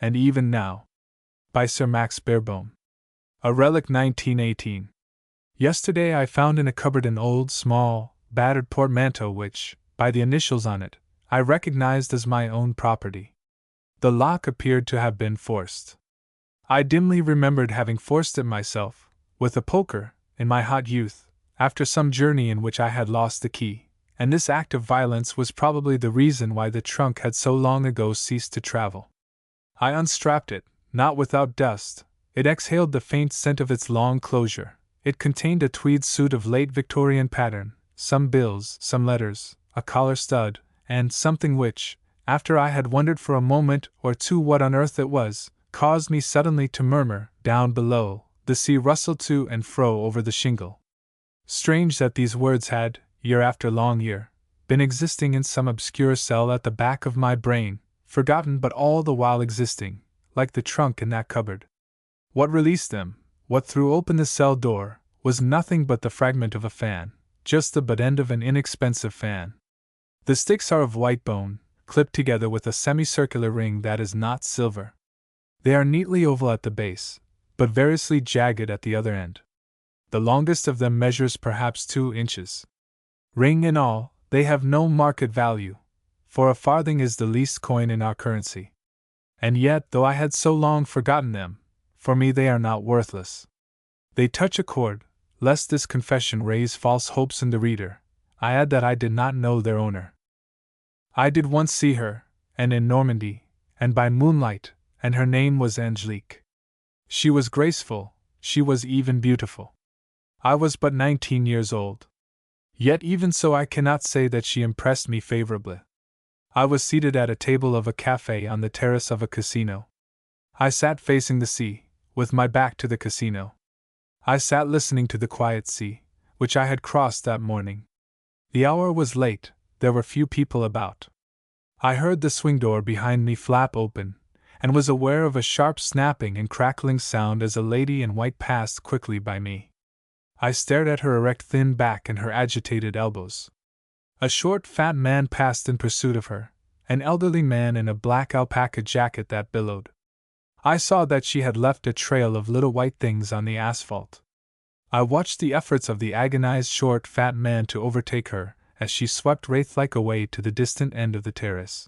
and even now. By Sir Max Beerbohm. A relic 1918. Yesterday I found in a cupboard an old, small, battered portmanteau which, by the initials on it, I recognized as my own property. The lock appeared to have been forced. I dimly remembered having forced it myself, with a poker, in my hot youth, after some journey in which I had lost the key, and this act of violence was probably the reason why the trunk had so long ago ceased to travel. I unstrapped it, not without dust. It exhaled the faint scent of its long closure. It contained a tweed suit of late Victorian pattern, some bills, some letters, a collar stud, and something which, after I had wondered for a moment or two what on earth it was, caused me suddenly to murmur, down below. The sea rustled to and fro over the shingle. Strange that these words had, year after long year, been existing in some obscure cell at the back of my brain, forgotten but all the while existing, like the trunk in that cupboard. What released them, what threw open the cell door, was nothing but the fragment of a fan, just the butt end of an inexpensive fan. The sticks are of white bone, clipped together with a semicircular ring that is not silver. They are neatly oval at the base, but variously jagged at the other end. The longest of them measures perhaps 2 inches. Ring and all, they have no market value, for a farthing is the least coin in our currency. And yet, though I had so long forgotten them, for me they are not worthless. They touch a chord. Lest this confession raise false hopes in the reader, I add that I did not know their owner. I did once see her, and in Normandy, and by moonlight, and her name was Angelique. She was graceful, she was even beautiful. I was but 19 years old. Yet even so I cannot say that she impressed me favorably. I was seated at a table of a café on the terrace of a casino. I sat facing the sea, with my back to the casino. I sat listening to the quiet sea, which I had crossed that morning. The hour was late, there were few people about. I heard the swing door behind me flap open, and was aware of a sharp snapping and crackling sound as a lady in white passed quickly by me. I stared at her erect thin back and her agitated elbows. A short fat man passed in pursuit of her, an elderly man in a black alpaca jacket that billowed. I saw that she had left a trail of little white things on the asphalt. I watched the efforts of the agonized short fat man to overtake her, as she swept wraith-like away to the distant end of the terrace.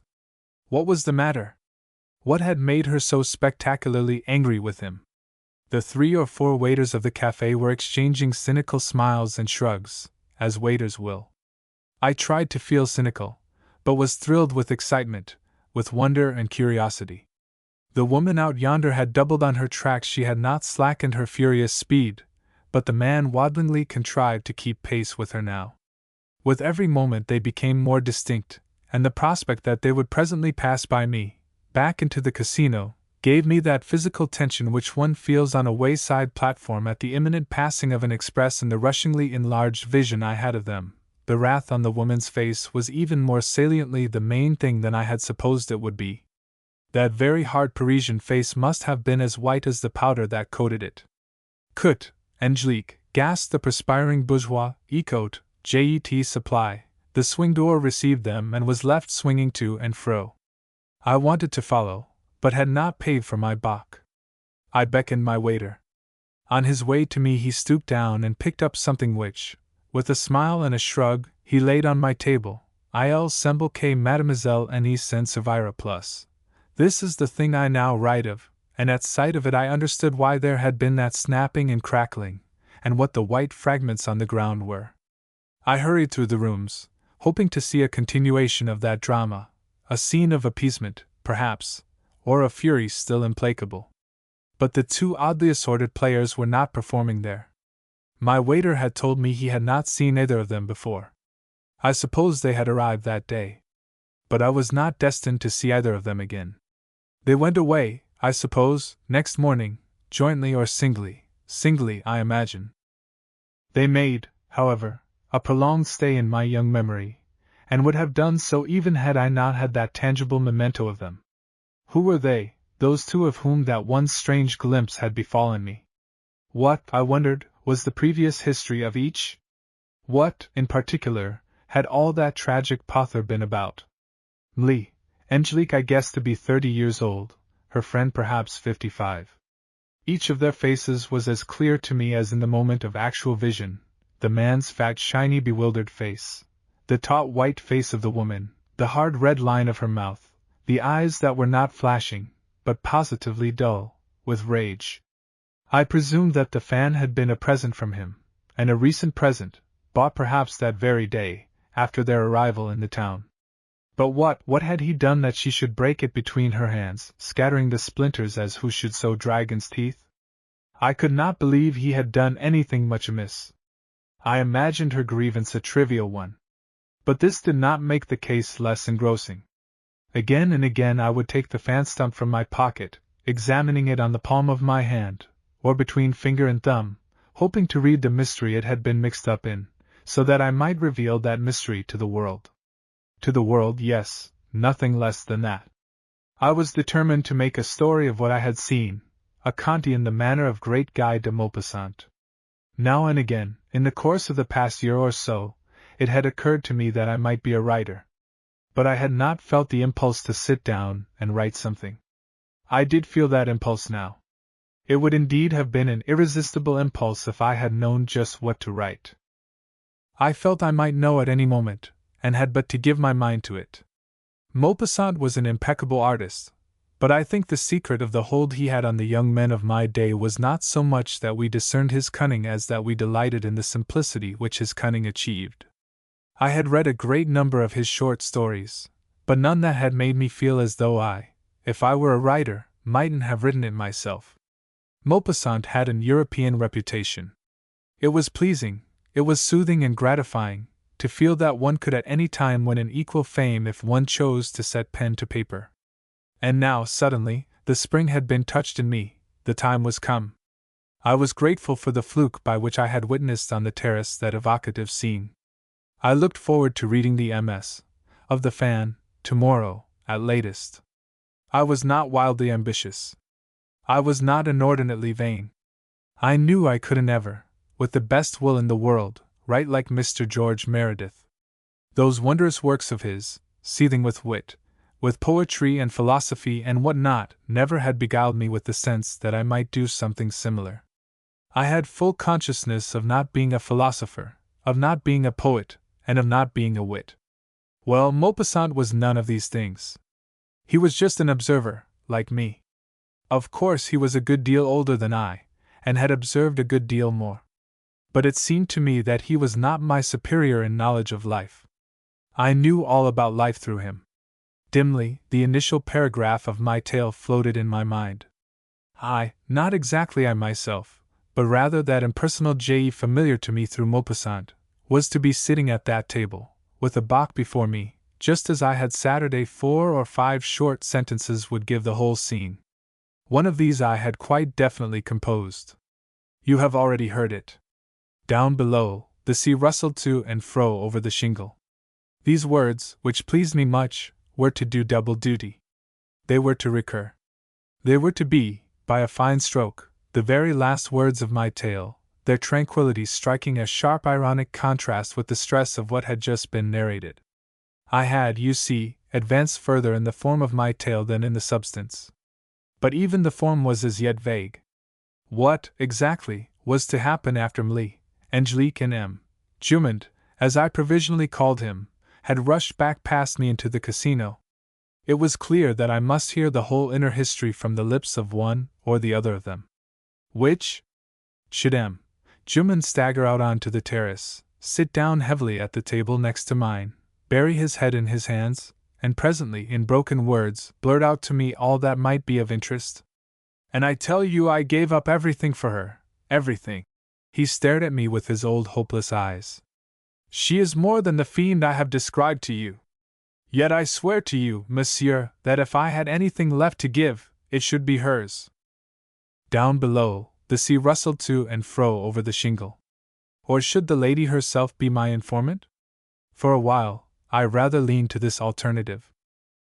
What was the matter? What had made her so spectacularly angry with him? The 3 or 4 waiters of the café were exchanging cynical smiles and shrugs, as waiters will. I tried to feel cynical, but was thrilled with excitement, with wonder and curiosity. The woman out yonder had doubled on her tracks. She had not slackened her furious speed, but the man waddlingly contrived to keep pace with her now. With every moment they became more distinct, and the prospect that they would presently pass by me, back into the casino, gave me that physical tension which one feels on a wayside platform at the imminent passing of an express. In the rushingly enlarged vision I had of them, the wrath on the woman's face was even more saliently the main thing than I had supposed it would be. That very hard Parisian face must have been as white as the powder that coated it. "Coute, Angelique," gasped the perspiring bourgeois. "Ecoute, jet supply." The swing door received them and was left swinging to and fro. I wanted to follow, but had not paid for my bock. I beckoned my waiter. On his way to me he stooped down and picked up something which, with a smile and a shrug, he laid on my table. "Il semble que Mademoiselle Anise s'en servira plus." This is the thing I now write of, and at sight of it I understood why there had been that snapping and crackling, and what the white fragments on the ground were. I hurried through the rooms, hoping to see a continuation of that drama, a scene of appeasement, perhaps, or of fury still implacable. But the 2 oddly assorted players were not performing there. My waiter had told me he had not seen either of them before. I supposed they had arrived that day. But I was not destined to see either of them again. They went away, I suppose, next morning, jointly or singly, I imagine. They made, however, a prolonged stay in my young memory, and would have done so even had I not had that tangible memento of them. Who were they, those 2 of whom that one strange glimpse had befallen me? What, I wondered, was the previous history of each? What, in particular, had all that tragic pother been about? Angelique I guessed to be 30 years old, her friend perhaps 55. Each of their faces was as clear to me as in the moment of actual vision, the man's fat, shiny, bewildered face, the taut white face of the woman, the hard red line of her mouth, the eyes that were not flashing, but positively dull, with rage. I presumed that the fan had been a present from him, and a recent present, bought perhaps that very day, after their arrival in the town. But what had he done that she should break it between her hands, scattering the splinters as who should sow dragon's teeth? I could not believe he had done anything much amiss. I imagined her grievance a trivial one. But this did not make the case less engrossing. Again and again I would take the fan stump from my pocket, examining it on the palm of my hand, or between finger and thumb, hoping to read the mystery it had been mixed up in, so that I might reveal that mystery to the world. To the world, yes, nothing less than that. I was determined to make a story of what I had seen, a conte in the manner of great Guy de Maupassant. Now and again, in the course of the past year or so, it had occurred to me that I might be a writer. But I had not felt the impulse to sit down and write something. I did feel that impulse now. It would indeed have been an irresistible impulse if I had known just what to write. I felt I might know at any moment, and had but to give my mind to it. Maupassant was an impeccable artist, but I think the secret of the hold he had on the young men of my day was not so much that we discerned his cunning as that we delighted in the simplicity which his cunning achieved. I had read a great number of his short stories, but none that had made me feel as though I, if I were a writer, mightn't have written it myself. Maupassant had an European reputation. It was pleasing, it was soothing and gratifying, to feel that one could at any time win an equal fame if one chose to set pen to paper. And now, suddenly, the spring had been touched in me, the time was come. I was grateful for the fluke by which I had witnessed on the terrace that evocative scene. I looked forward to reading the MS. of the fan, tomorrow, at latest. I was not wildly ambitious. I was not inordinately vain. I knew I couldn't ever, with the best will in the world, write like Mr. George Meredith. Those wondrous works of his, seething with wit, with poetry and philosophy and what not, never had beguiled me with the sense that I might do something similar. I had full consciousness of not being a philosopher, of not being a poet, and of not being a wit. Well, Maupassant was none of these things. He was just an observer, like me. Of course he was a good deal older than I, and had observed a good deal more. But it seemed to me that he was not my superior in knowledge of life. I knew all about life through him. Dimly, the initial paragraph of my tale floated in my mind. Not exactly I myself, but rather that impersonal J.E. familiar to me through Maupassant, was to be sitting at that table, with a bock before me, just as I had Saturday. 4 or 5 short sentences would give the whole scene. One of these I had quite definitely composed. You have already heard it. Down below, the sea rustled to and fro over the shingle. These words, which pleased me much, were to do double duty. They were to recur. They were to be, by a fine stroke, the very last words of my tale, their tranquillity striking a sharp ironic contrast with the stress of what had just been narrated. I had, you see, advanced further in the form of my tale than in the substance. But even the form was as yet vague. What, exactly, was to happen after Angelique and M. Jumond, as I provisionally called him, had rushed back past me into the casino? It was clear that I must hear the whole inner history from the lips of one or the other of them. Which? Should M. Jumond stagger out onto the terrace, sit down heavily at the table next to mine, bury his head in his hands, and presently, in broken words, blurt out to me all that might be of interest? And I tell you I gave up everything for her, everything. He stared at me with his old hopeless eyes. She is more than the fiend I have described to you. Yet I swear to you, monsieur, that if I had anything left to give, it should be hers. Down below, the sea rustled to and fro over the shingle. Or should the lady herself be my informant? For a while, I rather leaned to this alternative.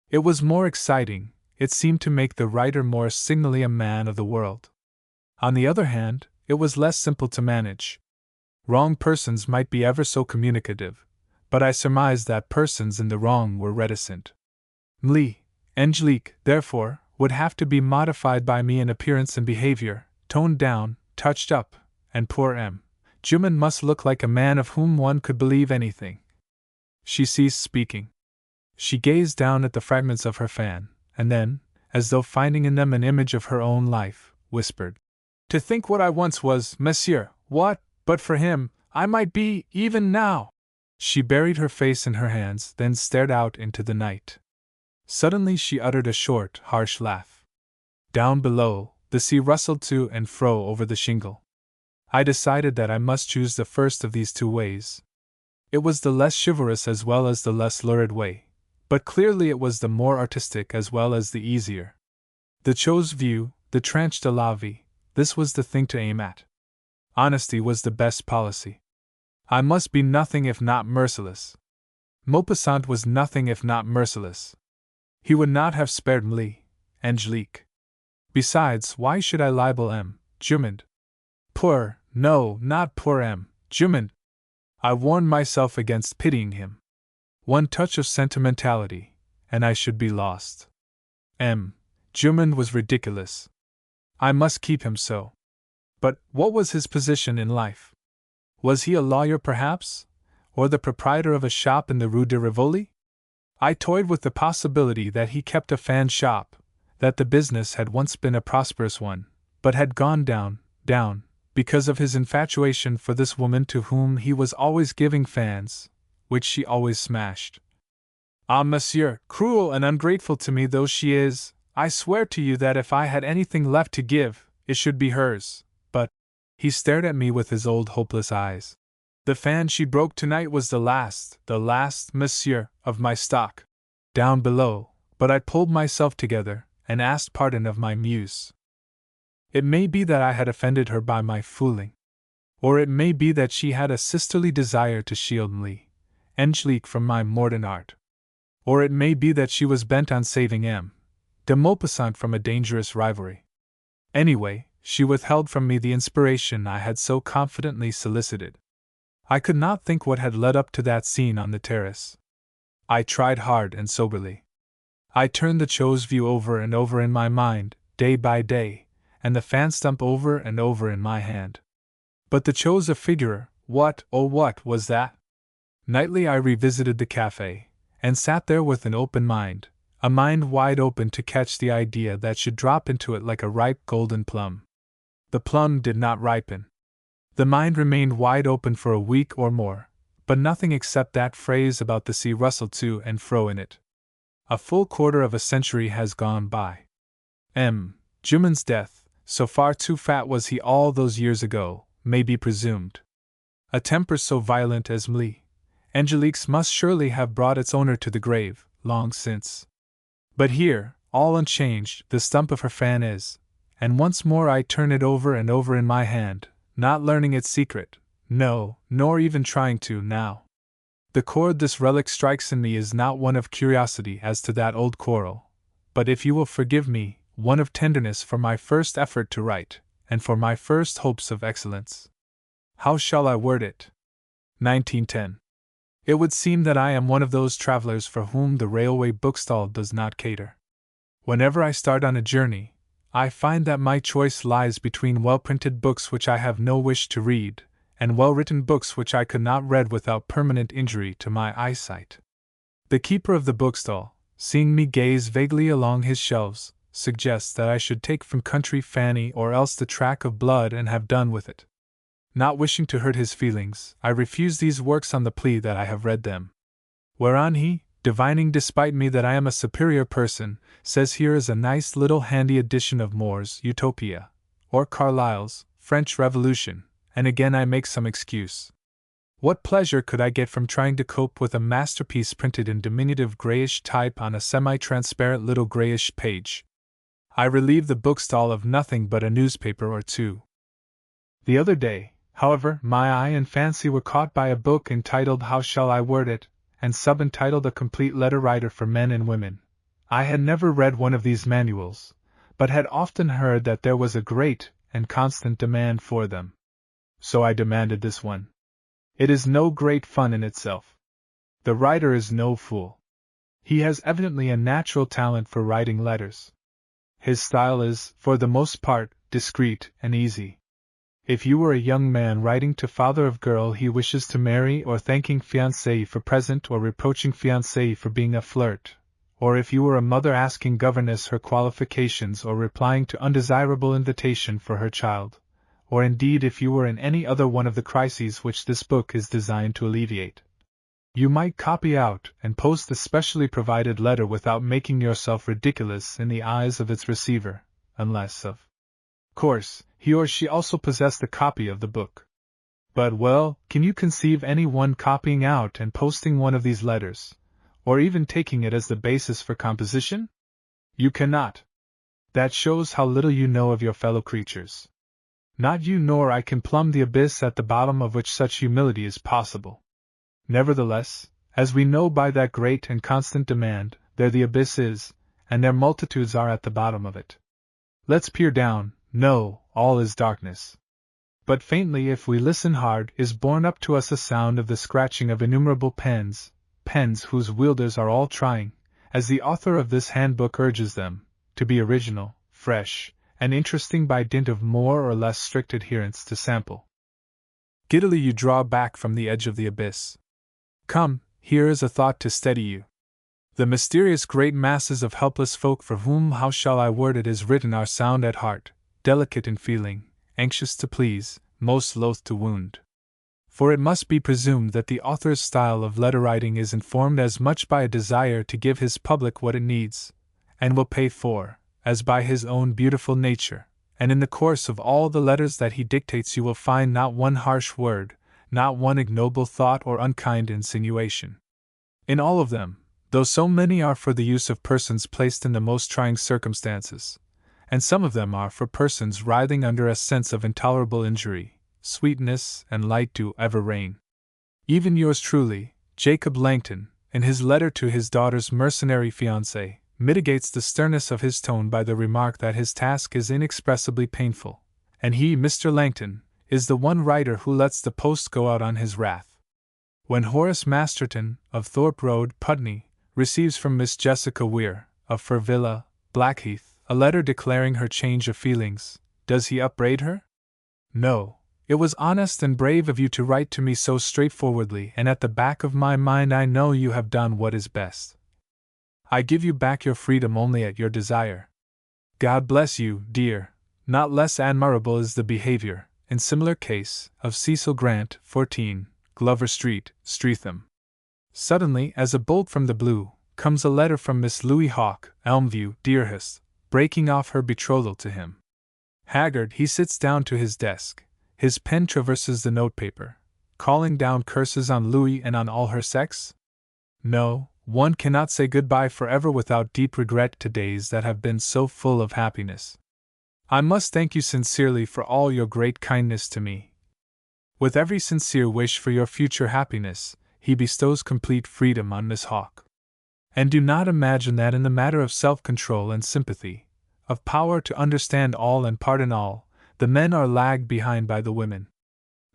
It was more exciting, it seemed to make the writer more signally a man of the world. On the other hand, it was less simple to manage. Wrong persons might be ever so communicative, but I surmised that persons in the wrong were reticent. Angelique, therefore, would have to be modified by me in appearance and behavior, toned down, touched up, and poor M. Juman must look like a man of whom one could believe anything. She ceased speaking. She gazed down at the fragments of her fan, and then, as though finding in them an image of her own life, whispered, "To think what I once was, monsieur, what, but for him, I might be, even now!" She buried her face in her hands, then stared out into the night. Suddenly she uttered a short, harsh laugh. Down below, the sea rustled to and fro over the shingle. I decided that I must choose the first of these two ways. It was the less chivalrous as well as the less lurid way, but clearly it was the more artistic as well as the easier. The chose view, the tranche de la vie, this was the thing to aim at. Honesty was the best policy. I must be nothing if not merciless. Maupassant was nothing if not merciless. He would not have spared me, Angelique. Besides, why should I libel M. Juman? Poor, no, not poor M. Juman. I warned myself against pitying him. One touch of sentimentality, and I should be lost. M. Juman was ridiculous. I must keep him so. But what was his position in life? Was he a lawyer, perhaps? Or the proprietor of a shop in the Rue de Rivoli? I toyed with the possibility that he kept a fan shop, that the business had once been a prosperous one, but had gone down, because of his infatuation for this woman to whom he was always giving fans, which she always smashed. Ah, monsieur, cruel and ungrateful to me though she is, I swear to you that if I had anything left to give, it should be hers, but— He stared at me with his old hopeless eyes. The fan she broke tonight was the last, monsieur, of my stock. Down below, but I pulled myself together, and asked pardon of my muse. It may be that I had offended her by my fooling. Or it may be that she had a sisterly desire to shield me, Angelique, from my mordant art. Or it may be that she was bent on saving M. de Maupassant from a dangerous rivalry. Anyway, she withheld from me the inspiration I had so confidently solicited. I could not think what had led up to that scene on the terrace. I tried hard and soberly. I turned the chose view over and over in my mind, day by day, and the fan stump over and over in my hand. But the chose a figurer, what, oh what was that? Nightly I revisited the cafe, and sat there with an open mind, a mind wide open to catch the idea that should drop into it like a ripe golden plum. The plum did not ripen. The mind remained wide open for a week or more, but nothing except that phrase about the sea rustled to and fro in it. A full quarter of a century has gone by. M. Juman's death, so far too fat was he all those years ago, may be presumed. A temper so violent as Angelique's must surely have brought its owner to the grave, long since. But here, all unchanged, the stump of her fan is, and once more I turn it over and over in my hand, not learning its secret, no, nor even trying to now. The chord this relic strikes in me is not one of curiosity as to that old quarrel, but, if you will forgive me, one of tenderness for my first effort to write, and for my first hopes of excellence. How shall I word it? 1910. It would seem that I am one of those travelers for whom the railway bookstall does not cater. Whenever I start on a journey, I find that my choice lies between well-printed books which I have no wish to read, and well-written books which I could not read without permanent injury to my eyesight. The keeper of the bookstall, seeing me gaze vaguely along his shelves, suggests that I should take from Country Fanny or else The Track of Blood and have done with it. Not wishing to hurt his feelings, I refuse these works on the plea that I have read them. Whereon he, divining despite me that I am a superior person, says here is a nice little handy edition of More's Utopia, or Carlyle's French Revolution, and again I make some excuse. What pleasure could I get from trying to cope with a masterpiece printed in diminutive grayish type on a semi-transparent little grayish page? I relieve the bookstall of nothing but a newspaper or two. The other day, however, my eye and fancy were caught by a book entitled How Shall I Word It, and subentitled A Complete Letter Writer for Men and Women. I had never read one of these manuals, but had often heard that there was a great and constant demand for them. So I demanded this one. It is no great fun in itself. The writer is no fool. He has evidently a natural talent for writing letters. His style is, for the most part, discreet and easy. If you were a young man writing to father of girl he wishes to marry, or thanking fiancée for present, or reproaching fiancée for being a flirt, or if you were a mother asking governess her qualifications or replying to undesirable invitation for her child, or indeed if you were in any other one of the crises which this book is designed to alleviate, you might copy out and post the specially provided letter without making yourself ridiculous in the eyes of its receiver, unless, of course, he or she also possessed a copy of the book. But well, can you conceive any one copying out and posting one of these letters, or even taking it as the basis for composition? You cannot. That shows how little you know of your fellow creatures. Not you nor I can plumb the abyss at the bottom of which such humility is possible. Nevertheless, as we know by that great and constant demand, there the abyss is, and their multitudes are at the bottom of it. Let's peer down. No, all is darkness. But faintly, if we listen hard, is borne up to us a sound of the scratching of innumerable pens, pens whose wielders are all trying, as the author of this handbook urges them, to be original, fresh, and interesting by dint of more or less strict adherence to sample. Giddily you draw back from the edge of the abyss. Come, here is a thought to steady you. The mysterious great masses of helpless folk for whom, how shall I word it, is written are sound at heart, delicate in feeling, anxious to please, most loath to wound. For it must be presumed that the author's style of letter writing is informed as much by a desire to give his public what it needs, and will pay for, as by his own beautiful nature, and in the course of all the letters that he dictates you will find not one harsh word, not one ignoble thought or unkind insinuation. In all of them, though so many are for the use of persons placed in the most trying circumstances, and some of them are for persons writhing under a sense of intolerable injury, sweetness and light do ever reign. Even yours truly, Jacob Langton, in his letter to his daughter's mercenary fiancé, mitigates the sternness of his tone by the remark that his task is inexpressibly painful, and he, Mr. Langton, is the one writer who lets the post go out on his wrath. When Horace Masterton, of Thorpe Road, Putney, receives from Miss Jessica Weir, of Fir Villa, Blackheath, a letter declaring her change of feelings, does he upbraid her? No, it was honest and brave of you to write to me so straightforwardly, and at the back of my mind I know you have done what is best. I give you back your freedom only at your desire. God bless you, dear. Not less admirable is the behavior, in similar case, of Cecil Grant, 14, Glover Street, Streatham. Suddenly, as a bolt from the blue, comes a letter from Miss Louis Hawke, Elmview, Deerhurst, breaking off her betrothal to him. Haggard, he sits down to his desk. His pen traverses the notepaper, calling down curses on Louis and on all her sex? No, one cannot say goodbye forever without deep regret to days that have been so full of happiness. I must thank you sincerely for all your great kindness to me. With every sincere wish for your future happiness, he bestows complete freedom on Miss Hawke. And do not imagine that in the matter of self-control and sympathy, of power to understand all and pardon all, the men are lagged behind by the women.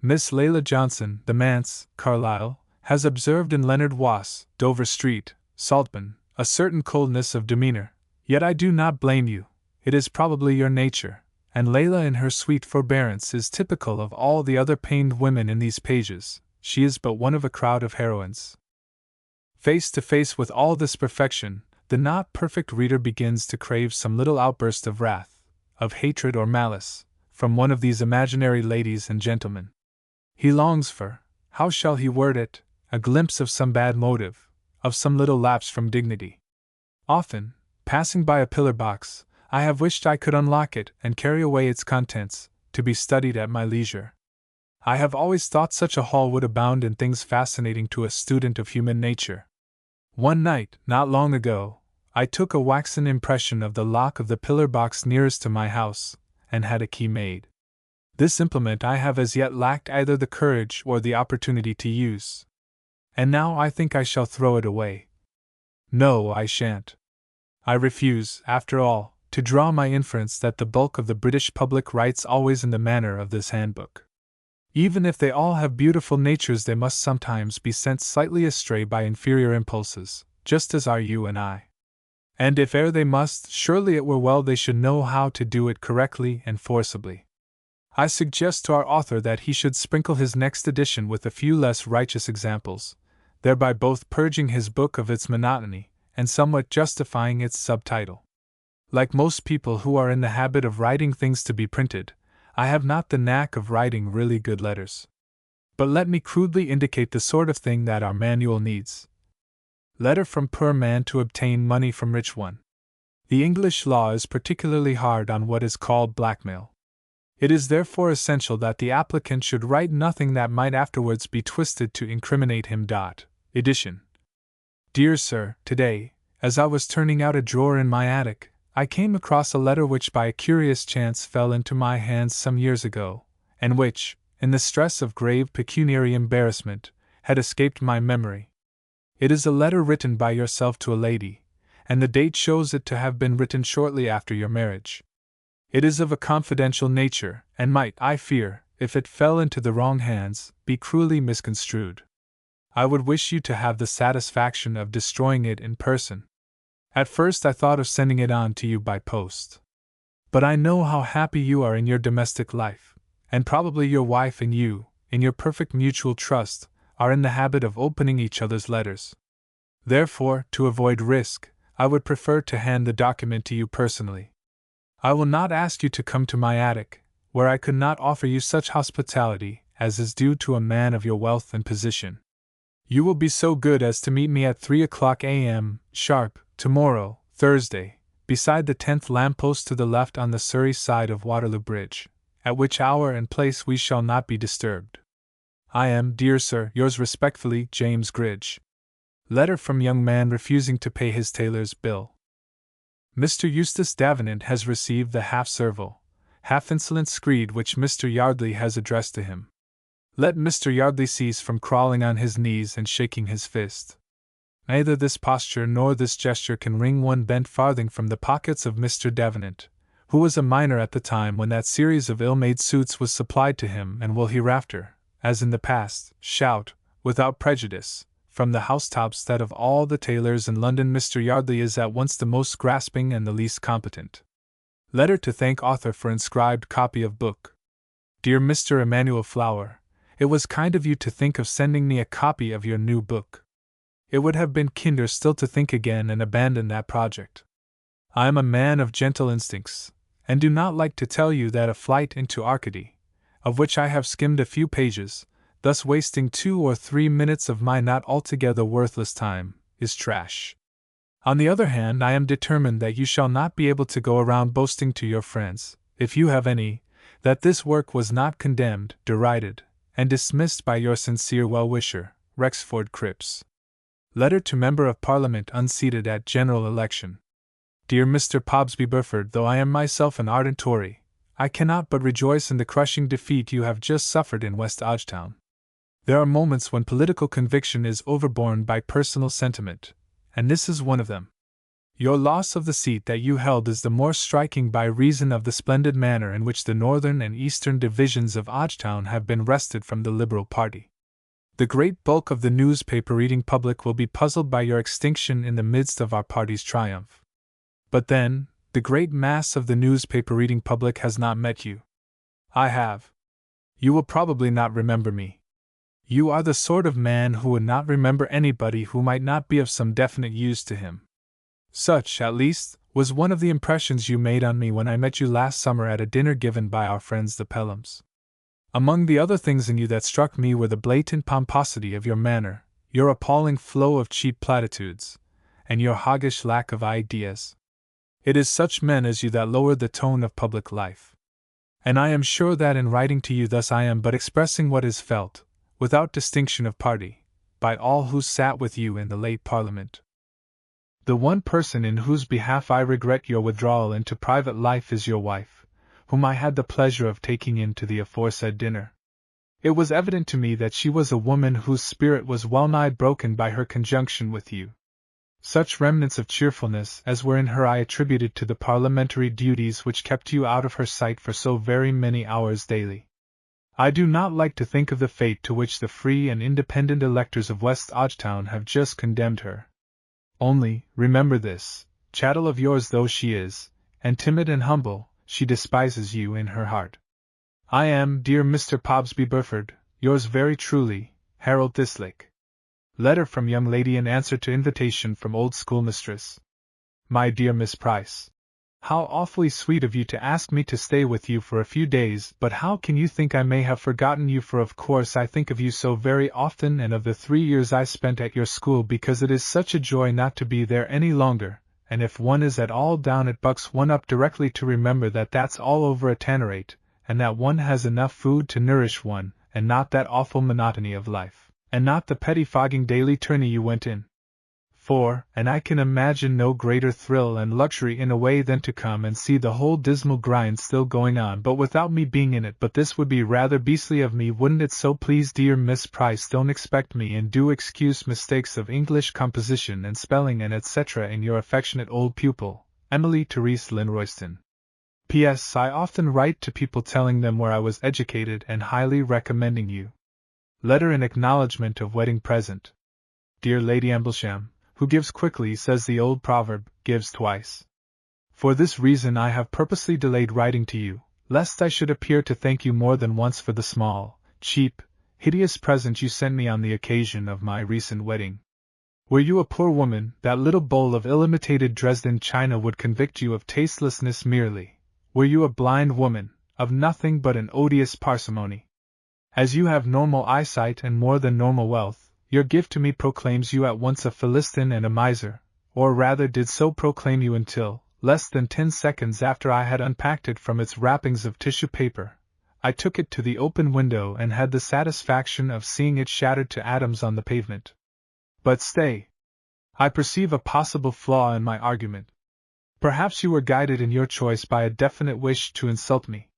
Miss Leila Johnson, the manse, Carlisle, has observed in Leonard Wass, Dover Street, Saltburn, a certain coldness of demeanor. Yet I do not blame you. It is probably your nature, and Leila in her sweet forbearance is typical of all the other pained women in these pages. She is but one of a crowd of heroines. Face to face with all this perfection, the not perfect reader begins to crave some little outburst of wrath, of hatred or malice, from one of these imaginary ladies and gentlemen. He longs for, how shall he word it, a glimpse of some bad motive, of some little lapse from dignity. Often, passing by a pillar box, I have wished I could unlock it and carry away its contents, to be studied at my leisure. I have always thought such a hall would abound in things fascinating to a student of human nature. One night, not long ago, I took a waxen impression of the lock of the pillar box nearest to my house, and had a key made. This implement I have as yet lacked either the courage or the opportunity to use. And now I think I shall throw it away. No, I shan't. I refuse, after all, to draw my inference that the bulk of the British public writes always in the manner of this handbook. Even if they all have beautiful natures, they must sometimes be sent slightly astray by inferior impulses, just as are you and I. And if e'er they must, surely it were well they should know how to do it correctly and forcibly. I suggest to our author that he should sprinkle his next edition with a few less righteous examples, thereby both purging his book of its monotony and somewhat justifying its subtitle. Like most people who are in the habit of writing things to be printed, I have not the knack of writing really good letters. But let me crudely indicate the sort of thing that our manual needs. Letter from poor man to obtain money from rich one. The English law is particularly hard on what is called blackmail. It is therefore essential that the applicant should write nothing that might afterwards be twisted to incriminate him. Edition. Dear Sir, today, as I was turning out a drawer in my attic, I came across a letter which by a curious chance fell into my hands some years ago, and which, in the stress of grave pecuniary embarrassment, had escaped my memory. It is a letter written by yourself to a lady, and the date shows it to have been written shortly after your marriage. It is of a confidential nature, and might, I fear, if it fell into the wrong hands, be cruelly misconstrued. I would wish you to have the satisfaction of destroying it in person. At first I thought of sending it on to you by post. But I know how happy you are in your domestic life, and probably your wife and you, in your perfect mutual trust, are in the habit of opening each other's letters. Therefore, to avoid risk, I would prefer to hand the document to you personally. I will not ask you to come to my attic, where I could not offer you such hospitality as is due to a man of your wealth and position. You will be so good as to meet me at 3:00 a.m. sharp, tomorrow, Thursday, beside the 10th lamppost to the left on the Surrey side of Waterloo Bridge, at which hour and place we shall not be disturbed. I am, dear Sir, yours respectfully, James Gridge. Letter from young man refusing to pay his tailor's bill. Mr. Eustace Davenant has received the half-servile, half-insolent screed which Mr. Yardley has addressed to him. Let Mr. Yardley cease from crawling on his knees and shaking his fist. Neither this posture nor this gesture can wring one bent farthing from the pockets of Mr. Davenant, who was a minor at the time when that series of ill-made suits was supplied to him and will hereafter, as in the past, shout, without prejudice, from the housetops that of all the tailors in London Mr. Yardley is at once the most grasping and the least competent. Letter to thank author for inscribed copy of book. Dear Mr. Emmanuel Flower, it was kind of you to think of sending me a copy of your new book. It would have been kinder still to think again and abandon that project. I am a man of gentle instincts, and do not like to tell you that a flight into Arcady, of which I have skimmed a few pages, thus wasting 2 or 3 minutes of my not altogether worthless time, is trash. On the other hand, I am determined that you shall not be able to go around boasting to your friends, if you have any, that this work was not condemned, derided, and dismissed by your sincere well-wisher, Rexford Cripps. Letter to Member of Parliament unseated at General Election. Dear Mr. Pobsby Burford, though I am myself an ardent Tory, I cannot but rejoice in the crushing defeat you have just suffered in West Odgetown. There are moments when political conviction is overborne by personal sentiment, and this is one of them. Your loss of the seat that you held is the more striking by reason of the splendid manner in which the northern and eastern divisions of Odgetown have been wrested from the Liberal party. The great bulk of the newspaper-reading public will be puzzled by your extinction in the midst of our party's triumph. But then, the great mass of the newspaper-reading public has not met you. I have. You will probably not remember me. You are the sort of man who would not remember anybody who might not be of some definite use to him. Such, at least, was one of the impressions you made on me when I met you last summer at a dinner given by our friends the Pelhams. Among the other things in you that struck me were the blatant pomposity of your manner, your appalling flow of cheap platitudes, and your hoggish lack of ideas. It is such men as you that lower the tone of public life. And I am sure that in writing to you thus I am but expressing what is felt, without distinction of party, by all who sat with you in the late Parliament. The one person in whose behalf I regret your withdrawal into private life is your wife, whom I had the pleasure of taking in to the aforesaid dinner. It was evident to me that she was a woman whose spirit was well-nigh broken by her conjunction with you. Such remnants of cheerfulness as were in her I attributed to the parliamentary duties which kept you out of her sight for so very many hours daily. I do not like to think of the fate to which the free and independent electors of West Odgetown have just condemned her. Only, remember this, chattel of yours though she is, and timid and humble, she despises you in her heart. I am, dear Mr. Pobsby Burford, yours very truly, Harold Thistlake. Letter from young lady in answer to invitation from old schoolmistress. My dear Miss Price, how awfully sweet of you to ask me to stay with you for a few days, but how can you think I may have forgotten you, for of course I think of you so very often and of the 3 years I spent at your school, because it is such a joy not to be there any longer, and if one is at all down it bucks one up directly to remember that that's all over at Tannerate, and that one has enough food to nourish one, and not that awful monotony of life, and not the pettifogging daily tourney you went in for, and I can imagine no greater thrill and luxury in a way than to come and see the whole dismal grind still going on, but without me being in it. But this would be rather beastly of me, wouldn't it? So please, dear Miss Price, don't expect me, and do excuse mistakes of English composition and spelling and etc. in your affectionate old pupil, Emily Therese Lynn Royston. P.S. I often write to people telling them where I was educated and highly recommending you. Letter in acknowledgement of wedding present. Dear Lady Amblesham, who gives quickly, says the old proverb, gives twice. For this reason I have purposely delayed writing to you, lest I should appear to thank you more than once for the small, cheap, hideous present you sent me on the occasion of my recent wedding. Were you a poor woman, that little bowl of ill-imitated Dresden china would convict you of tastelessness merely. Were you a blind woman, of nothing but an odious parsimony. As you have normal eyesight and more than normal wealth, your gift to me proclaims you at once a Philistine and a miser, or rather did so proclaim you until, less than 10 seconds after I had unpacked it from its wrappings of tissue paper, I took it to the open window and had the satisfaction of seeing it shattered to atoms on the pavement. But stay! I perceive a possible flaw in my argument. Perhaps you were guided in your choice by a definite wish to insult me.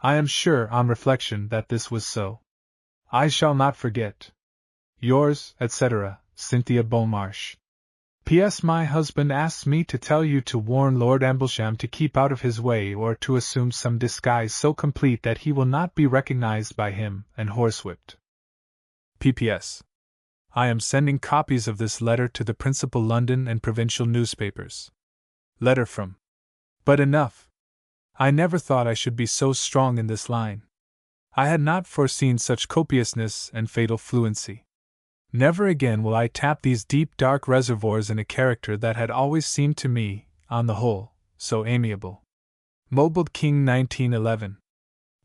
I am sure, on reflection, that this was so. I shall not forget. Yours, etc., Cynthia Beaumarsh. P.S. My husband asks me to tell you to warn Lord Amblesham to keep out of his way, or to assume some disguise so complete that he will not be recognized by him and horsewhipped. P.P.S. I am sending copies of this letter to the principal London and provincial newspapers. Letter from. But enough. I never thought I should be so strong in this line. I had not foreseen such copiousness and fatal fluency. Never again will I tap these deep dark reservoirs in a character that had always seemed to me, on the whole, so amiable. Mobled King 1911.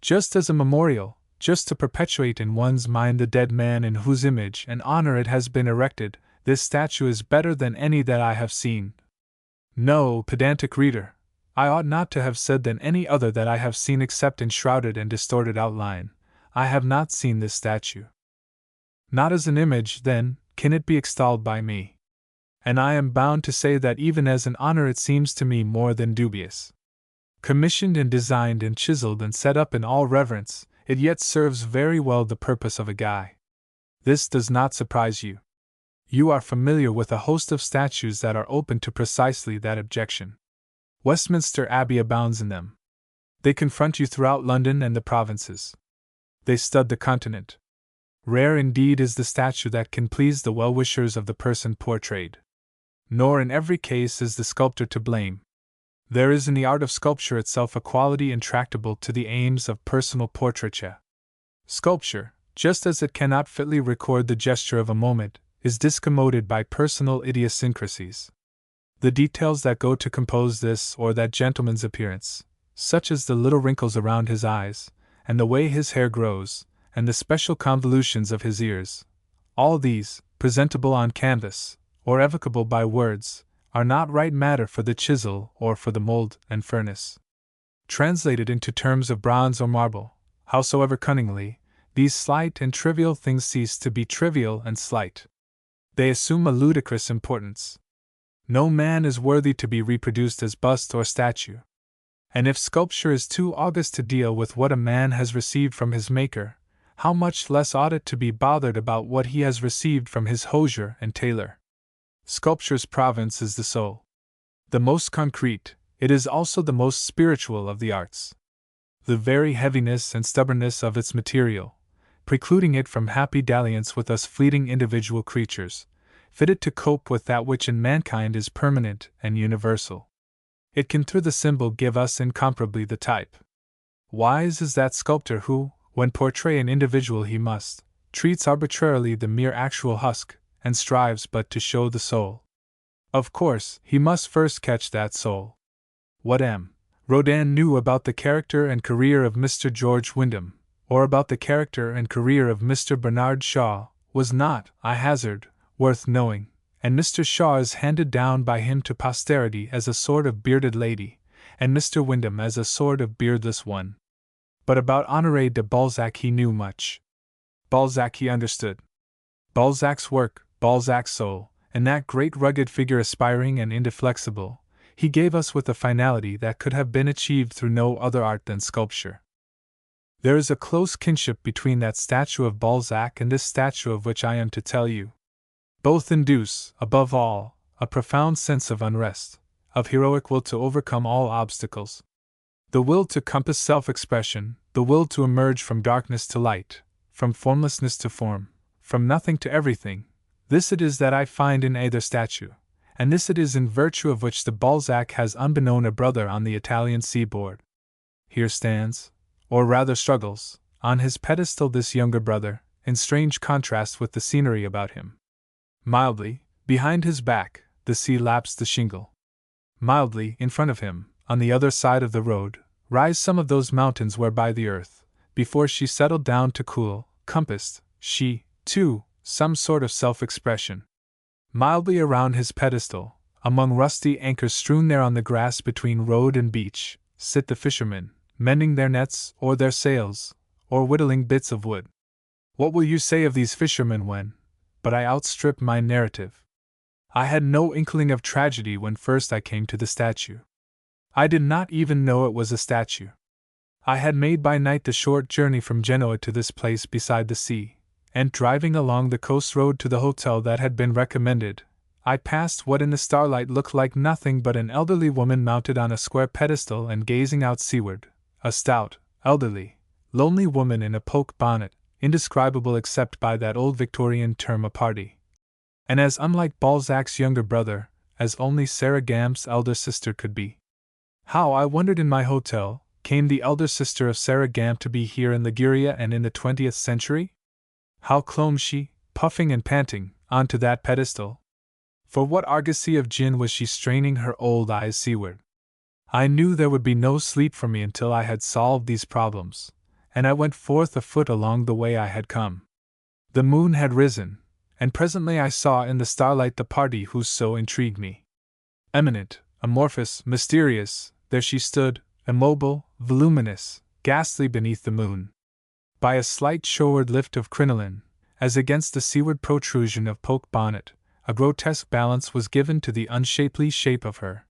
Just as a memorial, just to perpetuate in one's mind the dead man in whose image and honor it has been erected, this statue is better than any that I have seen. No, pedantic reader, I ought not to have said than any other that I have seen except in shrouded and distorted outline. I have not seen this statue. Not as an image, then, can it be extolled by me. And I am bound to say that even as an honor it seems to me more than dubious. Commissioned and designed and chiseled and set up in all reverence, it yet serves very well the purpose of a guy. This does not surprise you. You are familiar with a host of statues that are open to precisely that objection. Westminster Abbey abounds in them. They confront you throughout London and the provinces. They stud the continent. Rare indeed is the statue that can please the well-wishers of the person portrayed. Nor in every case is the sculptor to blame. There is in the art of sculpture itself a quality intractable to the aims of personal portraiture. Sculpture, just as it cannot fitly record the gesture of a moment, is discommoded by personal idiosyncrasies. The details that go to compose this or that gentleman's appearance, such as the little wrinkles around his eyes, and the way his hair grows, and the special convolutions of his ears, all these, presentable on canvas, or evocable by words, are not right matter for the chisel or for the mold and furnace. Translated into terms of bronze or marble, howsoever cunningly, these slight and trivial things cease to be trivial and slight. They assume a ludicrous importance. No man is worthy to be reproduced as bust or statue. And if sculpture is too august to deal with what a man has received from his maker, how much less ought it to be bothered about what he has received from his hosier and tailor. Sculpture's province is the soul. The most concrete, it is also the most spiritual of the arts. The very heaviness and stubbornness of its material, precluding it from happy dalliance with us fleeting individual creatures, fitted to cope with that which in mankind is permanent and universal. It can through the symbol give us incomparably the type. Wise is that sculptor who, when portray an individual he must, treats arbitrarily the mere actual husk, and strives but to show the soul. Of course, he must first catch that soul. What M. Rodin knew about the character and career of Mr. George Wyndham, or about the character and career of Mr. Bernard Shaw, was not, I hazard, worth knowing, and Mr. Shaw is handed down by him to posterity as a sort of bearded lady, and Mr. Wyndham as a sort of beardless one. But about Honoré de Balzac he knew much. Balzac he understood. Balzac's work, Balzac's soul, and that great rugged figure aspiring and indeflexible, he gave us with a finality that could have been achieved through no other art than sculpture. There is a close kinship between that statue of Balzac and this statue of which I am to tell you. Both induce, above all, a profound sense of unrest, of heroic will to overcome all obstacles. The will to compass self-expression, the will to emerge from darkness to light, from formlessness to form, from nothing to everything, this it is that I find in either statue, and this it is in virtue of which the Balzac has unbeknown a brother on the Italian seaboard. Here stands, or rather struggles, on his pedestal this younger brother, in strange contrast with the scenery about him. Mildly, behind his back, the sea laps the shingle. Mildly, in front of him, on the other side of the road, rise some of those mountains whereby the earth, before she settled down to cool, compassed, she, too, some sort of self-expression. Mildly around his pedestal, among rusty anchors strewn there on the grass between road and beach, sit the fishermen, mending their nets or their sails, or whittling bits of wood. What will you say of these fishermen when? But I outstrip my narrative. I had no inkling of tragedy when first I came to the statue. I did not even know it was a statue. I had made by night the short journey from Genoa to this place beside the sea, and driving along the coast road to the hotel that had been recommended, I passed what in the starlight looked like nothing but an elderly woman mounted on a square pedestal and gazing out seaward, a stout, elderly, lonely woman in a poke bonnet, indescribable except by that old Victorian term a party. And as unlike Balzac's younger brother, as only Sarah Gamp's elder sister could be. How, I wondered in my hotel, came the elder sister of Sarah Gamp to be here in Liguria and in the 20th century? How clomb she, puffing and panting, onto that pedestal? For what argosy of gin was she straining her old eyes seaward? I knew there would be no sleep for me until I had solved these problems, and I went forth afoot along the way I had come. The moon had risen, and presently I saw in the starlight the party who so intrigued me. Eminent, amorphous, mysterious, there she stood, immobile, voluminous, ghastly beneath the moon. By a slight shoreward lift of crinoline, as against the seaward protrusion of poke bonnet, a grotesque balance was given to the unshapely shape of her.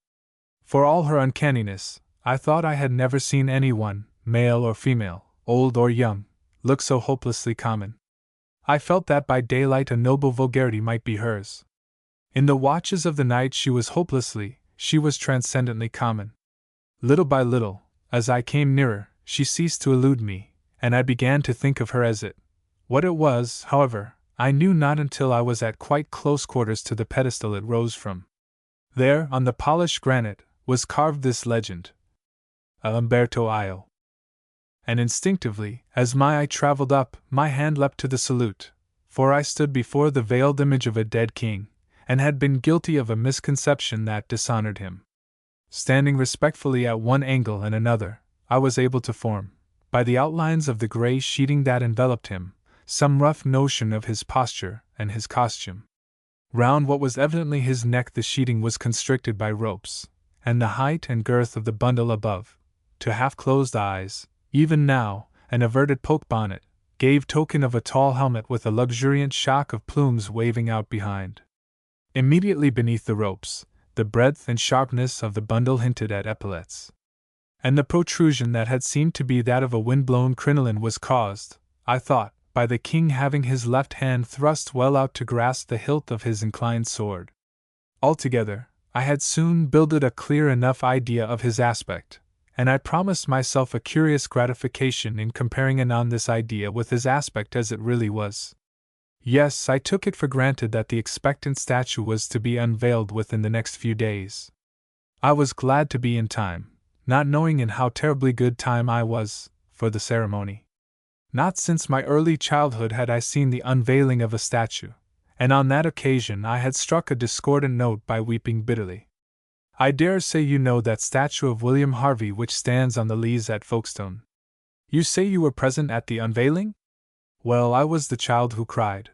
For all her uncanniness, I thought I had never seen anyone, male or female, old or young, look so hopelessly common. I felt that by daylight a noble vulgarity might be hers. In the watches of the night she was transcendently common. Little by little, as I came nearer, she ceased to elude me, and I began to think of her as it. What it was, however, I knew not until I was at quite close quarters to the pedestal it rose from. There, on the polished granite, was carved this legend: A Umberto Io. And instinctively, as my eye traveled up, my hand leapt to the salute, for I stood before the veiled image of a dead king, and had been guilty of a misconception that dishonored him. Standing respectfully at one angle and another, I was able to form, by the outlines of the grey sheeting that enveloped him, some rough notion of his posture and his costume. Round what was evidently his neck the sheeting was constricted by ropes, and the height and girth of the bundle above, to half-closed eyes, even now, an averted poke bonnet, gave token of a tall helmet with a luxuriant shock of plumes waving out behind. Immediately beneath the ropes, the breadth and sharpness of the bundle hinted at epaulets. And the protrusion that had seemed to be that of a wind-blown crinoline was caused, I thought, by the king having his left hand thrust well out to grasp the hilt of his inclined sword. Altogether, I had soon builded a clear enough idea of his aspect, and I promised myself a curious gratification in comparing anon this idea with his aspect as it really was. Yes, I took it for granted that the expectant statue was to be unveiled within the next few days. I was glad to be in time, not knowing in how terribly good time I was for the ceremony. Not since my early childhood had I seen the unveiling of a statue, and on that occasion I had struck a discordant note by weeping bitterly. I dare say you know that statue of William Harvey which stands on the Leas at Folkestone. You say you were present at the unveiling? Well, I was the child who cried.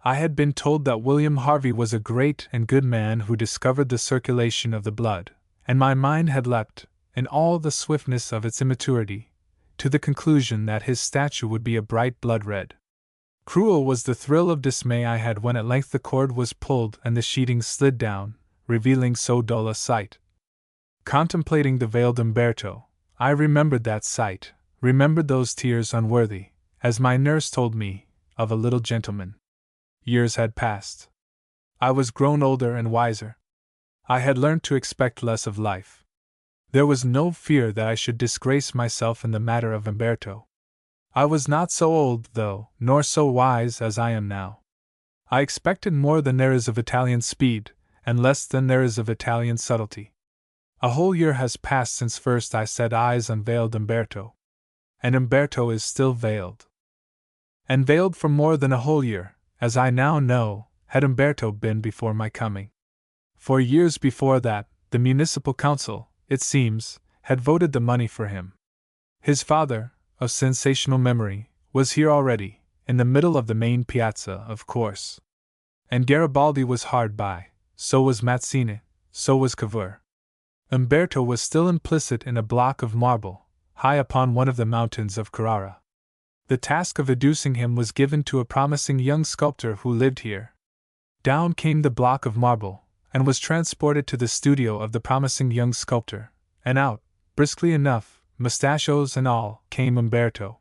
I had been told that William Harvey was a great and good man who discovered the circulation of the blood, and my mind had leapt, in all the swiftness of its immaturity, to the conclusion that his statue would be a bright blood red. Cruel was the thrill of dismay I had when at length the cord was pulled and the sheeting slid down, revealing so dull a sight. Contemplating the veiled Umberto, I remembered that sight, remembered those tears unworthy, as my nurse told me, of a little gentleman. Years had passed. I was grown older and wiser. I had learned to expect less of life. There was no fear that I should disgrace myself in the matter of Umberto. I was not so old, though, nor so wise as I am now. I expected more than there is of Italian speed, and less than there is of Italian subtlety. A whole year has passed since first I set eyes on veiled Umberto. And Umberto is still veiled. And veiled for more than a whole year, as I now know, had Umberto been before my coming. For years before that, the municipal council, it seems, had voted the money for him. His father, of sensational memory, was here already, in the middle of the main piazza, of course. And Garibaldi was hard by, so was Mazzini, so was Cavour. Umberto was still implicit in a block of marble, high upon one of the mountains of Carrara. The task of educing him was given to a promising young sculptor who lived here. Down came the block of marble, and was transported to the studio of the promising young sculptor, and out, briskly enough, mustachios and all, came Umberto.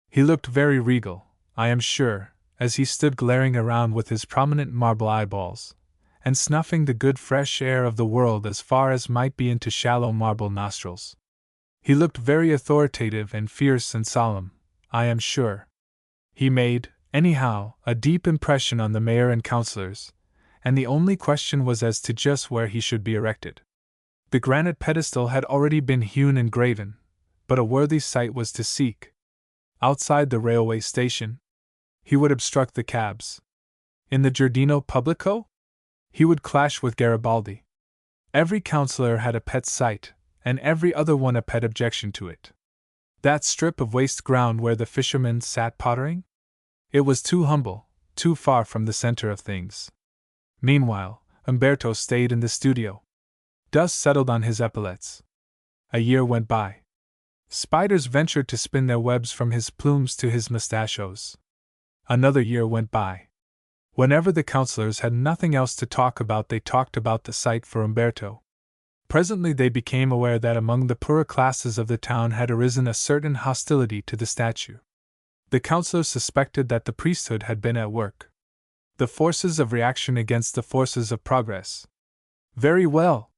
He looked very regal, I am sure, as he stood glaring around with his prominent marble eyeballs, and snuffing the good fresh air of the world as far as might be into shallow marble nostrils. He looked very authoritative and fierce and solemn, I am sure. He made, anyhow, a deep impression on the mayor and councillors, and the only question was as to just where he should be erected. The granite pedestal had already been hewn and graven, but a worthy site was to seek. Outside the railway station? He would obstruct the cabs. In the Giardino Pubblico? He would clash with Garibaldi. Every councillor had a pet site, and every other one a pet objection to it. That strip of waste ground where the fishermen sat pottering? It was too humble, too far from the center of things. Meanwhile, Umberto stayed in the studio. Dust settled on his epaulets. A year went by. Spiders ventured to spin their webs from his plumes to his mustachios. Another year went by. Whenever the councillors had nothing else to talk about, they talked about the site for Umberto. Presently they became aware that among the poorer classes of the town had arisen a certain hostility to the statue. The councillors suspected that the priesthood had been at work. The forces of reaction against the forces of progress. Very well.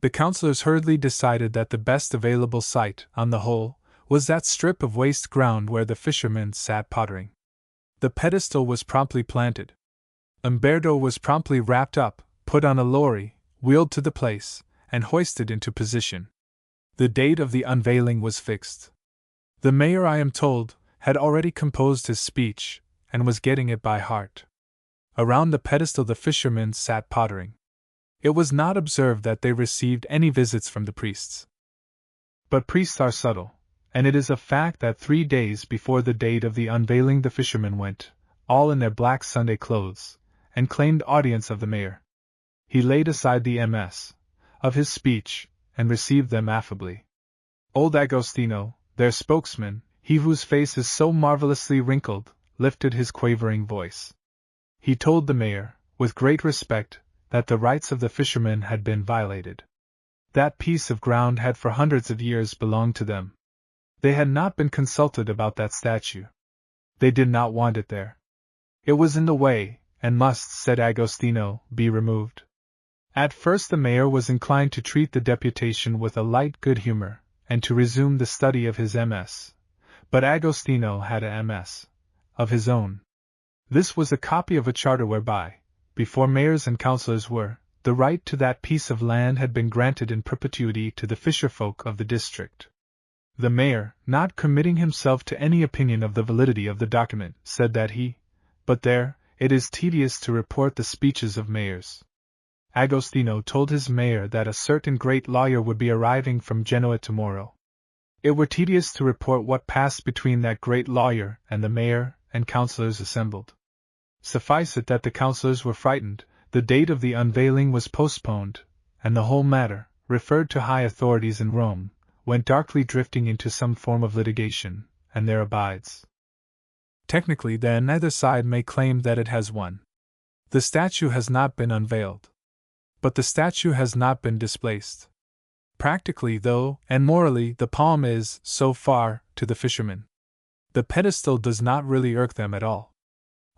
The councillors hurriedly decided that the best available site, on the whole, was that strip of waste ground where the fishermen sat pottering. The pedestal was promptly planted. Umberto was promptly wrapped up, put on a lorry, wheeled to the place, and hoisted into position. The date of the unveiling was fixed. The mayor, I am told, had already composed his speech, and was getting it by heart. Around the pedestal the fishermen sat pottering. It was not observed that they received any visits from the priests. But priests are subtle, and it is a fact that 3 days before the date of the unveiling the fishermen went, all in their black Sunday clothes, and claimed audience of the mayor. He laid aside the MS. of his speech, and received them affably. Old Agostino, their spokesman, he whose face is so marvelously wrinkled, lifted his quavering voice. He told the mayor, with great respect, that the rights of the fishermen had been violated. That piece of ground had for hundreds of years belonged to them. They had not been consulted about that statue. They did not want it there. It was in the way, and must, said Agostino, be removed. At first the mayor was inclined to treat the deputation with a light good humor, and to resume the study of his MS. But Agostino had a MS. of his own. This was a copy of a charter whereby, before mayors and councillors were, the right to that piece of land had been granted in perpetuity to the fisherfolk of the district. The mayor, not committing himself to any opinion of the validity of the document, said that but there, it is tedious to report the speeches of mayors. Agostino told his mayor that a certain great lawyer would be arriving from Genoa tomorrow. It were tedious to report what passed between that great lawyer and the mayor and councillors assembled. Suffice it that the councillors were frightened, the date of the unveiling was postponed, and the whole matter, referred to high authorities in Rome, went darkly drifting into some form of litigation, and there abides. Technically, then, neither side may claim that it has won. The statue has not been unveiled. But the statue has not been displaced. Practically, though, and morally, the palm is, so far, to the fishermen. The pedestal does not really irk them at all.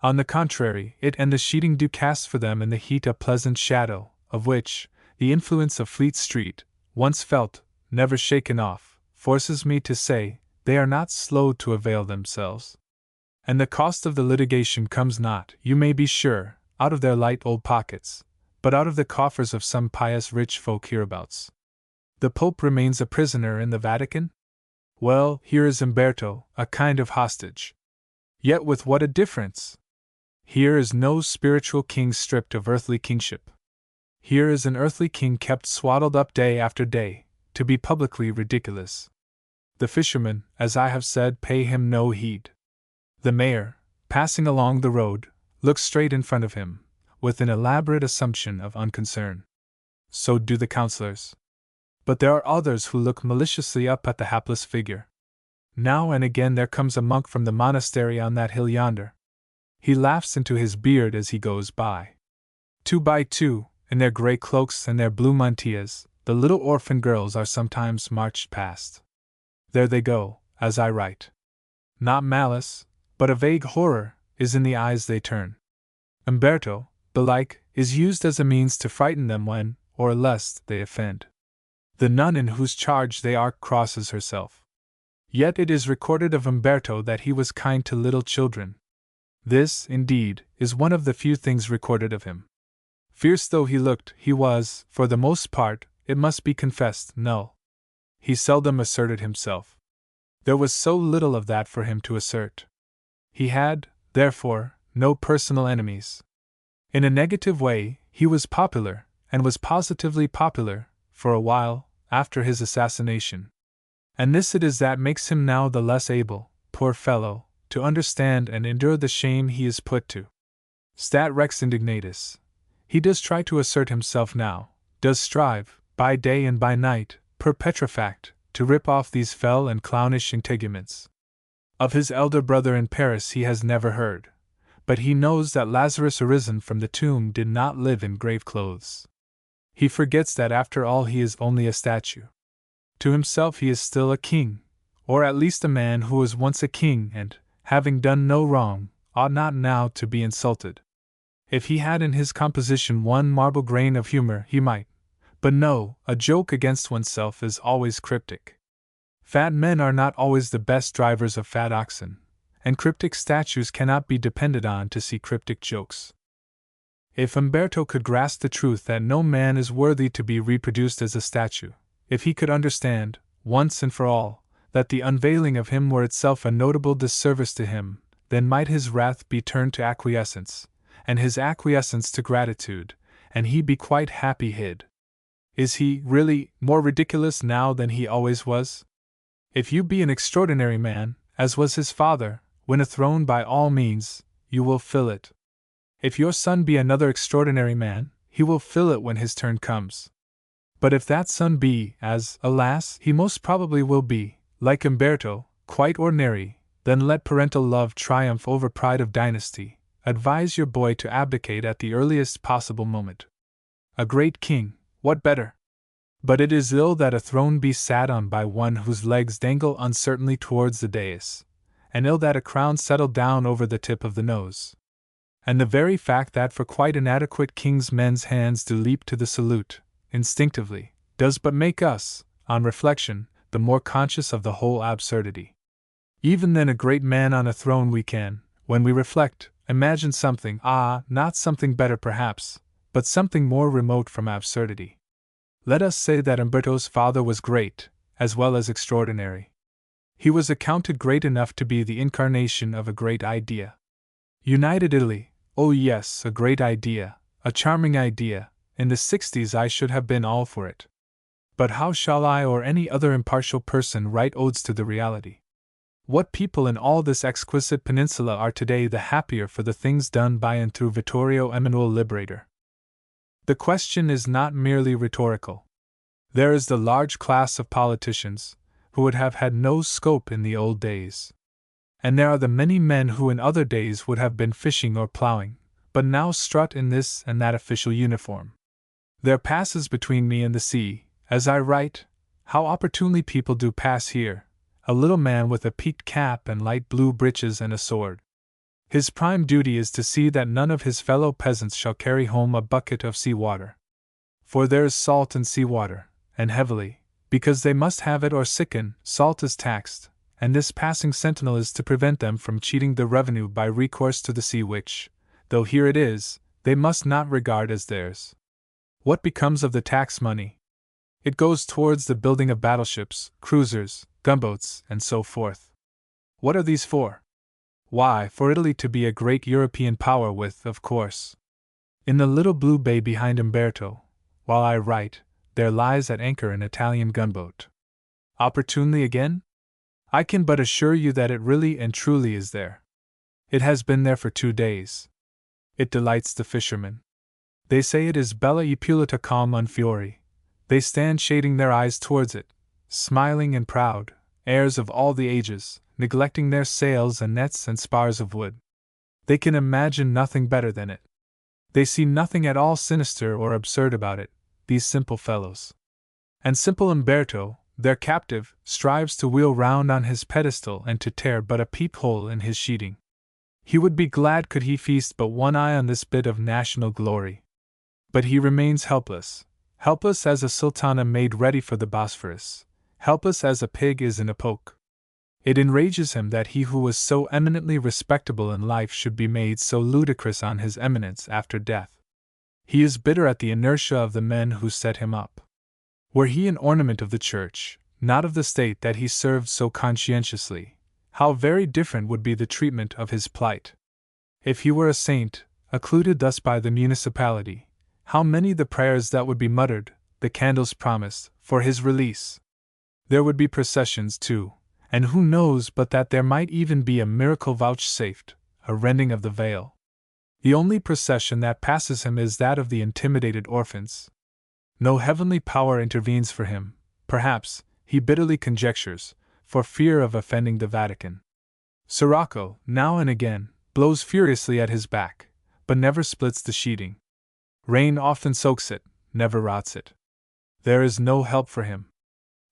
On the contrary, it and the sheeting do cast for them in the heat a pleasant shadow, of which, the influence of Fleet Street, once felt, never shaken off, forces me to say, they are not slow to avail themselves. And the cost of the litigation comes not, you may be sure, out of their light old pockets, but out of the coffers of some pious rich folk hereabouts. The Pope remains a prisoner in the Vatican? Well, here is Umberto, a kind of hostage. Yet with what a difference! Here is no spiritual king stripped of earthly kingship. Here is an earthly king kept swaddled up day after day, to be publicly ridiculous. The fishermen, as I have said, pay him no heed. The mayor, passing along the road, looks straight in front of him, with an elaborate assumption of unconcern. So do the councillors. But there are others who look maliciously up at the hapless figure. Now and again there comes a monk from the monastery on that hill yonder. He laughs into his beard as he goes by. 2 by 2, in their grey cloaks and their blue mantillas, the little orphan girls are sometimes marched past. There they go, as I write. Not malice, but a vague horror, is in the eyes they turn. Umberto, belike, is used as a means to frighten them when, or lest, they offend. The nun in whose charge they are crosses herself. Yet it is recorded of Umberto that he was kind to little children. This, indeed, is one of the few things recorded of him. Fierce though he looked, he was, for the most part, it must be confessed, null. He seldom asserted himself. There was so little of that for him to assert. He had, therefore, no personal enemies. In a negative way, he was popular, and was positively popular, for a while, after his assassination. And this it is that makes him now the less able, poor fellow, to understand and endure the shame he is put to. Stat rex indignatus. He does try to assert himself now, does strive, by day and by night, per petrifact, to rip off these fell and clownish integuments. Of his elder brother in Paris he has never heard, but he knows that Lazarus arisen from the tomb did not live in grave clothes. He forgets that after all he is only a statue. To himself he is still a king, or at least a man who was once a king and, having done no wrong, ought not now to be insulted. If he had in his composition one marble grain of humor he might, but no, a joke against oneself is always cryptic. Fat men are not always the best drivers of fat oxen, and cryptic statues cannot be depended on to see cryptic jokes. If Umberto could grasp the truth that no man is worthy to be reproduced as a statue, if he could understand, once and for all, that the unveiling of him were itself a notable disservice to him, then might his wrath be turned to acquiescence, and his acquiescence to gratitude, and he be quite happy hid. Is he, really, more ridiculous now than he always was? If you be an extraordinary man, as was his father, win a throne by all means, you will fill it. If your son be another extraordinary man, he will fill it when his turn comes. But if that son be, as, alas, he most probably will be, like Umberto, quite ordinary, then let parental love triumph over pride of dynasty. Advise your boy to abdicate at the earliest possible moment. A great king, what better? But it is ill that a throne be sat on by one whose legs dangle uncertainly towards the dais, and ill that a crown settle down over the tip of the nose. And the very fact that for quite inadequate kings men's hands do leap to the salute, instinctively, does but make us, on reflection, the more conscious of the whole absurdity. Even then a great man on a throne we can, when we reflect, Imagine something, not something better perhaps, but something more remote from absurdity. Let us say that Umberto's father was great, as well as extraordinary. He was accounted great enough to be the incarnation of a great idea. United Italy, oh yes, a great idea, a charming idea. In the 60s I should have been all for it. But how shall I or any other impartial person write odes to the reality? What people in all this exquisite peninsula are today the happier for the things done by and through Vittorio Emanuele Liberator? The question is not merely rhetorical. There is the large class of politicians, who would have had no scope in the old days. And there are the many men who in other days would have been fishing or plowing, but now strut in this and that official uniform. There passes between me and the sea, as I write, how opportunely people do pass here, a little man with a peaked cap and light blue breeches and a sword. His prime duty is to see that none of his fellow peasants shall carry home a bucket of sea water. For there is salt in sea water, and heavily, because they must have it or sicken. Salt is taxed, and this passing sentinel is to prevent them from cheating the revenue by recourse to the sea which, though here it is, they must not regard as theirs. What becomes of the tax money? It goes towards the building of battleships, cruisers, gunboats, and so forth. What are these for? Why, for Italy to be a great European power with, of course. In the little blue bay behind Umberto, while I write, there lies at anchor an Italian gunboat. Opportunely again? I can but assure you that it really and truly is there. It has been there for 2 days. It delights the fishermen. They say it is bella e pulita calm un fiori. They stand shading their eyes towards it, smiling and proud, heirs of all the ages, neglecting their sails and nets and spars of wood. They can imagine nothing better than it. They see nothing at all sinister or absurd about it, these simple fellows. And simple Umberto, their captive, strives to wheel round on his pedestal and to tear but a peephole in his sheeting. He would be glad could he feast but one eye on this bit of national glory. But he remains helpless, helpless as a sultana made ready for the Bosphorus, helpless as a pig is in a poke. It enrages him that he who was so eminently respectable in life should be made so ludicrous on his eminence after death. He is bitter at the inertia of the men who set him up. Were he an ornament of the church, not of the state that he served so conscientiously, how very different would be the treatment of his plight. If he were a saint, occluded thus by the municipality, how many the prayers that would be muttered, the candles promised, for his release. There would be processions too, and who knows but that there might even be a miracle vouchsafed, a rending of the veil. The only procession that passes him is that of the intimidated orphans. No heavenly power intervenes for him, perhaps, he bitterly conjectures, for fear of offending the Vatican. Sirocco, now and again, blows furiously at his back, but never splits the sheeting. Rain often soaks it, never rots it. There is no help for him.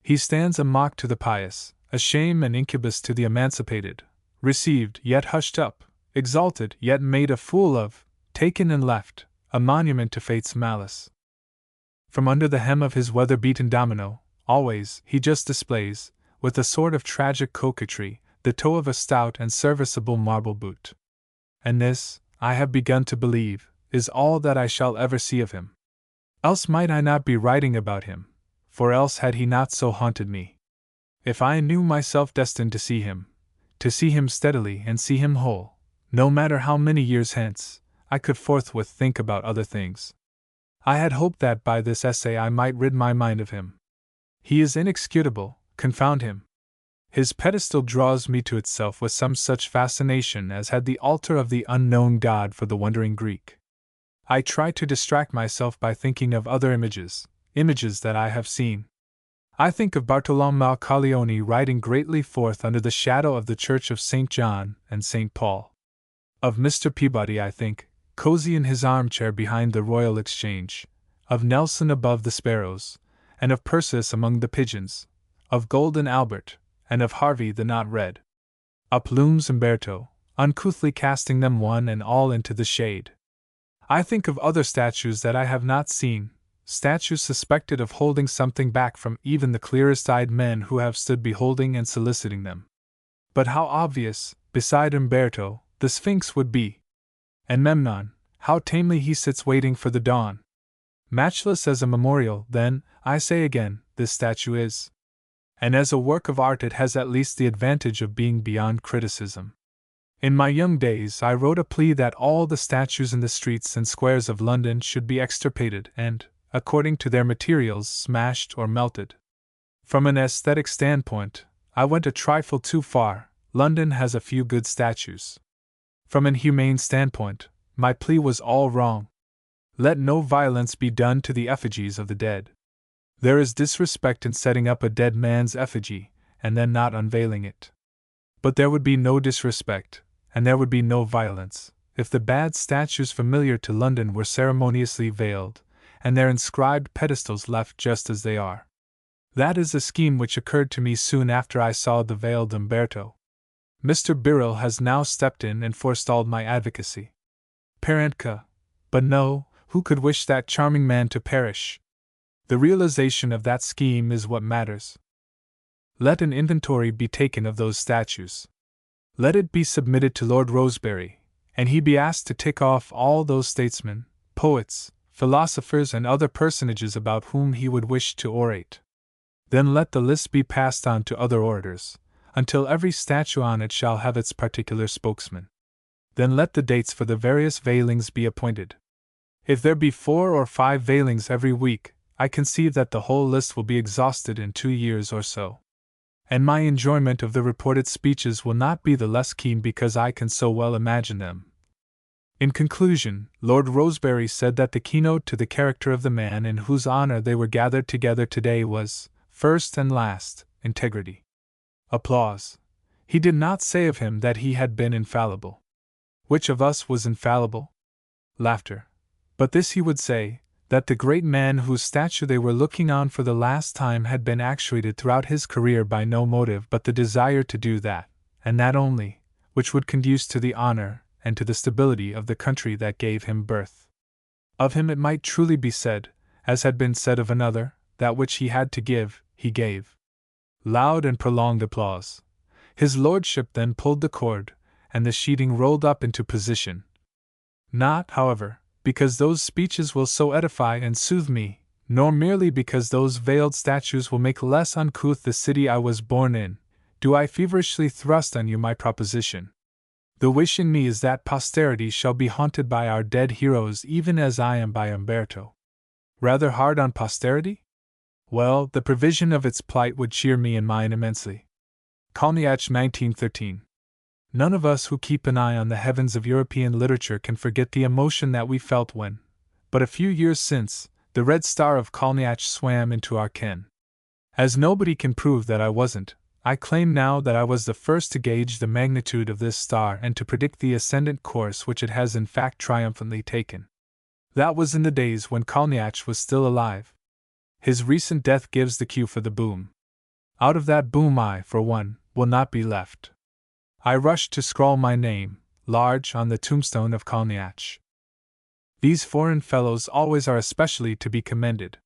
He stands a mock to the pious, a shame and incubus to the emancipated, received yet hushed up, exalted yet made a fool of, taken and left, a monument to fate's malice. From under the hem of his weather-beaten domino, always, he just displays, with a sort of tragic coquetry, the toe of a stout and serviceable marble boot. And this, I have begun to believe, is all that I shall ever see of him. Else might I not be writing about him, for else had he not so haunted me. If I knew myself destined to see him steadily and see him whole, no matter how many years hence, I could forthwith think about other things. I had hoped that by this essay I might rid my mind of him. He is inexcutible, confound him. His pedestal draws me to itself with some such fascination as had the altar of the unknown God for the wondering Greek. I try to distract myself by thinking of other images that I have seen. I think of Bartolomeo Colleoni riding greatly forth under the shadow of the Church of St. John and St. Paul. Of Mr. Peabody I think, cozy in his armchair behind the Royal Exchange, of Nelson above the sparrows, and of Perseus among the pigeons, of Golden Albert, and of Harvey the not read. Up looms Umberto, uncouthly casting them one and all into the shade. I think of other statues that I have not seen, statues suspected of holding something back from even the clearest-eyed men who have stood beholding and soliciting them. But how obvious, beside Umberto, the Sphinx would be! And Memnon, how tamely he sits waiting for the dawn. Matchless as a memorial, then, I say again, this statue is. And as a work of art it has at least the advantage of being beyond criticism. In my young days I wrote a plea that all the statues in the streets and squares of London should be extirpated and, according to their materials, smashed or melted. From an aesthetic standpoint, I went a trifle too far. London has a few good statues. From an humane standpoint, my plea was all wrong. Let no violence be done to the effigies of the dead. There is disrespect in setting up a dead man's effigy, and then not unveiling it. But there would be no disrespect, and there would be no violence, if the bad statues familiar to London were ceremoniously veiled, and their inscribed pedestals left just as they are. That is a scheme which occurred to me soon after I saw the veiled Umberto. Mr. Birrell has now stepped in and forestalled my advocacy. Parentka. But no, who could wish that charming man to perish? The realization of that scheme is what matters. Let an inventory be taken of those statues. Let it be submitted to Lord Rosebery, and he be asked to tick off all those statesmen, poets, philosophers, and other personages about whom he would wish to orate. Then let the list be passed on to other orators, until every statue on it shall have its particular spokesman. Then let the dates for the various veilings be appointed. If there be 4 or 5 veilings every week, I conceive that the whole list will be exhausted in 2 years or so. And my enjoyment of the reported speeches will not be the less keen because I can so well imagine them. In conclusion, Lord Rosebery said that the keynote to the character of the man in whose honor they were gathered together today was, first and last, integrity. Applause. He did not say of him that he had been infallible. Which of us was infallible? Laughter. But this he would say, that the great man whose statue they were looking on for the last time had been actuated throughout his career by no motive but the desire to do that, and that only, which would conduce to the honor and to the stability of the country that gave him birth. Of him it might truly be said, as had been said of another, that which he had to give, he gave. Loud and prolonged applause. His lordship then pulled the cord, and the sheeting rolled up into position. Not, however, because those speeches will so edify and soothe me, nor merely because those veiled statues will make less uncouth the city I was born in, do I feverishly thrust on you my proposition. The wish in me is that posterity shall be haunted by our dead heroes even as I am by Umberto. Rather hard on posterity? Well, the provision of its plight would cheer me and mine immensely. Kolniach 1913. None of us who keep an eye on the heavens of European literature can forget the emotion that we felt when, but a few years since, the red star of Kolniach swam into our ken. As nobody can prove that I wasn't, I claim now that I was the first to gauge the magnitude of this star and to predict the ascendant course which it has in fact triumphantly taken. That was in the days when Kolniach was still alive. His recent death gives the cue for the boom. Out of that boom I, for one, will not be left. I rushed to scrawl my name, large, on the tombstone of Kolniach. These foreign fellows always are especially to be commended.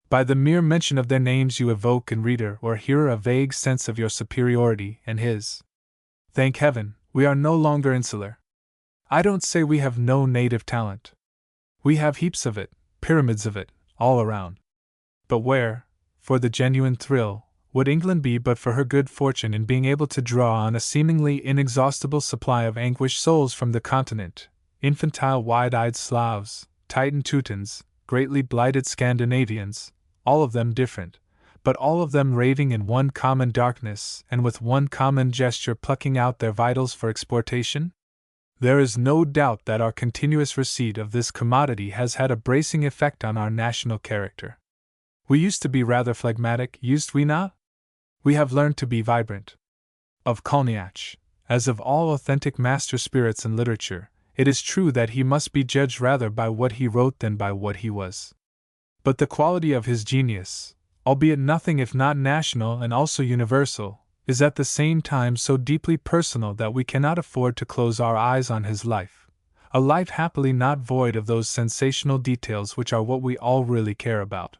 By the mere mention of their names you evoke in reader or hearer a vague sense of your superiority and his. Thank heaven, we are no longer insular. I don't say we have no native talent. We have heaps of it, pyramids of it, all around. But where, for the genuine thrill, would England be but for her good fortune in being able to draw on a seemingly inexhaustible supply of anguished souls from the continent, infantile wide-eyed Slavs, Titan Teutons, greatly blighted Scandinavians, all of them different, but all of them raving in one common darkness and with one common gesture plucking out their vitals for exportation? There is no doubt that our continuous receipt of this commodity has had a bracing effect on our national character. We used to be rather phlegmatic, used we not? We have learned to be vibrant. Of Kolniach, as of all authentic master spirits in literature, it is true that he must be judged rather by what he wrote than by what he was. But the quality of his genius, albeit nothing if not national and also universal, is at the same time so deeply personal that we cannot afford to close our eyes on his life, a life happily not void of those sensational details which are what we all really care about.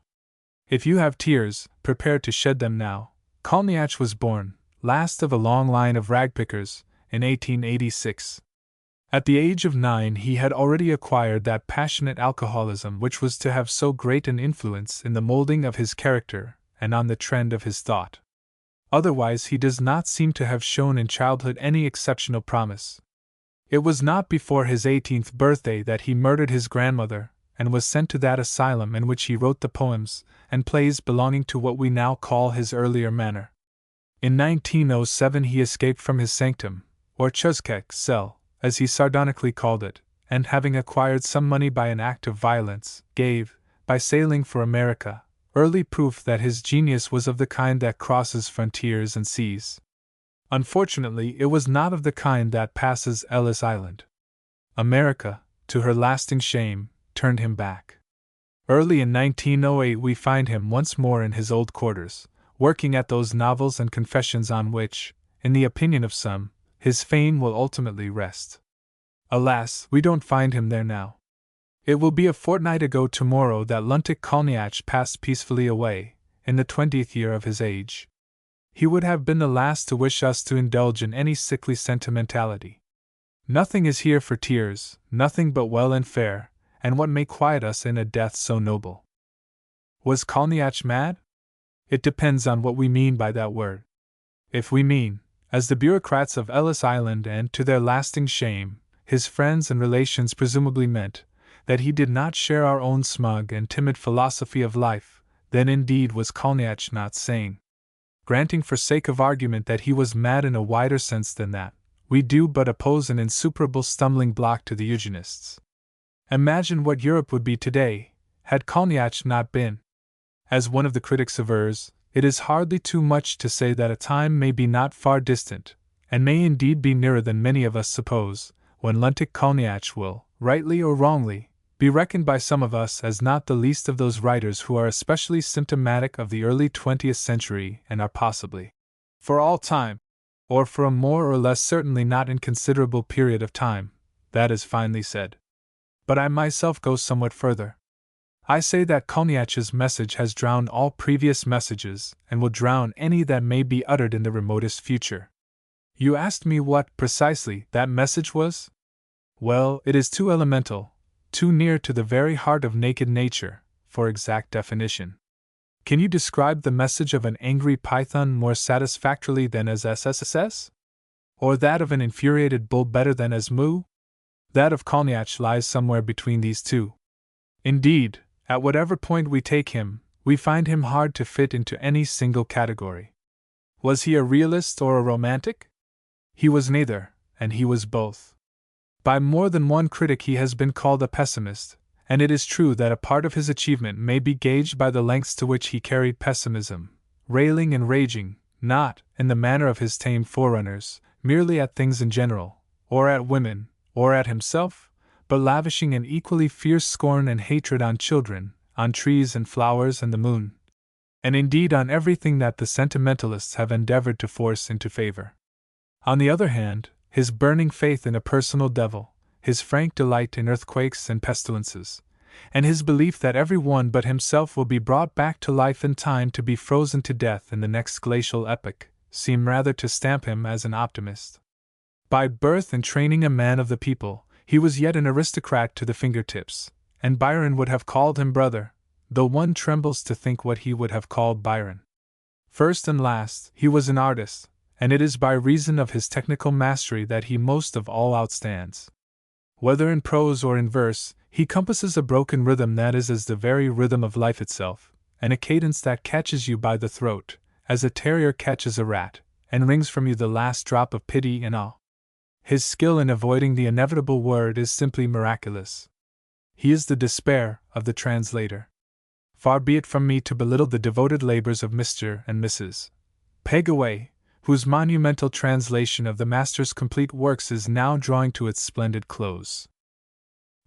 If you have tears, prepare to shed them now. Kolniach was born, last of a long line of ragpickers, in 1886. At the age of 9 he had already acquired that passionate alcoholism which was to have so great an influence in the molding of his character and on the trend of his thought. Otherwise he does not seem to have shown in childhood any exceptional promise. It was not before his 18th birthday that he murdered his grandmother, and was sent to that asylum in which he wrote the poems and plays belonging to what we now call his earlier manner. In 1907 he escaped from his sanctum, or Chuzkek cell, as he sardonically called it, and having acquired some money by an act of violence, gave, by sailing for America, early proof that his genius was of the kind that crosses frontiers and seas. Unfortunately, it was not of the kind that passes Ellis Island. America, to her lasting shame, turned him back. Early in 1908 we find him once more in his old quarters, working at those novels and confessions on which, in the opinion of some, his fame will ultimately rest. Alas, we don't find him there now. It will be a fortnight ago tomorrow that Luntic Kolniach passed peacefully away, in the 20th year of his age. He would have been the last to wish us to indulge in any sickly sentimentality. Nothing is here for tears, nothing but well and fair, and what may quiet us in a death so noble. Was Kolniach mad? It depends on what we mean by that word. If we mean, as the bureaucrats of Ellis Island and, to their lasting shame, his friends and relations presumably meant, that he did not share our own smug and timid philosophy of life, then indeed was Kolniach not sane. Granting for sake of argument that he was mad in a wider sense than that, we do but oppose an insuperable stumbling block to the Eugenists. Imagine what Europe would be today, had Kolniach not been. As one of the critics avers, it is hardly too much to say that a time may be not far distant, and may indeed be nearer than many of us suppose, when Luntic Kolniach will, rightly or wrongly, be reckoned by some of us as not the least of those writers who are especially symptomatic of the early 20th century and are possibly, for all time, or for a more or less certainly not inconsiderable period of time, that is finely said. But I myself go somewhat further. I say that Kolniach's message has drowned all previous messages and will drown any that may be uttered in the remotest future. You asked me what, precisely, that message was? Well, it is too elemental, too near to the very heart of naked nature, for exact definition. Can you describe the message of an angry python more satisfactorily than as SSSS? Or that of an infuriated bull better than as moo? That of Kolniach lies somewhere between these two. Indeed, at whatever point we take him, we find him hard to fit into any single category. Was he a realist or a romantic? He was neither, and he was both. By more than one critic he has been called a pessimist, and it is true that a part of his achievement may be gauged by the lengths to which he carried pessimism, railing and raging, not, in the manner of his tame forerunners, merely at things in general, or at women, or at himself, but lavishing an equally fierce scorn and hatred on children, on trees and flowers and the moon, and indeed on everything that the sentimentalists have endeavored to force into favor. On the other hand, his burning faith in a personal devil, his frank delight in earthquakes and pestilences, and his belief that every one but himself will be brought back to life in time to be frozen to death in the next glacial epoch, seem rather to stamp him as an optimist. By birth and training a man of the people, he was yet an aristocrat to the fingertips, and Byron would have called him brother, though one trembles to think what he would have called Byron. First and last, he was an artist, and it is by reason of his technical mastery that he most of all outstands. Whether in prose or in verse, he compasses a broken rhythm that is as the very rhythm of life itself, and a cadence that catches you by the throat, as a terrier catches a rat, and wrings from you the last drop of pity and awe. His skill in avoiding the inevitable word is simply miraculous. He is the despair of the translator. Far be it from me to belittle the devoted labors of Mr. and Mrs. Pegaway, whose monumental translation of the master's complete works is now drawing to its splendid close.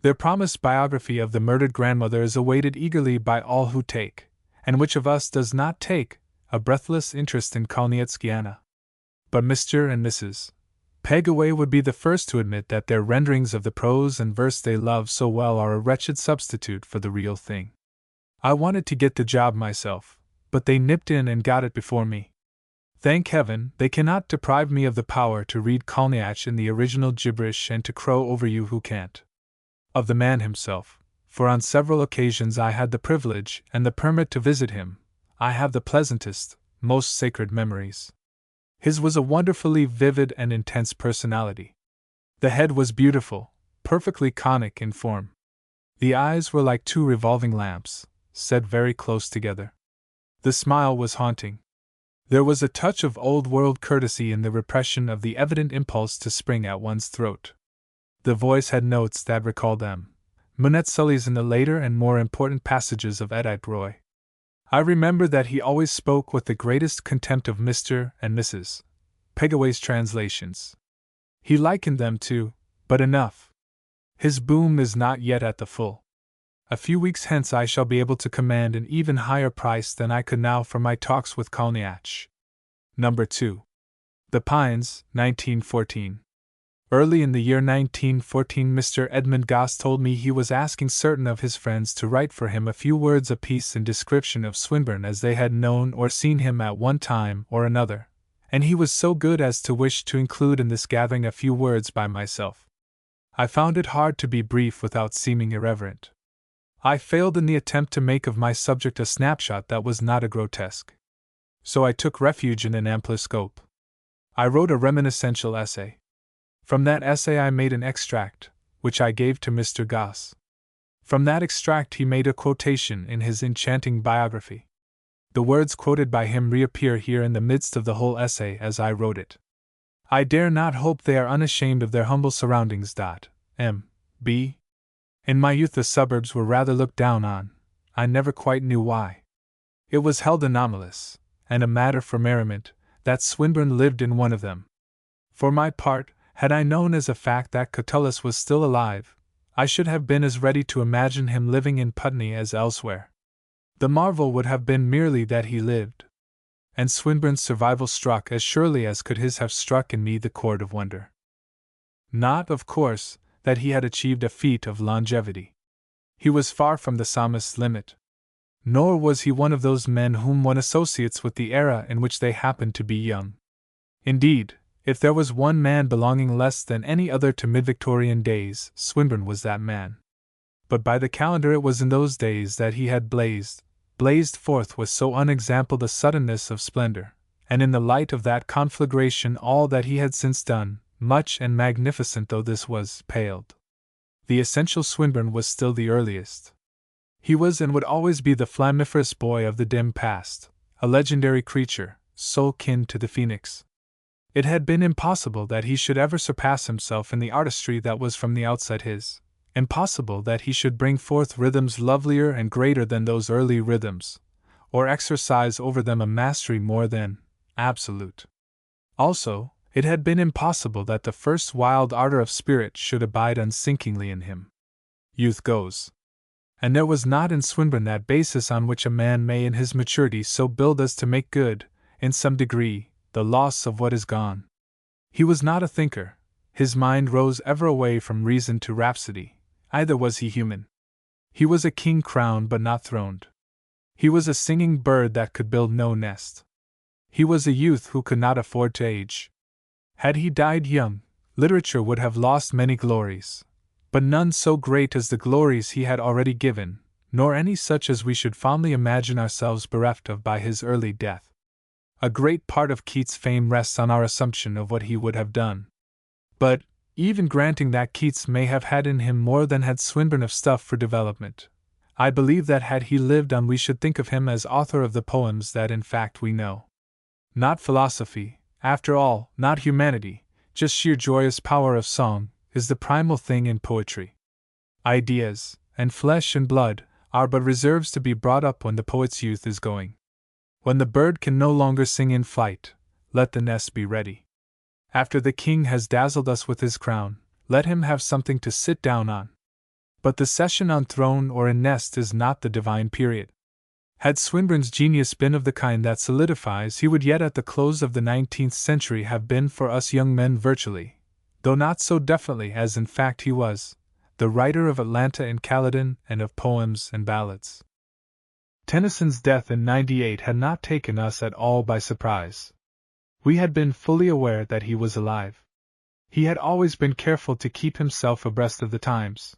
Their promised biography of the murdered grandmother is awaited eagerly by all who take, and which of us does not take, a breathless interest in Kolniach's. But Mr. and Mrs. Pegaway would be the first to admit that their renderings of the prose and verse they love so well are a wretched substitute for the real thing. I wanted to get the job myself, but they nipped in and got it before me. Thank heaven, they cannot deprive me of the power to read Kolniach in the original gibberish and to crow over you who can't. Of the man himself, for on several occasions I had the privilege and the permit to visit him, I have the pleasantest, most sacred memories. His was a wonderfully vivid and intense personality. The head was beautiful, perfectly conic in form. The eyes were like two revolving lamps, set very close together. The smile was haunting. There was a touch of old-world courtesy in the repression of the evident impulse to spring at one's throat. The voice had notes that recalled them. Munette Sully's in the later and more important passages of Edith Roy. I remember that he always spoke with the greatest contempt of Mr. and Mrs. Pegaway's translations. He likened them to, but enough. His boom is not yet at the full. A few weeks hence I shall be able to command an even higher price than I could now for my talks with Kolniach. Number 2. The Pines, 1914. Early in the year 1914 Mr. Edmund Gosse told me he was asking certain of his friends to write for him a few words apiece in description of Swinburne as they had known or seen him at one time or another, and he was so good as to wish to include in this gathering a few words by myself. I found it hard to be brief without seeming irreverent. I failed in the attempt to make of my subject a snapshot that was not a grotesque. So I took refuge in an ampler scope. I wrote a reminiscential essay. From that essay I made an extract, which I gave to Mr. Gosse. From that extract he made a quotation in his enchanting biography. The words quoted by him reappear here in the midst of the whole essay as I wrote it. I dare not hope they are unashamed of their humble surroundings. M.B. In my youth the suburbs were rather looked down on, I never quite knew why. It was held anomalous, and a matter for merriment, that Swinburne lived in one of them. For my part, had I known as a fact that Catullus was still alive, I should have been as ready to imagine him living in Putney as elsewhere. The marvel would have been merely that he lived. And Swinburne's survival struck as surely as could his have struck in me the chord of wonder. Not, of course, that he had achieved a feat of longevity. He was far from the psalmist's limit. Nor was he one of those men whom one associates with the era in which they happen to be young. Indeed, if there was one man belonging less than any other to mid-Victorian days, Swinburne was that man. But by the calendar it was in those days that he had blazed forth with so unexampled a suddenness of splendor, and in the light of that conflagration all that he had since done, much and magnificent though this was, paled. The essential Swinburne was still the earliest. He was and would always be the flammiferous boy of the dim past, a legendary creature, soul kin to the phoenix. It had been impossible that he should ever surpass himself in the artistry that was from the outset his, impossible that he should bring forth rhythms lovelier and greater than those early rhythms, or exercise over them a mastery more than absolute. Also, it had been impossible that the first wild ardor of spirit should abide unsinkingly in him. Youth goes. And there was not in Swinburne that basis on which a man may in his maturity so build as to make good, in some degree, the loss of what is gone. He was not a thinker, his mind rose ever away from reason to rhapsody, either was he human. He was a king crowned but not throned. He was a singing bird that could build no nest. He was a youth who could not afford to age. Had he died young, literature would have lost many glories, but none so great as the glories he had already given, nor any such as we should fondly imagine ourselves bereft of by his early death. A great part of Keats' fame rests on our assumption of what he would have done. But, even granting that Keats may have had in him more than had Swinburne of stuff for development, I believe that had he lived on we should think of him as author of the poems that in fact we know. Not philosophy, after all, not humanity, just sheer joyous power of song, is the primal thing in poetry. Ideas, and flesh and blood, are but reserves to be brought up when the poet's youth is going. When the bird can no longer sing in flight, let the nest be ready. After the king has dazzled us with his crown, let him have something to sit down on. But the session on throne or in nest is not the divine period. Had Swinburne's genius been of the kind that solidifies, he would yet at the close of the 19th century have been for us young men virtually, though not so definitely as in fact he was, the writer of Atalanta and Calydon and of poems and ballads. Tennyson's death in '98 had not taken us at all by surprise. We had been fully aware that he was alive. He had always been careful to keep himself abreast of the times.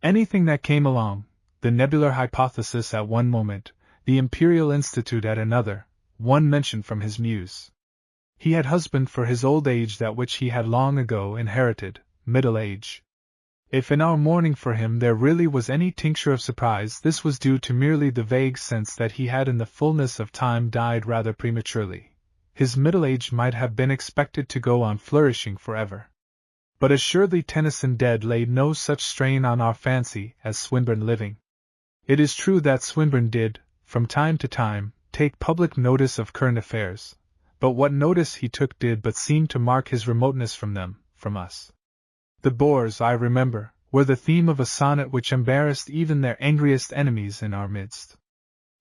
Anything that came along, the nebular hypothesis at one moment, the Imperial Institute at another, one mention from his muse. He had husbanded for his old age that which he had long ago inherited, middle age. If in our mourning for him there really was any tincture of surprise, this was due to merely the vague sense that he had in the fullness of time died rather prematurely. His middle age might have been expected to go on flourishing forever. But assuredly Tennyson dead laid no such strain on our fancy as Swinburne living. It is true that Swinburne did, from time to time, take public notice of current affairs, but what notice he took did but seem to mark his remoteness from them, from us. The Boers, I remember, were the theme of a sonnet which embarrassed even their angriest enemies in our midst.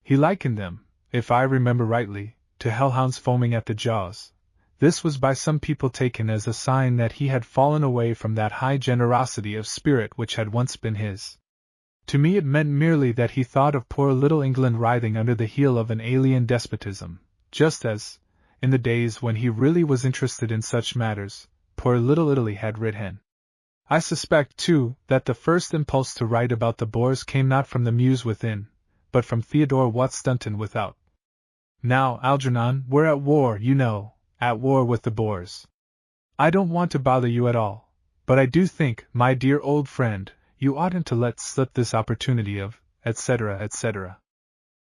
He likened them, if I remember rightly, to hellhounds foaming at the jaws. This was by some people taken as a sign that he had fallen away from that high generosity of spirit which had once been his. To me it meant merely that he thought of poor little England writhing under the heel of an alien despotism, just as, in the days when he really was interested in such matters, poor little Italy had rid him. I suspect, too, that the first impulse to write about the Boers came not from the muse within, but from Theodore Watts Dunton without. Now, Algernon, we're at war, you know, at war with the Boers. I don't want to bother you at all, but I do think, my dear old friend, you oughtn't to let slip this opportunity of, etc., etc.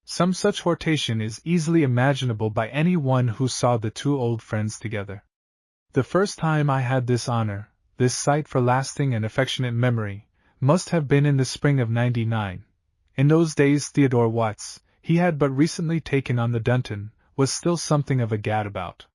Some such hortation is easily imaginable by any one who saw the two old friends together. The first time I had this honor, this sight for lasting and affectionate memory, must have been in the spring of '99. In those days Theodore Watts, he had but recently taken on the Dunton, was still something of a gadabout.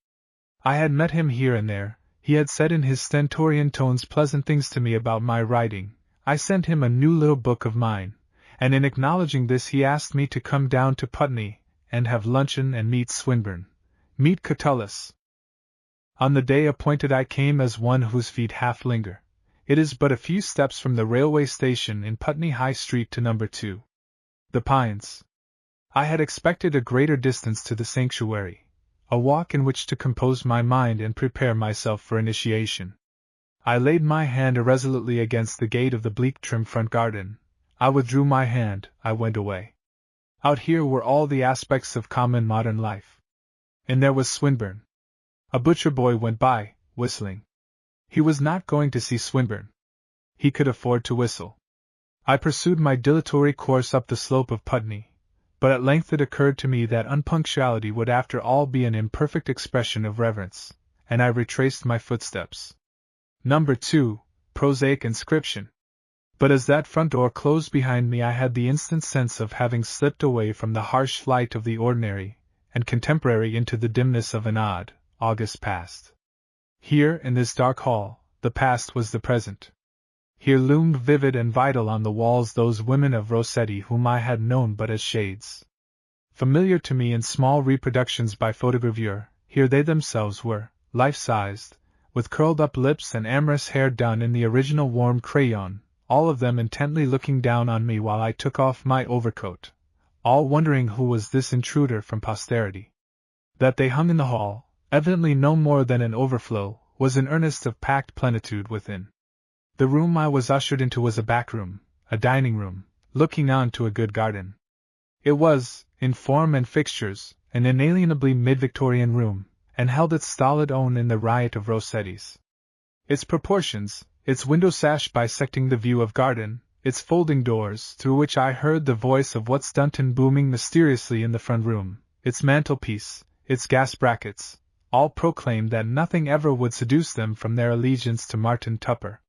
I had met him here and there, he had said in his stentorian tones pleasant things to me about my writing, I sent him a new little book of mine, and in acknowledging this he asked me to come down to Putney, and have luncheon and meet Swinburne, meet Catullus. On the day appointed I came as one whose feet half linger. It is but a few steps from the railway station in Putney High Street to number 2. The Pines. I had expected a greater distance to the sanctuary, a walk in which to compose my mind and prepare myself for initiation. I laid my hand irresolutely against the gate of the bleak trim front garden. I withdrew my hand, I went away. Out here were all the aspects of common modern life. And there was Swinburne. A butcher boy went by, whistling. He was not going to see Swinburne. He could afford to whistle. I pursued my dilatory course up the slope of Putney, but at length it occurred to me that unpunctuality would after all be an imperfect expression of reverence, and I retraced my footsteps. Number 2, prosaic inscription. But as that front door closed behind me I had the instant sense of having slipped away from the harsh light of the ordinary and contemporary into the dimness of an odd, August past. Here, in this dark hall, the past was the present. Here loomed vivid and vital on the walls those women of Rossetti whom I had known but as shades. Familiar to me in small reproductions by photogravure, here they themselves were, life-sized, with curled-up lips and amorous hair done in the original warm crayon, all of them intently looking down on me while I took off my overcoat, all wondering who was this intruder from posterity. That they hung in the hall, evidently no more than an overflow, was an earnest of packed plenitude within. The room I was ushered into was a back room, a dining room, looking on to a good garden. It was, in form and fixtures, an inalienably mid-Victorian room, and held its stolid own in the riot of Rossetti's. Its proportions, its window sash bisecting the view of garden, its folding doors through which I heard the voice of Watts Dunton booming mysteriously in the front room, its mantelpiece, its gas brackets, all proclaimed that nothing ever would seduce them from their allegiance to Martin Tupper.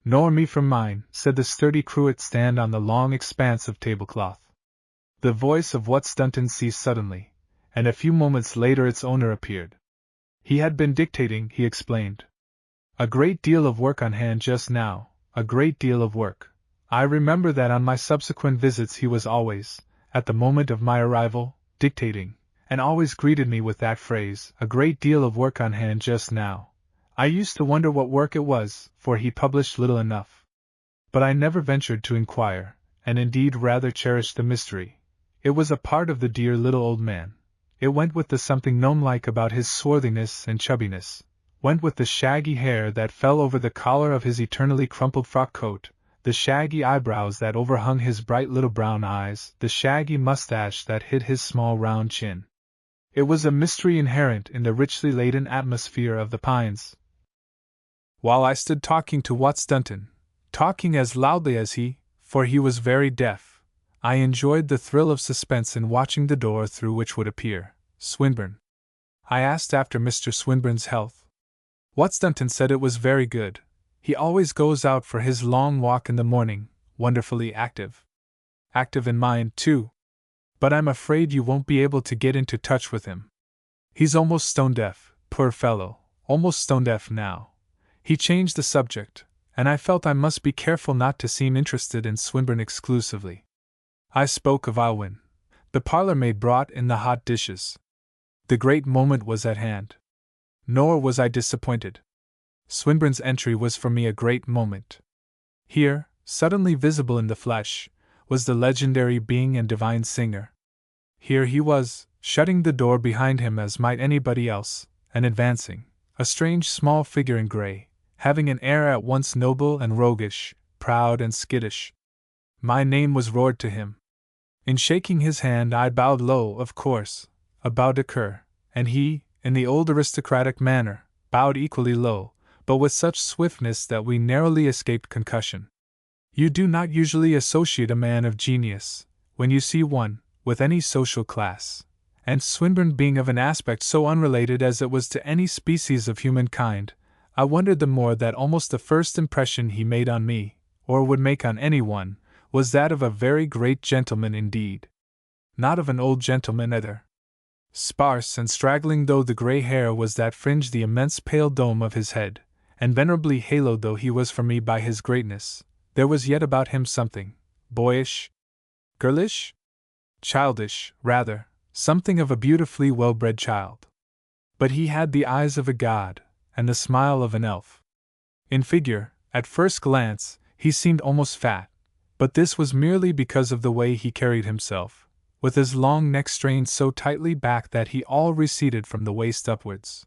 Nor me from mine, said the sturdy cruet stand on the long expanse of tablecloth. The voice of Watts Dunton ceased suddenly, and a few moments later its owner appeared. He had been dictating, he explained. A great deal of work on hand just now, a great deal of work. I remember that on my subsequent visits he was always, at the moment of my arrival, dictating, and always greeted me with that phrase, a great deal of work on hand just now. I used to wonder what work it was, for he published little enough. But I never ventured to inquire, and indeed rather cherished the mystery. It was a part of the dear little old man. It went with the something gnome-like about his swarthiness and chubbiness, went with the shaggy hair that fell over the collar of his eternally crumpled frock coat, the shaggy eyebrows that overhung his bright little brown eyes, the shaggy mustache that hid his small round chin. It was a mystery inherent in the richly laden atmosphere of the pines. While I stood talking to Watts Dunton, talking as loudly as he, for he was very deaf, I enjoyed the thrill of suspense in watching the door through which would appear Swinburne. I asked after Mr. Swinburne's health. Watts Dunton said it was very good. He always goes out for his long walk in the morning, wonderfully active. Active in mind, too. But I'm afraid you won't be able to get into touch with him. He's almost stone-deaf, poor fellow, almost stone-deaf now. He changed the subject, and I felt I must be careful not to seem interested in Swinburne exclusively. I spoke of Alwyn. The parlour-maid brought in the hot dishes. The great moment was at hand. Nor was I disappointed. Swinburne's entry was for me a great moment. Here, suddenly visible in the flesh, was the legendary being and divine singer. Here he was, shutting the door behind him as might anybody else, and advancing, a strange small figure in grey, having an air at once noble and roguish, proud and skittish. My name was roared to him. In shaking his hand I bowed low, of course, a bow de coeur, and he, in the old aristocratic manner, bowed equally low, but with such swiftness that we narrowly escaped concussion. You do not usually associate a man of genius, when you see one, with any social class, and Swinburne being of an aspect so unrelated as it was to any species of humankind, I wondered the more that almost the first impression he made on me, or would make on anyone, was that of a very great gentleman indeed. Not of an old gentleman either. Sparse and straggling though the grey hair was that fringed the immense pale dome of his head, and venerably haloed though he was for me by his greatness, there was yet about him something boyish, girlish, childish, rather, something of a beautifully well-bred child. But he had the eyes of a god, and the smile of an elf. In figure, at first glance, he seemed almost fat, but this was merely because of the way he carried himself, with his long neck strained so tightly back that he all receded from the waist upwards.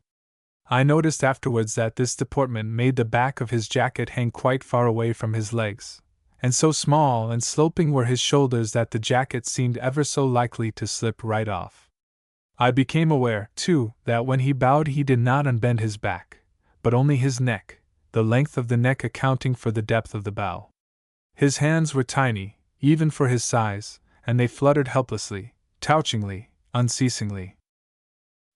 I noticed afterwards that this deportment made the back of his jacket hang quite far away from his legs, and so small and sloping were his shoulders that the jacket seemed ever so likely to slip right off. I became aware, too, that when he bowed he did not unbend his back, but only his neck, the length of the neck accounting for the depth of the bow. His hands were tiny, even for his size, and they fluttered helplessly, touchingly, unceasingly.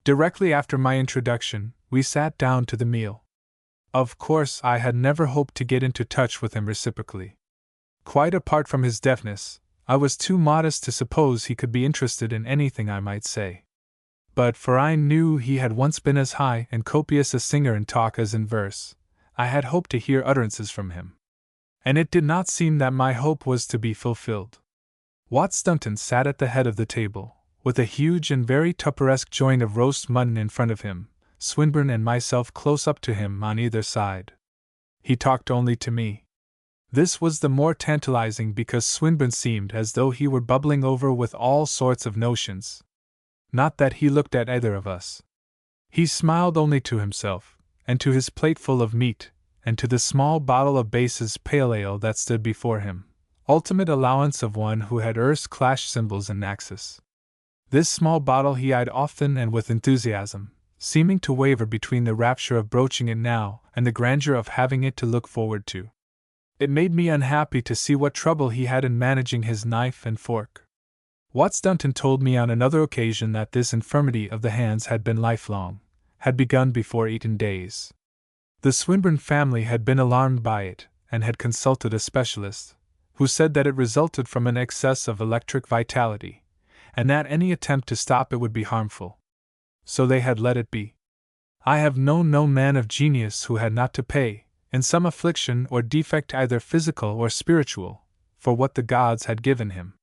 Directly after my introduction, we sat down to the meal. Of course, I had never hoped to get into touch with him reciprocally. Quite apart from his deafness, I was too modest to suppose he could be interested in anything I might say. But for I knew he had once been as high and copious a singer in talk as in verse, I had hoped to hear utterances from him. And it did not seem that my hope was to be fulfilled. Watts Dunton sat at the head of the table, with a huge and very tupperesque joint of roast mutton in front of him, Swinburne and myself close up to him on either side. He talked only to me. This was the more tantalizing because Swinburne seemed as though he were bubbling over with all sorts of notions. Not that he looked at either of us. He smiled only to himself, and to his plateful of meat, and to the small bottle of Bass's pale ale that stood before him, ultimate allowance of one who had erst clashed cymbals in Naxos. This small bottle he eyed often and with enthusiasm, seeming to waver between the rapture of broaching it now and the grandeur of having it to look forward to. It made me unhappy to see what trouble he had in managing his knife and fork. Watts Dunton told me on another occasion that this infirmity of the hands had been lifelong, had begun before 18 days. The Swinburne family had been alarmed by it, and had consulted a specialist, who said that it resulted from an excess of electric vitality, and that any attempt to stop it would be harmful. So they had let it be. I have known no man of genius who had not to pay, in some affliction or defect either physical or spiritual, for what the gods had given him.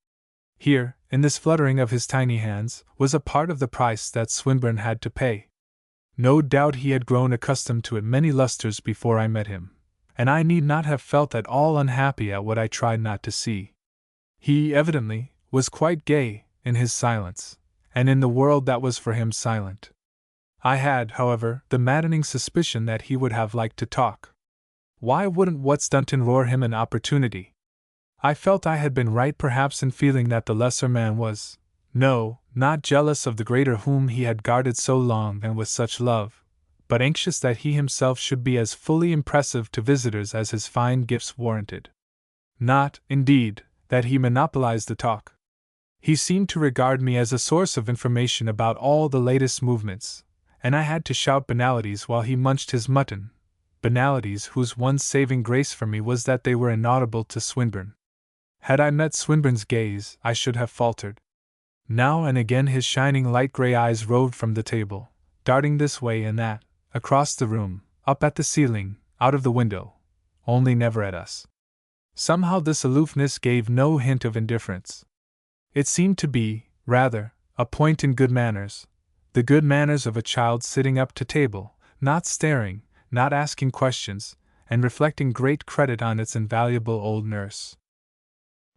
Here, in this fluttering of his tiny hands, was a part of the price that Swinburne had to pay. No doubt he had grown accustomed to it many lustres before I met him, and I need not have felt at all unhappy at what I tried not to see. He, evidently, was quite gay, in his silence, and in the world that was for him silent. I had, however, the maddening suspicion that he would have liked to talk. Why wouldn't What's Dunton lure him an opportunity? I felt I had been right perhaps in feeling that the lesser man was, no, not jealous of the greater whom he had guarded so long and with such love, but anxious that he himself should be as fully impressive to visitors as his fine gifts warranted. Not, indeed, that he monopolized the talk. He seemed to regard me as a source of information about all the latest movements, and I had to shout banalities while he munched his mutton, banalities whose one saving grace for me was that they were inaudible to Swinburne. Had I met Swinburne's gaze, I should have faltered. Now and again his shining light gray eyes roved from the table, darting this way and that, across the room, up at the ceiling, out of the window, only never at us. Somehow this aloofness gave no hint of indifference. It seemed to be, rather, a point in good manners, the good manners of a child sitting up to table, not staring, not asking questions, and reflecting great credit on its invaluable old nurse.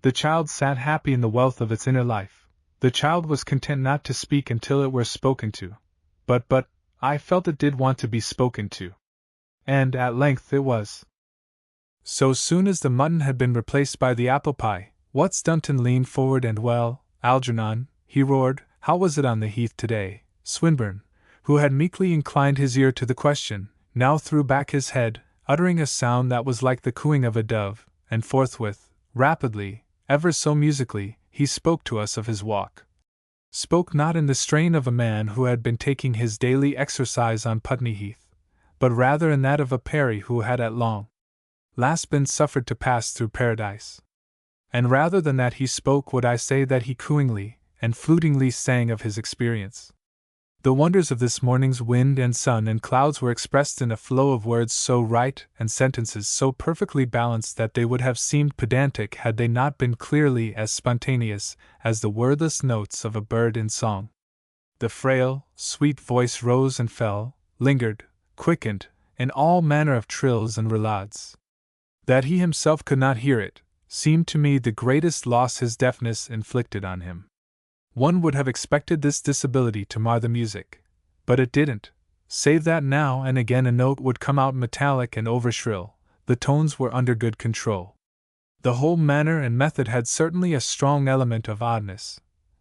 The child sat happy in the wealth of its inner life. The child was content not to speak until it were spoken to. But, I felt it did want to be spoken to. And, at length, it was. So soon as the mutton had been replaced by the apple pie, What's Dunton leaned forward and, well, Algernon, he roared, how was it on the heath today? Swinburne, who had meekly inclined his ear to the question, now threw back his head, uttering a sound that was like the cooing of a dove, and forthwith, rapidly, ever so musically, he spoke to us of his walk. Spoke not in the strain of a man who had been taking his daily exercise on Putney Heath, but rather in that of a Peri who had at long last been suffered to pass through paradise. And rather than that he spoke would I say that he cooingly and flutingly sang of his experience. The wonders of this morning's wind and sun and clouds were expressed in a flow of words so right and sentences so perfectly balanced that they would have seemed pedantic had they not been clearly as spontaneous as the wordless notes of a bird in song. The frail, sweet voice rose and fell, lingered, quickened, in all manner of trills and roulades. That he himself could not hear it seemed to me the greatest loss his deafness inflicted on him. One would have expected this disability to mar the music, but it didn't, save that now and again a note would come out metallic and overshrill. The tones were under good control. The whole manner and method had certainly a strong element of oddness,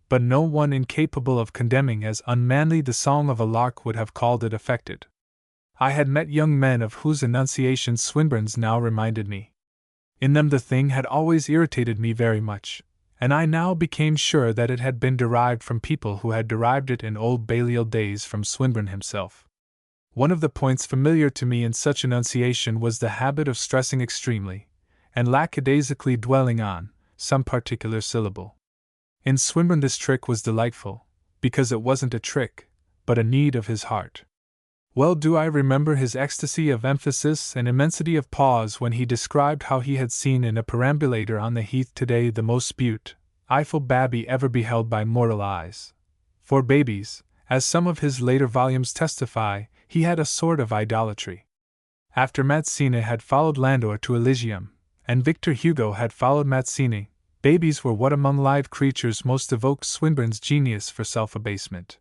but no one incapable of condemning as unmanly the song of a lark would have called it affected. I had met young men of whose enunciations Swinburne's now reminded me. In them the thing had always irritated me very much, and I now became sure that it had been derived from people who had derived it in old Balliol days from Swinburne himself. One of the points familiar to me in such enunciation was the habit of stressing extremely, and lackadaisically dwelling on, some particular syllable. In Swinburne this trick was delightful, because it wasn't a trick, but a need of his heart. Well do I remember his ecstasy of emphasis and immensity of pause when he described how he had seen in a perambulator on the heath today the most beautiful babby ever beheld by mortal eyes. For babies, as some of his later volumes testify, he had a sort of idolatry. After Mazzini had followed Landor to Elysium, and Victor Hugo had followed Mazzini, babies were what among live creatures most evoked Swinburne's genius for self-abasement.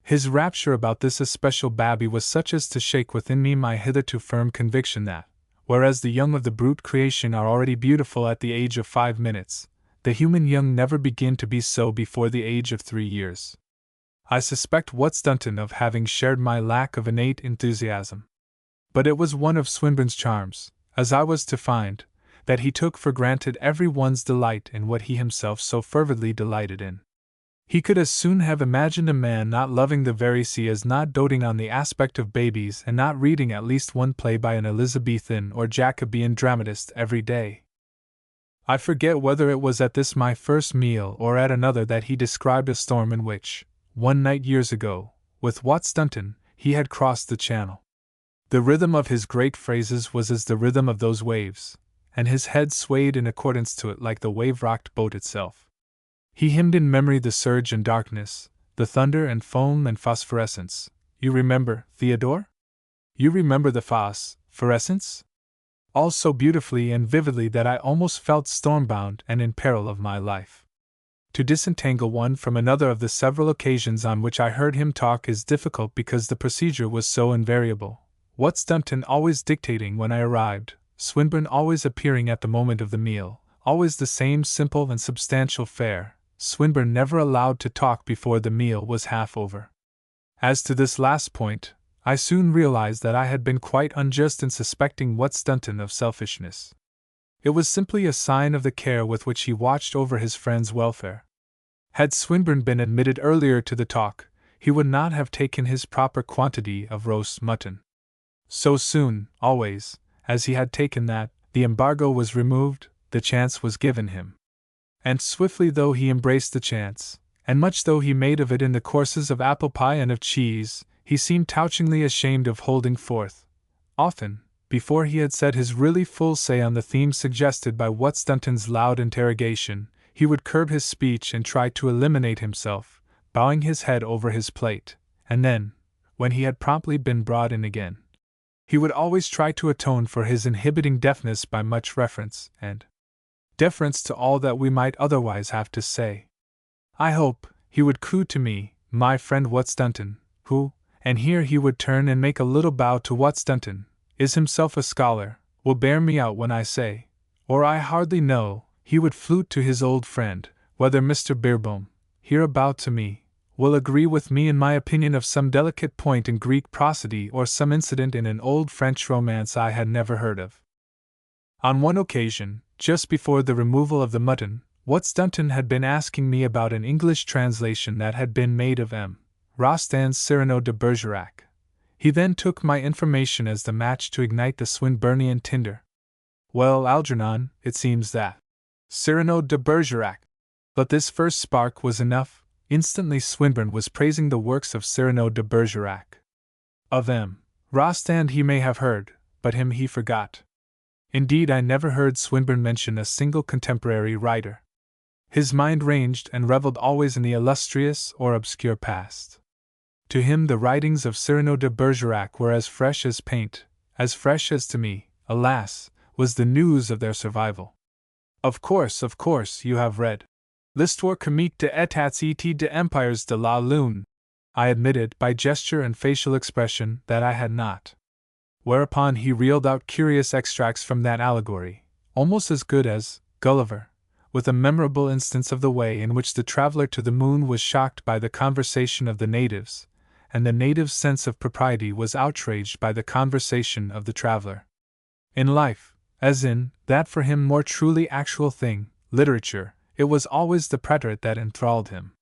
His rapture about this especial babby was such as to shake within me my hitherto firm conviction that, whereas the young of the brute creation are already beautiful at the age of 5 minutes, the human young never begin to be so before the age of 3 years. I suspect What's Dunton of having shared my lack of innate enthusiasm. But it was one of Swinburne's charms, as I was to find, that he took for granted every one's delight in what he himself so fervidly delighted in. He could as soon have imagined a man not loving the very sea as not doting on the aspect of babies and not reading at least one play by an Elizabethan or Jacobean dramatist every day. I forget whether it was at this my first meal or at another that he described a storm in which, one night years ago, with What's Dunton, he had crossed the Channel. The rhythm of his great phrases was as the rhythm of those waves, and his head swayed in accordance to it like the wave-rocked boat itself. He hymned in memory the surge and darkness, the thunder and foam and phosphorescence. You remember, Theodore? You remember the phosphorescence? All so beautifully and vividly that I almost felt stormbound and in peril of my life. To disentangle one from another of the several occasions on which I heard him talk is difficult because the procedure was so invariable. What's Dunton always dictating when I arrived, Swinburne always appearing at the moment of the meal, always the same simple and substantial fare, Swinburne never allowed to talk before the meal was half over. As to this last point, I soon realized that I had been quite unjust in suspecting What's Dunton of selfishness. It was simply a sign of the care with which he watched over his friend's welfare. Had Swinburne been admitted earlier to the talk, he would not have taken his proper quantity of roast mutton. So soon, always, as he had taken that, the embargo was removed, the chance was given him. And swiftly though he embraced the chance, and much though he made of it in the courses of apple pie and of cheese, he seemed touchingly ashamed of holding forth. Often, before he had said his really full say on the theme suggested by What's Dunton's loud interrogation, he would curb his speech and try to eliminate himself, bowing his head over his plate, and then, when he had promptly been brought in again, he would always try to atone for his inhibiting deafness by much reference and deference to all that we might otherwise have to say. I hope, he would coo to me, my friend What's Dunton, who, and here he would turn and make a little bow to What's Dunton, is himself a scholar, will bear me out when I say, or I hardly know, he would flute to his old friend, whether Mr. Beerbohm, here about to me, will agree with me in my opinion of some delicate point in Greek prosody or some incident in an old French romance I had never heard of. On one occasion, just before the removal of the mutton, What's Dunton had been asking me about an English translation that had been made of M. Rostand's Cyrano de Bergerac. He then took my information as the match to ignite the Swinburnian tinder. Well, Algernon, it seems that Cyrano de Bergerac. But this first spark was enough. Instantly Swinburne was praising the works of Cyrano de Bergerac. Of M. Rostand he may have heard, but him he forgot. Indeed, I never heard Swinburne mention a single contemporary writer. His mind ranged and revelled always in the illustrious or obscure past. To him the writings of Cyrano de Bergerac were as fresh as paint, as fresh as to me, alas, was the news of their survival. Of course, you have read L'Histoire comique de Etats et de Empires de la Lune. I admitted, by gesture and facial expression, that I had not. Whereupon he reeled out curious extracts from that allegory, almost as good as Gulliver, with a memorable instance of the way in which the traveler to the moon was shocked by the conversation of the natives, and the natives' sense of propriety was outraged by the conversation of the traveler. In life, as in that for him more truly actual thing, literature, it was always the preterite that enthralled him.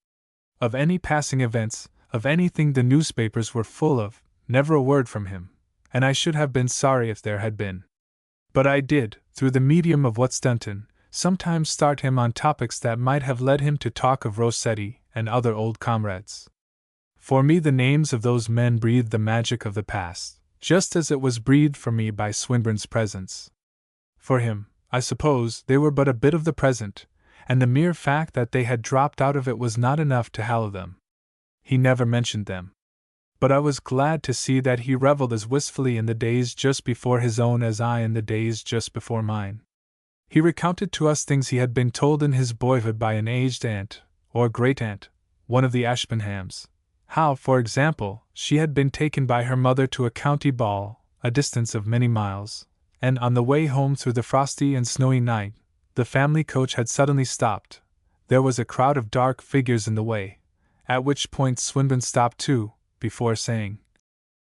Of any passing events, of anything the newspapers were full of, never a word from him, and I should have been sorry if there had been. But I did, through the medium of What's Dunton, sometimes start him on topics that might have led him to talk of Rossetti and other old comrades. For me the names of those men breathed the magic of the past, just as it was breathed for me by Swinburne's presence. For him, I suppose, they were but a bit of the present, and the mere fact that they had dropped out of it was not enough to hallow them. He never mentioned them. But I was glad to see that he revelled as wistfully in the days just before his own as I in the days just before mine. He recounted to us things he had been told in his boyhood by an aged aunt, or great-aunt, one of the Ashburnhams. How, for example, she had been taken by her mother to a county ball, a distance of many miles, and on the way home through the frosty and snowy night, the family coach had suddenly stopped. There was a crowd of dark figures in the way, at which point Swinburne stopped too, before saying,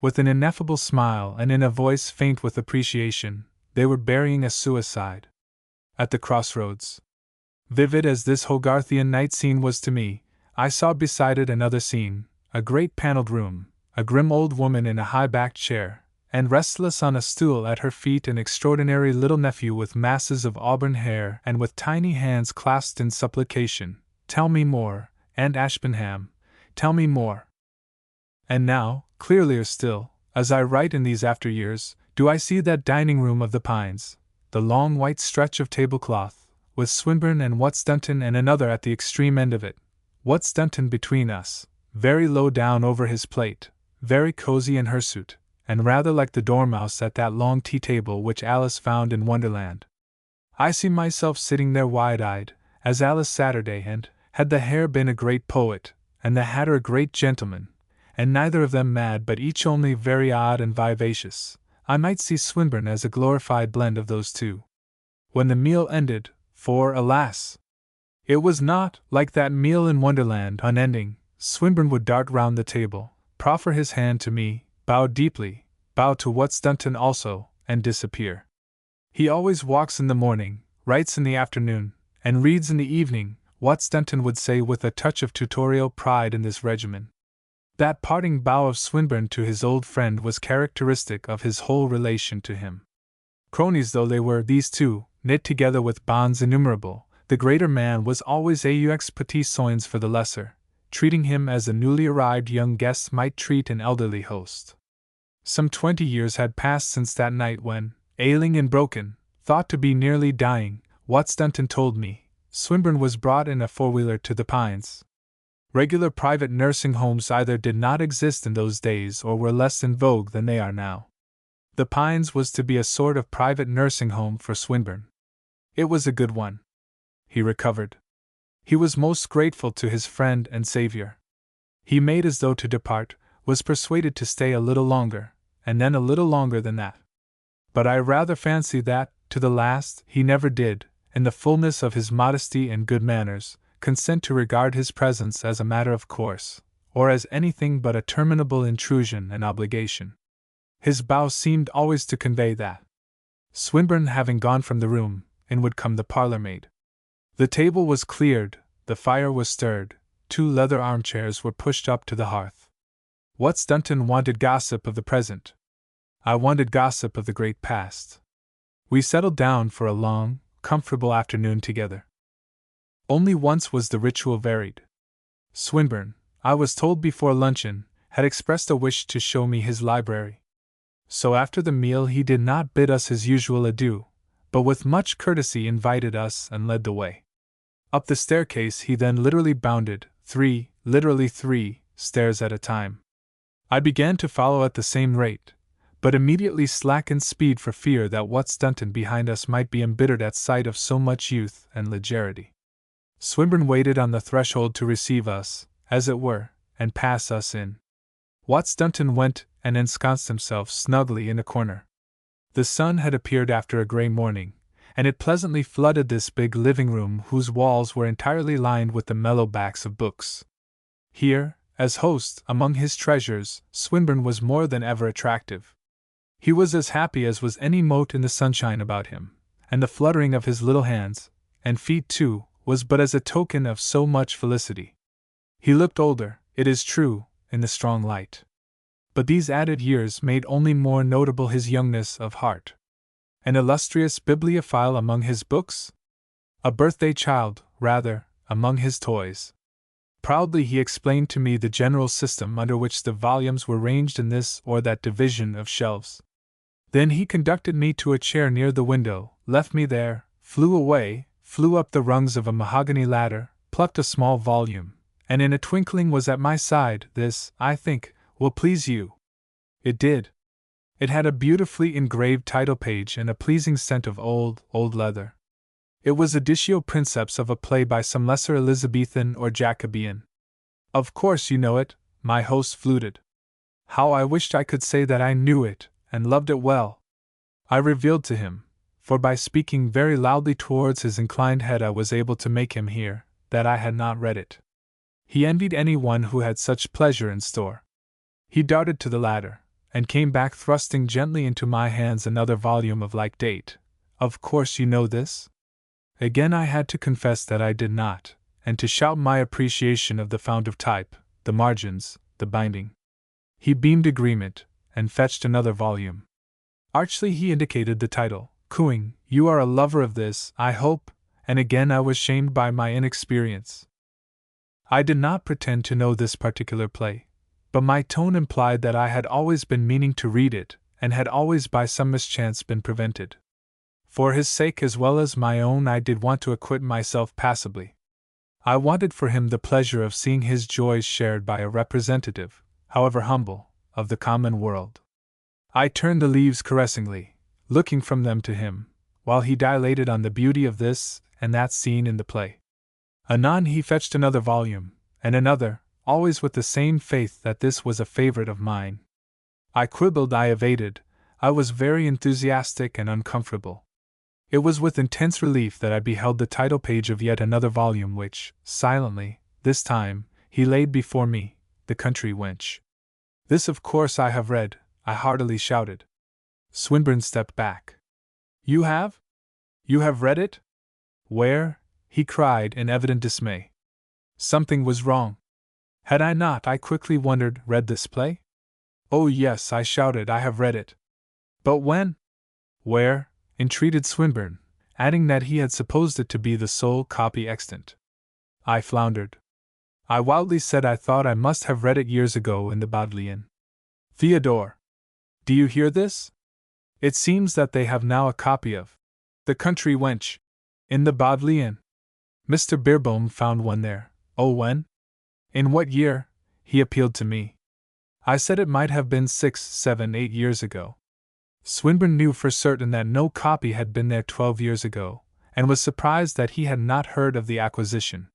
with an ineffable smile and in a voice faint with appreciation, they were burying a suicide. At the crossroads. Vivid as this Hogarthian night scene was to me, I saw beside it another scene, a great panelled room, a grim old woman in a high-backed chair, and restless on a stool at her feet an extraordinary little nephew with masses of auburn hair and with tiny hands clasped in supplication. Tell me more, Aunt Ashburnham, tell me more. And now, clearlier still, as I write in these after years, do I see that dining room of the Pines, the long white stretch of tablecloth, with Swinburne and What's Dunton and another at the extreme end of it, What's Dunton between us, very low down over his plate, very cozy in hirsute, and rather like the dormouse at that long tea-table which Alice found in Wonderland. I see myself sitting there wide-eyed, as Alice Saturday, and, Had the hare been a great poet, and the hatter a great gentleman, and neither of them mad but each only very odd and vivacious, I might see Swinburne as a glorified blend of those two. When the meal ended, for, alas! it was not, like that meal in Wonderland, unending, Swinburne would dart round the table, proffer his hand to me, bow deeply, bow to Watts Dunton also, and disappear. He always walks in the morning, writes in the afternoon, and reads in the evening, Watts Dunton would say with a touch of tutorial pride in this regimen. That parting bow of Swinburne to his old friend was characteristic of his whole relation to him. Cronies though they were, these two, knit together with bonds innumerable, the greater man was always aux petits soins for the lesser, treating him as a newly arrived young guest might treat an elderly host. Some 20 years had passed since that night when, ailing and broken, thought to be nearly dying, Watts Dunton told me, Swinburne was brought in a four-wheeler to the Pines. Regular private nursing homes either did not exist in those days or were less in vogue than they are now. The Pines was to be a sort of private nursing home for Swinburne. It was a good one. He recovered. He was most grateful to his friend and savior. He made as though to depart, was persuaded to stay a little longer, and then a little longer than that. But I rather fancy that, to the last, he never did, in the fullness of his modesty and good manners, consent to regard his presence as a matter of course, or as anything but a terminable intrusion and obligation. His bow seemed always to convey that. Swinburne having gone from the room, in would come the parlour-maid. The table was cleared, the fire was stirred, 2 leather armchairs were pushed up to the hearth. Watts Dunton wanted gossip of the present. I wanted gossip of the great past. We settled down for a long, comfortable afternoon together. Only once was the ritual varied. Swinburne, I was told before luncheon, had expressed a wish to show me his library. So after the meal he did not bid us his usual adieu, but with much courtesy invited us and led the way. Up the staircase he then literally bounded, literally three, stairs at a time. I began to follow at the same rate, but immediately slackened speed for fear that Watts Dunton behind us might be embittered at sight of so much youth and legerity. Swinburne waited on the threshold to receive us, as it were, and pass us in. Watts Dunton went and ensconced himself snugly in a corner. The sun had appeared after a grey morning, and it pleasantly flooded this big living room whose walls were entirely lined with the mellow backs of books. Here, as host among his treasures, Swinburne was more than ever attractive. He was as happy as was any mote in the sunshine about him, and the fluttering of his little hands, and feet too, was but as a token of so much felicity. He looked older, it is true, in the strong light. But these added years made only more notable his youngness of heart. An illustrious bibliophile among his books? A birthday child, rather, among his toys. Proudly he explained to me the general system under which the volumes were ranged in this or that division of shelves. Then he conducted me to a chair near the window, left me there, flew away, flew up the rungs of a mahogany ladder, plucked a small volume, and in a twinkling was at my side. This, I think, will please you. It did. It had a beautifully engraved title page and a pleasing scent of old leather. It was editio princeps of a play by some lesser Elizabethan or Jacobean. Of course you know it, my host fluted. How I wished I could say that I knew it, and loved it well. I revealed to him, for by speaking very loudly towards his inclined head I was able to make him hear, that I had not read it. He envied any one who had such pleasure in store. He darted to the ladder, and came back thrusting gently into my hands another volume of like date. Of course you know this? Again I had to confess that I did not, and to shout my appreciation of the fount of type, the margins, the binding. He beamed agreement, and fetched another volume. Archly he indicated the title, cooing, "You are a lover of this, I hope," and again I was shamed by my inexperience. I did not pretend to know this particular play, but my tone implied that I had always been meaning to read it, and had always by some mischance been prevented. For his sake as well as my own I did want to acquit myself passably. I wanted for him the pleasure of seeing his joys shared by a representative, however humble, of the common world. I turned the leaves caressingly, looking from them to him, while he dilated on the beauty of this and that scene in the play. Anon he fetched another volume, and another, always with the same faith that this was a favorite of mine. I quibbled, I evaded, I was very enthusiastic and uncomfortable. It was with intense relief that I beheld the title page of yet another volume which, silently, this time, he laid before me, The Country Wench. This of course I have read, I heartily shouted. Swinburne stepped back. You have? You have read it? Where? He cried in evident dismay. Something was wrong. Had I not, I quickly wondered, read this play? Oh yes, I shouted, I have read it. But when? Where? Entreated Swinburne, adding that he had supposed it to be the sole copy extant. I floundered. I wildly said I thought I must have read it years ago in the Bodleian. Theodore! Do you hear this? It seems that they have now a copy of The Country Wench in the Bodleian. Mr. Beerbohm found one there. Oh, when? In what year? He appealed to me. I said it might have been 6, 7, 8 years ago. Swinburne knew for certain that no copy had been there 12 years ago, and was surprised that he had not heard of the acquisition.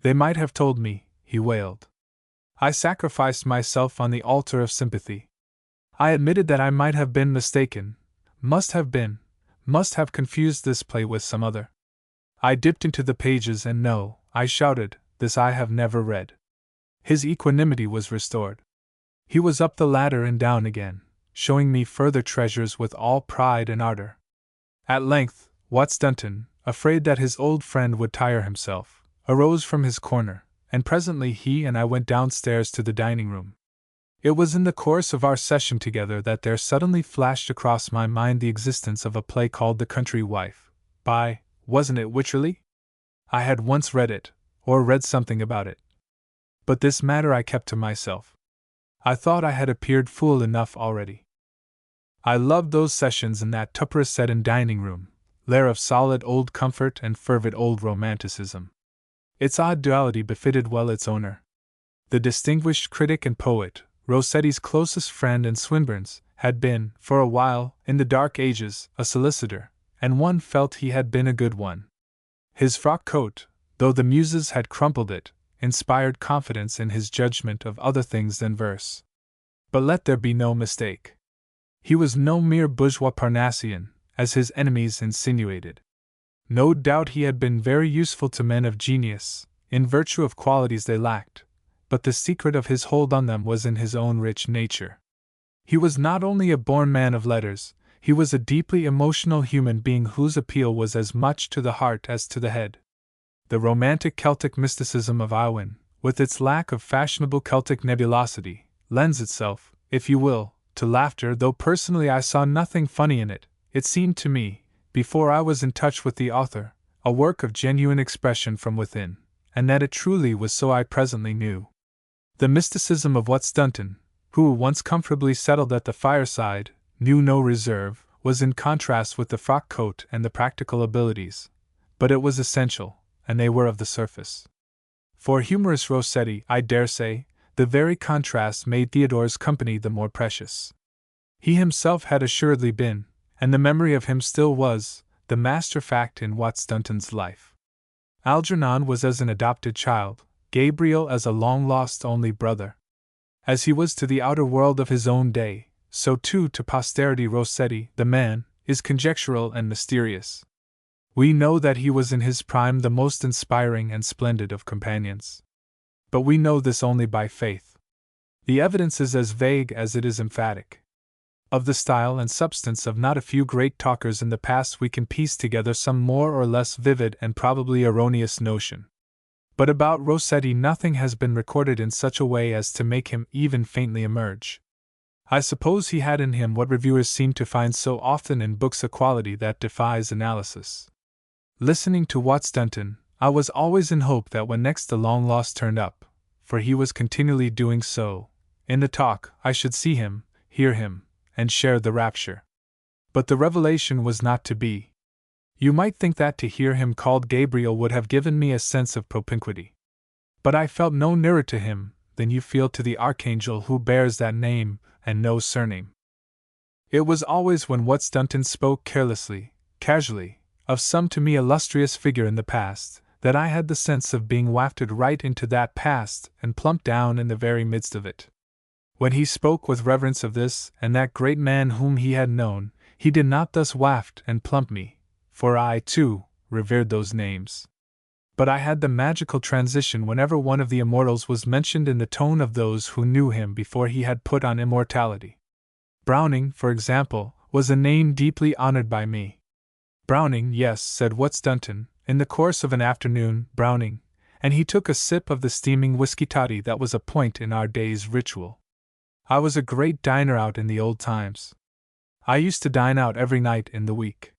They might have told me, he wailed. I sacrificed myself on the altar of sympathy. I admitted that I might have been mistaken, must have confused this play with some other. I dipped into the pages and no, I shouted, this I have never read. His equanimity was restored. He was up the ladder and down again, showing me further treasures with all pride and ardor. At length, Watts Dunton, afraid that his old friend would tire himself, arose from his corner, and presently he and I went downstairs to the dining room. It was in the course of our session together that there suddenly flashed across my mind the existence of a play called The Country Wife, by, wasn't it Wycherley? I had once read it, or read something about it. But this matter I kept to myself. I thought I had appeared fool enough already. I loved those sessions in that Tupper-Seddon dining room, lair of solid old comfort and fervid old romanticism. Its odd duality befitted well its owner. The distinguished critic and poet, Rossetti's closest friend and Swinburne's, had been, for a while, in the dark ages, a solicitor, and one felt he had been a good one. His frock coat, though the muses had crumpled it, inspired confidence in his judgment of other things than verse. But let there be no mistake. He was no mere bourgeois Parnassian, as his enemies insinuated. No doubt he had been very useful to men of genius, in virtue of qualities they lacked, but the secret of his hold on them was in his own rich nature. He was not only a born man of letters, he was a deeply emotional human being whose appeal was as much to the heart as to the head. The romantic Celtic mysticism of Aylwin, with its lack of fashionable Celtic nebulosity, lends itself, if you will, to laughter, though personally I saw nothing funny in it. It seemed to me, before I was in touch with the author, a work of genuine expression from within, and that it truly was so I presently knew. The mysticism of Watts Dunton, who, once comfortably settled at the fireside, knew no reserve, was in contrast with the frock coat and the practical abilities, but it was essential, and they were of the surface. For humorous Rossetti, I dare say, the very contrast made Theodore's company the more precious. He himself had assuredly been, and the memory of him still was, the master fact in Watts Dunton's life. Algernon was as an adopted child, Gabriel as a long-lost only brother. As he was to the outer world of his own day, so too to posterity Rossetti, the man, is conjectural and mysterious. We know that he was in his prime the most inspiring and splendid of companions. But we know this only by faith. The evidence is as vague as it is emphatic. Of the style and substance of not a few great talkers in the past we can piece together some more or less vivid and probably erroneous notion. But about Rossetti nothing has been recorded in such a way as to make him even faintly emerge. I suppose he had in him what reviewers seem to find so often in books, a quality that defies analysis. Listening to Watts Dunton, I was always in hope that when next the long lost turned up, for he was continually doing so, in the talk, I should see him, hear him, and share the rapture. But the revelation was not to be. You might think that to hear him called Gabriel would have given me a sense of propinquity. But I felt no nearer to him than you feel to the archangel who bears that name and no surname. It was always when Watts Dunton spoke carelessly, casually, of some to me illustrious figure in the past, that I had the sense of being wafted right into that past and plumped down in the very midst of it. When he spoke with reverence of this and that great man whom he had known, he did not thus waft and plump me, for I, too, revered those names. But I had the magical transition whenever one of the immortals was mentioned in the tone of those who knew him before he had put on immortality. Browning, for example, was a name deeply honored by me. Browning, yes, said Wattsdunton, in the course of an afternoon, Browning, and he took a sip of the steaming whisky toddy that was a point in our day's ritual. I was a great diner out in the old times. I used to dine out every night in the week.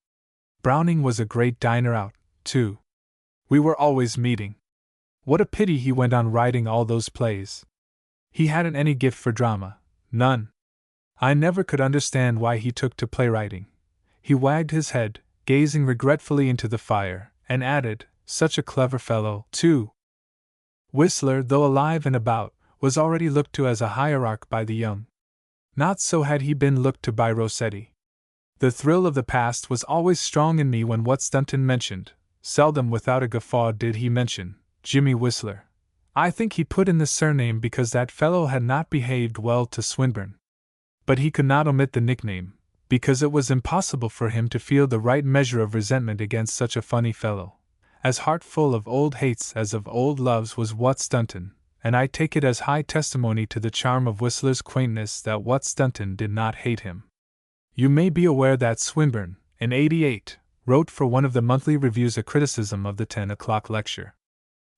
Browning was a great diner out, too. We were always meeting. What a pity he went on writing all those plays. He hadn't any gift for drama, none. I never could understand why he took to playwriting. He wagged his head, gazing regretfully into the fire, and added, such a clever fellow, too. Whistler, though alive and about, was already looked to as a hierarch by the young. Not so had he been looked to by Rossetti. The thrill of the past was always strong in me when Wattsdunton mentioned, seldom without a guffaw did he mention, Jimmy Whistler. I think he put in the surname because that fellow had not behaved well to Swinburne. But he could not omit the nickname, because it was impossible for him to feel the right measure of resentment against such a funny fellow. As heart-full of old hates as of old loves was Wattsdunton, and I take it as high testimony to the charm of Whistler's quaintness that Wattsdunton did not hate him. You may be aware that Swinburne, in '88, wrote for one of the monthly reviews a criticism of the 10 o'clock lecture.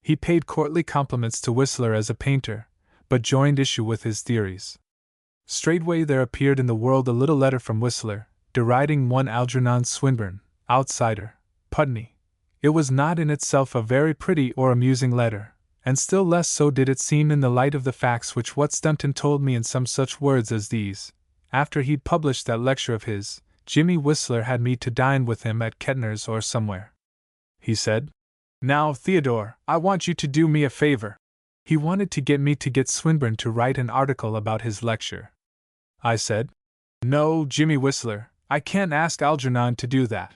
He paid courtly compliments to Whistler as a painter, but joined issue with his theories. Straightway there appeared in the world a little letter from Whistler, deriding one Algernon Swinburne, outsider, Putney. It was not in itself a very pretty or amusing letter, and still less so did it seem in the light of the facts which Wattsdunton told me in some such words as these. After he'd published that lecture of his, Jimmy Whistler had me to dine with him at Kettner's or somewhere. He said, "Now, Theodore, I want you to do me a favor." He wanted to get me to get Swinburne to write an article about his lecture. I said, "No, Jimmy Whistler, I can't ask Algernon to do that.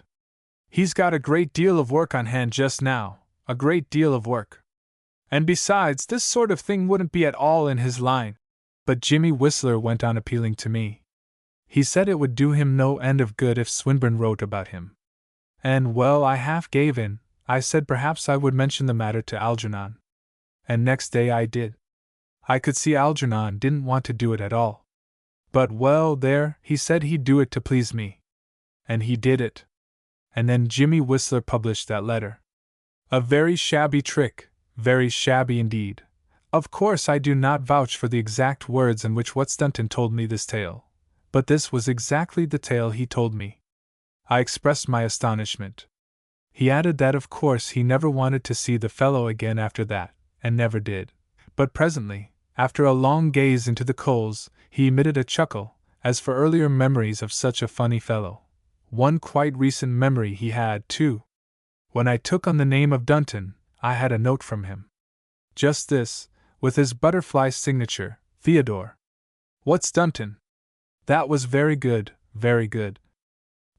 He's got a great deal of work on hand just now, a great deal of work. And besides, this sort of thing wouldn't be at all in his line." But Jimmy Whistler went on appealing to me. He said it would do him no end of good if Swinburne wrote about him. And, well, I half gave in. I said perhaps I would mention the matter to Algernon. And next day I did. I could see Algernon didn't want to do it at all. But, well, there, he said he'd do it to please me. And he did it. And then Jimmy Whistler published that letter. A very shabby trick, very shabby indeed. Of course I do not vouch for the exact words in which Wattsdunton told me this tale, but this was exactly the tale he told me. I expressed my astonishment. He added that of course he never wanted to see the fellow again after that, and never did. But presently, after a long gaze into the coals, he emitted a chuckle, as for earlier memories of such a funny fellow. One quite recent memory he had, too. When I took on the name of Dunton, I had a note from him. Just this, with his butterfly signature, Theodore. Wattsdunton. That was very good, very good.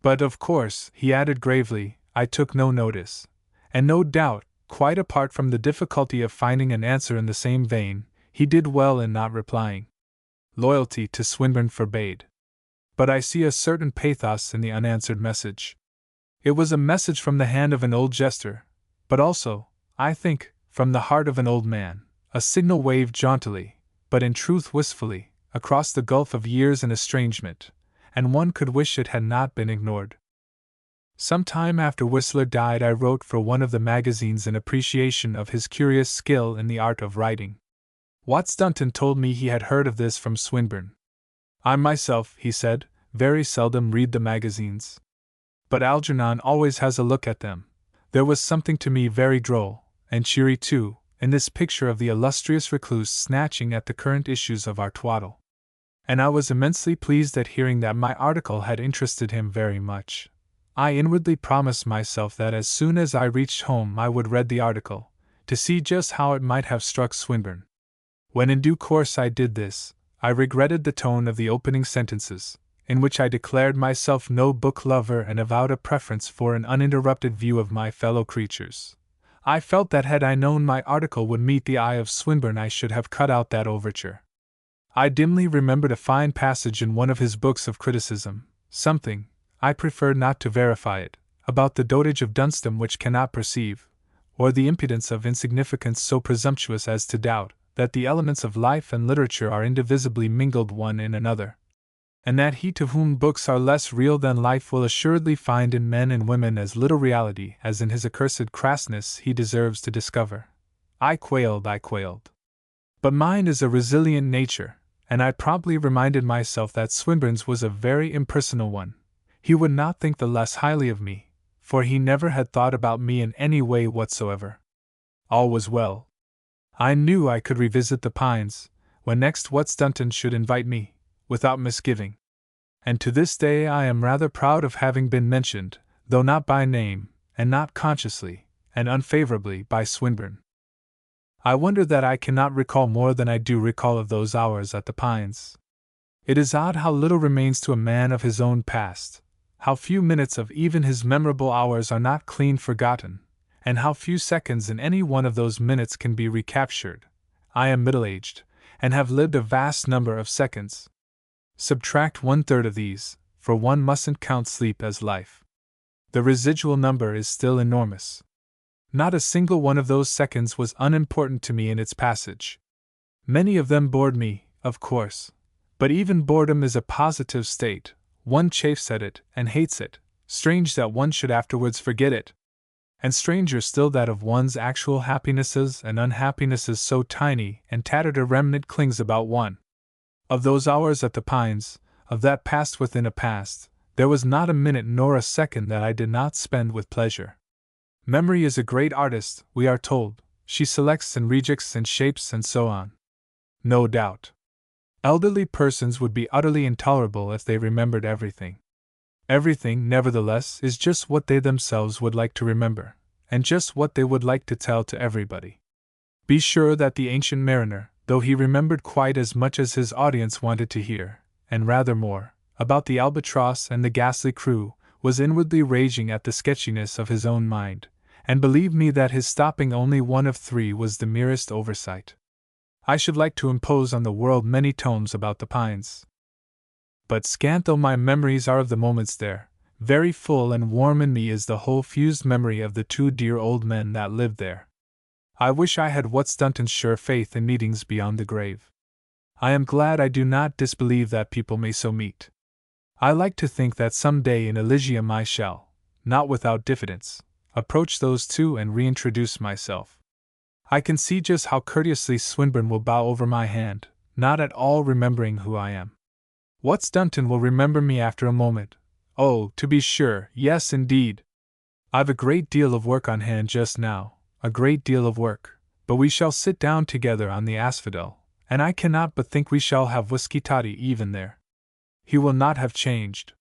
But of course, he added gravely, I took no notice. And no doubt, quite apart from the difficulty of finding an answer in the same vein, he did well in not replying. Loyalty to Swinburne forbade. But I see a certain pathos in the unanswered message. It was a message from the hand of an old jester, but also, I think, from the heart of an old man, a signal waved jauntily, but in truth wistfully, across the gulf of years and estrangement, and one could wish it had not been ignored. Some time after Whistler died I wrote for one of the magazines in appreciation of his curious skill in the art of writing. Wattsdunton told me he had heard of this from Swinburne. I myself, he said, very seldom read the magazines. But Algernon always has a look at them. There was something to me very droll, and cheery too, in this picture of the illustrious recluse snatching at the current issues of our twaddle. And I was immensely pleased at hearing that my article had interested him very much. I inwardly promised myself that as soon as I reached home I would read the article, to see just how it might have struck Swinburne. When in due course I did this, I regretted the tone of the opening sentences, in which I declared myself no book lover and avowed a preference for an uninterrupted view of my fellow creatures. I felt that had I known my article would meet the eye of Swinburne, I should have cut out that overture. I dimly remembered a fine passage in one of his books of criticism, something, I prefer not to verify it, about the dotage of Dunstan which cannot perceive, or the impudence of insignificance so presumptuous as to doubt, that the elements of life and literature are indivisibly mingled one in another, and that he to whom books are less real than life will assuredly find in men and women as little reality as in his accursed crassness he deserves to discover. I quailed. But mine is a resilient nature, and I promptly reminded myself that Swinburne's was a very impersonal one. He would not think the less highly of me, for he never had thought about me in any way whatsoever. All was well. I knew I could revisit the Pines, when next Dunstan should invite me, without misgiving. And to this day I am rather proud of having been mentioned, though not by name, and not consciously, and unfavorably, by Swinburne. I wonder that I cannot recall more than I do recall of those hours at the Pines. It is odd how little remains to a man of his own past, how few minutes of even his memorable hours are not clean forgotten, and how few seconds in any one of those minutes can be recaptured. I am middle-aged, and have lived a vast number of seconds. Subtract 1/3 of these, for one mustn't count sleep as life. The residual number is still enormous. Not a single one of those seconds was unimportant to me in its passage. Many of them bored me, of course, but even boredom is a positive state. One chafes at it and hates it. Strange that one should afterwards forget it. And stranger still that of one's actual happinesses and unhappinesses so tiny and tattered a remnant clings about one. Of those hours at the Pines, of that past within a past, there was not a minute nor a second that I did not spend with pleasure. Memory is a great artist, we are told. She selects and rejects and shapes and so on. No doubt. Elderly persons would be utterly intolerable if they remembered everything. Everything, nevertheless, is just what they themselves would like to remember, and just what they would like to tell to everybody. Be sure that the Ancient Mariner, though he remembered quite as much as his audience wanted to hear, and rather more, about the Albatross and the ghastly crew, was inwardly raging at the sketchiness of his own mind, and believe me that his stopping only one of 3 was the merest oversight. I should like to impose on the world many tomes about the Pines. But scant though my memories are of the moments there, very full and warm in me is the whole fused memory of the 2 dear old men that lived there. I wish I had Dunstan's sure faith in meetings beyond the grave. I am glad I do not disbelieve that people may so meet. I like to think that some day in Elysium I shall, not without diffidence, approach those 2 and reintroduce myself. I can see just how courteously Swinburne will bow over my hand, not at all remembering who I am. Dunstan will remember me after a moment. Oh, to be sure, yes indeed. I've a great deal of work on hand just now, a great deal of work, but we shall sit down together on the asphodel, and I cannot but think we shall have whisky toddy even there. He will not have changed.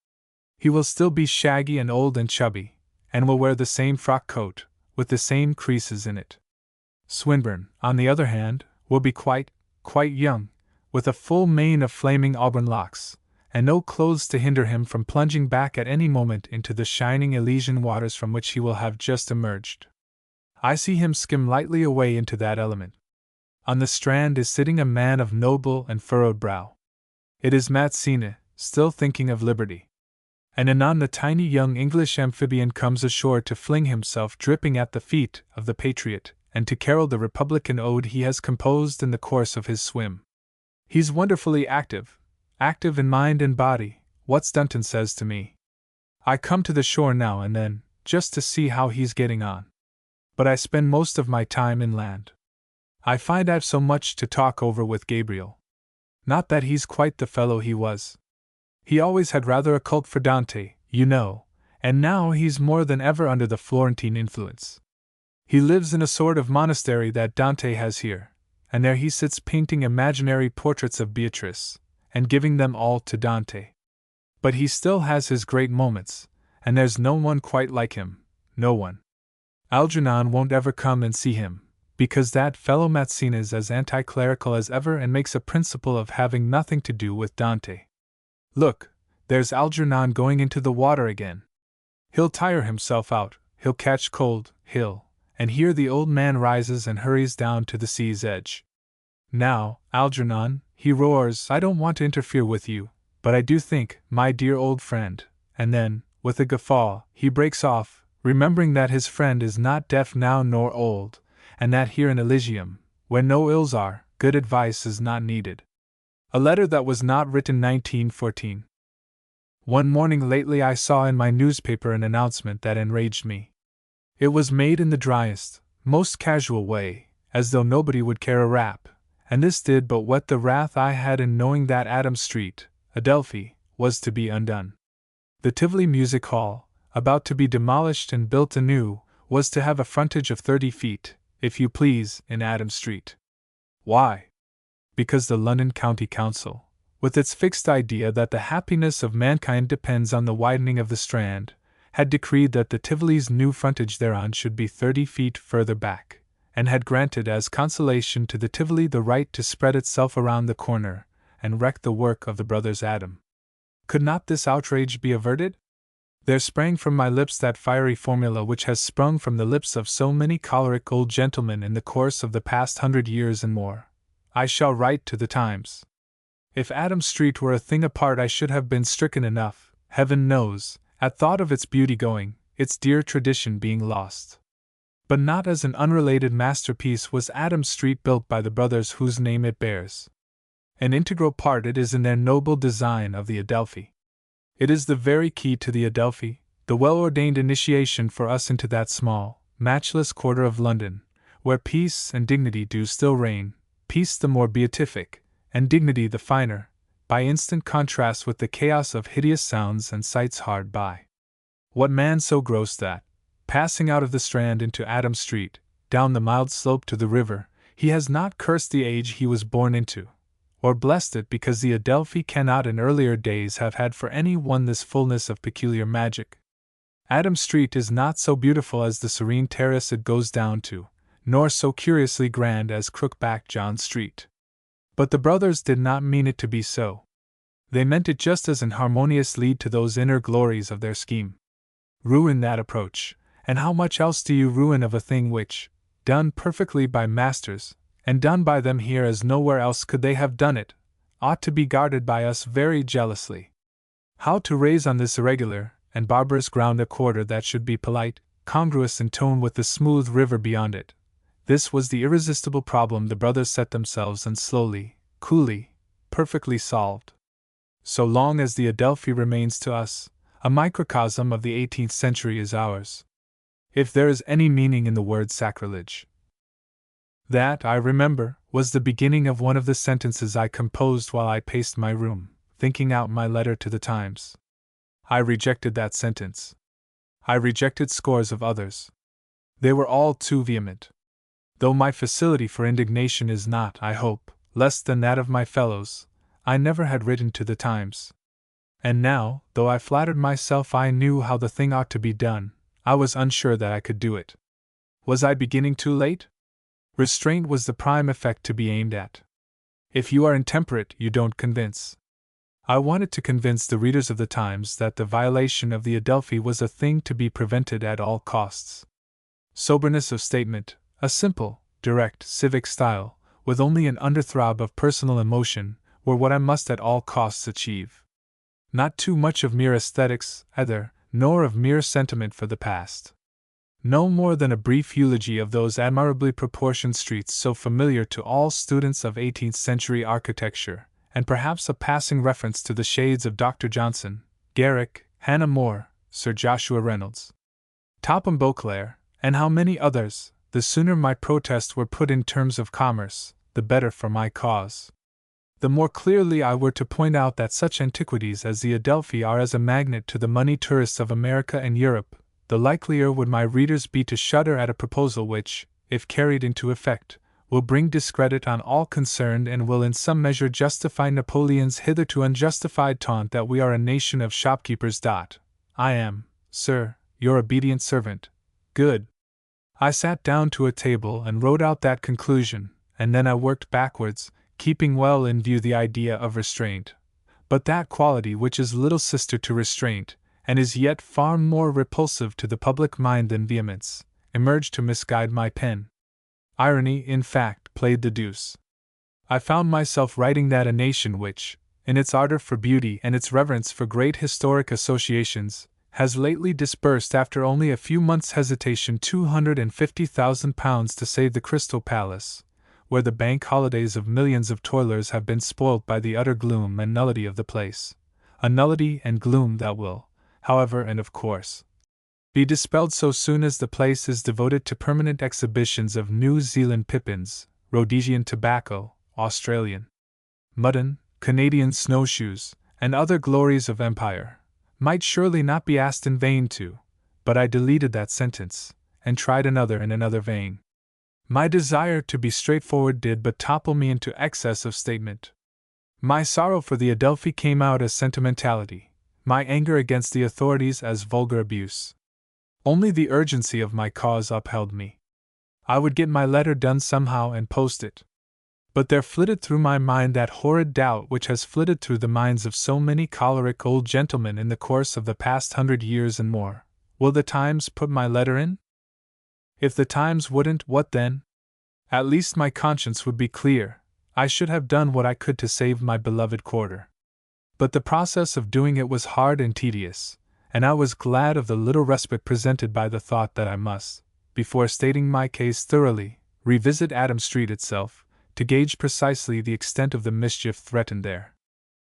He will still be shaggy and old and chubby, and will wear the same frock coat, with the same creases in it. Swinburne, on the other hand, will be quite young, with a full mane of flaming auburn locks, and no clothes to hinder him from plunging back at any moment into the shining Elysian waters from which he will have just emerged. I see him skim lightly away into that element. On the strand is sitting a man of noble and furrowed brow. It is Mazzini, still thinking of liberty. And anon the tiny young English amphibian comes ashore to fling himself dripping at the feet of the patriot, and to carol the Republican ode he has composed in the course of his swim. He's wonderfully active in mind and body, Dunstan says to me. I come to the shore now and then, just to see how he's getting on. But I spend most of my time inland. I find I've so much to talk over with Gabriel. Not that he's quite the fellow he was. He always had rather a cult for Dante, you know, and now he's more than ever under the Florentine influence. He lives in a sort of monastery that Dante has here, and there he sits painting imaginary portraits of Beatrice, and giving them all to Dante. But he still has his great moments, and there's no one quite like him, no one. Algernon won't ever come and see him, because that fellow Mazzini's as anti-clerical as ever and makes a principle of having nothing to do with Dante. Look, there's Algernon going into the water again. He'll tire himself out, he'll catch cold, and here the old man rises and hurries down to the sea's edge. Now, Algernon, he roars, I don't want to interfere with you, but I do think, my dear old friend, and then, with a guffaw, he breaks off, remembering that his friend is not deaf now nor old, and that here in Elysium, where no ills are, good advice is not needed. A letter that was not written 1914. One morning lately I saw in my newspaper an announcement that enraged me. It was made in the driest, most casual way, as though nobody would care a rap, and this did but whet the wrath I had in knowing that Adam Street, Adelphi, was to be undone. The Tivoli Music Hall, about to be demolished and built anew, was to have a frontage of 30 feet, if you please, in Adam Street. Why? Because the London County Council, with its fixed idea that the happiness of mankind depends on the widening of the Strand, had decreed that the Tivoli's new frontage thereon should be 30 feet further back, and had granted as consolation to the Tivoli the right to spread itself around the corner, and wreck the work of the brothers Adam. Could not this outrage be averted? There sprang from my lips that fiery formula which has sprung from the lips of so many choleric old gentlemen in the course of the past 100 years and more. I shall write to the Times. If Adam Street were a thing apart I should have been stricken enough, heaven knows, at thought of its beauty going, its dear tradition being lost. But not as an unrelated masterpiece was Adam Street built by the brothers whose name it bears. An integral part it is in their noble design of the Adelphi. It is the very key to the Adelphi, the well-ordained initiation for us into that small, matchless quarter of London, where peace and dignity do still reign, peace the more beatific, and dignity the finer, by instant contrast with the chaos of hideous sounds and sights hard by. What man so gross that, passing out of the Strand into Adam Street, down the mild slope to the river, he has not cursed the age he was born into, or blessed it because the Adelphi cannot in earlier days have had for any one this fullness of peculiar magic? Adam Street is not so beautiful as the serene terrace it goes down to, nor so curiously grand as Crookback John Street. But the brothers did not mean it to be so. They meant it just as an harmonious lead to those inner glories of their scheme. Ruin that approach, and how much else do you ruin of a thing which, done perfectly by masters, and done by them here as nowhere else could they have done it, ought to be guarded by us very jealously. How to raise on this irregular and barbarous ground a quarter that should be polite, congruous in tone with the smooth river beyond it, this was the irresistible problem the brothers set themselves and slowly, coolly, perfectly solved. So long as the Adelphi remains to us, a microcosm of the 18th century is ours. If there is any meaning in the word sacrilege. That, I remember, was the beginning of one of the sentences I composed while I paced my room, thinking out my letter to the Times. I rejected that sentence. I rejected scores of others. They were all too vehement. Though my facility for indignation is not, I hope, less than that of my fellows, I never had written to the Times. And now, though I flattered myself I knew how the thing ought to be done, I was unsure that I could do it. Was I beginning too late? Restraint was the prime effect to be aimed at. If you are intemperate, you don't convince. I wanted to convince the readers of the Times that the violation of the Adelphi was a thing to be prevented at all costs. Soberness of statement, a simple, direct, civic style, with only an underthrob of personal emotion, were what I must at all costs achieve. Not too much of mere aesthetics, either, nor of mere sentiment for the past. No more than a brief eulogy of those admirably proportioned streets so familiar to all students of 18th century architecture, and perhaps a passing reference to the shades of Dr. Johnson, Garrick, Hannah More, Sir Joshua Reynolds, Topham Beauclerk, and how many others. The sooner my protests were put in terms of commerce, the better for my cause. The more clearly I were to point out that such antiquities as the Adelphi are as a magnet to the money tourists of America and Europe, the likelier would my readers be to shudder at a proposal which, if carried into effect, will bring discredit on all concerned and will in some measure justify Napoleon's hitherto unjustified taunt that we are a nation of shopkeepers. I am, sir, your obedient servant. Good. I sat down to a table and wrote out that conclusion, and then I worked backwards, keeping well in view the idea of restraint, but that quality which is little sister to restraint, and is yet far more repulsive to the public mind than vehemence, emerged to misguide my pen. Irony, in fact, played the deuce. I found myself writing that a nation which, in its ardor for beauty and its reverence for great historic associations, has lately disbursed after only a few months' hesitation £250,000 to save the Crystal Palace, where the bank holidays of millions of toilers have been spoilt by the utter gloom and nullity of the place, a nullity and gloom that will, however, and of course, be dispelled so soon as the place is devoted to permanent exhibitions of New Zealand pippins, Rhodesian tobacco, Australian mutton, Canadian snowshoes, and other glories of empire, might surely not be asked in vain to, but I deleted that sentence, and tried another in another vein. My desire to be straightforward did but topple me into excess of statement. My sorrow for the Adelphi came out as sentimentality, my anger against the authorities as vulgar abuse. Only the urgency of my cause upheld me. I would get my letter done somehow and post it. But there flitted through my mind that horrid doubt which has flitted through the minds of so many choleric old gentlemen in the course of the past 100 years and more: will the Times put my letter in? If the Times wouldn't, what then? At least my conscience would be clear. I should have done what I could to save my beloved quarter. But the process of doing it was hard and tedious, and I was glad of the little respite presented by the thought that I must, before stating my case thoroughly, revisit Adam Street itself, to gauge precisely the extent of the mischief threatened there.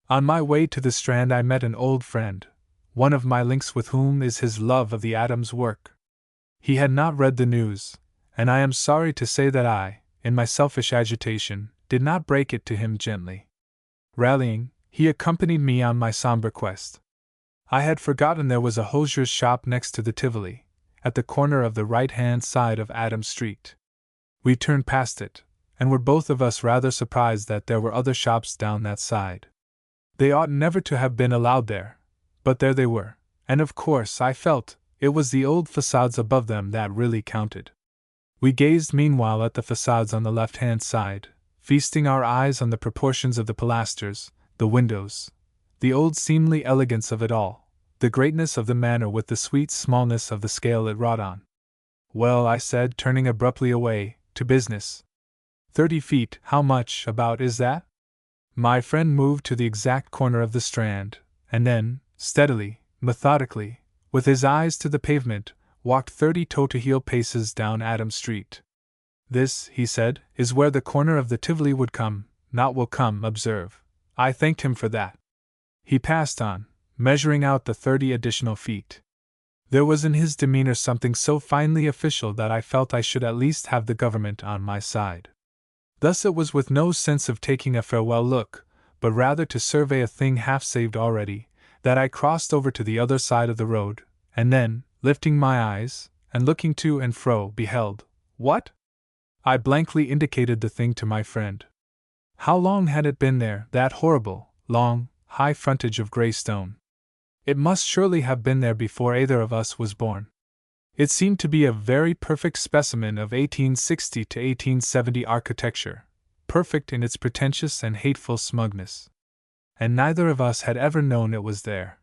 On my way to the Strand I met an old friend, one of my links with whom is his love of the Adams work. He had not read the news, and I am sorry to say that I, in my selfish agitation, did not break it to him gently. Rallying, he accompanied me on my somber quest. I had forgotten there was a hosier's shop next to the Tivoli, at the corner of the right-hand side of Adam Street. We turned past it, and were both of us rather surprised that there were other shops down that side. They ought never to have been allowed there, but there they were, and of course I felt it was the old facades above them that really counted. We gazed meanwhile at the facades on the left-hand side, feasting our eyes on the proportions of the pilasters, the windows, the old seemly elegance of it all, the greatness of the manner with the sweet smallness of the scale it wrought on. Well, I said, turning abruptly away, to business. 30 feet, how much, about, is that? My friend moved to the exact corner of the Strand, and then, steadily, methodically, with his eyes to the pavement, walked 30 toe-to-heel paces down Adam Street. This, he said, is where the corner of the Tivoli would come, not will come, observe. I thanked him for that. He passed on, measuring out the 30 additional feet. There was in his demeanor something so finely official that I felt I should at least have the government on my side. Thus it was with no sense of taking a farewell look, but rather to survey a thing half saved already, that I crossed over to the other side of the road, and then, lifting my eyes, and looking to and fro, beheld, what? I blankly indicated the thing to my friend. How long had it been there, that horrible, long, high frontage of grey stone? It must surely have been there before either of us was born. It seemed to be a very perfect specimen of 1860 to 1870 architecture, perfect in its pretentious and hateful smugness. And neither of us had ever known it was there.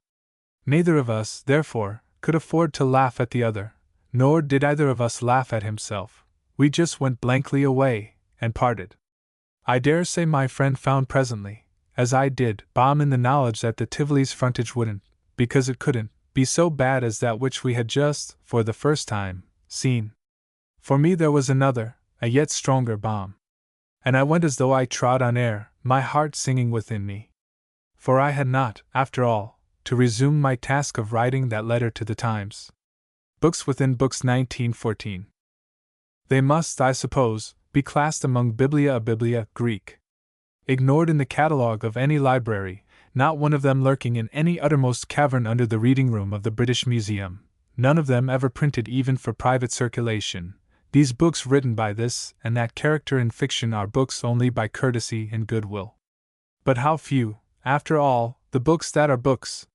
Neither of us, therefore, could afford to laugh at the other, nor did either of us laugh at himself. We just went blankly away, and parted. I dare say my friend found presently, as I did, balm in the knowledge that the Tivoli's frontage wouldn't, because it couldn't, be so bad as that which we had just, for the first time, seen. For me there was another, a yet stronger balm. And I went as though I trod on air, my heart singing within me. For I had not, after all, to resume my task of writing that letter to the Times. Books within Books 1914. They must, I suppose, be classed among Biblia Greek. Ignored in the catalogue of any library, not one of them lurking in any uttermost cavern under the reading room of the British Museum, none of them ever printed even for private circulation. These books written by this and that character in fiction are books only by courtesy and goodwill. But how few, after all, the books that are books!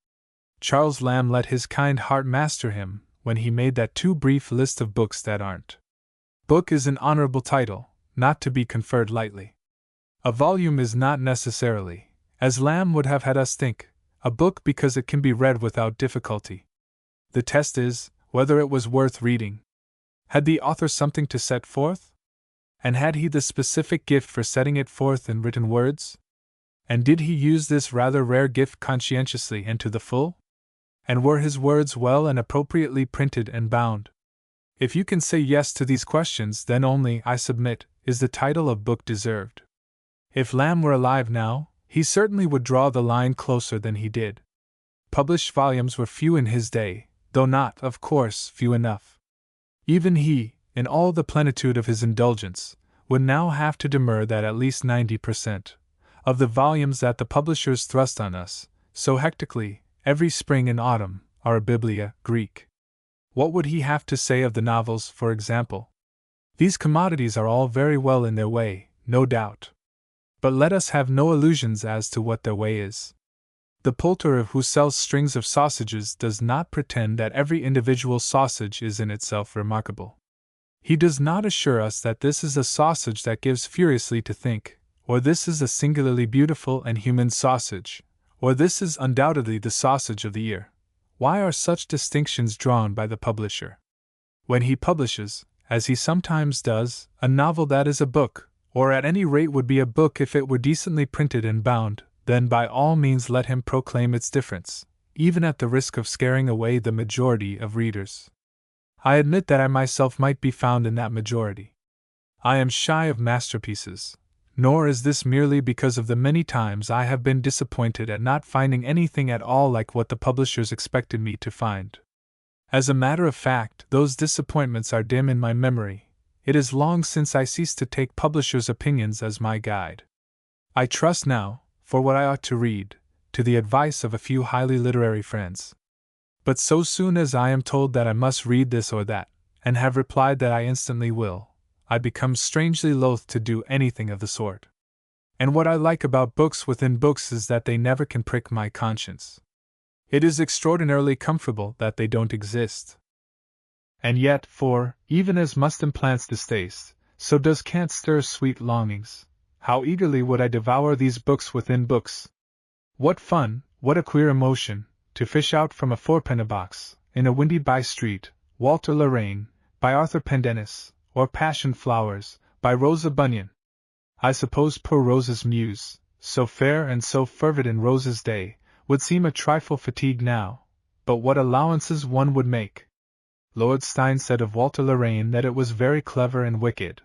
Charles Lamb let his kind heart master him when he made that too brief list of books that aren't. Book is an honorable title, not to be conferred lightly. A volume is not necessarily, as Lamb would have had us think, a book because it can be read without difficulty. The test is, whether it was worth reading. Had the author something to set forth? And had he the specific gift for setting it forth in written words? And did he use this rather rare gift conscientiously and to the full? And were his words well and appropriately printed and bound? If you can say yes to these questions, then only, I submit, is the title of book deserved. If Lamb were alive now, he certainly would draw the line closer than he did. Published volumes were few in his day, though not, of course, few enough. Even he, in all the plenitude of his indulgence, would now have to demur that at least 90% of the volumes that the publishers thrust on us, so hectically, every spring and autumn, are a Biblia Greek. What would he have to say of the novels, for example? These commodities are all very well in their way, no doubt. But let us have no illusions as to what their way is. The poulterer who sells strings of sausages does not pretend that every individual sausage is in itself remarkable. He does not assure us that this is a sausage that gives furiously to think, or this is a singularly beautiful and human sausage, or this is undoubtedly the sausage of the year. Why are such distinctions drawn by the publisher? When he publishes, as he sometimes does, a novel that is a book, or at any rate would be a book if it were decently printed and bound, then by all means let him proclaim its difference, even at the risk of scaring away the majority of readers. I admit that I myself might be found in that majority. I am shy of masterpieces, nor is this merely because of the many times I have been disappointed at not finding anything at all like what the publishers expected me to find. As a matter of fact, those disappointments are dim in my memory. It is long since I ceased to take publishers' opinions as my guide. I trust now, for what I ought to read, to the advice of a few highly literary friends. But so soon as I am told that I must read this or that, and have replied that I instantly will, I become strangely loath to do anything of the sort. And what I like about books within books is that they never can prick my conscience. It is extraordinarily comfortable that they don't exist. And yet, for, even as must implants distaste, so does cant stir sweet longings. How eagerly would I devour these books within books! What fun, what a queer emotion, to fish out from a fourpenny box, in a windy by-street, Walter Lorraine, by Arthur Pendennis, or Passion Flowers, by Rosa Bunyan. I suppose poor Rosa's muse, so fair and so fervid in Rosa's day, would seem a trifle fatigued now, but what allowances one would make! Lord Steyne said of Walter Lorraine that it was very clever and wicked.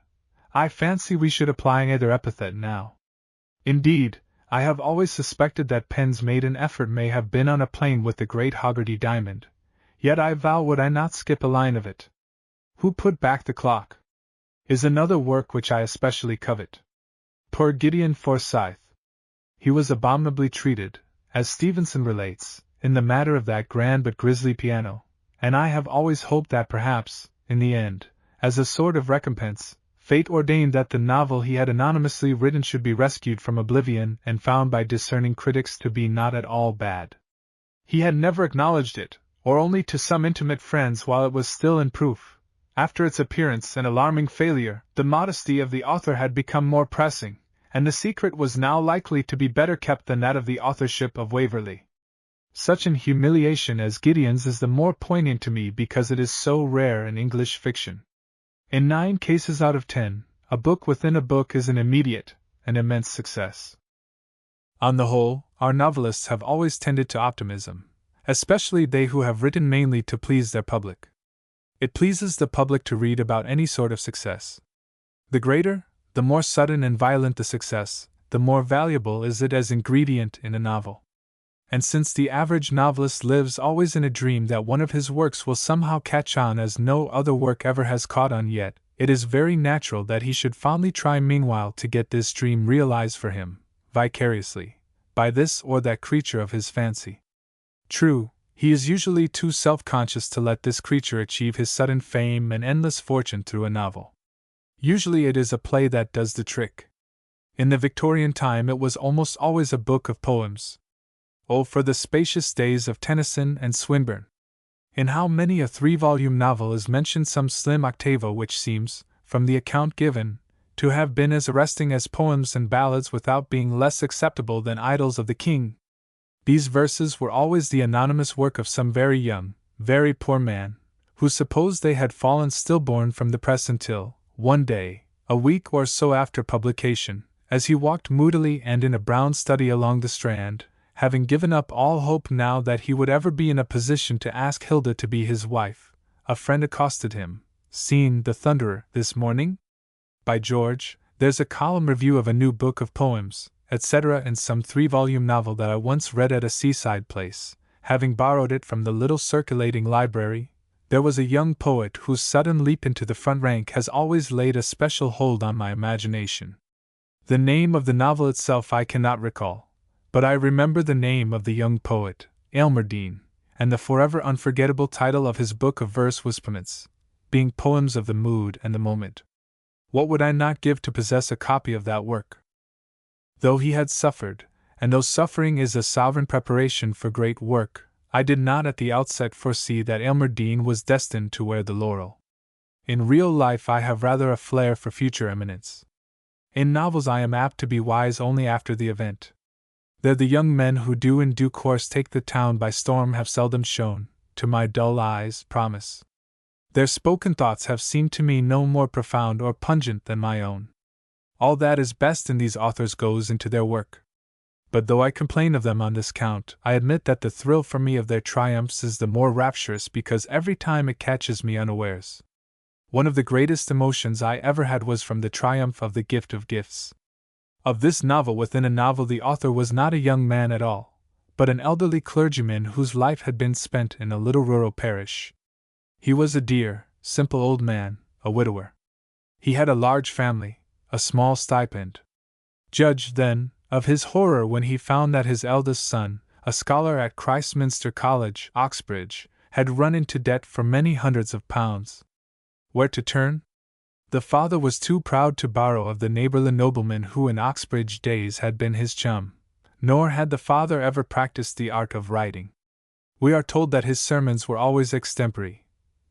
I fancy we should apply either epithet now. Indeed, I have always suspected that Penn's maiden effort may have been on a plane with the great Hoggarty diamond, yet I vow would I not skip a line of it. Who Put Back the Clock is another work which I especially covet. Poor Gideon Forsyth! He was abominably treated, as Stevenson relates, in the matter of that grand but grisly piano, and I have always hoped that perhaps, in the end, as a sort of recompense, fate ordained that the novel he had anonymously written should be rescued from oblivion and found by discerning critics to be not at all bad. He had never acknowledged it, or only to some intimate friends while it was still in proof. After its appearance and alarming failure, the modesty of the author had become more pressing, and the secret was now likely to be better kept than that of the authorship of Waverley. Such an humiliation as Gideon's is the more poignant to me because it is so rare in English fiction. In 9 cases out of 10, a book within a book is an immediate, an immense success. On the whole, our novelists have always tended to optimism, especially they who have written mainly to please their public. It pleases the public to read about any sort of success. The greater, the more sudden and violent the success, the more valuable is it as ingredient in a novel. And since the average novelist lives always in a dream that one of his works will somehow catch on as no other work ever has caught on yet, it is very natural that he should fondly try meanwhile to get this dream realized for him, vicariously, by this or that creature of his fancy. True, he is usually too self-conscious to let this creature achieve his sudden fame and endless fortune through a novel. Usually it is a play that does the trick. In the Victorian time it was almost always a book of poems. Oh, for the spacious days of Tennyson and Swinburne! In how many a 3-volume novel is mentioned some slim octavo which seems, from the account given, to have been as arresting as poems and ballads without being less acceptable than Idylls of the King. These verses were always the anonymous work of some very young, very poor man, who supposed they had fallen stillborn from the press until, one day, a week or so after publication, as he walked moodily and in a brown study along the Strand, having given up all hope now that he would ever be in a position to ask Hilda to be his wife, a friend accosted him, "Seen The Thunderer this morning? By George, there's a column review of a new book of poems, etc., in some 3-volume novel that I once read at a seaside place, having borrowed it from the little circulating library. There was a young poet whose sudden leap into the front rank has always laid a special hold on my imagination. The name of the novel itself I cannot recall, but I remember the name of the young poet, Aylmer Dean, and the forever unforgettable title of his book of verse was Poems, being poems of the mood and the moment. What would I not give to possess a copy of that work? Though he had suffered, and though suffering is a sovereign preparation for great work, I did not at the outset foresee that Aylmer Dean was destined to wear the laurel. In real life I have rather a flair for future eminence. In novels I am apt to be wise only after the event. There the young men who do in due course take the town by storm have seldom shown, to my dull eyes, promise. Their spoken thoughts have seemed to me no more profound or pungent than my own. All that is best in these authors goes into their work. But though I complain of them on this count, I admit that the thrill for me of their triumphs is the more rapturous because every time it catches me unawares. One of the greatest emotions I ever had was from the triumph of The Gift of Gifts. Of this novel within a novel the author was not a young man at all, but an elderly clergyman whose life had been spent in a little rural parish. He was a dear, simple old man, a widower. He had a large family, a small stipend. Judge, then, of his horror when he found that his eldest son, a scholar at Christminster College, Oxbridge, had run into debt for many hundreds of pounds. Where to turn? The father was too proud to borrow of the neighborly nobleman who in Oxbridge days had been his chum, nor had the father ever practiced the art of writing. We are told that his sermons were always extempore,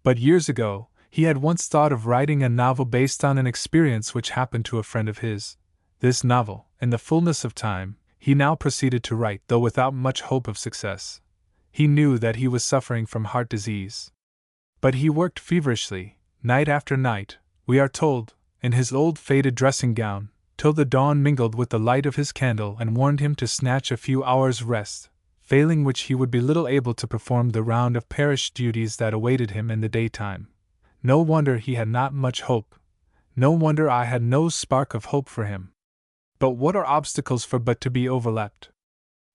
but years ago, he had once thought of writing a novel based on an experience which happened to a friend of his. This novel, in the fullness of time, he now proceeded to write, though without much hope of success. He knew that he was suffering from heart disease. But he worked feverishly, night after night, we are told, in his old faded dressing gown, till the dawn mingled with the light of his candle and warned him to snatch a few hours' rest, failing which he would be little able to perform the round of parish duties that awaited him in the daytime. No wonder he had not much hope. No wonder I had no spark of hope for him. But what are obstacles for but to be overleapt?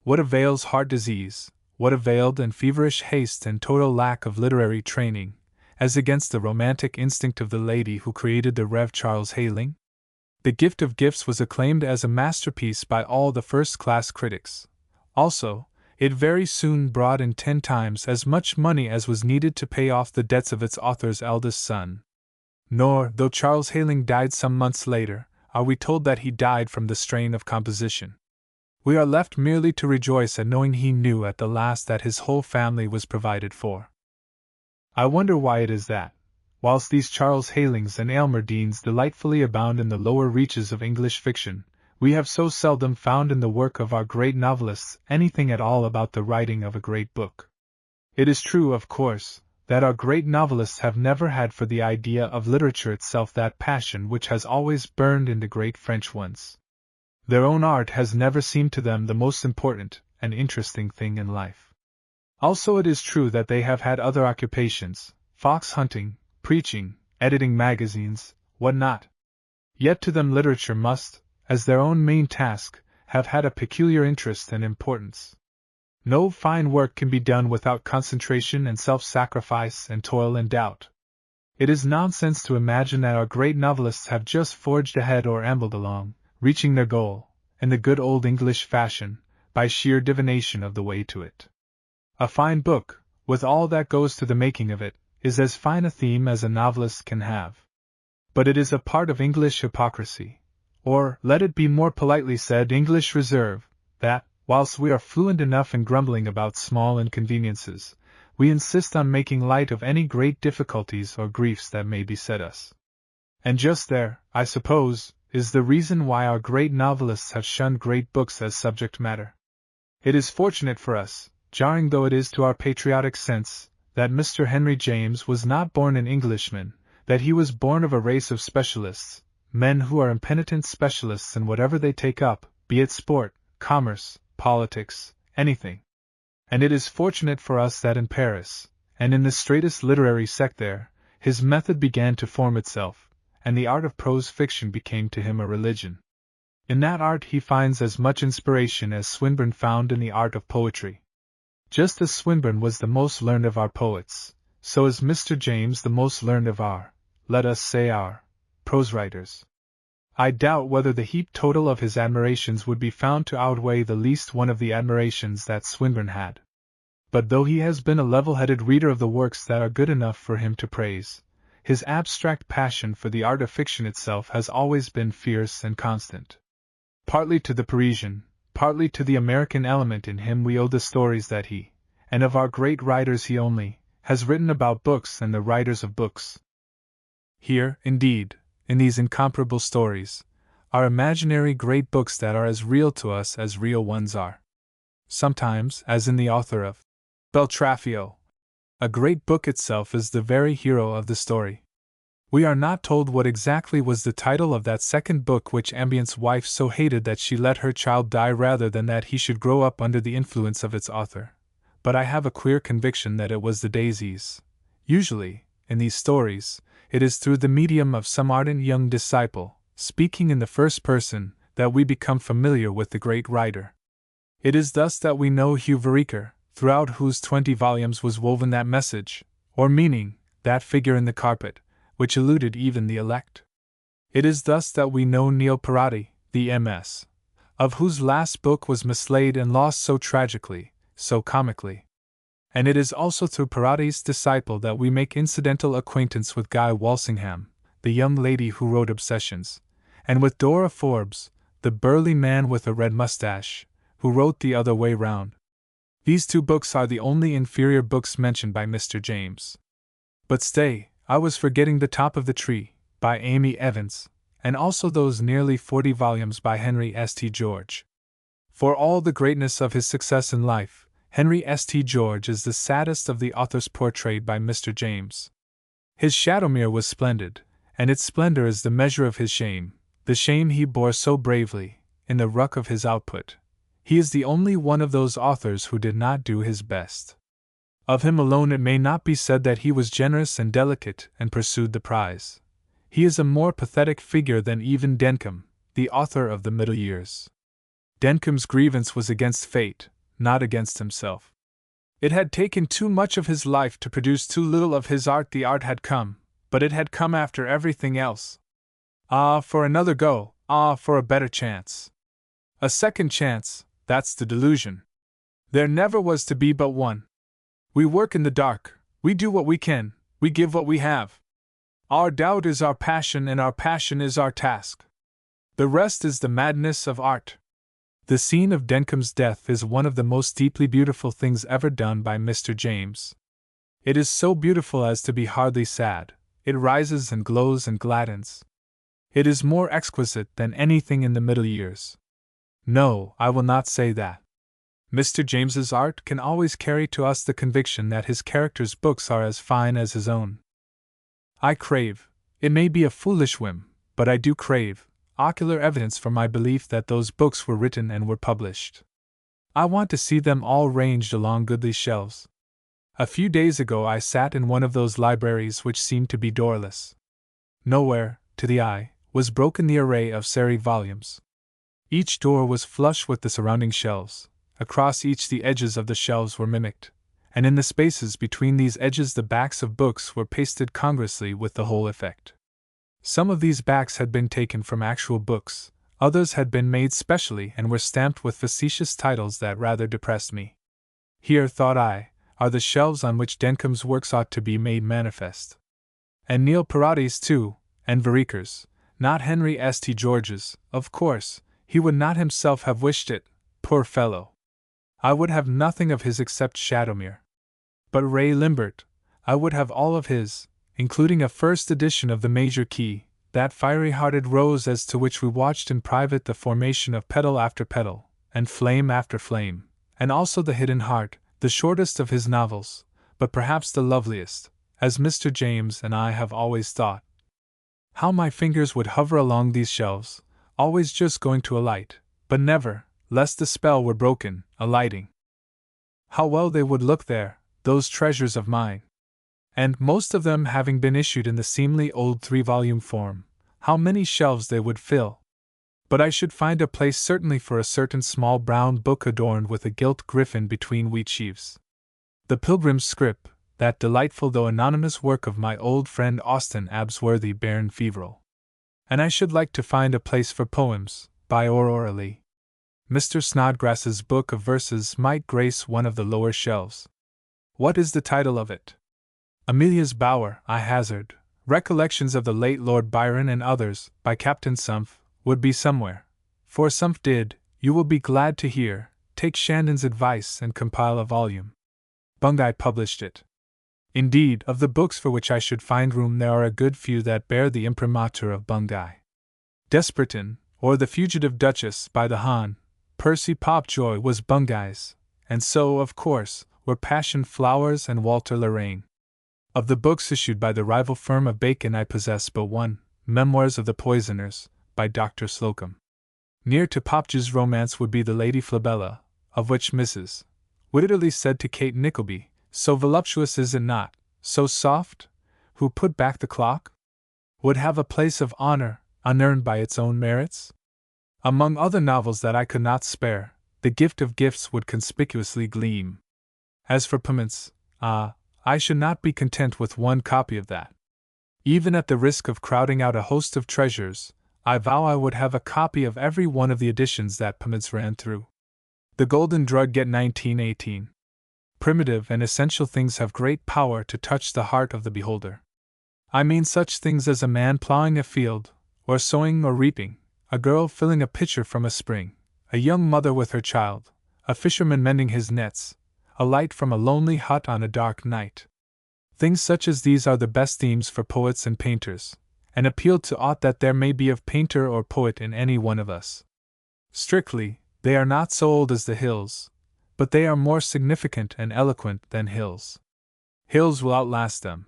What avails heart disease, what availed and feverish haste and total lack of literary training, as against the romantic instinct of the lady who created the Rev. Charles Hayling? The Gift of Gifts was acclaimed as a masterpiece by all the first-class critics. Also, it very soon brought in 10 times as much money as was needed to pay off the debts of its author's eldest son. Nor, though Charles Hayling died some months later, are we told that he died from the strain of composition. We are left merely to rejoice at knowing he knew at the last that his whole family was provided for. I wonder why it is that, whilst these Charles Haylings and Aylmer Deans delightfully abound in the lower reaches of English fiction, we have so seldom found in the work of our great novelists anything at all about the writing of a great book. It is true, of course, that our great novelists have never had for the idea of literature itself that passion which has always burned in the great French ones. Their own art has never seemed to them the most important and interesting thing in life. Also it is true that they have had other occupations, fox hunting, preaching, editing magazines, what not. Yet to them literature must, as their own main task, have had a peculiar interest and importance. No fine work can be done without concentration and self-sacrifice and toil and doubt. It is nonsense to imagine that our great novelists have just forged ahead or ambled along, reaching their goal, in the good old English fashion, by sheer divination of the way to it. A fine book, with all that goes to the making of it, is as fine a theme as a novelist can have. But it is a part of English hypocrisy, or, let it be more politely said, English reserve, that, whilst we are fluent enough in grumbling about small inconveniences, we insist on making light of any great difficulties or griefs that may beset us. And just there, I suppose, is the reason why our great novelists have shunned great books as subject matter. It is fortunate for us, jarring though it is to our patriotic sense, that Mr. Henry James was not born an Englishman, that he was born of a race of specialists, men who are impenitent specialists in whatever they take up, be it sport, commerce, politics, anything. And it is fortunate for us that in Paris, and in the straitest literary sect there, his method began to form itself, and the art of prose fiction became to him a religion. In that art he finds as much inspiration as Swinburne found in the art of poetry. Just as Swinburne was the most learned of our poets, so is Mr. James the most learned of our, let us say our, prose writers. I doubt whether the heap total of his admirations would be found to outweigh the least one of the admirations that Swinburne had. But though he has been a level-headed reader of the works that are good enough for him to praise, his abstract passion for the art of fiction itself has always been fierce and constant. Partly to the Parisian, partly to the American element in him we owe the stories that he, and of our great writers he only, has written about books and the writers of books. Here, indeed, in these incomparable stories, are imaginary great books that are as real to us as real ones are. Sometimes, as in the author of Beltraffio, a great book itself is the very hero of the story. We are not told what exactly was the title of that second book which Ambient's wife so hated that she let her child die rather than that he should grow up under the influence of its author, but I have a queer conviction that it was The Daisies. Usually, in these stories, it is through the medium of some ardent young disciple, speaking in the first person, that we become familiar with the great writer. It is thus that we know Hugh Vereker, throughout whose 20 volumes was woven that message, or meaning, that figure in the carpet, which eluded even the elect. It is thus that we know Neil Parati, the MS., of whose last book was mislaid and lost so tragically, so comically. And it is also through Parati's disciple that we make incidental acquaintance with Guy Walsingham, the young lady who wrote Obsessions, and with Dora Forbes, the burly man with a red mustache, who wrote The Other Way Round. These 2 books are the only inferior books mentioned by Mr. James. But stay, I was forgetting The Top of the Tree, by Amy Evans, and also those nearly 40 volumes by Henry St. George. For all the greatness of his success in life, Henry St. George is the saddest of the authors portrayed by Mr. James. His Shadowmere was splendid, and its splendor is the measure of his shame, the shame he bore so bravely, in the ruck of his output. He is the only one of those authors who did not do his best. Of him alone it may not be said that he was generous and delicate and pursued the prize. He is a more pathetic figure than even Denkham, the author of the Middle Years. Denkham's grievance was against fate, not against himself. It had taken too much of his life to produce too little of his art. The art had come, but it had come after everything else. Ah, for another go, ah, for a better chance. A second chance, that's the delusion. There never was to be but one. We work in the dark, we do what we can, we give what we have. Our doubt is our passion and our passion is our task. The rest is the madness of art. The scene of Denkham's death is one of the most deeply beautiful things ever done by Mr. James. It is so beautiful as to be hardly sad, it rises and glows and gladdens. It is more exquisite than anything in the Middle Years. No, I will not say that. Mr. James's art can always carry to us the conviction that his characters' books are as fine as his own. I crave, it may be a foolish whim, but I do crave, ocular evidence for my belief that those books were written and were published. I want to see them all ranged along goodly shelves. A few days ago I sat in one of those libraries which seem to be doorless. Nowhere, to the eye, was broken the array of serried volumes. Each door was flush with the surrounding shelves, across each the edges of the shelves were mimicked, and in the spaces between these edges the backs of books were pasted congruously with the whole effect. Some of these backs had been taken from actual books, others had been made specially and were stamped with facetious titles that rather depressed me. Here, thought I, are the shelves on which Denkham's works ought to be made manifest. And Neil Parati's too, and Vereker's, not Henry St. George's, of course, he would not himself have wished it, poor fellow. I would have nothing of his except Shadowmere. But Ray Limbert, I would have all of his, including a first edition of the major key, that fiery-hearted rose as to which we watched in private the formation of petal after petal, and flame after flame, and also the hidden heart, the shortest of his novels, but perhaps the loveliest, as Mr. James and I have always thought. How my fingers would hover along these shelves, always just going to alight, but never, lest the spell were broken, alighting. How well they would look there, those treasures of mine! And, most of them having been issued in the seemly old 3-volume form, how many shelves they would fill! But I should find a place certainly for a certain small brown book adorned with a gilt griffin between wheat sheaves. The Pilgrim's Scrip, that delightful though anonymous work of my old friend Austin Absworthy Bairn Feverel. And I should like to find a place for poems, by Aurora Leigh. Mr. Snodgrass's book of verses might grace one of the lower shelves. What is the title of it? Amelia's Bower, I hazard. Recollections of the late Lord Byron and others, by Captain Sumph, would be somewhere. For Sumph did, you will be glad to hear, take Shandon's advice and compile a volume. Bungay published it. Indeed, of the books for which I should find room there are a good few that bear the imprimatur of Bungay. Desperton, or The Fugitive Duchess by the Hon. Percy Popjoy was Bungay's, and so, of course, were Passion Flowers and Walter Lorraine. Of the books issued by the rival firm of Bacon I possess but one, Memoirs of the Poisoners, by Dr. Slocum. Near to Popjoy's romance would be The Lady Flabella, of which Mrs. Wititterly said to Kate Nickleby, so voluptuous is it not, so soft, who put back the clock? Would have a place of honor, unearned by its own merits? Among other novels that I could not spare, The Gift of Gifts would conspicuously gleam. As for Piments, I should not be content with one copy of that. Even at the risk of crowding out a host of treasures, I vow I would have a copy of every one of the editions that Piments ran through. The Golden Drugget 1918. Primitive and essential things have great power to touch the heart of the beholder. I mean such things as a man plowing a field, or sowing or reaping, a girl filling a pitcher from a spring, a young mother with her child, a fisherman mending his nets, a light from a lonely hut on a dark night. Things such as these are the best themes for poets and painters, and appeal to aught that there may be of painter or poet in any one of us. Strictly, they are not so old as the hills, but they are more significant and eloquent than hills. Hills will outlast them,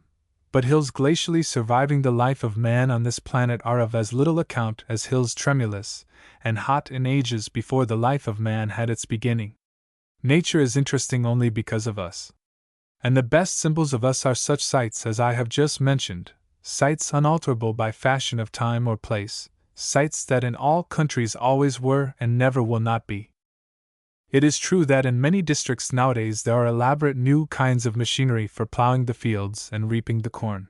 but hills glacially surviving the life of man on this planet are of as little account as hills tremulous and hot in ages before the life of man had its beginning. Nature is interesting only because of us. And the best symbols of us are such sights as I have just mentioned, sights unalterable by fashion of time or place, sights that in all countries always were and never will not be. It is true that in many districts nowadays there are elaborate new kinds of machinery for plowing the fields and reaping the corn.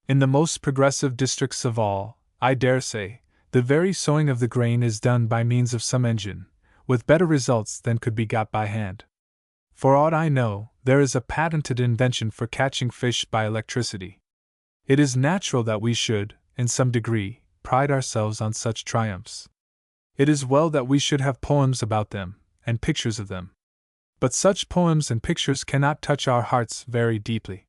In the most progressive districts of all, I dare say, the very sowing of the grain is done by means of some engine, with better results than could be got by hand. For aught I know, there is a patented invention for catching fish by electricity. It is natural that we should, in some degree, pride ourselves on such triumphs. It is well that we should have poems about them, and pictures of them. But such poems and pictures cannot touch our hearts very deeply.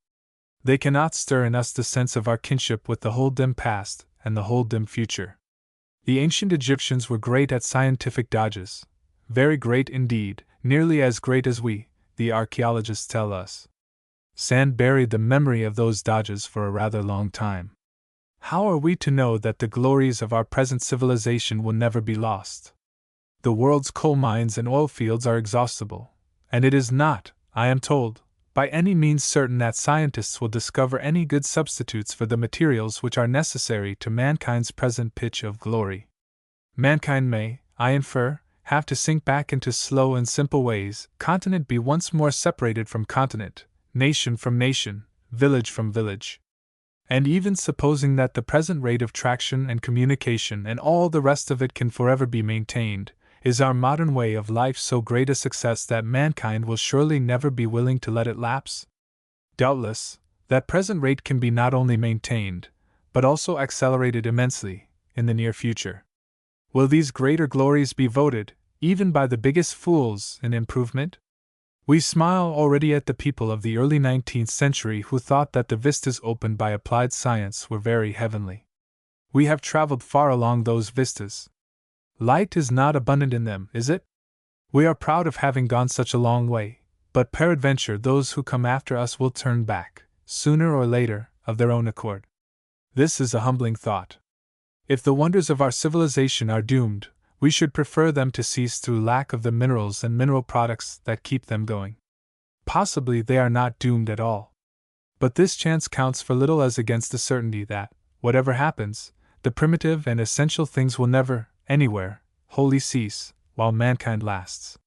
They cannot stir in us the sense of our kinship with the whole dim past and the whole dim future. The ancient Egyptians were great at scientific dodges, very great indeed, nearly as great as we, the archaeologists tell us. Sand buried the memory of those dodges for a rather long time. How are we to know that the glories of our present civilization will never be lost? The world's coal mines and oil fields are exhaustible, and it is not, I am told, by any means certain that scientists will discover any good substitutes for the materials which are necessary to mankind's present pitch of glory. Mankind may, I infer, have to sink back into slow and simple ways, continent be once more separated from continent, nation from nation, village from village. And even supposing that the present rate of traction and communication and all the rest of it can forever be maintained, is our modern way of life so great a success that mankind will surely never be willing to let it lapse? Doubtless, that present rate can be not only maintained, but also accelerated immensely, in the near future. Will these greater glories be voted, even by the biggest fools, an improvement? We smile already at the people of the early 19th century who thought that the vistas opened by applied science were very heavenly. We have traveled far along those vistas. Light is not abundant in them, is it? We are proud of having gone such a long way, but peradventure those who come after us will turn back, sooner or later, of their own accord. This is a humbling thought. If the wonders of our civilization are doomed, we should prefer them to cease through lack of the minerals and mineral products that keep them going. Possibly they are not doomed at all. But this chance counts for little as against the certainty that, whatever happens, the primitive and essential things will never, anywhere, wholly cease, while mankind lasts.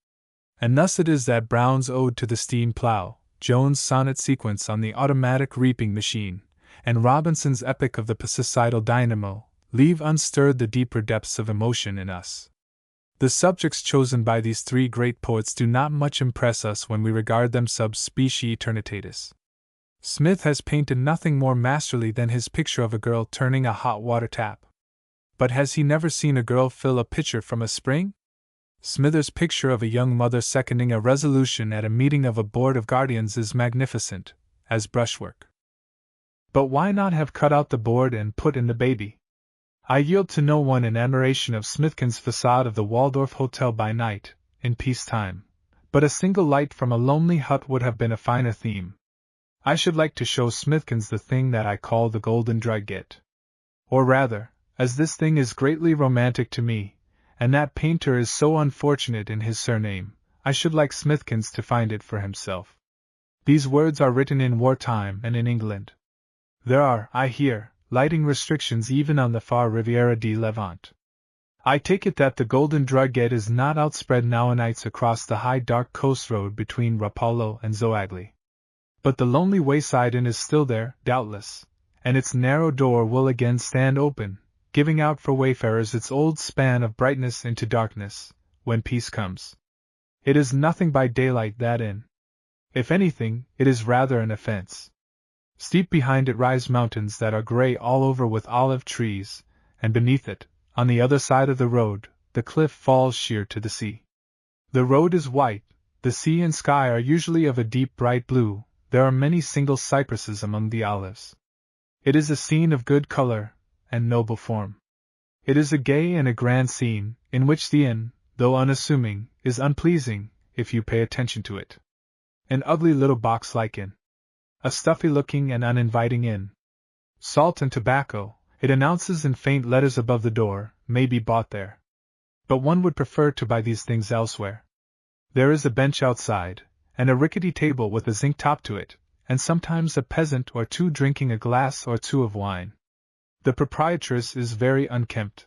And thus it is that Brown's Ode to the Steam Plough, Jones' sonnet sequence on the automatic reaping machine, and Robinson's epic of the pesticidal dynamo, leave unstirred the deeper depths of emotion in us. The subjects chosen by these three great poets do not much impress us when we regard them sub specie eternitatis. Smith has painted nothing more masterly than his picture of a girl turning a hot water tap. But has he never seen a girl fill a pitcher from a spring? Smithers' picture of a young mother seconding a resolution at a meeting of a board of guardians is magnificent, as brushwork. But why not have cut out the board and put in the baby? I yield to no one in admiration of Smithkin's facade of the Waldorf Hotel by night, in peacetime, but a single light from a lonely hut would have been a finer theme. I should like to show Smithkins the thing that I call the golden drugget. Or rather, as this thing is greatly romantic to me, and that painter is so unfortunate in his surname, I should like Smithkins to find it for himself. These words are written in wartime and in England. There are, I hear, lighting restrictions even on the far Riviera di Levante. I take it that the golden drugget is not outspread nowanights across the high dark coast road between Rapallo and Zoagli. But the lonely wayside inn is still there, doubtless, and its narrow door will again stand open, giving out for wayfarers its old span of brightness into darkness, when peace comes. It is nothing by daylight, that inn. If anything, it is rather an offense. Steep behind it rise mountains that are gray all over with olive trees, and beneath it, on the other side of the road, the cliff falls sheer to the sea. The road is white, the sea and sky are usually of a deep bright blue, there are many single cypresses among the olives. It is a scene of good color and noble form. It is a gay and a grand scene, in which the inn, though unassuming, is unpleasing, if you pay attention to it. An ugly little box-like inn. A stuffy-looking and uninviting inn. Salt and tobacco, it announces in faint letters above the door, may be bought there. But one would prefer to buy these things elsewhere. There is a bench outside, and a rickety table with a zinc top to it, and sometimes a peasant or two drinking a glass or two of wine. The proprietress is very unkempt.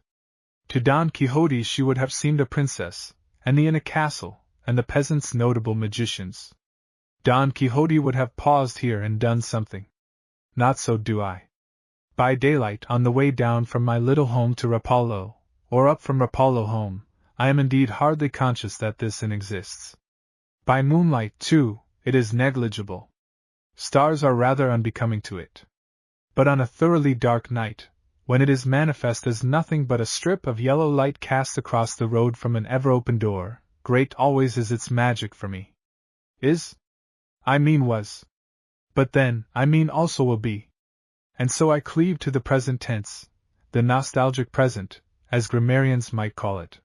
To Don Quixote she would have seemed a princess, and the inn a castle, and the peasants notable magicians. Don Quixote would have paused here and done something. Not so do I. By daylight, on the way down from my little home to Rapallo, or up from Rapallo home, I am indeed hardly conscious that this inn exists. By moonlight, too, it is negligible. Stars are rather unbecoming to it. But on a thoroughly dark night, when it is manifest as nothing but a strip of yellow light cast across the road from an ever-open door, great always is its magic for me. Is? I mean was. But then, I mean also will be. And so I cleave to the present tense, the nostalgic present, as grammarians might call it.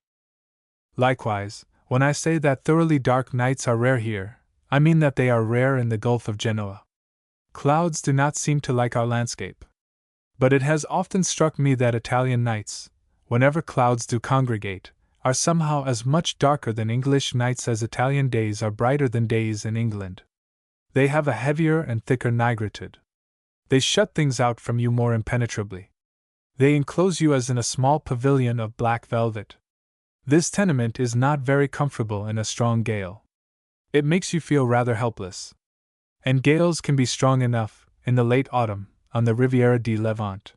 Likewise, when I say that thoroughly dark nights are rare here, I mean that they are rare in the Gulf of Genoa. Clouds do not seem to like our landscape. But it has often struck me that Italian nights, whenever clouds do congregate, are somehow as much darker than English nights as Italian days are brighter than days in England. They have a heavier and thicker nigritude. They shut things out from you more impenetrably. They enclose you as in a small pavilion of black velvet. This tenement is not very comfortable in a strong gale. It makes you feel rather helpless. And gales can be strong enough, in the late autumn, on the Riviera di Levante.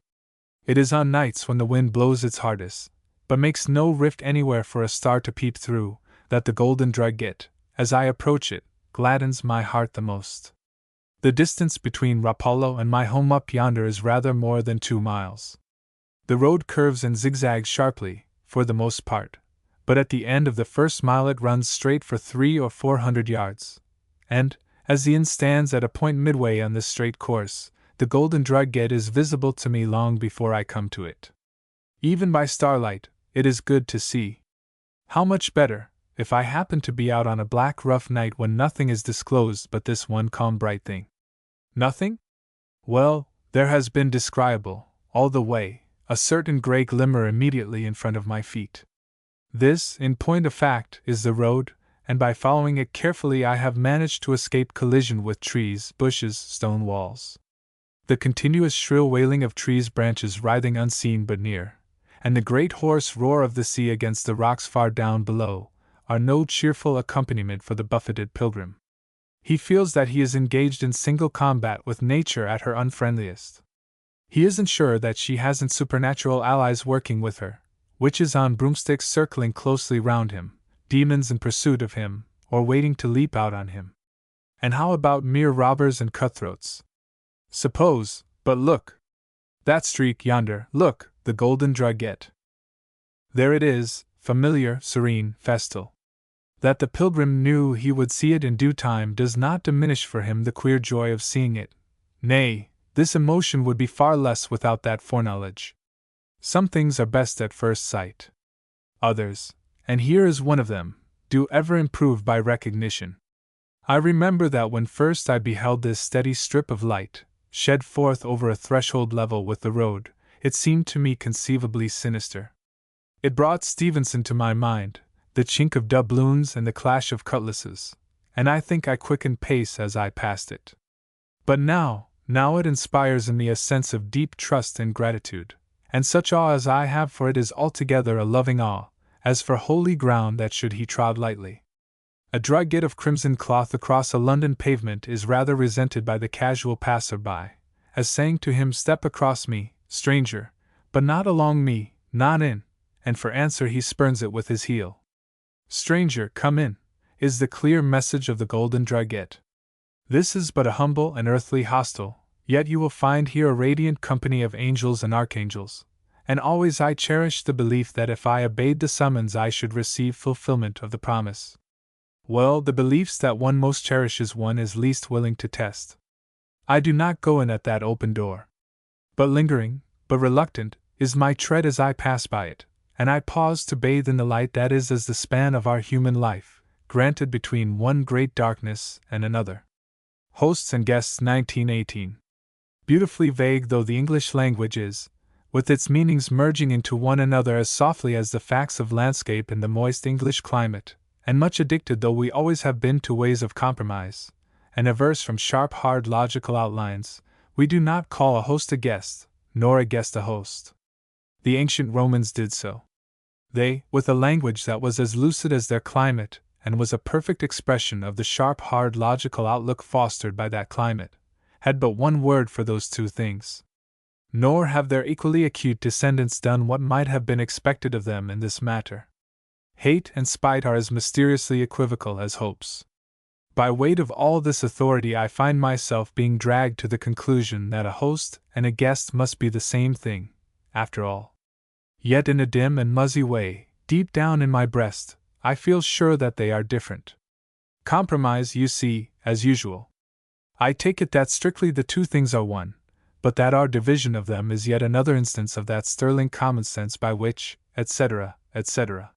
It is on nights when the wind blows its hardest, but makes no rift anywhere for a star to peep through, that the golden drugget, as I approach it, gladdens my heart the most. The distance between Rapallo and my home up yonder is rather more than 2 miles. The road curves and zigzags sharply, for the most part, but at the end of the first mile it runs straight for 300 or 400 yards, and, as the inn stands at a point midway on this straight course, the golden drugget is visible to me long before I come to it. Even by starlight, it is good to see. How much better, if I happen to be out on a black rough night when nothing is disclosed but this one calm bright thing. Nothing? Well, there has been descriable, all the way, a certain grey glimmer immediately in front of my feet. This, in point of fact, is the road, and by following it carefully I have managed to escape collision with trees, bushes, stone walls. The continuous shrill wailing of trees' branches writhing unseen but near, and the great hoarse roar of the sea against the rocks far down below, are no cheerful accompaniment for the buffeted pilgrim. He feels that he is engaged in single combat with nature at her unfriendliest. He isn't sure that she hasn't supernatural allies working with her, witches on broomsticks circling closely round him, demons in pursuit of him, or waiting to leap out on him. And how about mere robbers and cutthroats? Suppose, but look! That streak yonder, look, the golden drugget. There it is, familiar, serene, festal. That the pilgrim knew he would see it in due time does not diminish for him the queer joy of seeing it. Nay, this emotion would be far less without that foreknowledge. Some things are best at first sight. Others, and here is one of them, do ever improve by recognition. I remember that when first I beheld this steady strip of light, shed forth over a threshold level with the road, it seemed to me conceivably sinister. It brought Stevenson to my mind, the chink of doubloons and the clash of cutlasses, and I think I quickened pace as I passed it. But now it inspires in me a sense of deep trust and gratitude, and such awe as I have for it is altogether a loving awe, as for holy ground that should he trod lightly. A drugget of crimson cloth across a London pavement is rather resented by the casual passer-by, as saying to him, "Step across me, stranger, but not along me, not in," and for answer he spurns it with his heel. "Stranger, come in," is the clear message of the golden drugget. This is but a humble and earthly hostel, yet you will find here a radiant company of angels and archangels, and always I cherished the belief that if I obeyed the summons I should receive fulfillment of the promise. Well, the beliefs that one most cherishes one is least willing to test. I do not go in at that open door. But lingering, but reluctant, is my tread as I pass by it, and I pause to bathe in the light that is as the span of our human life, granted between one great darkness and another. Hosts and Guests 1918. Beautifully vague though the English language is, with its meanings merging into one another as softly as the facts of landscape in the moist English climate, and much addicted though we always have been to ways of compromise, and averse from sharp hard logical outlines, we do not call a host a guest, nor a guest a host. The ancient Romans did so. They, with a language that was as lucid as their climate, and was a perfect expression of the sharp hard logical outlook fostered by that climate, had but one word for those two things. Nor have their equally acute descendants done what might have been expected of them in this matter. Hate and spite are as mysteriously equivocal as hopes. By weight of all this authority I find myself being dragged to the conclusion that a host and a guest must be the same thing, after all. Yet in a dim and muzzy way, deep down in my breast, I feel sure that they are different. Compromise, you see, as usual. I take it that strictly the two things are one, but that our division of them is yet another instance of that sterling common sense by which, etc., etc.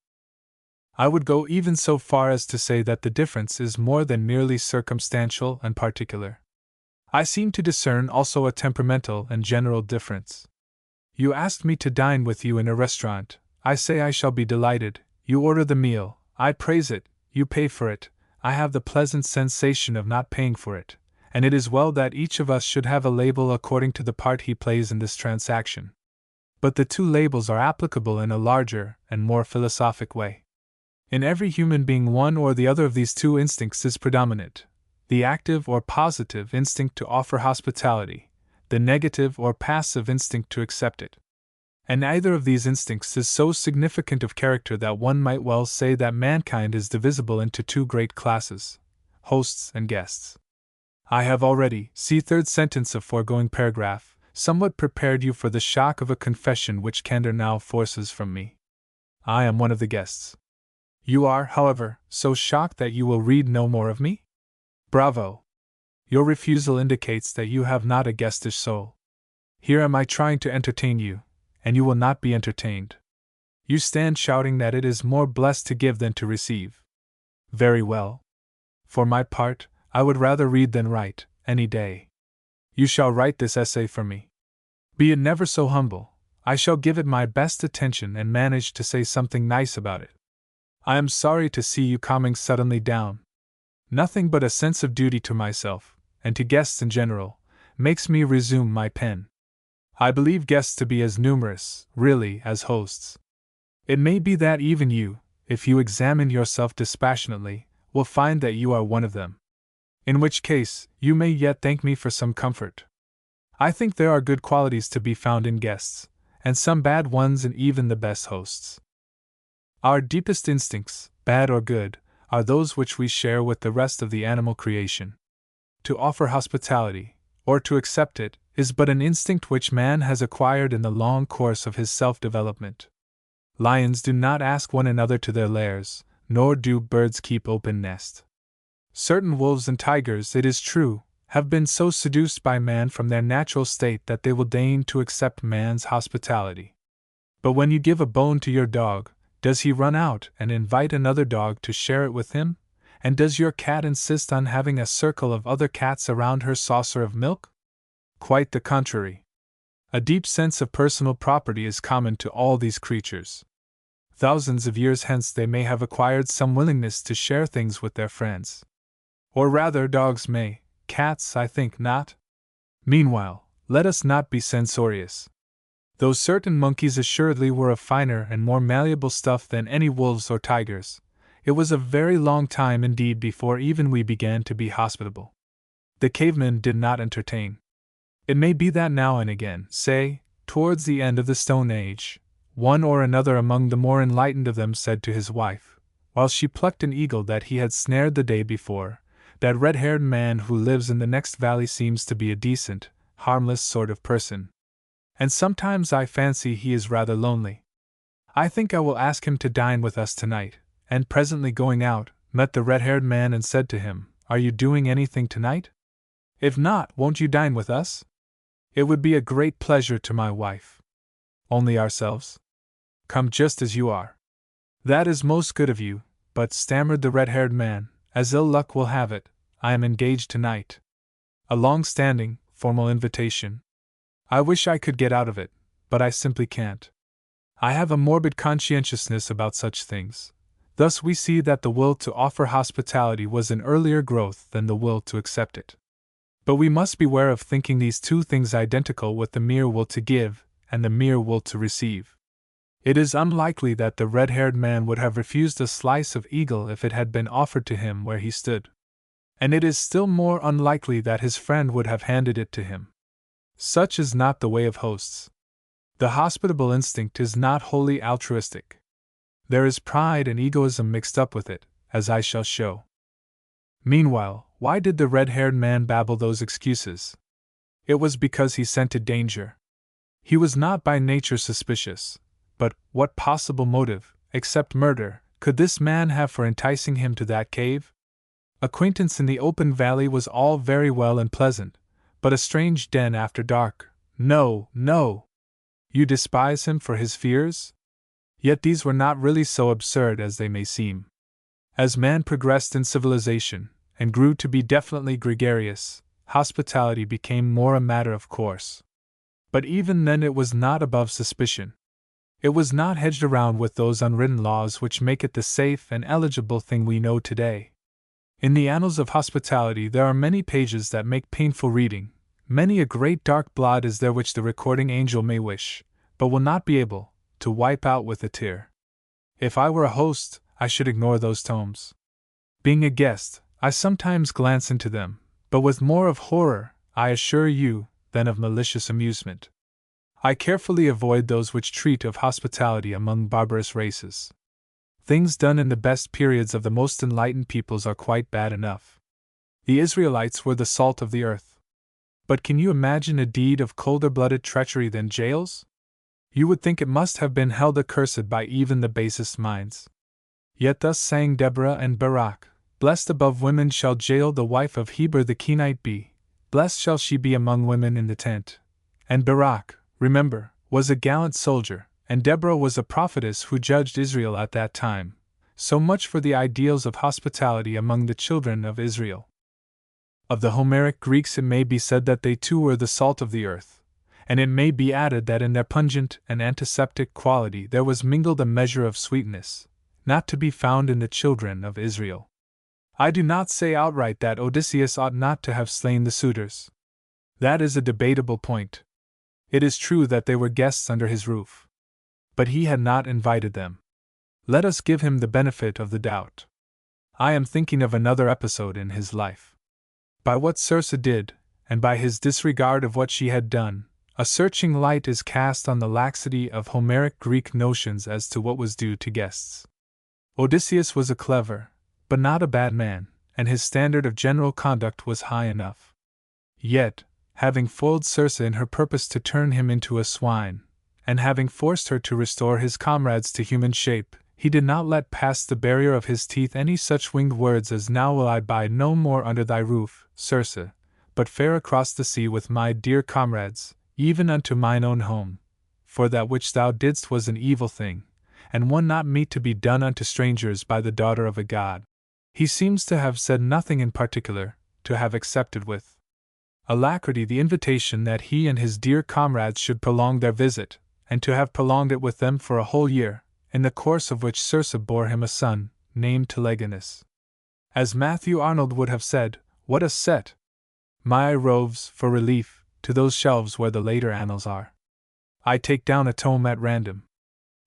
I would go even so far as to say that the difference is more than merely circumstantial and particular. I seem to discern also a temperamental and general difference. You asked me to dine with you in a restaurant, I say I shall be delighted, you order the meal, I praise it, you pay for it, I have the pleasant sensation of not paying for it, and it is well that each of us should have a label according to the part he plays in this transaction. But the two labels are applicable in a larger and more philosophic way. In every human being one or the other of these two instincts is predominant, the active or positive instinct to offer hospitality, the negative or passive instinct to accept it. And neither of these instincts is so significant of character that one might well say that mankind is divisible into two great classes, hosts and guests. I have already, see third sentence of foregoing paragraph, somewhat prepared you for the shock of a confession which candor now forces from me. I am one of the guests. You are, however, so shocked that you will read no more of me? Bravo! Your refusal indicates that you have not a guestish soul. Here am I trying to entertain you, and you will not be entertained. You stand shouting that it is more blessed to give than to receive. Very well. For my part, I would rather read than write, any day. You shall write this essay for me. Be it never so humble, I shall give it my best attention and manage to say something nice about it. I am sorry to see you calming suddenly down. Nothing but a sense of duty to myself, and to guests in general, makes me resume my pen. I believe guests to be as numerous, really, as hosts. It may be that even you, if you examine yourself dispassionately, will find that you are one of them. In which case, you may yet thank me for some comfort. I think there are good qualities to be found in guests, and some bad ones in even the best hosts. Our deepest instincts, bad or good, are those which we share with the rest of the animal creation. To offer hospitality, or to accept it, is but an instinct which man has acquired in the long course of his self-development. Lions do not ask one another to their lairs, nor do birds keep open nest. Certain wolves and tigers, it is true, have been so seduced by man from their natural state that they will deign to accept man's hospitality. But when you give a bone to your dog, does he run out and invite another dog to share it with him? And does your cat insist on having a circle of other cats around her saucer of milk? Quite the contrary. A deep sense of personal property is common to all these creatures. Thousands of years hence they may have acquired some willingness to share things with their friends. Or rather, dogs may, cats I think not. Meanwhile, let us not be censorious. Though certain monkeys assuredly were of finer and more malleable stuff than any wolves or tigers, it was a very long time indeed before even we began to be hospitable. The cavemen did not entertain. It may be that now and again, say, towards the end of the Stone Age, one or another among the more enlightened of them said to his wife, while she plucked an eagle that he had snared the day before, that red-haired man who lives in the next valley seems to be a decent, harmless sort of person. And sometimes I fancy he is rather lonely. I think I will ask him to dine with us tonight, and presently going out, met the red-haired man and said to him, "Are you doing anything tonight? If not, won't you dine with us? It would be a great pleasure to my wife. Only ourselves? Come just as you are." "That is most good of you, but," stammered the red-haired man, "as ill luck will have it, I am engaged tonight." A long-standing, formal invitation. I wish I could get out of it, but I simply can't. I have a morbid conscientiousness about such things. Thus we see that the will to offer hospitality was an earlier growth than the will to accept it. But we must beware of thinking these two things identical with the mere will to give and the mere will to receive. It is unlikely that the red-haired man would have refused a slice of eagle if it had been offered to him where he stood. And it is still more unlikely that his friend would have handed it to him. Such is not the way of hosts. The hospitable instinct is not wholly altruistic. There is pride and egoism mixed up with it, as I shall show. Meanwhile, why did the red-haired man babble those excuses? It was because he scented danger. He was not by nature suspicious, but what possible motive, except murder, could this man have for enticing him to that cave? Acquaintance in the open valley was all very well and pleasant, but a strange den after dark, no, no! You despise him for his fears? Yet these were not really so absurd as they may seem. As man progressed in civilization, and grew to be definitely gregarious, hospitality became more a matter of course. But even then it was not above suspicion. It was not hedged around with those unwritten laws which make it the safe and eligible thing we know today. In the annals of hospitality there are many pages that make painful reading, many a great dark blot is there which the recording angel may wish, but will not be able, to wipe out with a tear. If I were a host, I should ignore those tomes. Being a guest, I sometimes glance into them, but with more of horror, I assure you, than of malicious amusement. I carefully avoid those which treat of hospitality among barbarous races. Things done in the best periods of the most enlightened peoples are quite bad enough. The Israelites were the salt of the earth. But can you imagine a deed of colder-blooded treachery than jails? You would think it must have been held accursed by even the basest minds. Yet thus sang Deborah and Barak, "Blessed above women shall Jael the wife of Heber the Kenite be, blessed shall she be among women in the tent." And Barak, remember, was a gallant soldier, and Deborah was a prophetess who judged Israel at that time, So much for the ideals of hospitality among the children of Israel. Of the Homeric Greeks it may be said that they too were the salt of the earth, and it may be added that in their pungent and antiseptic quality there was mingled a measure of sweetness, not to be found in the children of Israel. I do not say outright that Odysseus ought not to have slain the suitors. That is a debatable point. It is true that they were guests under his roof. But he had not invited them. Let us give him the benefit of the doubt. I am thinking of another episode in his life. By what Circe did, and by his disregard of what she had done, a searching light is cast on the laxity of Homeric Greek notions as to what was due to guests. Odysseus was a clever, but not a bad man, and his standard of general conduct was high enough. Yet, having foiled Circe in her purpose to turn him into a swine, and having forced her to restore his comrades to human shape, he did not let pass the barrier of his teeth any such winged words as "Now will I bide no more under thy roof, Circe, but fare across the sea with my dear comrades, even unto mine own home, for that which thou didst was an evil thing, and one not meet to be done unto strangers by the daughter of a god." He seems to have said nothing in particular, to have accepted with alacrity the invitation that he and his dear comrades should prolong their visit, and to have prolonged it with them for a whole year, in the course of which Circe bore him a son, named Telegonus. As Matthew Arnold would have said, what a set! My eye roves, for relief, to those shelves where the later annals are. I take down a tome at random.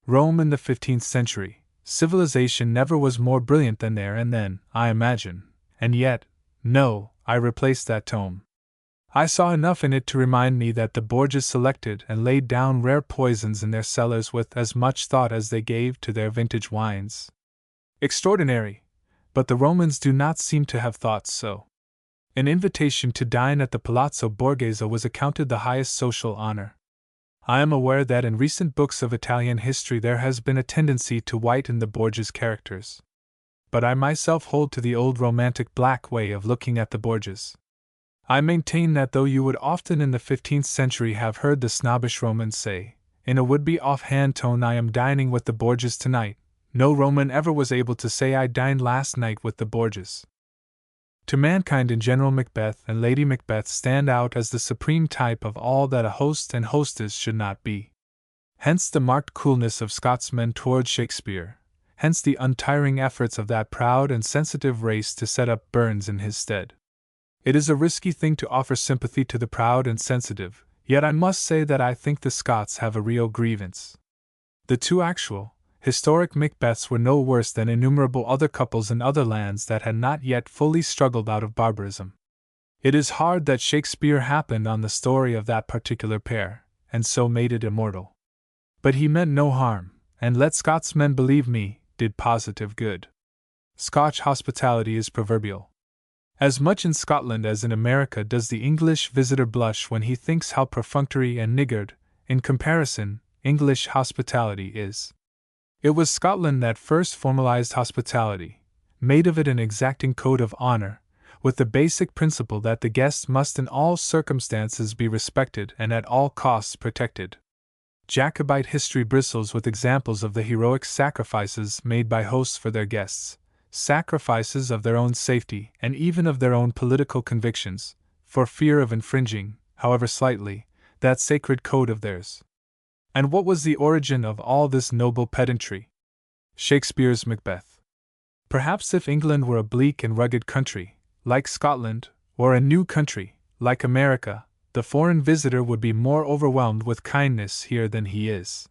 Rome in the 15th century. Civilization never was more brilliant than there and then, I imagine, and yet, no, I replaced that tome. I saw enough in it to remind me that the Borgias selected and laid down rare poisons in their cellars with as much thought as they gave to their vintage wines. Extraordinary, but the Romans do not seem to have thought so. An invitation to dine at the Palazzo Borghese was accounted the highest social honor. I am aware that in recent books of Italian history there has been a tendency to whiten the Borgias' characters. But I myself hold to the old romantic black way of looking at the Borgias. I maintain that though you would often in the 15th century have heard the snobbish Romans say, in a would-be offhand tone, "I am dining with the Borgias tonight," no Roman ever was able to say, "I dined last night with the Borgias." To mankind in general, Macbeth and Lady Macbeth stand out as the supreme type of all that a host and hostess should not be. Hence the marked coolness of Scotsmen towards Shakespeare, hence the untiring efforts of that proud and sensitive race to set up Burns in his stead. It is a risky thing to offer sympathy to the proud and sensitive, yet I must say that I think the Scots have a real grievance. The two actual, historic Macbeths were no worse than innumerable other couples in other lands that had not yet fully struggled out of barbarism. It is hard that Shakespeare happened on the story of that particular pair, and so made it immortal. But he meant no harm, and let Scotsmen believe me, did positive good. Scotch hospitality is proverbial. As much in Scotland as in America does the English visitor blush when he thinks how perfunctory and niggard, in comparison, English hospitality is. It was Scotland that first formalized hospitality, made of it an exacting code of honor, with the basic principle that the guest must in all circumstances be respected and at all costs protected. Jacobite history bristles with examples of the heroic sacrifices made by hosts for their guests, sacrifices of their own safety and even of their own political convictions, for fear of infringing, however slightly, that sacred code of theirs. And what was the origin of all this noble pedantry? Shakespeare's Macbeth. Perhaps if England were a bleak and rugged country, like Scotland, or a new country, like America, the foreign visitor would be more overwhelmed with kindness here than he is.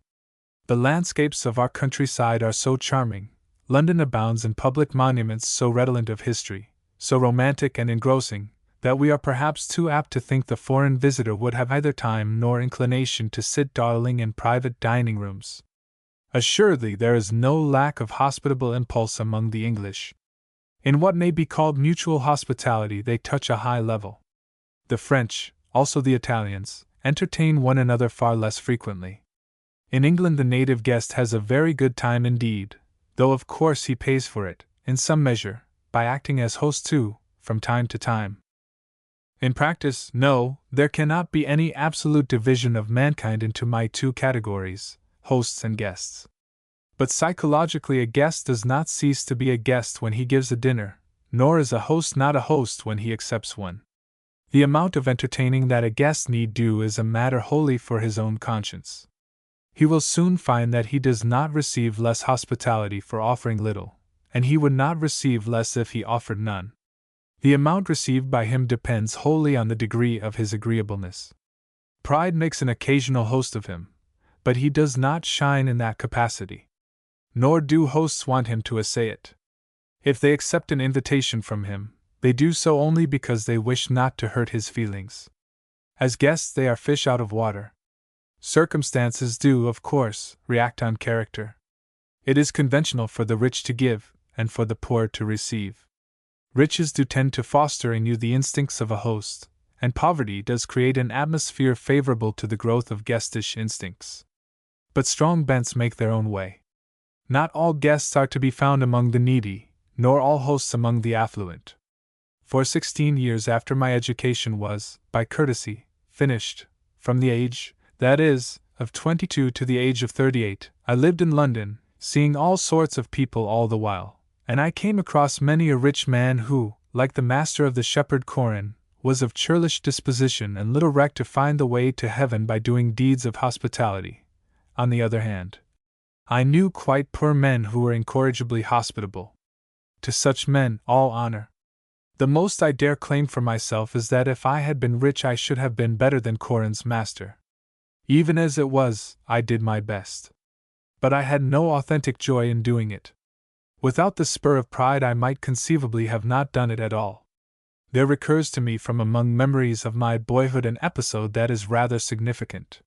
The landscapes of our countryside are so charming, London abounds in public monuments so redolent of history, so romantic and engrossing, that we are perhaps too apt to think the foreign visitor would have either time nor inclination to sit dawdling in private dining rooms. Assuredly, there is no lack of hospitable impulse among the English. In what may be called mutual hospitality, they touch a high level. The French, also the Italians, entertain one another far less frequently. In England, the native guest has a very good time indeed, though of course he pays for it, in some measure, by acting as host too, from time to time. In practice, no, there cannot be any absolute division of mankind into my two categories, hosts and guests. But psychologically, a guest does not cease to be a guest when he gives a dinner, nor is a host not a host when he accepts one. The amount of entertaining that a guest need do is a matter wholly for his own conscience. He will soon find that he does not receive less hospitality for offering little, and he would not receive less if he offered none. The amount received by him depends wholly on the degree of his agreeableness. Pride makes an occasional host of him, but he does not shine in that capacity. Nor do hosts want him to essay it. If they accept an invitation from him, they do so only because they wish not to hurt his feelings. As guests, they are fish out of water. Circumstances do, of course, react on character. It is conventional for the rich to give, and for the poor to receive. Riches do tend to foster in you the instincts of a host, and poverty does create an atmosphere favorable to the growth of guestish instincts. But strong bents make their own way. Not all guests are to be found among the needy, nor all hosts among the affluent. For 16 years after my education was, by courtesy, finished, from the age, that is, of 22 to the age of 38, I lived in London, seeing all sorts of people all the while, and I came across many a rich man who, like the master of the shepherd Corin, was of churlish disposition and little recked to find the way to heaven by doing deeds of hospitality. On the other hand, I knew quite poor men who were incorrigibly hospitable. To such men, all honor. The most I dare claim for myself is that if I had been rich I should have been better than Corin's master. Even as it was, I did my best. But I had no authentic joy in doing it. Without the spur of pride I might conceivably have not done it at all. There recurs to me from among memories of my boyhood an episode that is rather significant.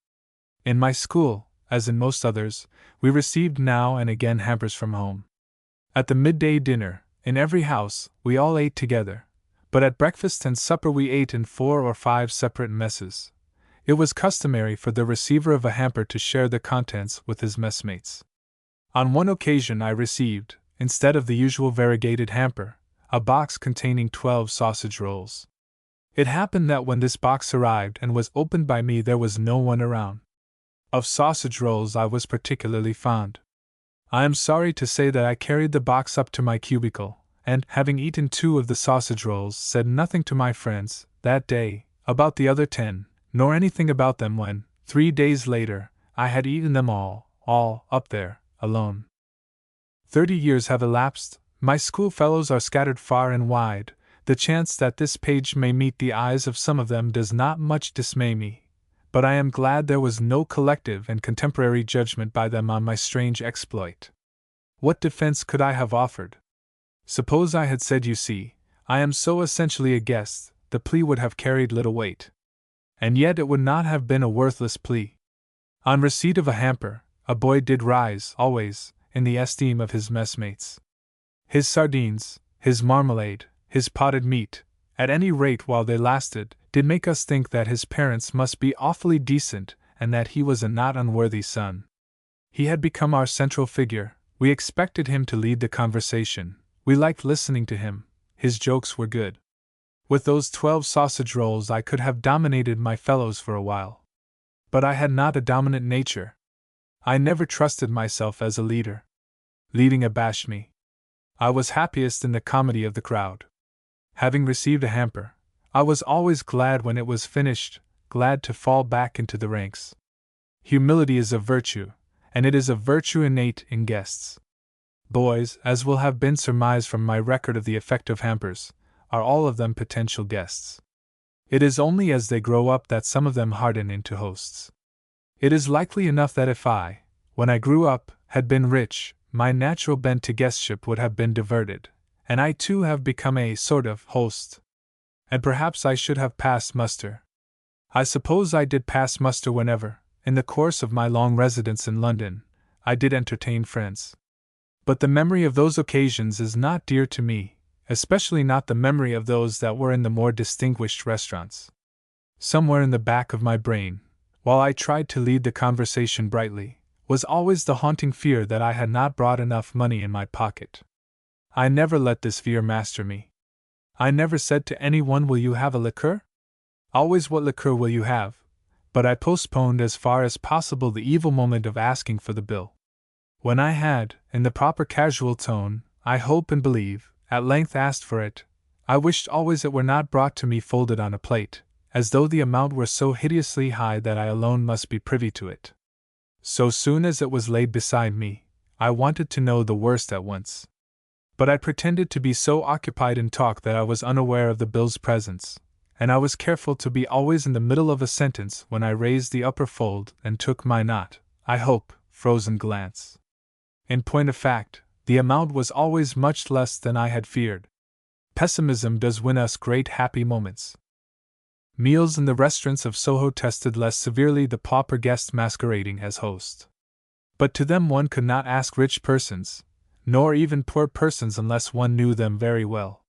In my school, as in most others, we received now and again hampers from home. At the midday dinner, in every house, we all ate together, but at breakfast and supper we ate in 4 or 5 separate messes. It was customary for the receiver of a hamper to share the contents with his messmates. On one occasion I received, instead of the usual variegated hamper, a box containing 12 sausage rolls. It happened that when this box arrived and was opened by me there was no one around. Of sausage rolls I was particularly fond. I am sorry to say that I carried the box up to my cubicle, and, having eaten 2 of the sausage rolls, said nothing to my friends, that day, about the other 10, nor anything about them when, 3 days later, I had eaten them all, up there, alone. 30 years have elapsed, my schoolfellows are scattered far and wide, the chance that this page may meet the eyes of some of them does not much dismay me. But I am glad there was no collective and contemporary judgment by them on my strange exploit. What defense could I have offered? Suppose I had said, you see, I am so essentially a guest, the plea would have carried little weight. And yet it would not have been a worthless plea. On receipt of a hamper, a boy did rise, always, in the esteem of his messmates. His sardines, his marmalade, his potted meat, at any rate while they lasted, did make us think that his parents must be awfully decent and that he was a not unworthy son. He had become our central figure, we expected him to lead the conversation, we liked listening to him, his jokes were good. With those 12 sausage rolls I could have dominated my fellows for a while. But I had not a dominant nature. I never trusted myself as a leader. Leading abashed me. I was happiest in the comedy of the crowd. Having received a hamper, I was always glad when it was finished, glad to fall back into the ranks. Humility is a virtue, and it is a virtue innate in guests. Boys, as will have been surmised from my record of the effect of hampers, are all of them potential guests. It is only as they grow up that some of them harden into hosts. It is likely enough that if I, when I grew up, had been rich, my natural bent to guestship would have been diverted, and I too have become a sort of host. And perhaps I should have passed muster. I suppose I did pass muster whenever, in the course of my long residence in London, I did entertain friends. But the memory of those occasions is not dear to me, especially not the memory of those that were in the more distinguished restaurants. Somewhere in the back of my brain, while I tried to lead the conversation brightly, was always the haunting fear that I had not brought enough money in my pocket. I never let this fear master me. I never said to anyone, will you have a liqueur? Always, what liqueur will you have? But I postponed as far as possible the evil moment of asking for the bill. When I had, in the proper casual tone, I hope and believe, at length asked for it, I wished always it were not brought to me folded on a plate, as though the amount were so hideously high that I alone must be privy to it. So soon as it was laid beside me, I wanted to know the worst at once. But I pretended to be so occupied in talk that I was unaware of the bill's presence, and I was careful to be always in the middle of a sentence when I raised the upper fold and took my not, I hope, frozen glance. In point of fact, the amount was always much less than I had feared. Pessimism does win us great happy moments. Meals in the restaurants of Soho tested less severely the pauper guest masquerading as host. But to them one could not ask rich persons, nor even poor persons unless one knew them very well.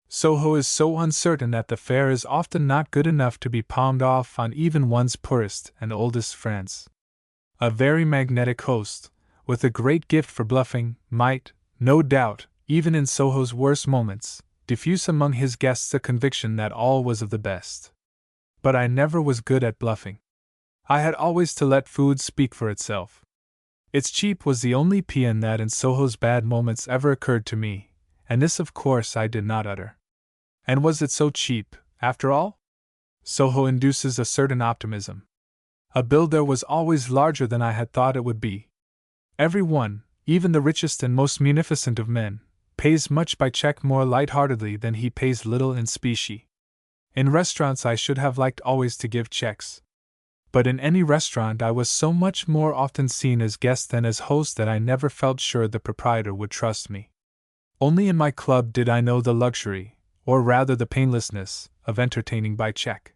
Soho is so uncertain that the fare is often not good enough to be palmed off on even one's poorest and oldest friends. A very magnetic host, with a great gift for bluffing, might, no doubt, even in Soho's worst moments, diffuse among his guests a conviction that all was of the best. But I never was good at bluffing. I had always to let food speak for itself. It's cheap was the only paean that in Soho's bad moments ever occurred to me, and this of course I did not utter. And was it so cheap, after all? Soho induces a certain optimism. A bill there was always larger than I had thought it would be. Every one, even the richest and most munificent of men, pays much by check more light-heartedly than he pays little in specie. In restaurants I should have liked always to give checks. But in any restaurant I was so much more often seen as guest than as host that I never felt sure the proprietor would trust me. Only in my club did I know the luxury, or rather the painlessness, of entertaining by check.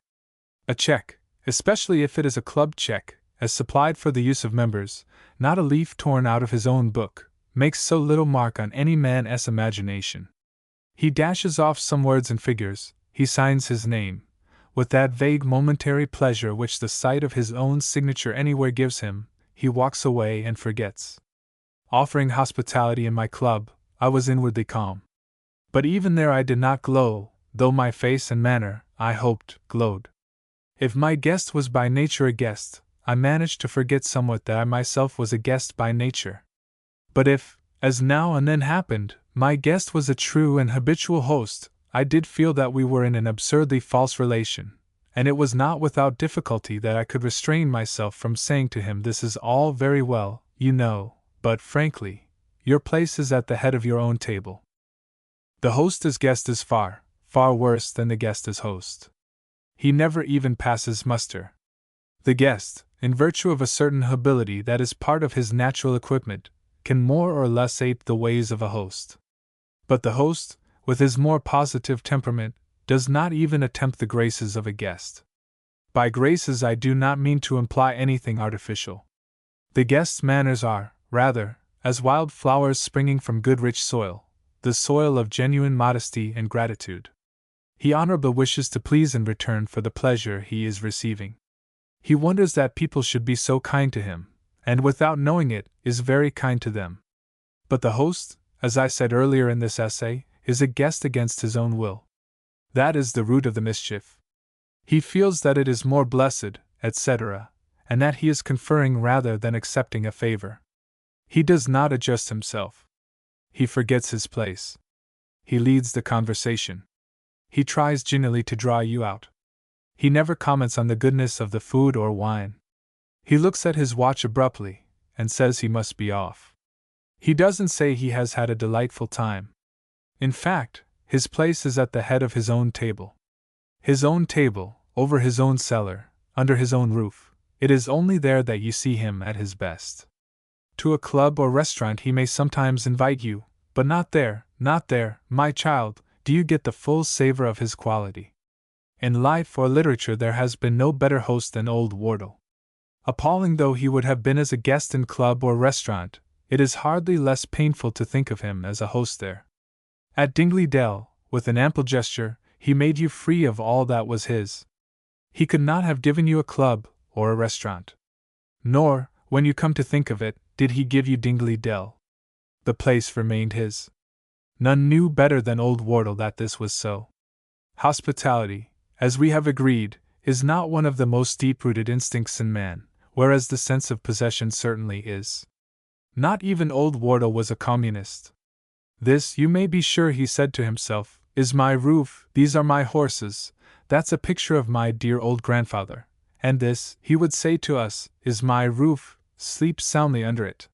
A check, especially if it is a club check, as supplied for the use of members, not a leaf torn out of his own book, makes so little mark on any man's imagination. He dashes off some words and figures, he signs his name, with that vague momentary pleasure which the sight of his own signature anywhere gives him, he walks away and forgets. Offering hospitality in my club, I was inwardly calm. But even there I did not glow, though my face and manner, I hoped, glowed. If my guest was by nature a guest, I managed to forget somewhat that I myself was a guest by nature. But if, as now and then happened, my guest was a true and habitual host, I did feel that we were in an absurdly false relation, and it was not without difficulty that I could restrain myself from saying to him, "This is all very well, you know, but frankly, your place is at the head of your own table. The host as guest is far, far worse than the guest as host. He never even passes muster. The guest, in virtue of a certain ability that is part of his natural equipment, can more or less ape the ways of a host. But the host, with his more positive temperament, does not even attempt the graces of a guest. By graces I do not mean to imply anything artificial. The guest's manners are, rather, as wild flowers springing from good rich soil, the soil of genuine modesty and gratitude. He honorably wishes to please in return for the pleasure he is receiving. He wonders that people should be so kind to him, and without knowing it, is very kind to them. But the host, as I said earlier in this essay, is a guest against his own will. That is the root of the mischief. He feels that it is more blessed, etc., and that he is conferring rather than accepting a favor. He does not adjust himself. He forgets his place. He leads the conversation. He tries genially to draw you out. He never comments on the goodness of the food or wine. He looks at his watch abruptly, and says he must be off. He doesn't say he has had a delightful time. In fact, his place is at the head of his own table. His own table, over his own cellar, under his own roof. It is only there that you see him at his best. To a club or restaurant he may sometimes invite you, but not there, my child, do you get the full savor of his quality. In life or literature there has been no better host than old Wardle. Appalling though he would have been as a guest in club or restaurant, it is hardly less painful to think of him as a host there. At Dingley Dell, with an ample gesture, he made you free of all that was his. He could not have given you a club or a restaurant. Nor, when you come to think of it, did he give you Dingley Dell. The place remained his. None knew better than old Wardle that this was so. Hospitality, as we have agreed, is not one of the most deep-rooted instincts in man, whereas the sense of possession certainly is. Not even old Wardle was a communist. This, you may be sure he said to himself, is my roof, these are my horses, that's a picture of my dear old grandfather, and this, he would say to us, is my roof, sleep soundly under it.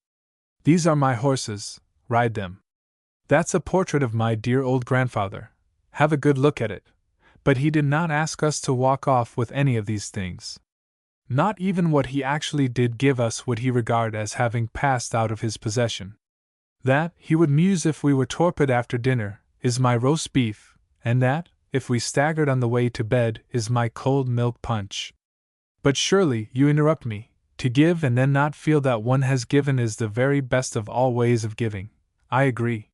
These are my horses, ride them. That's a portrait of my dear old grandfather, have a good look at it. But he did not ask us to walk off with any of these things. Not even what he actually did give us would he regard as having passed out of his possession. That, he would muse if we were torpid after dinner, is my roast beef, and that, if we staggered on the way to bed, is my cold milk punch. But surely, you interrupt me, to give and then not feel that one has given is the very best of all ways of giving. I agree.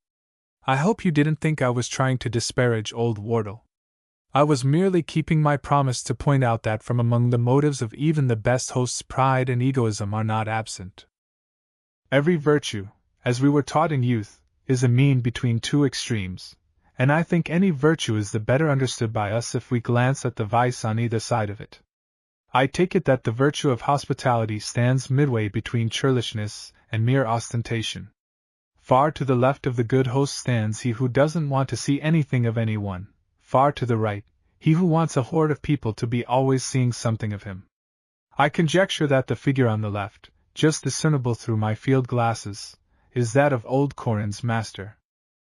I hope you didn't think I was trying to disparage old Wardle. I was merely keeping my promise to point out that from among the motives of even the best hosts pride and egoism are not absent. Every virtue, as we were taught in youth, is a mean between two extremes, and I think any virtue is the better understood by us if we glance at the vice on either side of it. I take it that the virtue of hospitality stands midway between churlishness and mere ostentation. Far to the left of the good host stands he who doesn't want to see anything of anyone. Far to the right, he who wants a horde of people to be always seeing something of him. I conjecture that the figure on the left, just discernible through my field glasses, is that of old Corin's master.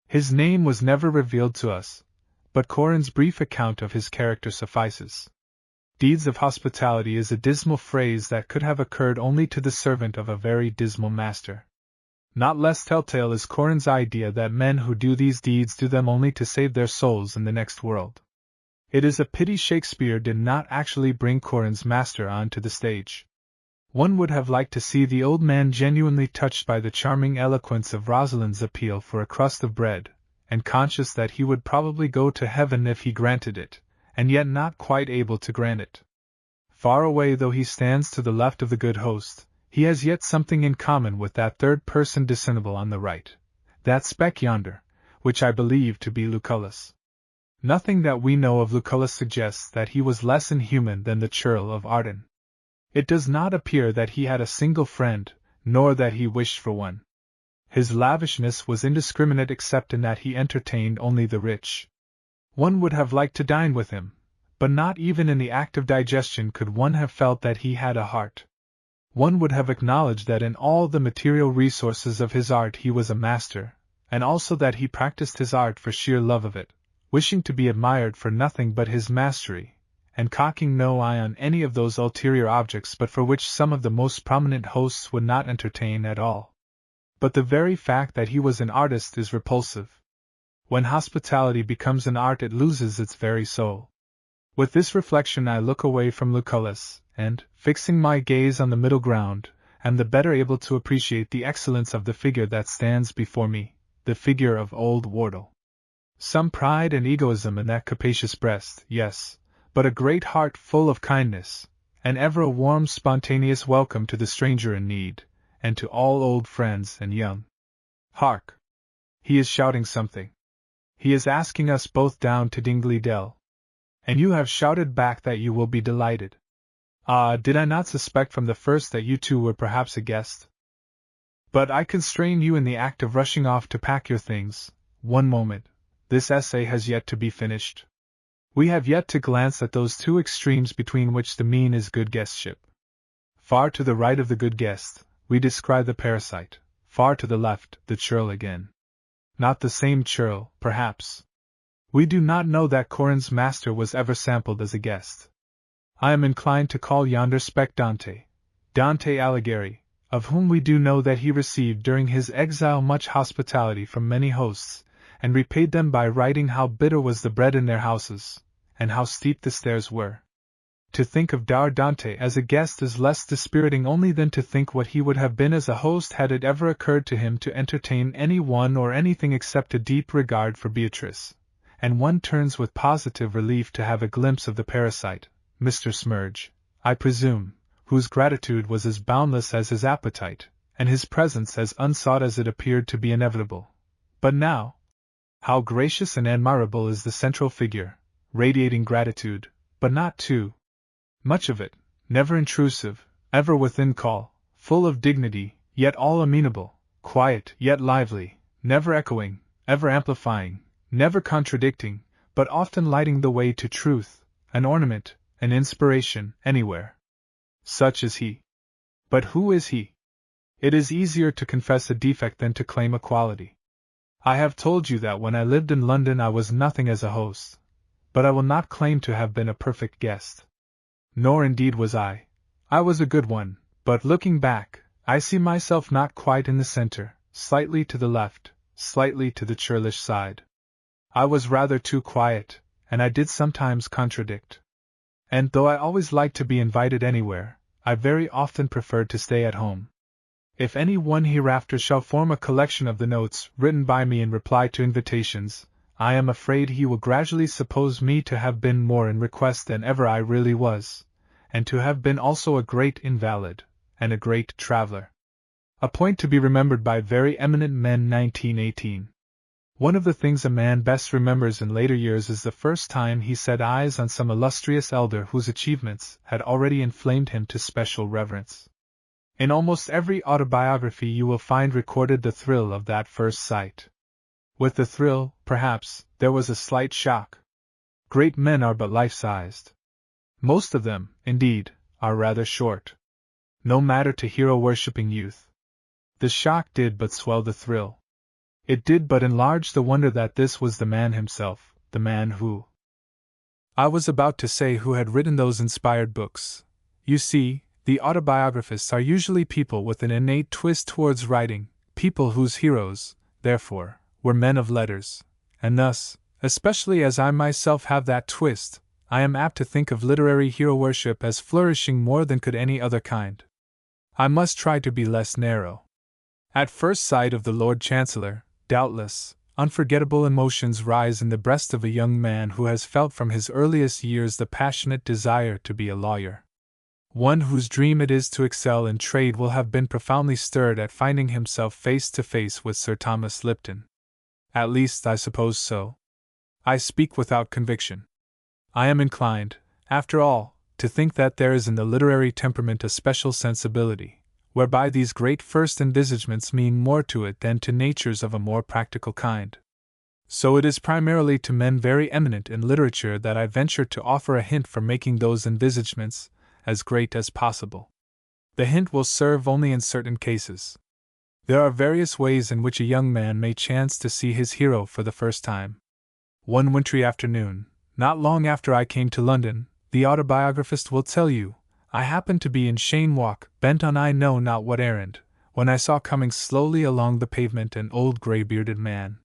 His name was never revealed to us, but Corin's brief account of his character suffices. Deeds of hospitality is a dismal phrase that could have occurred only to the servant of a very dismal master. Not less telltale is Corin's idea that men who do these deeds do them only to save their souls in the next world. It is a pity Shakespeare did not actually bring Corin's master onto the stage. One would have liked to see the old man genuinely touched by the charming eloquence of Rosalind's appeal for a crust of bread, and conscious that he would probably go to heaven if he granted it, and yet not quite able to grant it. Far away though he stands to the left of the good host, he has yet something in common with that third person discernible on the right, that speck yonder, which I believe to be Lucullus. Nothing that we know of Lucullus suggests that he was less inhuman than the churl of Arden. It does not appear that he had a single friend, nor that he wished for one. His lavishness was indiscriminate except in that he entertained only the rich. One would have liked to dine with him, but not even in the act of digestion could one have felt that he had a heart. One would have acknowledged that in all the material resources of his art he was a master, and also that he practiced his art for sheer love of it, wishing to be admired for nothing but his mastery, and cocking no eye on any of those ulterior objects but for which some of the most prominent hosts would not entertain at all. But the very fact that he was an artist is repulsive. When hospitality becomes an art it loses its very soul. With this reflection I look away from Lucullus, and, fixing my gaze on the middle ground, am the better able to appreciate the excellence of the figure that stands before me, the figure of old Wardle. Some pride and egoism in that capacious breast, yes, but a great heart full of kindness, and ever a warm spontaneous welcome to the stranger in need, and to all old friends and young. Hark! He is shouting something. He is asking us both down to Dingley Dell. And you have shouted back that you will be delighted. Ah, did I not suspect from the first that you two were perhaps a guest? But I constrain you in the act of rushing off to pack your things. One moment, this essay has yet to be finished. We have yet to glance at those two extremes between which the mean is good guestship. Far to the right of the good guest, we descry the parasite, far to the left, the churl again. Not the same churl, perhaps. We do not know that Corin's master was ever sampled as a guest. I am inclined to call yonder speck Dante Alighieri, of whom we do know that he received during his exile much hospitality from many hosts, and repaid them by writing how bitter was the bread in their houses, and how steep the stairs were. To think of Dante as a guest is less dispiriting only than to think what he would have been as a host had it ever occurred to him to entertain any one or anything except a deep regard for Beatrice, and one turns with positive relief to have a glimpse of the parasite, Mr. Smurge, I presume, whose gratitude was as boundless as his appetite, and his presence as unsought as it appeared to be inevitable. But now, how gracious and admirable is the central figure, radiating gratitude, but not too much of it, never intrusive, ever within call, full of dignity, yet all amenable, quiet yet lively, never echoing, ever amplifying, never contradicting, but often lighting the way to truth, an ornament, an inspiration, anywhere. Such is he. But who is he? It is easier to confess a defect than to claim a quality. I have told you that when I lived in London I was nothing as a host, but I will not claim to have been a perfect guest. Nor indeed was I. I was a good one, but looking back, I see myself not quite in the center, slightly to the left, slightly to the churlish side. I was rather too quiet, and I did sometimes contradict. And though I always liked to be invited anywhere, I very often preferred to stay at home. If any one hereafter shall form a collection of the notes written by me in reply to invitations, I am afraid he will gradually suppose me to have been more in request than ever I really was, and to have been also a great invalid, and a great traveler. A point to be remembered by very eminent men. 1918. One of the things a man best remembers in later years is the first time he set eyes on some illustrious elder whose achievements had already inflamed him to special reverence. In almost every autobiography you will find recorded the thrill of that first sight. With the thrill, perhaps, there was a slight shock. Great men are but life-sized. Most of them, indeed, are rather short. No matter to hero-worshipping youth. The shock did but swell the thrill. It did but enlarge the wonder that this was the man himself, the man who— I was about to say who had written those inspired books. You see, the autobiographists are usually people with an innate twist towards writing, people whose heroes, therefore, were men of letters, and thus, especially as I myself have that twist, I am apt to think of literary hero-worship as flourishing more than could any other kind. I must try to be less narrow. At first sight of the Lord Chancellor, doubtless, unforgettable emotions rise in the breast of a young man who has felt from his earliest years the passionate desire to be a lawyer. One whose dream it is to excel in trade will have been profoundly stirred at finding himself face to face with Sir Thomas Lipton. At least I suppose so. I speak without conviction. I am inclined, after all, to think that there is in the literary temperament a special sensibility, whereby these great first envisagements mean more to it than to natures of a more practical kind. So it is primarily to men very eminent in literature that I venture to offer a hint for making those envisagements as great as possible. The hint will serve only in certain cases. There are various ways in which a young man may chance to see his hero for the first time. One wintry afternoon, not long after I came to London, the autobiographist will tell you, I happened to be in Cheyne Walk, bent on I know not what errand, when I saw coming slowly along the pavement an old grey-bearded man.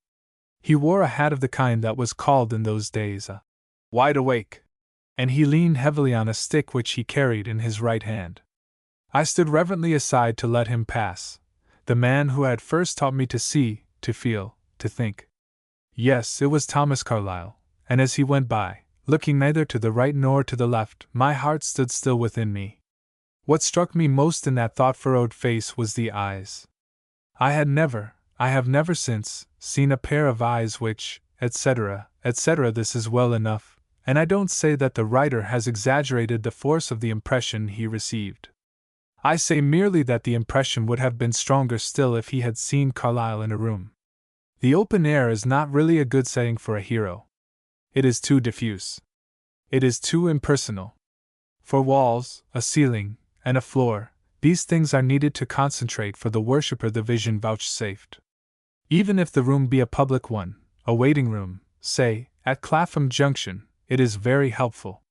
He wore a hat of the kind that was called in those days a wide awake, and he leaned heavily on a stick which he carried in his right hand. I stood reverently aside to let him pass, the man who had first taught me to see, to feel, to think. Yes, it was Thomas Carlyle, and as he went by, looking neither to the right nor to the left, my heart stood still within me. What struck me most in that thought-furrowed face was the eyes. I have never since, seen a pair of eyes which, etc., etc. This is well enough, and I don't say that the writer has exaggerated the force of the impression he received. I say merely that the impression would have been stronger still if he had seen Carlyle in a room. The open air is not really a good setting for a hero. It is too diffuse. It is too impersonal. For walls, a ceiling, and a floor, these things are needed to concentrate for the worshipper the vision vouchsafed. Even if the room be a public one, a waiting room, say, at Clapham Junction, it is very helpful.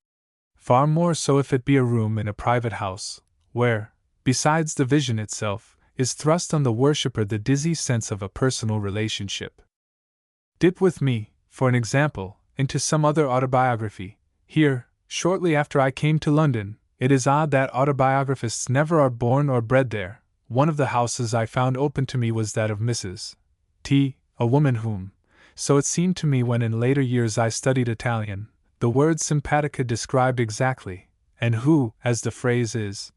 Far more so if it be a room in a private house, where, besides the vision itself, is thrust on the worshipper the dizzy sense of a personal relationship. Dip with me, for an example, into some other autobiography. Here, shortly after I came to London, it is odd that autobiographists never are born or bred there. One of the houses I found open to me was that of Mrs. T, a woman whom, so it seemed to me when in later years I studied Italian, the word simpatica described exactly, and who, as the phrase is,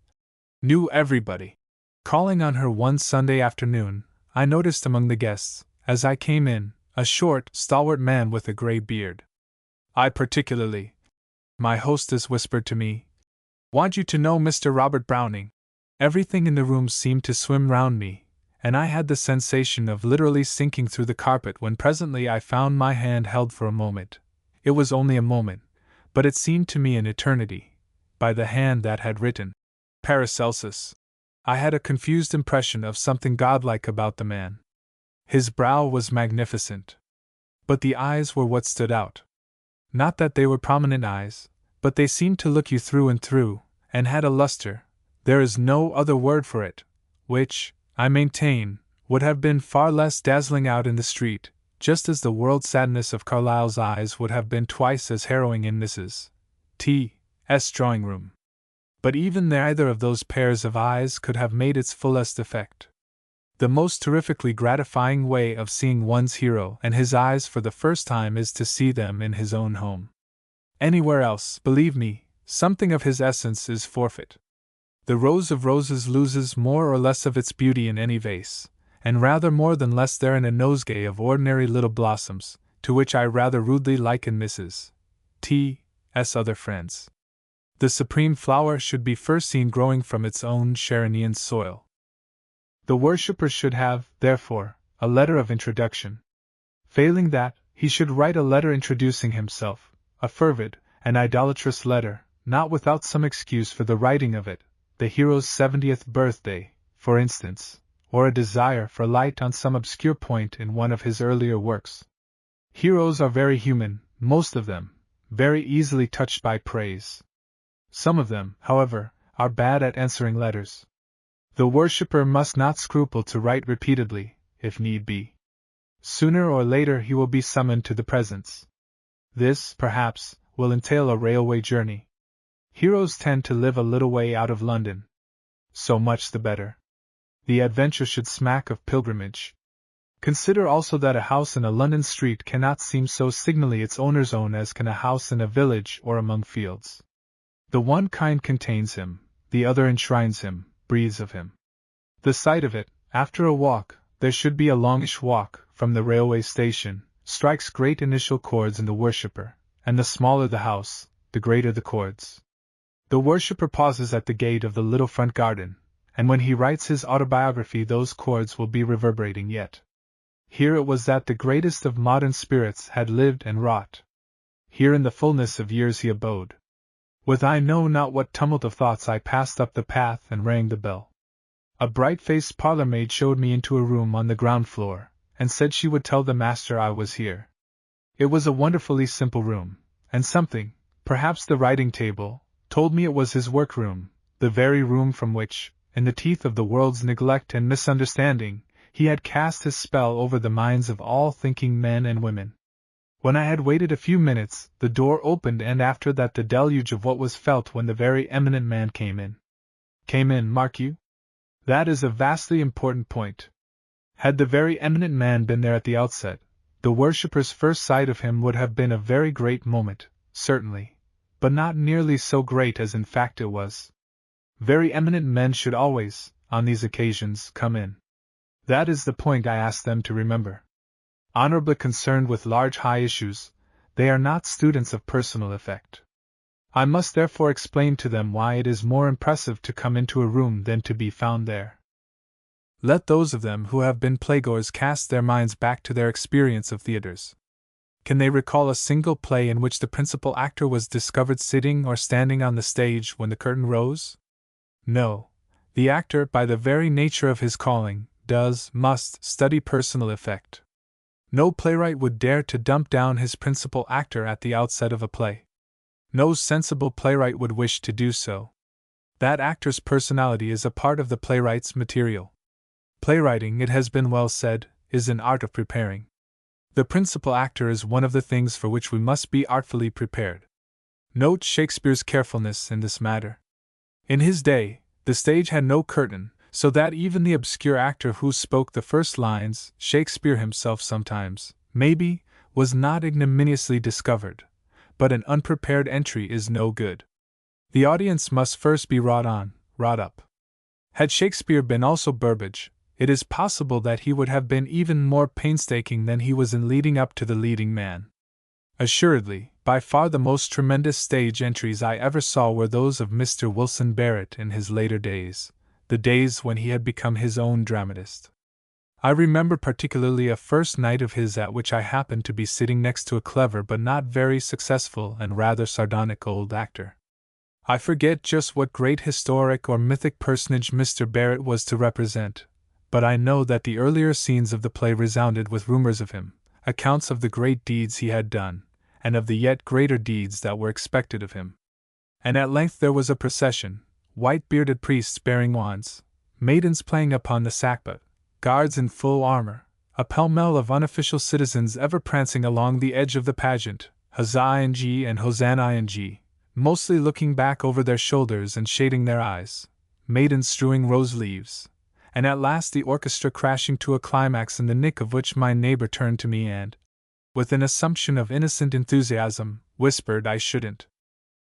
knew everybody. Calling on her one Sunday afternoon, I noticed among the guests, as I came in, a short, stalwart man with a grey beard. My hostess whispered to me, want you to know Mr. Robert Browning. Everything in the room seemed to swim round me, and I had the sensation of literally sinking through the carpet when presently I found my hand held for a moment. It was only a moment, but it seemed to me an eternity, by the hand that had written Paracelsus. I had a confused impression of something godlike about the man. His brow was magnificent. But the eyes were what stood out. Not that they were prominent eyes, but they seemed to look you through and through, and had a luster, there is no other word for it, which, I maintain, would have been far less dazzling out in the street, just as the world sadness of Carlyle's eyes would have been twice as harrowing in Mrs. T.'s drawing-room. But even neither of those pairs of eyes could have made its fullest effect. The most terrifically gratifying way of seeing one's hero and his eyes for the first time is to see them in his own home. Anywhere else, believe me, something of his essence is forfeit. The rose of roses loses more or less of its beauty in any vase, and rather more than less there in a nosegay of ordinary little blossoms, to which I rather rudely liken Mrs. T.'s other friends. The supreme flower should be first seen growing from its own Sharonian soil. The worshipper should have, therefore, a letter of introduction. Failing that, he should write a letter introducing himself, a fervid and idolatrous letter, not without some excuse for the writing of it, the hero's 70th birthday, for instance, or a desire for light on some obscure point in one of his earlier works. Heroes are very human, most of them, very easily touched by praise. Some of them, however, are bad at answering letters. The worshipper must not scruple to write repeatedly, if need be. Sooner or later he will be summoned to the presence. This, perhaps, will entail a railway journey. Heroes tend to live a little way out of London. So much the better. The adventure should smack of pilgrimage. Consider also that a house in a London street cannot seem so signally its owner's own as can a house in a village or among fields. The one kind contains him, the other enshrines him, breathes of him. The sight of it, after a walk, there should be a longish walk, from the railway station, strikes great initial chords in the worshipper, and the smaller the house, the greater the chords. The worshipper pauses at the gate of the little front garden, and when he writes his autobiography those chords will be reverberating yet. Here it was that the greatest of modern spirits had lived and wrought. Here in the fullness of years he abode. With I know not what tumult of thoughts I passed up the path and rang the bell. A bright-faced parlour-maid showed me into a room on the ground floor, and said she would tell the master I was here. It was a wonderfully simple room, and something, perhaps the writing-table, told me it was his work-room, the very room from which, in the teeth of the world's neglect and misunderstanding, he had cast his spell over the minds of all thinking men and women. When I had waited a few minutes, the door opened and after that the deluge of what was felt when the very eminent man came in. Came in, mark you? That is a vastly important point. Had the very eminent man been there at the outset, the worshipper's first sight of him would have been a very great moment, certainly, but not nearly so great as in fact it was. Very eminent men should always, on these occasions, come in. That is the point I ask them to remember. Honorably concerned with large high issues, they are not students of personal effect. I must therefore explain to them why it is more impressive to come into a room than to be found there. Let those of them who have been playgoers cast their minds back to their experience of theatres. Can they recall a single play in which the principal actor was discovered sitting or standing on the stage when the curtain rose? No. The actor, by the very nature of his calling, must study personal effect. No playwright would dare to dump down his principal actor at the outset of a play. No sensible playwright would wish to do so. That actor's personality is a part of the playwright's material. Playwriting, it has been well said, is an art of preparing. The principal actor is one of the things for which we must be artfully prepared. Note Shakespeare's carefulness in this matter. In his day, the stage had no curtain, so that even the obscure actor who spoke the first lines, Shakespeare himself sometimes, maybe, was not ignominiously discovered, but an unprepared entry is no good. The audience must first be wrought up. Had Shakespeare been also Burbage, it is possible that he would have been even more painstaking than he was in leading up to the leading man. Assuredly, by far the most tremendous stage entries I ever saw were those of Mr. Wilson Barrett in his later days, the days when he had become his own dramatist. I remember particularly a first night of his at which I happened to be sitting next to a clever but not very successful and rather sardonic old actor. I forget just what great historic or mythic personage Mr. Barrett was to represent, but I know that the earlier scenes of the play resounded with rumors of him, accounts of the great deeds he had done, and of the yet greater deeds that were expected of him. And at length there was a procession, white-bearded priests bearing wands, maidens playing upon the sackbut, guards in full armor, a pell-mell of unofficial citizens ever prancing along the edge of the pageant, huzzah-ing and hosanna-ing, mostly looking back over their shoulders and shading their eyes, maidens strewing rose leaves, and at last the orchestra crashing to a climax in the nick of which my neighbor turned to me and, with an assumption of innocent enthusiasm, whispered I shouldn't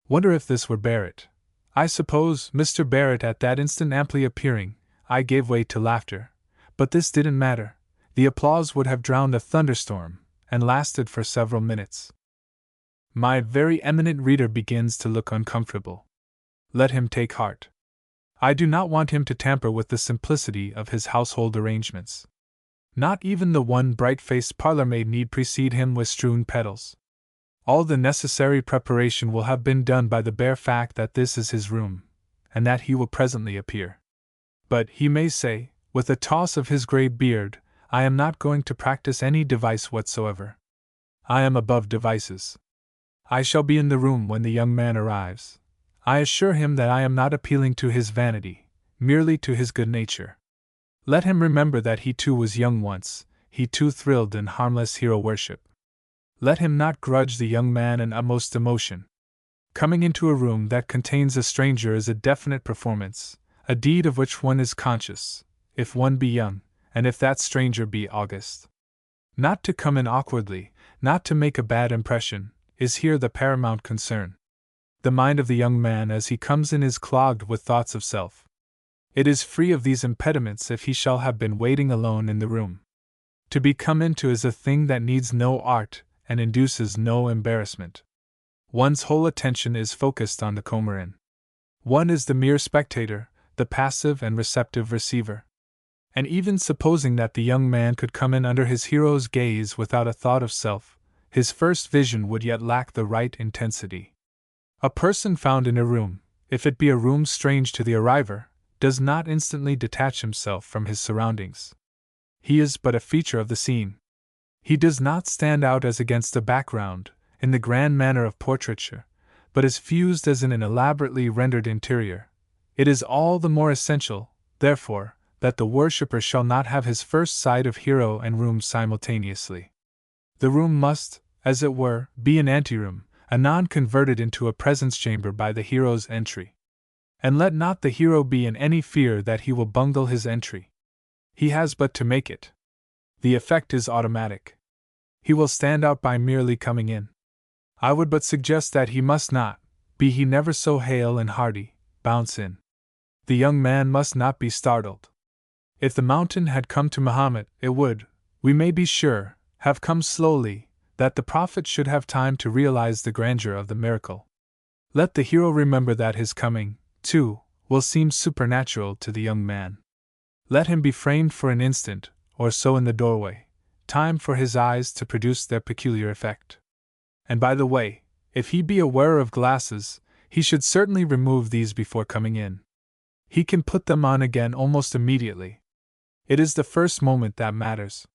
wonder if this were Barrett. I suppose, Mr. Barrett at that instant amply appearing, I gave way to laughter, but this didn't matter. The applause would have drowned a thunderstorm, and lasted for several minutes. My very eminent reader begins to look uncomfortable. Let him take heart. I do not want him to tamper with the simplicity of his household arrangements. Not even the one bright-faced parlour-maid need precede him with strewn petals. All the necessary preparation will have been done by the bare fact that this is his room, and that he will presently appear. But, he may say, with a toss of his grey beard, I am not going to practice any device whatsoever. I am above devices. I shall be in the room when the young man arrives. I assure him that I am not appealing to his vanity, merely to his good nature. Let him remember that he too was young once, he too thrilled in harmless hero worship. Let him not grudge the young man an utmost emotion. Coming into a room that contains a stranger is a definite performance, a deed of which one is conscious, if one be young, and if that stranger be august. Not to come in awkwardly, not to make a bad impression, is here the paramount concern. The mind of the young man as he comes in is clogged with thoughts of self. It is free of these impediments if he shall have been waiting alone in the room. To be come into is a thing that needs no art, and induces no embarrassment. One's whole attention is focused on the comer in. One is the mere spectator, the passive and receptive receiver. And even supposing that the young man could come in under his hero's gaze without a thought of self, his first vision would yet lack the right intensity. A person found in a room, if it be a room strange to the arriver, does not instantly detach himself from his surroundings. He is but a feature of the scene. He does not stand out as against a background, in the grand manner of portraiture, but is fused as in an elaborately rendered interior. It is all the more essential, therefore, that the worshipper shall not have his first sight of hero and room simultaneously. The room must, as it were, be an anteroom, anon converted into a presence chamber by the hero's entry. And let not the hero be in any fear that he will bungle his entry. He has but to make it. The effect is automatic. He will stand out by merely coming in. I would but suggest that he must not, be he never so hale and hearty, bounce in. The young man must not be startled. If the mountain had come to Mahomet, it would, we may be sure, have come slowly, that the prophet should have time to realize the grandeur of the miracle. Let the hero remember that his coming, too, will seem supernatural to the young man. Let him be framed for an instant, or so in the doorway, time for his eyes to produce their peculiar effect. And by the way, if he be a wearer of glasses, he should certainly remove these before coming in. He can put them on again almost immediately. It is the first moment that matters.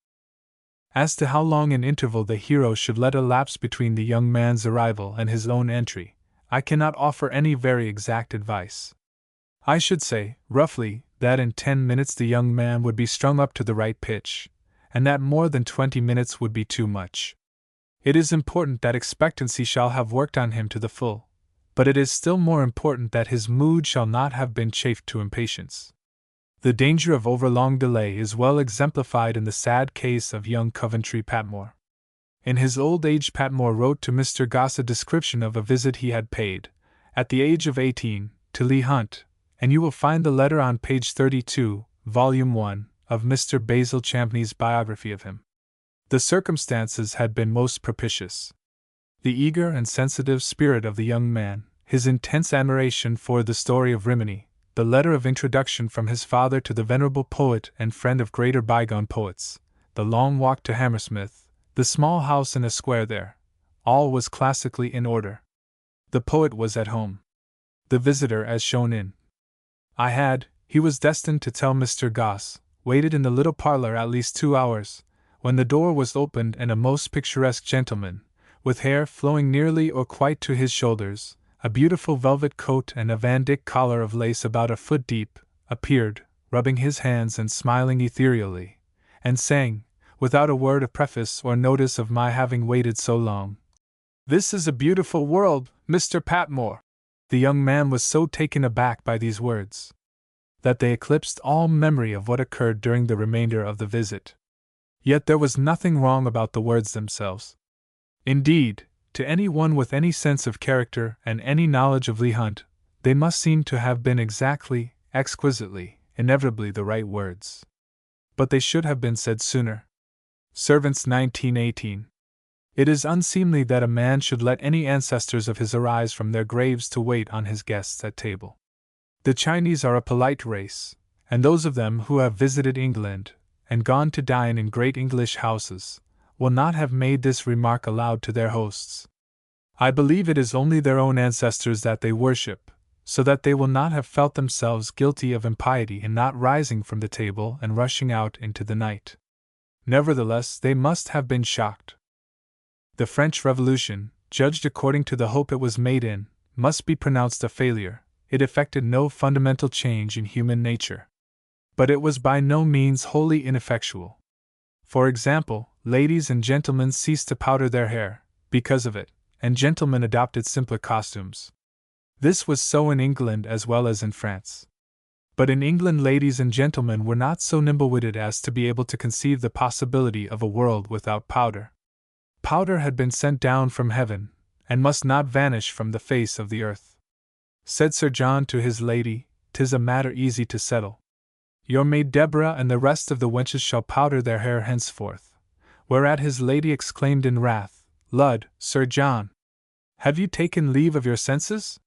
As to how long an interval the hero should let elapse between the young man's arrival and his own entry, I cannot offer any very exact advice. I should say, roughly, that in 10 minutes the young man would be strung up to the right pitch, and that more than 20 minutes would be too much. It is important that expectancy shall have worked on him to the full, but it is still more important that his mood shall not have been chafed to impatience. The danger of overlong delay is well exemplified in the sad case of young Coventry Patmore. In his old age Patmore wrote to Mr. Gosse a description of a visit he had paid, at the age of 18, to Leigh Hunt, and you will find the letter on page 32, volume 1, of Mr. Basil Champney's biography of him. The circumstances had been most propitious. The eager and sensitive spirit of the young man, his intense admiration for the story of Rimini, the letter of introduction from his father to the venerable poet and friend of greater bygone poets, the long walk to Hammersmith, the small house in a square there, all was classically in order. The poet was at home. The visitor as shown in he was destined to tell Mr. Gosse, waited in the little parlor at least 2 hours, when the door was opened and a most picturesque gentleman, with hair flowing nearly or quite to his shoulders, a beautiful velvet coat and a Van Dyck collar of lace about a foot deep, appeared, rubbing his hands and smiling ethereally, and saying, without a word of preface or notice of my having waited so long, "This is a beautiful world, Mr. Patmore." The young man was so taken aback by these words that they eclipsed all memory of what occurred during the remainder of the visit. Yet there was nothing wrong about the words themselves. Indeed, to any one with any sense of character and any knowledge of Leigh Hunt, they must seem to have been exactly, exquisitely, inevitably the right words. But they should have been said sooner. Servants 1918. It is unseemly that a man should let any ancestors of his arise from their graves to wait on his guests at table. The Chinese are a polite race, and those of them who have visited England, and gone to dine in great English houses, will not have made this remark aloud to their hosts. I believe it is only their own ancestors that they worship, so that they will not have felt themselves guilty of impiety in not rising from the table and rushing out into the night. Nevertheless, they must have been shocked. The French Revolution, judged according to the hope it was made in, must be pronounced a failure. It effected no fundamental change in human nature. But it was by no means wholly ineffectual. For example, ladies and gentlemen ceased to powder their hair, because of it, and gentlemen adopted simpler costumes. This was so in England as well as in France. But in England ladies and gentlemen were not so nimble-witted as to be able to conceive the possibility of a world without powder. Powder had been sent down from heaven, and must not vanish from the face of the earth. Said Sir John to his lady, "'Tis a matter easy to settle. Your maid Deborah and the rest of the wenches shall powder their hair henceforth." Whereat his lady exclaimed in wrath, "Lud, Sir John! Have you taken leave of your senses?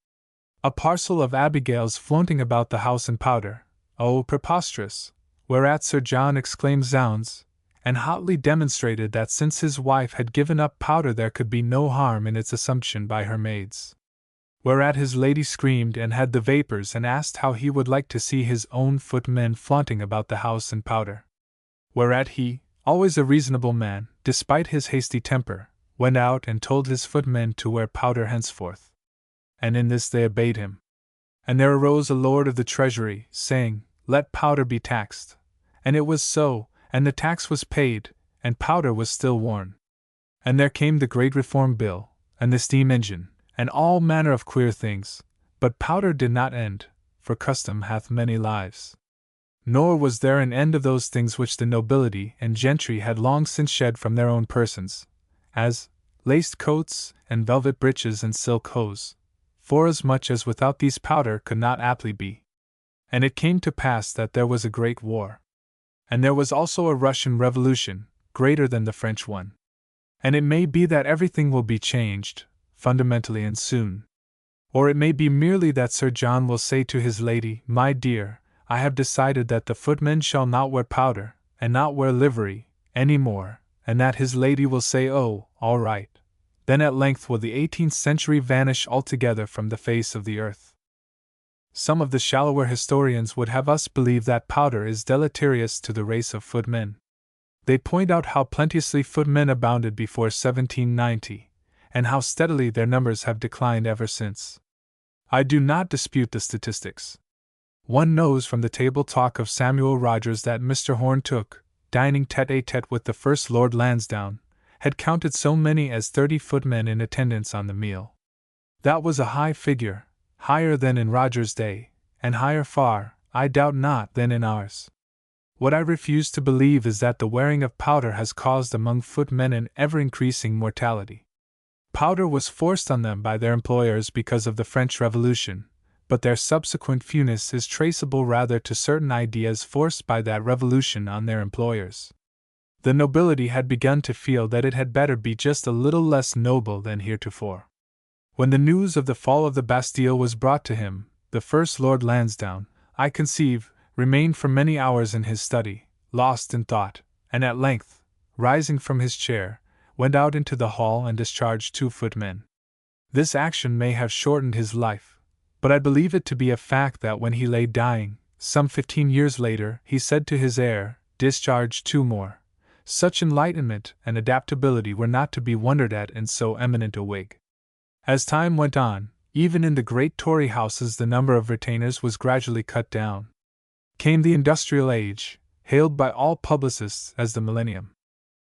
A parcel of Abigails flaunting about the house in powder, oh, preposterous!" Whereat Sir John exclaimed "Zounds!" and hotly demonstrated that since his wife had given up powder there could be no harm in its assumption by her maids. Whereat his lady screamed and had the vapors and asked how he would like to see his own footmen flaunting about the house in powder. Whereat he, always a reasonable man, despite his hasty temper, went out and told his footmen to wear powder henceforth. And in this they obeyed him. And there arose a lord of the treasury, saying, "Let powder be taxed." And it was so, and the tax was paid, and powder was still worn. And there came the great Reform Bill, and the steam engine, and all manner of queer things, but powder did not end, for custom hath many lives. Nor was there an end of those things which the nobility and gentry had long since shed from their own persons, as laced coats, and velvet breeches and silk hose, forasmuch as without these powder could not aptly be. And it came to pass that there was a great war. And there was also a Russian Revolution, greater than the French one. And it may be that everything will be changed, fundamentally and soon. Or it may be merely that Sir John will say to his lady, "My dear, I have decided that the footmen shall not wear powder, and not wear livery, any more," and that his lady will say, "Oh, all right." Then at length will the 18th century vanish altogether from the face of the earth. Some of the shallower historians would have us believe that powder is deleterious to the race of footmen. They point out how plenteously footmen abounded before 1790, and how steadily their numbers have declined ever since. I do not dispute the statistics. One knows from the table talk of Samuel Rogers that Mr. Horne took, dining tete-a-tete with the first Lord Lansdowne, had counted so many as 30 footmen in attendance on the meal. That was a high figure, higher than in Rogers' day, and higher far, I doubt not, than in ours. What I refuse to believe is that the wearing of powder has caused among footmen an ever-increasing mortality. Powder was forced on them by their employers because of the French Revolution, but their subsequent fewness is traceable rather to certain ideas forced by that revolution on their employers. The nobility had begun to feel that it had better be just a little less noble than heretofore. When the news of the fall of the Bastille was brought to him, the first Lord Lansdowne, I conceive, remained for many hours in his study, lost in thought, and at length, rising from his chair, went out into the hall and discharged 2 footmen. This action may have shortened his life, but I believe it to be a fact that when he lay dying, some 15 years later, he said to his heir, "Discharge 2 more." Such enlightenment and adaptability were not to be wondered at in so eminent a Whig. As time went on, even in the great Tory houses the number of retainers was gradually cut down. Came the industrial age, hailed by all publicists as the millennium.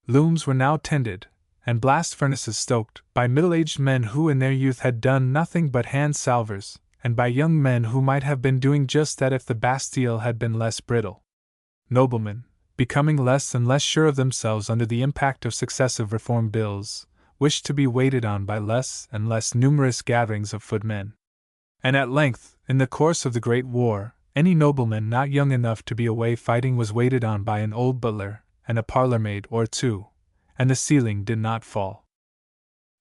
Looms were now tended, and blast furnaces stoked, by middle-aged men who in their youth had done nothing but hand salvers, and by young men who might have been doing just that if the Bastille had been less brittle. Noblemen, becoming less and less sure of themselves under the impact of successive reform bills, wished to be waited on by less and less numerous gatherings of footmen. And at length, in the course of the Great War, any nobleman not young enough to be away fighting was waited on by an old butler and a parlour-maid or 2, and the ceiling did not fall.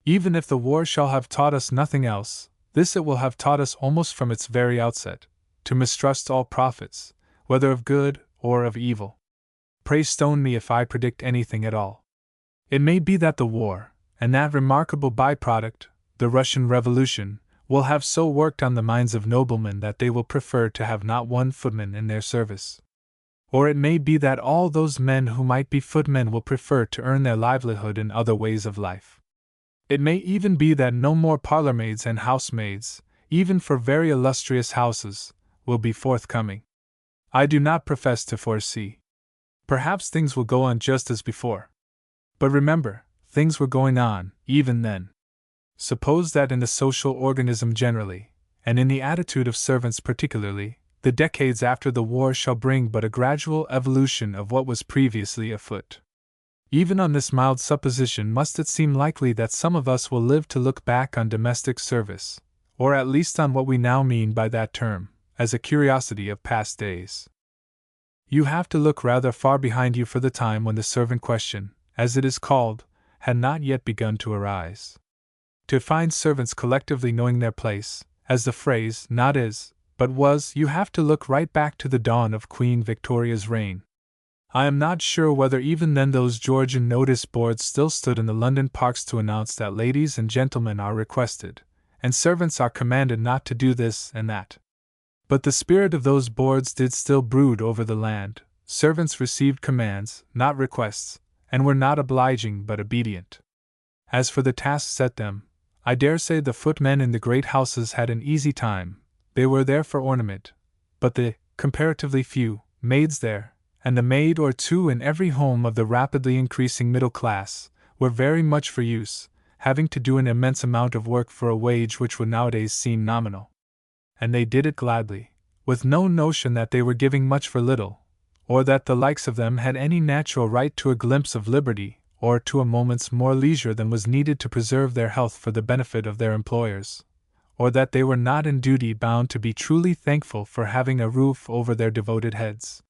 Even if the war shall have taught us nothing else, this it will have taught us almost from its very outset, to mistrust all prophets, whether of good or of evil. Pray stone me if I predict anything at all. It may be that the war, and that remarkable byproduct, the Russian Revolution, will have so worked on the minds of noblemen that they will prefer to have not 1 footman in their service. Or it may be that all those men who might be footmen will prefer to earn their livelihood in other ways of life. It may even be that no more parlour-maids and housemaids, even for very illustrious houses, will be forthcoming. I do not profess to foresee. Perhaps things will go on just as before. But remember, things were going on, even then. Suppose that in the social organism generally, and in the attitude of servants particularly, the decades after the war shall bring but a gradual evolution of what was previously afoot. Even on this mild supposition must it seem likely that some of us will live to look back on domestic service, or at least on what we now mean by that term, as a curiosity of past days. You have to look rather far behind you for the time when the servant question, as it is called, had not yet begun to arise. To find servants collectively knowing their place, as the phrase not is, but was, you have to look right back to the dawn of Queen Victoria's reign. I am not sure whether even then those Georgian notice boards still stood in the London parks to announce that ladies and gentlemen are requested, and servants are commanded not to do this and that. But the spirit of those boards did still brood over the land. Servants received commands, not requests, and were not obliging but obedient. As for the tasks set them, I dare say the footmen in the great houses had an easy time. They were there for ornament, but the, comparatively few, maids there, and the maid or 2 in every home of the rapidly increasing middle class, were very much for use, having to do an immense amount of work for a wage which would nowadays seem nominal. And they did it gladly, with no notion that they were giving much for little, or that the likes of them had any natural right to a glimpse of liberty, or to a moment's more leisure than was needed to preserve their health for the benefit of their employers, or that they were not in duty bound to be truly thankful for having a roof over their devoted heads.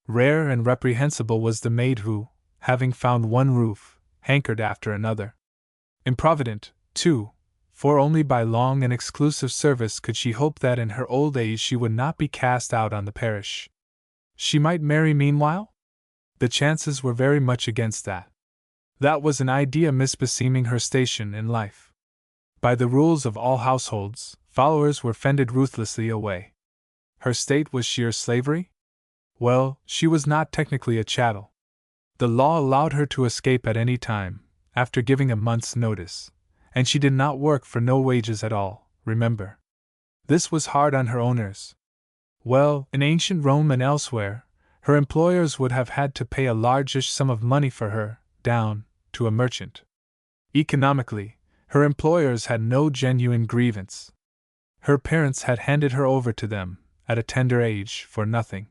Rare and reprehensible was the maid who, having found one roof, hankered after another. Improvident, too, for only by long and exclusive service could she hope that in her old age she would not be cast out on the parish. She might marry meanwhile? The chances were very much against that. That was an idea misbeseeming her station in life. By the rules of all households, followers were fended ruthlessly away. Her state was sheer slavery? Well, she was not technically a chattel. The law allowed her to escape at any time, after giving a month's notice, and she did not work for no wages at all, remember. This was hard on her owners. Well, in ancient Rome and elsewhere, her employers would have had to pay a largish sum of money for her, down to a merchant. Economically, her employers had no genuine grievance. Her parents had handed her over to them, at a tender age, for nothing.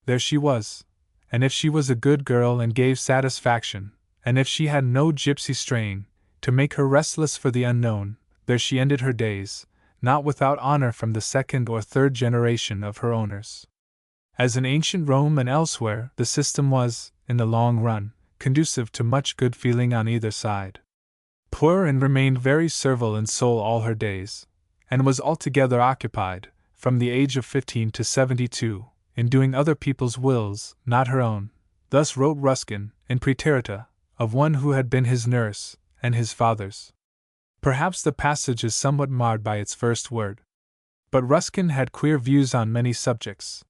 There she was, and if she was a good girl and gave satisfaction, and if she had no gypsy strain to make her restless for the unknown, there she ended her days, not without honor from the 2nd or 3rd generation of her owners. As in ancient Rome and elsewhere, the system was, in the long run, conducive to much good feeling on either side. Poor and remained very servile in soul all her days, and was altogether occupied, from the age of 15 to 72, in doing other people's wills, not her own. Thus wrote Ruskin, in Praeterita, of one who had been his nurse, and his father's. Perhaps the passage is somewhat marred by its first word. But Ruskin had queer views on many subjects.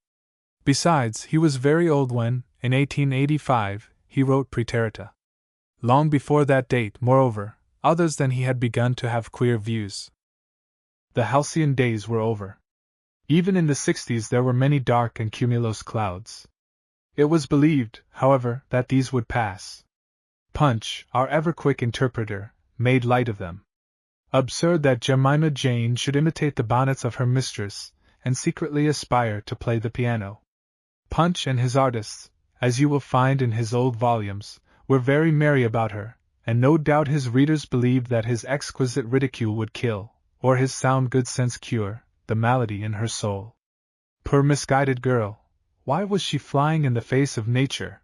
Besides, he was very old when, in 1885, he wrote Praeterita. Long before that date, moreover, others than he had begun to have queer views. The halcyon days were over. Even in the 60s there were many dark and cumulose clouds. It was believed, however, that these would pass. Punch, our ever-quick interpreter, made light of them. Absurd that Jemima Jane should imitate the bonnets of her mistress, and secretly aspire to play the piano. Punch and his artists, as you will find in his old volumes, were very merry about her, and no doubt his readers believed that his exquisite ridicule would kill, or his sound good sense cure, the malady in her soul. Poor misguided girl! Why was she flying in the face of nature?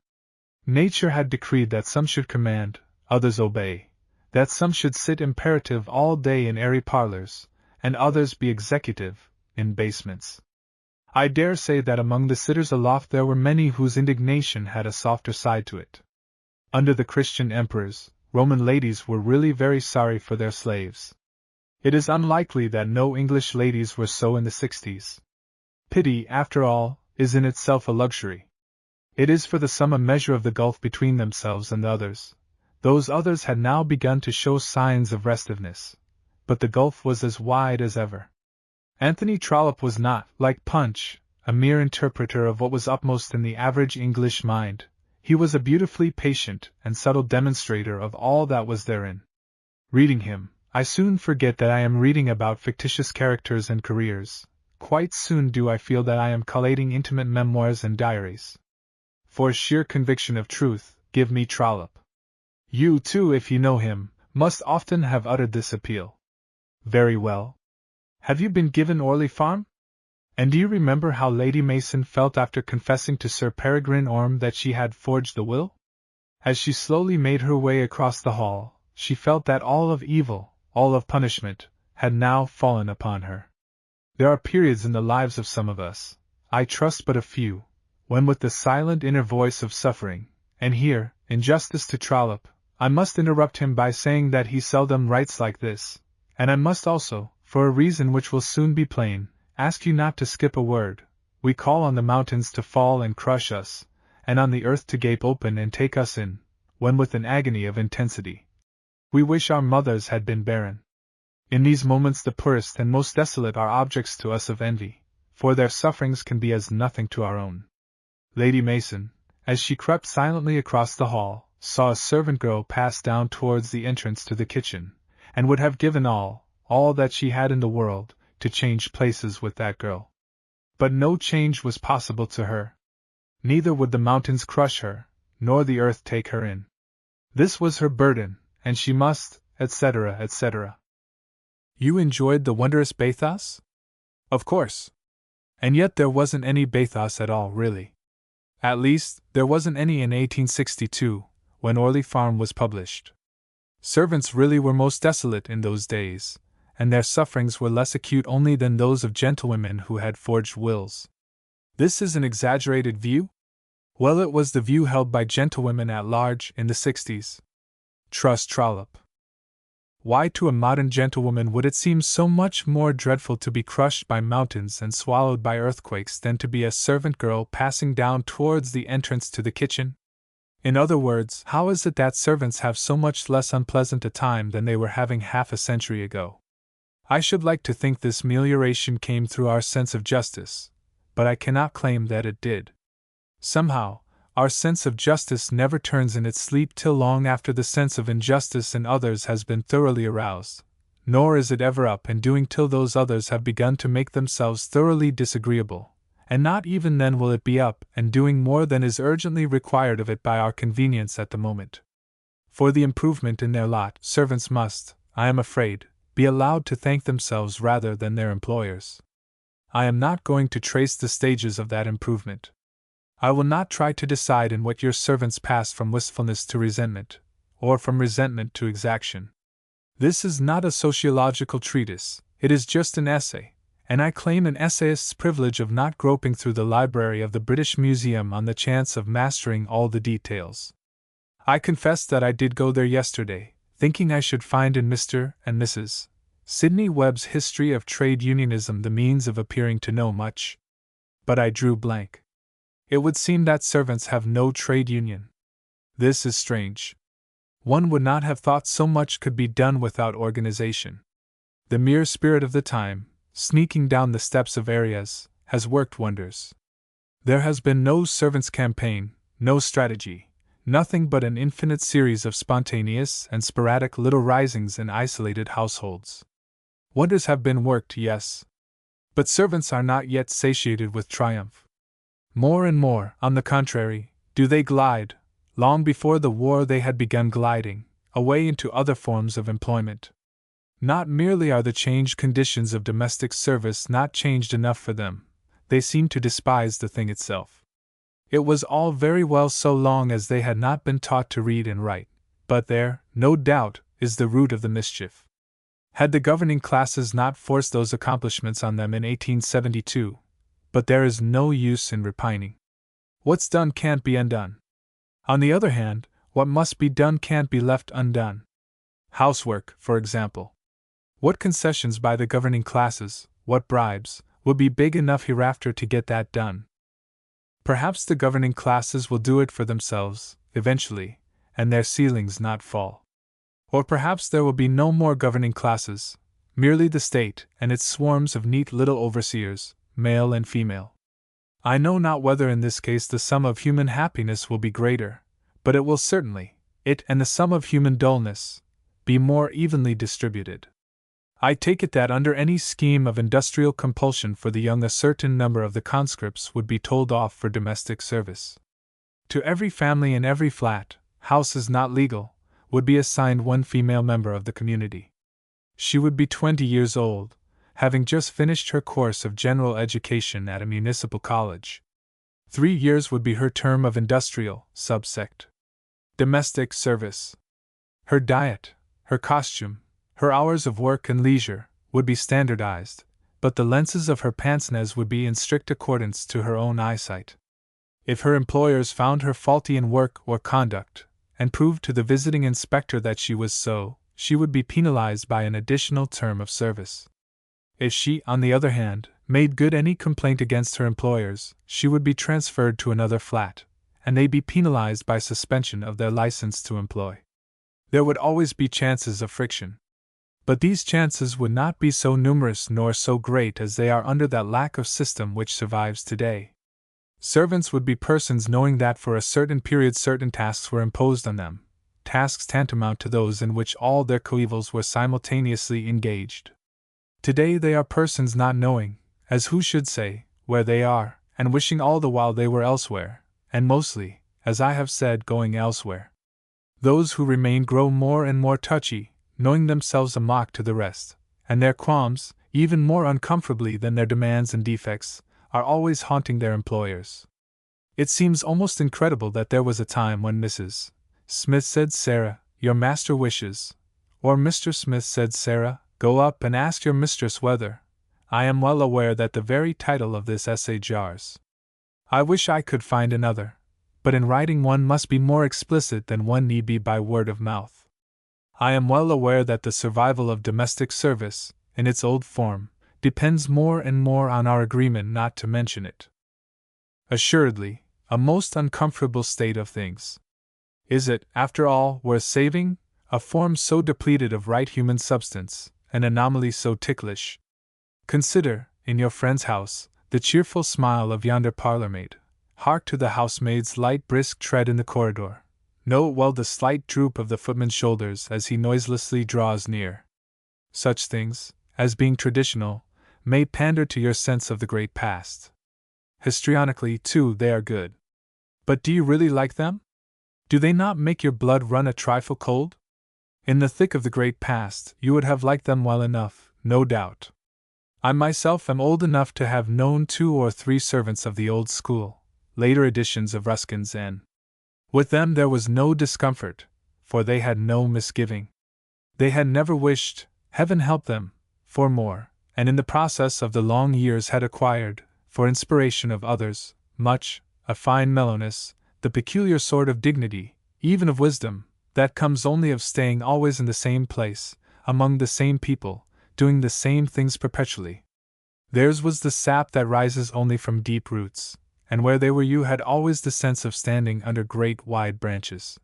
Nature had decreed that some should command, others obey, that some should sit imperative all day in airy parlors, and others be executive, in basements. I dare say that among the sitters aloft there were many whose indignation had a softer side to it. Under the Christian emperors, Roman ladies were really very sorry for their slaves. It is unlikely that no English ladies were so in the 60s. Pity, after all, is in itself a luxury. It is for the sum a measure of the gulf between themselves and the others. Those others had now begun to show signs of restiveness, but the gulf was as wide as ever. Anthony Trollope was not, like Punch, a mere interpreter of what was upmost in the average English mind. He was a beautifully patient and subtle demonstrator of all that was therein. Reading him, I soon forget that I am reading about fictitious characters and careers. Quite soon do I feel that I am collating intimate memoirs and diaries. For sheer conviction of truth, give me Trollope. You, too, if you know him, must often have uttered this appeal. Very well. Have you been given Orley Farm? And do you remember how Lady Mason felt after confessing to Sir Peregrine Orme that she had forged the will? As she slowly made her way across the hall, she felt that all of evil, all of punishment, had now fallen upon her. There are periods in the lives of some of us, I trust but a few, when with the silent inner voice of suffering, and here, in justice to Trollope, I must interrupt him by saying that he seldom writes like this, and I must also, for a reason which will soon be plain, ask you not to skip a word. We call on the mountains to fall and crush us, and on the earth to gape open and take us in, when with an agony of intensity we wish our mothers had been barren. In these moments the poorest and most desolate are objects to us of envy, for their sufferings can be as nothing to our own. Lady Mason, as she crept silently across the hall, saw a servant girl pass down towards the entrance to the kitchen, and would have given all that she had in the world, to change places with that girl. But no change was possible to her. Neither would the mountains crush her, nor the earth take her in. This was her burden, and she must, etc., etc. You enjoyed the wondrous bathos? Of course. And yet there wasn't any bathos at all, really. At least, there wasn't any in 1862, when Orley Farm was published. Servants really were most desolate in those days, and their sufferings were less acute only than those of gentlewomen who had forged wills. This is an exaggerated view? Well, it was the view held by gentlewomen at large in the 60s. Trust Trollope. Why to a modern gentlewoman would it seem so much more dreadful to be crushed by mountains and swallowed by earthquakes than to be a servant girl passing down towards the entrance to the kitchen? In other words, how is it that servants have so much less unpleasant a time than they were having half a century ago? I should like to think this melioration came through our sense of justice, but I cannot claim that it did. Somehow, our sense of justice never turns in its sleep till long after the sense of injustice in others has been thoroughly aroused, nor is it ever up and doing till those others have begun to make themselves thoroughly disagreeable, and not even then will it be up and doing more than is urgently required of it by our convenience at the moment. For the improvement in their lot, servants must, I am afraid, be allowed to thank themselves rather than their employers. I am not going to trace the stages of that improvement. I will not try to decide in what your servants passed from wistfulness to resentment, or from resentment to exaction. This is not a sociological treatise, it is just an essay, and I claim an essayist's privilege of not groping through the library of the British Museum on the chance of mastering all the details. I confess that I did go there yesterday, thinking I should find in Mr. and Mrs. Sidney Webb's History of Trade Unionism the means of appearing to know much. But I drew blank. It would seem that servants have no trade union. This is strange. One would not have thought so much could be done without organization. The mere spirit of the time, sneaking down the steps of areas, has worked wonders. There has been no servants' campaign, no strategy, nothing but an infinite series of spontaneous and sporadic little risings in isolated households. Wonders have been worked, yes. But servants are not yet satiated with triumph. More and more, on the contrary, do they glide, long before the war they had begun gliding, away into other forms of employment. Not merely are the changed conditions of domestic service not changed enough for them, they seem to despise the thing itself. It was all very well so long as they had not been taught to read and write, but there, no doubt, is the root of the mischief. Had the governing classes not forced those accomplishments on them in 1872, but there is no use in repining. What's done can't be undone. On the other hand, what must be done can't be left undone. Housework, for example. What concessions by the governing classes, what bribes, will be big enough hereafter to get that done? Perhaps the governing classes will do it for themselves, eventually, and their ceilings not fall. Or perhaps there will be no more governing classes, merely the state and its swarms of neat little overseers, male and female. I know not whether in this case the sum of human happiness will be greater, but it will certainly, it and the sum of human dullness, be more evenly distributed. I take it that under any scheme of industrial compulsion for the young a certain number of the conscripts would be told off for domestic service. To every family in every flat, house is not legal, would be assigned one female member of the community. She would be 20 years old, having just finished her course of general education at a municipal college. 3 years would be her term of industrial, subsect. Domestic service. Her diet, her costume, her hours of work and leisure, would be standardized, but the lenses of her pince-nez would be in strict accordance to her own eyesight. If her employers found her faulty in work or conduct, and proved to the visiting inspector that she was so, she would be penalized by an additional term of service. If she, on the other hand, made good any complaint against her employers, she would be transferred to another flat, and they'd be penalized by suspension of their license to employ. There would always be chances of friction. But these chances would not be so numerous nor so great as they are under that lack of system which survives today. Servants would be persons knowing that for a certain period certain tasks were imposed on them, tasks tantamount to those in which all their coevals were simultaneously engaged. Today they are persons not knowing, as who should say, where they are, and wishing all the while they were elsewhere, and mostly, as I have said, going elsewhere. Those who remain grow more and more touchy, knowing themselves a mock to the rest, and their qualms, even more uncomfortably than their demands and defects, are always haunting their employers. It seems almost incredible that there was a time when Mrs. Smith said, "Sarah, your master wishes," or Mr. Smith said, "Sarah, go up and ask your mistress whether." I am well aware that the very title of this essay jars. I wish I could find another, but in writing one must be more explicit than one need be by word of mouth. I am well aware that the survival of domestic service, in its old form, depends more and more on our agreement not to mention it. Assuredly, a most uncomfortable state of things. Is it, after all, worth saving? A form so depleted of right human substance, an anomaly so ticklish. Consider, in your friend's house, the cheerful smile of yonder parlour-maid. Hark to the housemaid's light brisk tread in the corridor. Note well the slight droop of the footman's shoulders as he noiselessly draws near. Such things, as being traditional, may pander to your sense of the great past. Histrionically, too, they are good. But do you really like them? Do they not make your blood run a trifle cold? In the thick of the great past, you would have liked them well enough, no doubt. I myself am old enough to have known 2 or 3 servants of the old school, later editions of Ruskin's N. With them there was no discomfort, for they had no misgiving. They had never wished, heaven help them, for more, and in the process of the long years had acquired, for inspiration of others, a fine mellowness, the peculiar sort of dignity, even of wisdom, that comes only of staying always in the same place, among the same people, doing the same things perpetually. Theirs was the sap that rises only from deep roots, and where they were you had always the sense of standing under great wide branches.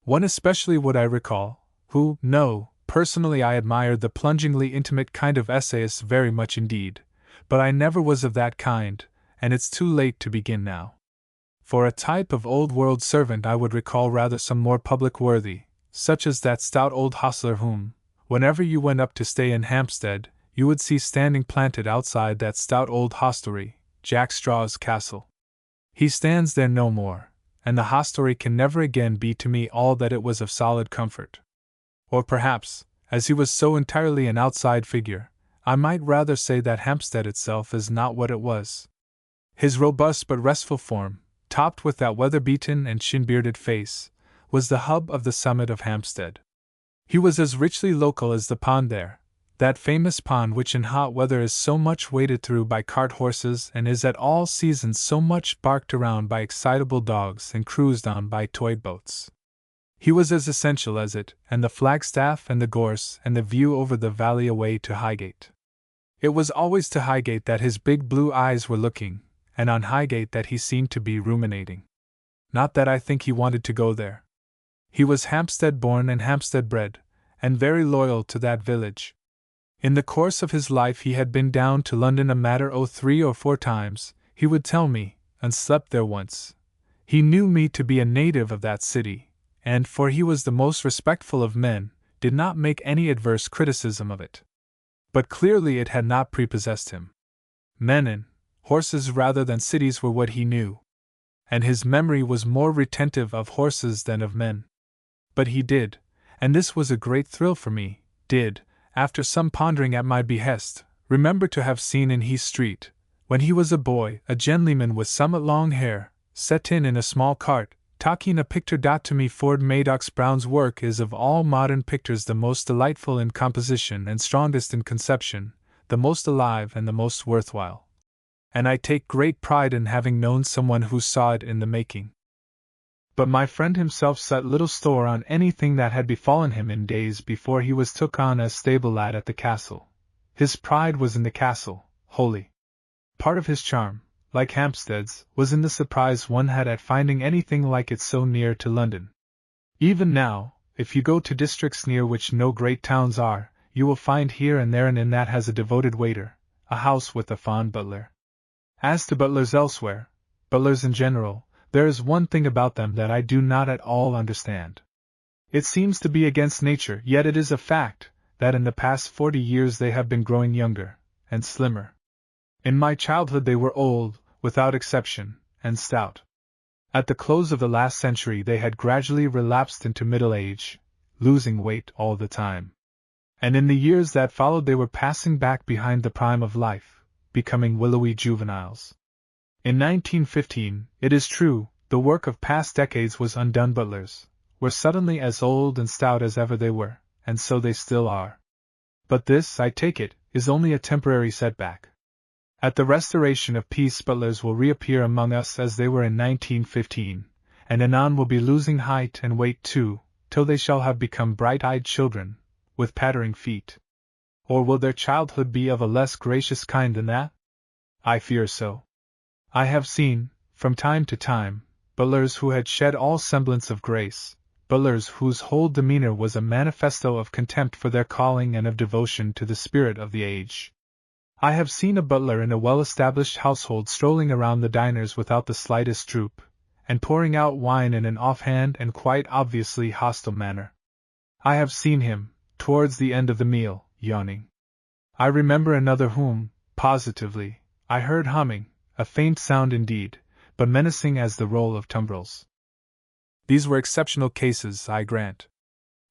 One especially would I recall, who, personally I admired the plungingly intimate kind of essayists very much indeed, but I never was of that kind, and it's too late to begin now. For a type of old-world servant I would recall rather some more public worthy, such as that stout old hostler whom, whenever you went up to stay in Hampstead, you would see standing planted outside that stout old hostelry, Jack Straw's Castle. He stands there no more, and the hostelry can never again be to me all that it was of solid comfort. Or perhaps, as he was so entirely an outside figure, I might rather say that Hampstead itself is not what it was. His robust but restful form, topped with that weather-beaten and shin-bearded face, was the hub of the summit of Hampstead. He was as richly local as the pond there, that famous pond which in hot weather is so much waded through by cart-horses and is at all seasons so much barked around by excitable dogs and cruised on by toy boats. He was as essential as it, and the flagstaff and the gorse and the view over the valley away to Highgate. It was always to Highgate that his big blue eyes were looking, and on Highgate that he seemed to be ruminating. Not that I think he wanted to go there. He was Hampstead born and Hampstead bred, and very loyal to that village. In the course of his life he had been down to London a matter o' 3 or 4 times, he would tell me, and slept there once. He knew me to be a native of that city, and, for he was the most respectful of men, did not make any adverse criticism of it. But clearly it had not prepossessed him. Men and horses rather than cities were what he knew, and his memory was more retentive of horses than of men. But he did, and this was a great thrill for me, after some pondering at my behest, remember to have seen in Heath Street, when he was a boy, a gentleman with somewhat long hair, set in a small cart, talking a picture. To me Ford Madox Brown's work is of all modern pictures the most delightful in composition and strongest in conception, the most alive and the most worthwhile. And I take great pride in having known someone who saw it in the making. But my friend himself set little store on anything that had befallen him in days before he was took on as stable lad at the castle. His pride was in the castle, wholly. Part of his charm, like Hampstead's, was in the surprise one had at finding anything like it so near to London. Even now, if you go to districts near which no great towns are, you will find here and there an inn that has a devoted waiter, a house with a fond butler. As to butlers elsewhere, butlers in general, there is one thing about them that I do not at all understand. It seems to be against nature, yet it is a fact, that in the past 40 years they have been growing younger, and slimmer. In my childhood they were old, without exception, and stout. At the close of the last century they had gradually relapsed into middle age, losing weight all the time. And in the years that followed they were passing back behind the prime of life, becoming willowy juveniles. In 1915, it is true, the work of past decades was undone. Butlers were suddenly as old and stout as ever they were, and so they still are. But this, I take it, is only a temporary setback. At the restoration of peace butlers will reappear among us as they were in 1915, and anon will be losing height and weight too, till they shall have become bright-eyed children, with pattering feet. Or will their childhood be of a less gracious kind than that? I fear so. I have seen, from time to time, butlers who had shed all semblance of grace, butlers whose whole demeanor was a manifesto of contempt for their calling and of devotion to the spirit of the age. I have seen a butler in a well-established household strolling around the diners without the slightest droop, and pouring out wine in an offhand and quite obviously hostile manner. I have seen him, towards the end of the meal, yawning. I remember another whom, positively, I heard humming, a faint sound indeed, but menacing as the roll of tumbrils. These were exceptional cases, I grant.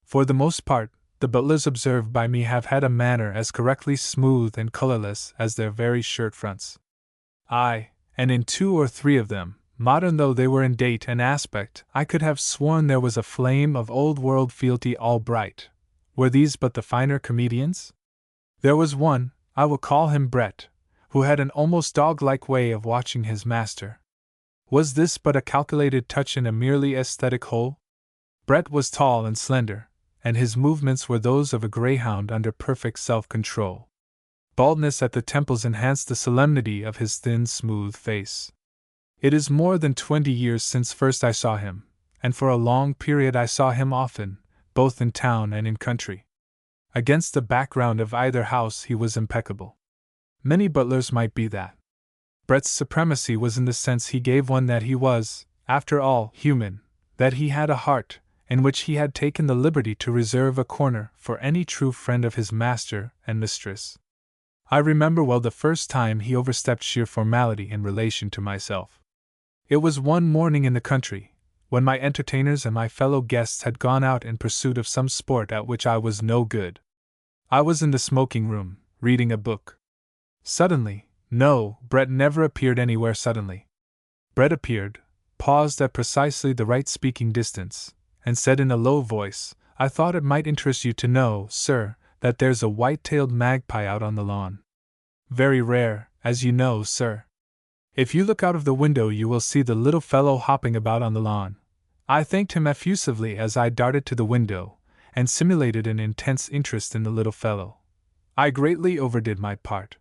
For the most part, the butlers observed by me have had a manner as correctly smooth and colorless as their very shirt-fronts. Aye, and in 2 or 3 of them, modern though they were in date and aspect, I could have sworn there was a flame of old-world fealty all bright. Were these but the finer comedians? There was one, I will call him Brett, who had an almost dog-like way of watching his master. Was this but a calculated touch in a merely aesthetic whole? Brett was tall and slender, and his movements were those of a greyhound under perfect self-control. Baldness at the temples enhanced the solemnity of his thin, smooth face. It is more than 20 years since first I saw him, and for a long period I saw him often, both in town and in country. Against the background of either house he was impeccable. Many butlers might be that. Brett's supremacy was in the sense he gave one that he was, after all, human, that he had a heart, in which he had taken the liberty to reserve a corner for any true friend of his master and mistress. I remember well the first time he overstepped sheer formality in relation to myself. It was one morning in the country, when my entertainers and my fellow guests had gone out in pursuit of some sport at which I was no good. I was in the smoking room, reading a book. Suddenly, no, Brett never appeared anywhere suddenly. Brett appeared, paused at precisely the right speaking distance, and said in a low voice, "I thought it might interest you to know, sir, that there's a white-tailed magpie out on the lawn. Very rare, as you know, sir. If you look out of the window you will see the little fellow hopping about on the lawn." I thanked him effusively as I darted to the window, and simulated an intense interest in the little fellow. I greatly overdid my part.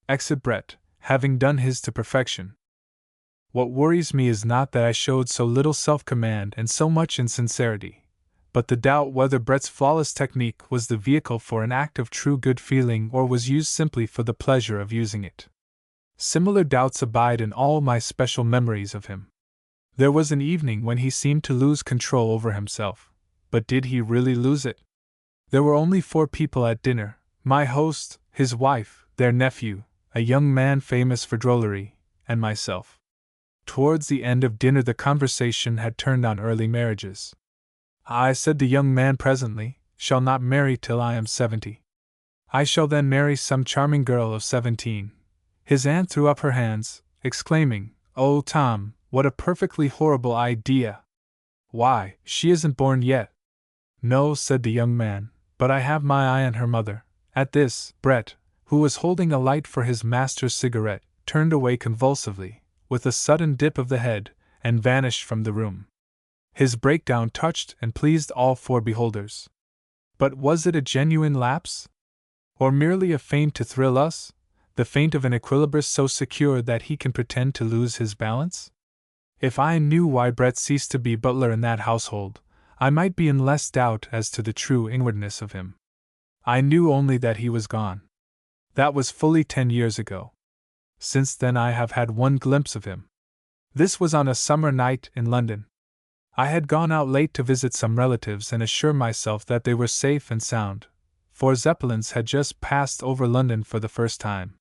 Exit Brett, having done his to perfection. What worries me is not that I showed so little self-command and so much insincerity, but the doubt whether Brett's flawless technique was the vehicle for an act of true good feeling or was used simply for the pleasure of using it. Similar doubts abide in all my special memories of him. There was an evening when he seemed to lose control over himself, but did he really lose it? There were only 4 people at dinner: my host, his wife, their nephew, a young man famous for drollery, and myself. Towards the end of dinner the conversation had turned on early marriages. "I," said the young man presently, "shall not marry till I am 70. I shall then marry some charming girl of 17. His aunt threw up her hands, exclaiming, "Oh, Tom, what a perfectly horrible idea! Why, she isn't born yet." "No," said the young man, "but I have my eye on her mother." At this, Brett, who was holding a light for his master's cigarette, turned away convulsively, with a sudden dip of the head, and vanished from the room. His breakdown touched and pleased all 4 beholders. But was it a genuine lapse? Or merely a feint to thrill us, the feint of an equilibrist so secure that he can pretend to lose his balance? If I knew why Brett ceased to be butler in that household, I might be in less doubt as to the true inwardness of him. I knew only that he was gone. That was fully 10 years ago. Since then I have had one glimpse of him. This was on a summer night in London. I had gone out late to visit some relatives and assure myself that they were safe and sound, for Zeppelins had just passed over London for the first time.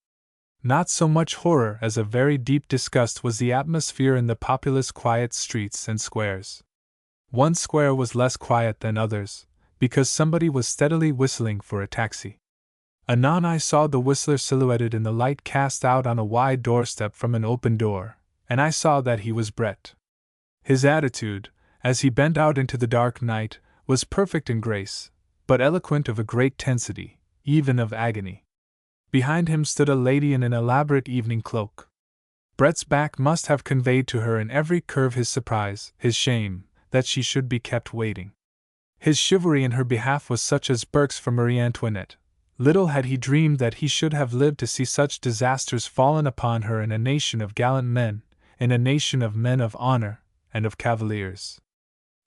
Not so much horror as a very deep disgust was the atmosphere in the populous quiet streets and squares. One square was less quiet than others, because somebody was steadily whistling for a taxi. Anon I saw the whistler silhouetted in the light cast out on a wide doorstep from an open door, and I saw that he was Brett. His attitude, as he bent out into the dark night, was perfect in grace, but eloquent of a great tensity, even of agony. Behind him stood a lady in an elaborate evening cloak. Brett's back must have conveyed to her in every curve his surprise, his shame, that she should be kept waiting. His chivalry in her behalf was such as Burke's for Marie Antoinette. Little had he dreamed that he should have lived to see such disasters fallen upon her in a nation of gallant men, in a nation of men of honor, and of cavaliers.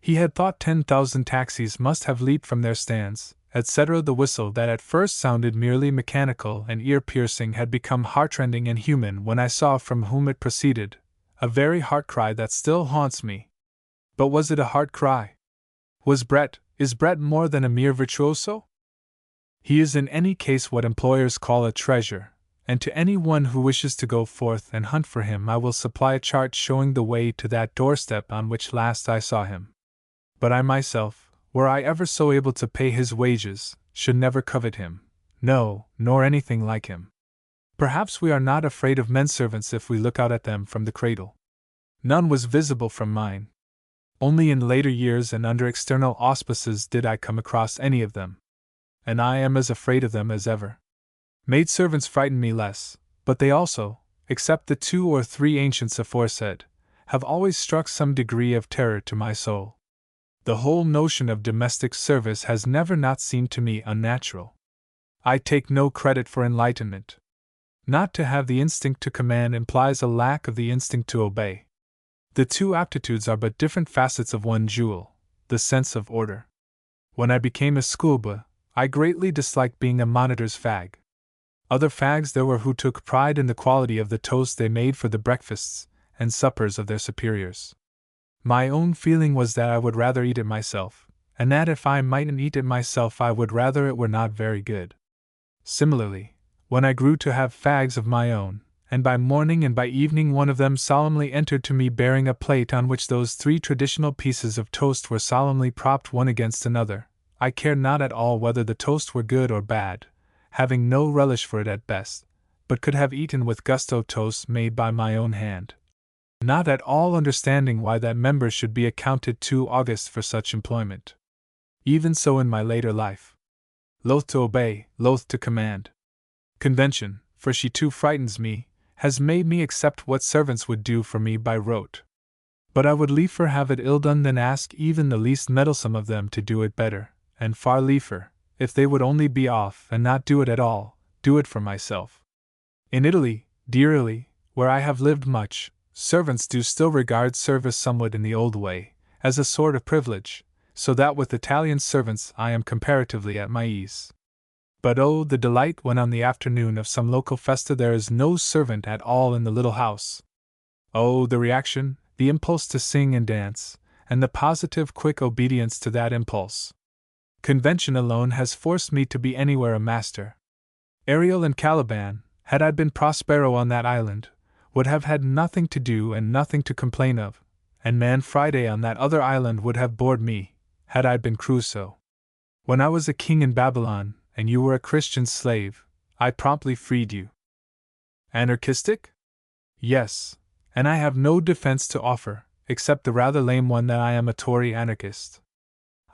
He had thought 10,000 taxis must have leaped from their stands, etc. The whistle that at first sounded merely mechanical and ear-piercing had become heartrending and human when I saw from whom it proceeded, a very heart cry that still haunts me. But was it a heart cry? Is Brett more than a mere virtuoso? He is in any case what employers call a treasure, and to any one who wishes to go forth and hunt for him I will supply a chart showing the way to that doorstep on which last I saw him. But I myself, were I ever so able to pay his wages, should never covet him, no, nor anything like him. Perhaps we are not afraid of menservants if we look out at them from the cradle. None was visible from mine. Only in later years and under external auspices did I come across any of them. And I am as afraid of them as ever. Maidservants frighten me less, but they also, except the 2 or 3 ancients aforesaid, have always struck some degree of terror to my soul. The whole notion of domestic service has never not seemed to me unnatural. I take no credit for enlightenment. Not to have the instinct to command implies a lack of the instinct to obey. The 2 aptitudes are but different facets of one jewel, the sense of order. When I became a schoolboy, I greatly disliked being a monitor's fag. Other fags there were who took pride in the quality of the toast they made for the breakfasts and suppers of their superiors. My own feeling was that I would rather eat it myself, and that if I mightn't eat it myself I would rather it were not very good. Similarly, when I grew to have fags of my own, and by morning and by evening one of them solemnly entered to me bearing a plate on which those 3 traditional pieces of toast were solemnly propped one against another, I cared not at all whether the toast were good or bad, having no relish for it at best, but could have eaten with gusto toasts made by my own hand, not at all understanding why that member should be accounted too august for such employment. Even so in my later life. Loath to obey, loath to command. Convention, for she too frightens me, has made me accept what servants would do for me by rote. But I would liefer have it ill done than ask even the least meddlesome of them to do it better, and far liefer, if they would only be off and not do it at all, do it for myself. In Italy, dear Italy, where I have lived much, servants do still regard service somewhat in the old way, as a sort of privilege, so that with Italian servants I am comparatively at my ease. But oh, the delight when on the afternoon of some local festa there is no servant at all in the little house! Oh, the reaction, the impulse to sing and dance, and the positive quick obedience to that impulse! Convention alone has forced me to be anywhere a master. Ariel and Caliban, had I been Prospero on that island, would have had nothing to do and nothing to complain of, and Man Friday on that other island would have bored me, had I been Crusoe. When I was a king in Babylon, and you were a Christian slave, I promptly freed you. Anarchistic? Yes, and I have no defense to offer, except the rather lame one that I am a Tory anarchist.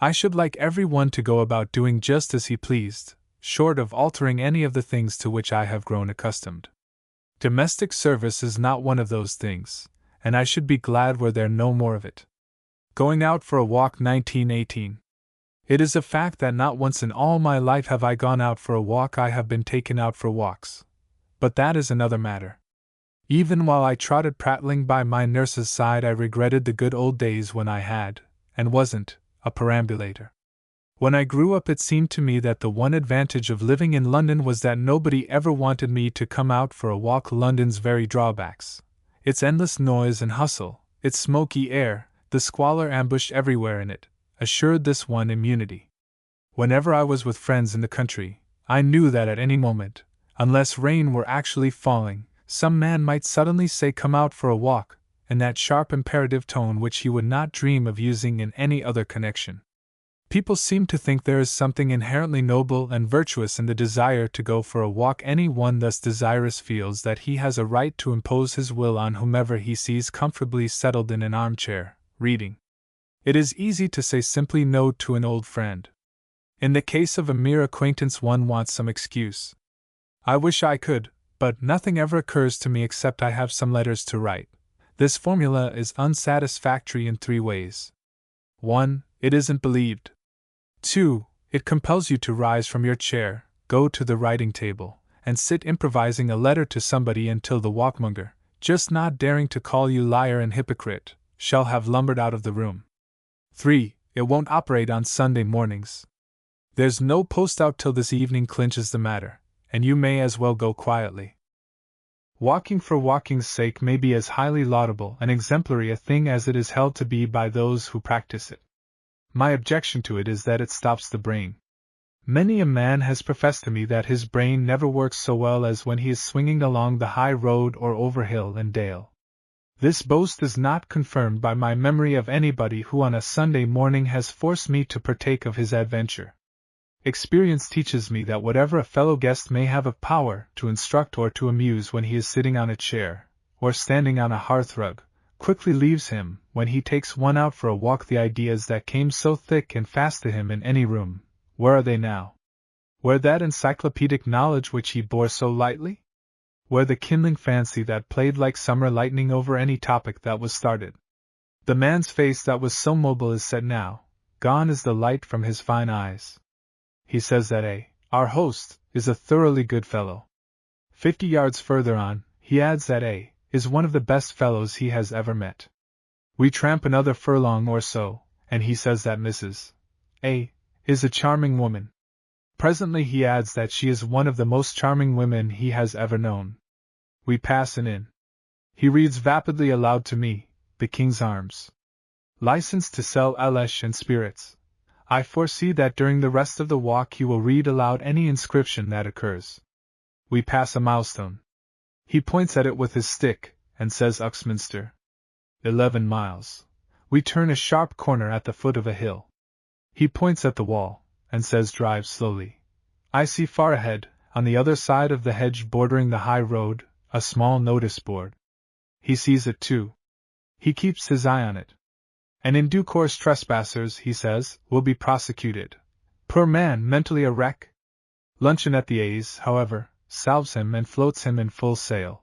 I should like every one to go about doing just as he pleased, short of altering any of the things to which I have grown accustomed. Domestic service is not one of those things, and I should be glad were there no more of it. Going out for a walk 1918. It is a fact that not once in all my life have I gone out for a walk. I have been taken out for walks. But that is another matter. Even while I trotted prattling by my nurse's side I regretted the good old days when I had, and wasn't, a perambulator. When I grew up it seemed to me that the one advantage of living in London was that nobody ever wanted me to come out for a walk. London's very drawbacks, its endless noise and hustle, its smoky air, the squalor ambushed everywhere in it, assured this one immunity. Whenever I was with friends in the country, I knew that at any moment, unless rain were actually falling, some man might suddenly say come out for a walk, in that sharp imperative tone which he would not dream of using in any other connection. People seem to think there is something inherently noble and virtuous in the desire to go for a walk. Any one thus desirous feels that he has a right to impose his will on whomever he sees comfortably settled in an armchair, reading. It is easy to say simply no to an old friend. In the case of a mere acquaintance one wants some excuse. I wish I could, but nothing ever occurs to me except I have some letters to write. This formula is unsatisfactory in 3 ways. 1. It isn't believed. 2. It compels you to rise from your chair, go to the writing table, and sit improvising a letter to somebody until the walkmonger, just not daring to call you liar and hypocrite, shall have lumbered out of the room. 3. It won't operate on Sunday mornings. There's no post out till this evening clinches the matter, and you may as well go quietly. Walking for walking's sake may be as highly laudable and exemplary a thing as it is held to be by those who practice it. My objection to it is that it stops the brain. Many a man has professed to me that his brain never works so well as when he is swinging along the high road or over hill and dale. This boast is not confirmed by my memory of anybody who on a Sunday morning has forced me to partake of his adventure. Experience teaches me that whatever a fellow guest may have of power to instruct or to amuse when he is sitting on a chair, or standing on a hearthrug, quickly leaves him when he takes one out for a walk. The ideas that came so thick and fast to him in any room, where are they now? Where that encyclopedic knowledge which he bore so lightly? Where the kindling fancy that played like summer lightning over any topic that was started? The man's face that was so mobile is set now, gone is the light from his fine eyes. He says that our host, is a thoroughly good fellow. 50 yards further on, he adds that is one of the best fellows he has ever met. We tramp another furlong or so, and he says that Mrs. A is a charming woman. Presently he adds that she is one of the most charming women he has ever known. We pass an inn. He reads vapidly aloud to me, "The King's Arms. License to sell Alesh and spirits." I foresee that during the rest of the walk he will read aloud any inscription that occurs. We pass a milestone. He points at it with his stick, and says Uxminster. 11 miles. We turn a sharp corner at the foot of a hill. He points at the wall, and says drive slowly. I see far ahead, on the other side of the hedge bordering the high road, a small notice board. He sees it too. He keeps his eye on it. And in due course trespassers, he says, will be prosecuted. Poor man, mentally a wreck. Luncheon at the A's, however, salves him and floats him in full sail.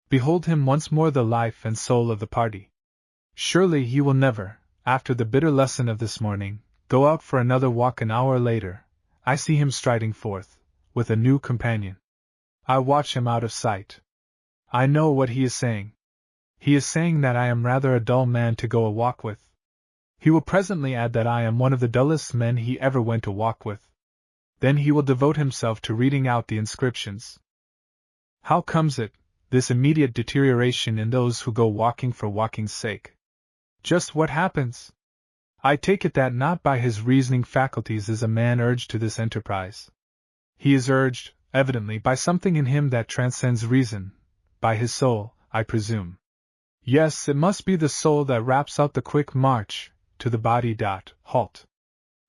Behold him once more the life and soul of the party. Surely he will never, after the bitter lesson of this morning, go out for another walk an hour later. I see him striding forth, with a new companion. I watch him out of sight. I know what he is saying. He is saying that I am rather a dull man to go a walk with. He will presently add that I am one of the dullest men he ever went to walk with. Then he will devote himself to reading out the inscriptions. How comes it, this immediate deterioration in those who go walking for walking's sake? Just what happens? I take it that not by his reasoning faculties is a man urged to this enterprise. He is urged, evidently, by something in him that transcends reason, by his soul, I presume. Yes, it must be the soul that raps out the quick march, to the body. Halt.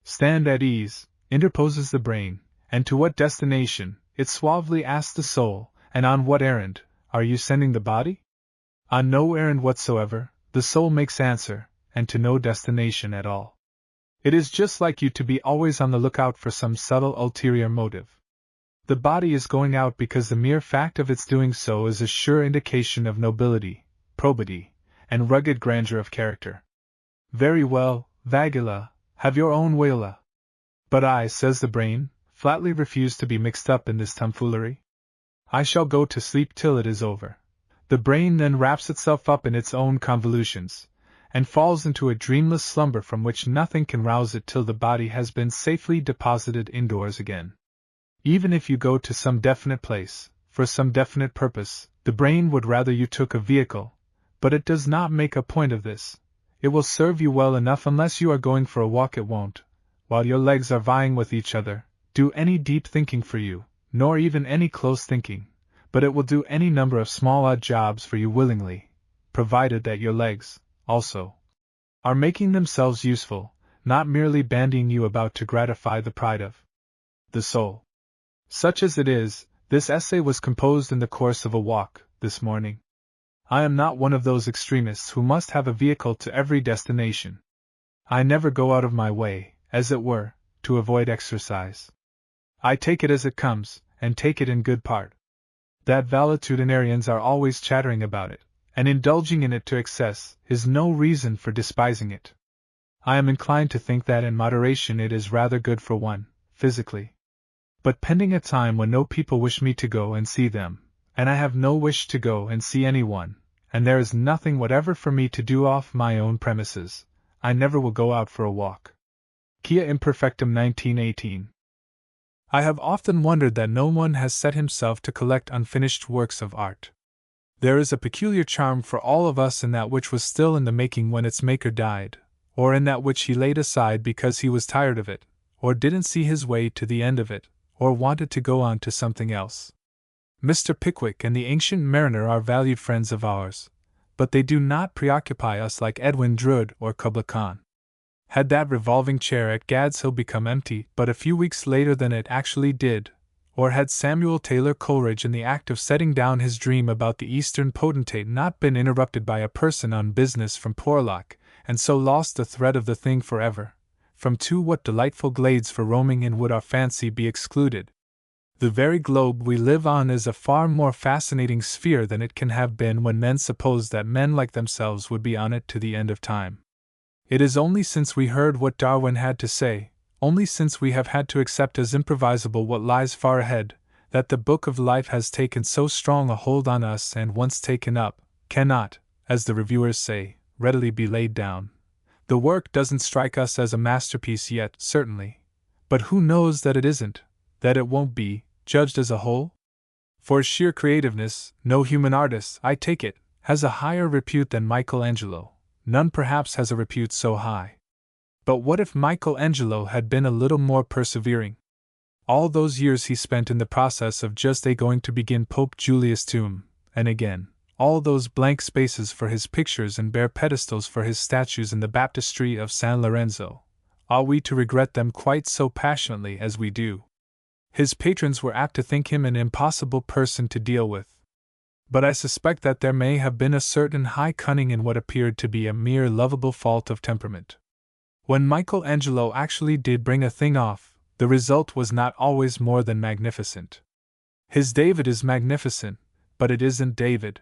Stand at ease, interposes the brain, and to what destination, it suavely asks the soul, and on what errand, are you sending the body? On no errand whatsoever, the soul makes answer, and to no destination at all. It is just like you to be always on the lookout for some subtle ulterior motive. The body is going out because the mere fact of its doing so is a sure indication of nobility, probity, and rugged grandeur of character. Very well, Vagula, have your own Wayla. But I, says the brain, flatly refuse to be mixed up in this tomfoolery. I shall go to sleep till it is over. The brain then wraps itself up in its own convolutions, and falls into a dreamless slumber from which nothing can rouse it till the body has been safely deposited indoors again. Even if you go to some definite place, for some definite purpose, the brain would rather you took a vehicle, but it does not make a point of this. It will serve you well enough unless you are going for a walk. It won't, while your legs are vying with each other, do any deep thinking for you, nor even any close thinking, but it will do any number of small odd jobs for you willingly, provided that your legs, also, are making themselves useful, not merely bandying you about to gratify the pride of the soul. Such as it is, this essay was composed in the course of a walk, this morning. I am not one of those extremists who must have a vehicle to every destination. I never go out of my way, as it were, to avoid exercise. I take it as it comes, and take it in good part. That valetudinarians are always chattering about it, and indulging in it to excess, is no reason for despising it. I am inclined to think that in moderation it is rather good for one, physically. But pending a time when no people wish me to go and see them, and I have no wish to go and see anyone, and there is nothing whatever for me to do off my own premises, I never will go out for a walk. Quia Imperfectum 1918. I have often wondered that no one has set himself to collect unfinished works of art. There is a peculiar charm for all of us in that which was still in the making when its maker died, or in that which he laid aside because he was tired of it, or didn't see his way to the end of it, or wanted to go on to something else. Mr. Pickwick and the Ancient Mariner are valued friends of ours, but they do not preoccupy us like Edwin Drood or Kubla Khan. Had that revolving chair at Gad's Hill become empty but a few weeks later than it actually did, or had Samuel Taylor Coleridge in the act of setting down his dream about the Eastern potentate not been interrupted by a person on business from Porlock, and so lost the thread of the thing forever, from what delightful glades for roaming in would our fancy be excluded. The very globe we live on is a far more fascinating sphere than it can have been when men supposed that men like themselves would be on it to the end of time. It is only since we heard what Darwin had to say, only since we have had to accept as improvisable what lies far ahead, that the book of life has taken so strong a hold on us, and once taken up, cannot, as the reviewers say, readily be laid down. The work doesn't strike us as a masterpiece yet, certainly. But who knows that it isn't, that it won't be, judged as a whole? For sheer creativeness, no human artist, I take it, has a higher repute than Michelangelo. None perhaps has a repute so high. But what if Michelangelo had been a little more persevering? All those years he spent in the process of just going to begin Pope Julius' tomb, and again, all those blank spaces for his pictures and bare pedestals for his statues in the baptistry of San Lorenzo, are we to regret them quite so passionately as we do? His patrons were apt to think him an impossible person to deal with. But I suspect that there may have been a certain high cunning in what appeared to be a mere lovable fault of temperament. When Michelangelo actually did bring a thing off, the result was not always more than magnificent. His David is magnificent, but it isn't David.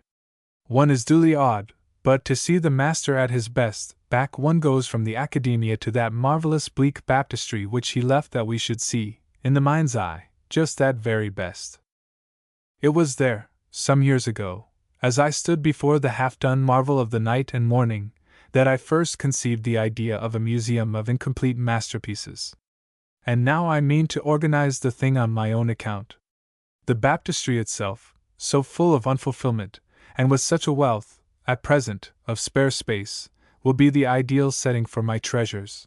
One is duly awed, but to see the master at his best, back one goes from the Academia to that marvelous bleak baptistry which he left that we should see, in the mind's eye, just that very best. It was there, some years ago, as I stood before the half-done marvel of the night and morning, that I first conceived the idea of a museum of incomplete masterpieces. And now I mean to organize the thing on my own account. The baptistry itself, so full of unfulfillment, and with such a wealth, at present, of spare space, will be the ideal setting for my treasures.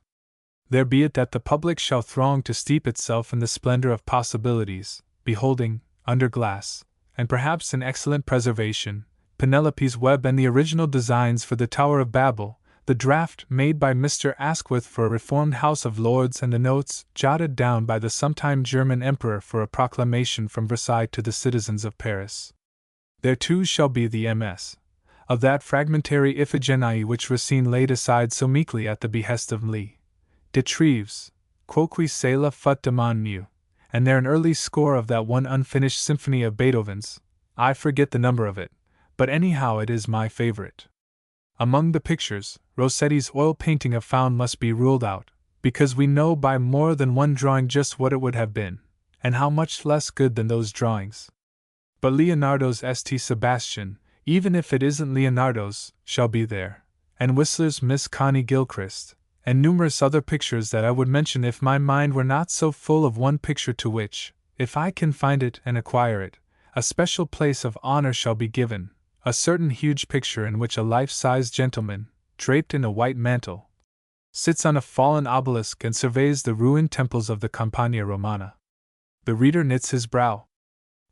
There be it that the public shall throng to steep itself in the splendor of possibilities, beholding, under glass, and perhaps in excellent preservation, Penelope's web and the original designs for the Tower of Babel, the draft made by Mr. Asquith for a reformed House of Lords, and the notes jotted down by the sometime German Emperor for a proclamation from Versailles to the citizens of Paris. There too shall be the MS. of that fragmentary Iphigenie which Racine laid aside so meekly at the behest of Lee. De Treves, quoque cela fut demande mieux, and there an early score of that one unfinished symphony of Beethoven's. I forget the number of it, but anyhow it is my favorite. Among the pictures, Rossetti's oil painting of Faun must be ruled out, because we know by more than one drawing just what it would have been, and how much less good than those drawings. But Leonardo's St. Sebastian, even if it isn't Leonardo's, shall be there, and Whistler's Miss Connie Gilchrist, and numerous other pictures that I would mention if my mind were not so full of one picture to which, if I can find it and acquire it, a special place of honor shall be given, a certain huge picture in which a life-sized gentleman, draped in a white mantle, sits on a fallen obelisk and surveys the ruined temples of the Campagna Romana. The reader knits his brow.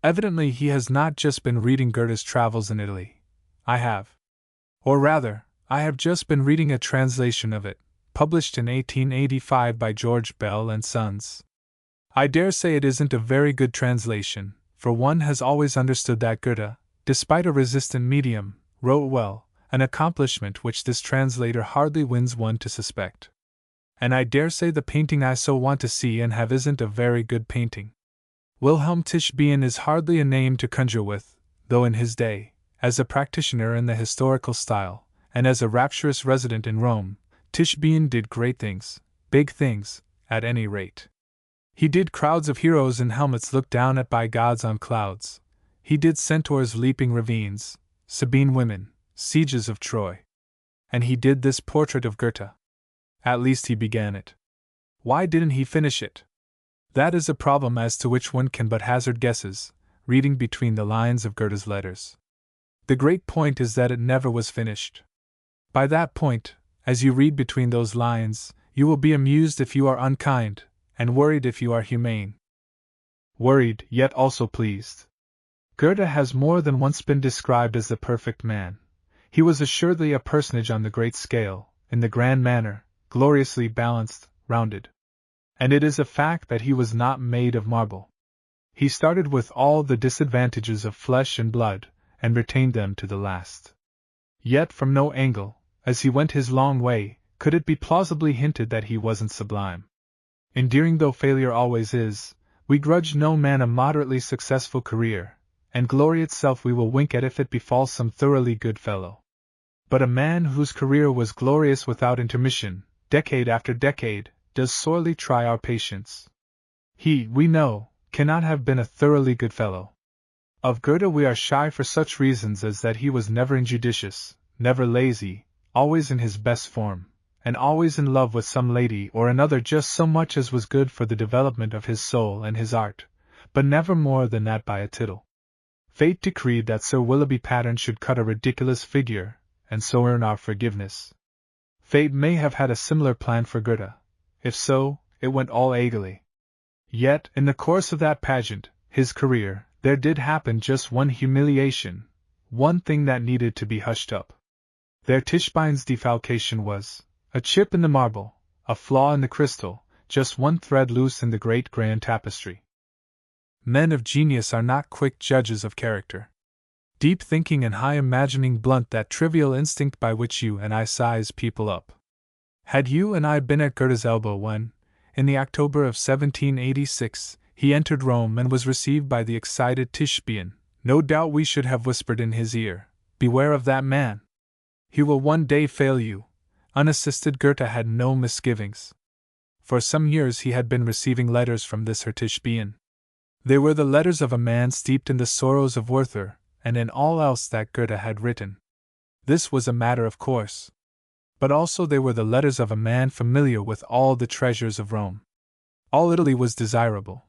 Evidently he has not just been reading Goethe's Travels in Italy. I have. Or rather, I have just been reading a translation of it, published in 1885 by George Bell and Sons. I dare say it isn't a very good translation, for one has always understood that Goethe, despite a resistant medium, wrote well, an accomplishment which this translator hardly wins one to suspect. And I dare say the painting I so want to see and have isn't a very good painting. Wilhelm Tischbein is hardly a name to conjure with, though in his day, as a practitioner in the historical style, and as a rapturous resident in Rome, Tischbein did great things, big things, at any rate. He did crowds of heroes in helmets looked down at by gods on clouds. He did centaurs leaping ravines, Sabine women, sieges of Troy. And he did this portrait of Goethe. At least he began it. Why didn't he finish it? That is a problem as to which one can but hazard guesses, reading between the lines of Goethe's letters. The great point is that it never was finished. By that point, as you read between those lines, you will be amused if you are unkind, and worried if you are humane. Worried, yet also pleased. Goethe has more than once been described as the perfect man. He was assuredly a personage on the great scale, in the grand manner, gloriously balanced, rounded. And it is a fact that he was not made of marble. He started with all the disadvantages of flesh and blood, and retained them to the last. Yet from no angle, as he went his long way, could it be plausibly hinted that he wasn't sublime. Endearing though failure always is, we grudge no man a moderately successful career, and glory itself we will wink at if it befalls some thoroughly good fellow. But a man whose career was glorious without intermission, decade after decade, does sorely try our patience. He, we know, cannot have been a thoroughly good fellow. Of Goethe we are shy for such reasons as that he was never injudicious, never lazy, always in his best form, and always in love with some lady or another just so much as was good for the development of his soul and his art, but never more than that by a tittle. Fate decreed that Sir Willoughby Patterne should cut a ridiculous figure, and so earn our forgiveness. Fate may have had a similar plan for Goethe. If so, it went all eagerly. Yet, in the course of that pageant, his career, there did happen just one humiliation, one thing that needed to be hushed up. There Tischbein's defalcation was, a chip in the marble, a flaw in the crystal, just one thread loose in the great grand tapestry. Men of genius are not quick judges of character. Deep thinking and high imagining blunt that trivial instinct by which you and I size people up. Had you and I been at Goethe's elbow when, in the October of 1786, he entered Rome and was received by the excited Tischbein, no doubt we should have whispered in his ear, "Beware of that man! He will one day fail you." Unassisted Goethe had no misgivings. For some years he had been receiving letters from this Herr Tischbein. They were the letters of a man steeped in the sorrows of Werther, and in all else that Goethe had written. This was a matter of course. But also they were the letters of a man familiar with all the treasures of Rome. All Italy was desirable,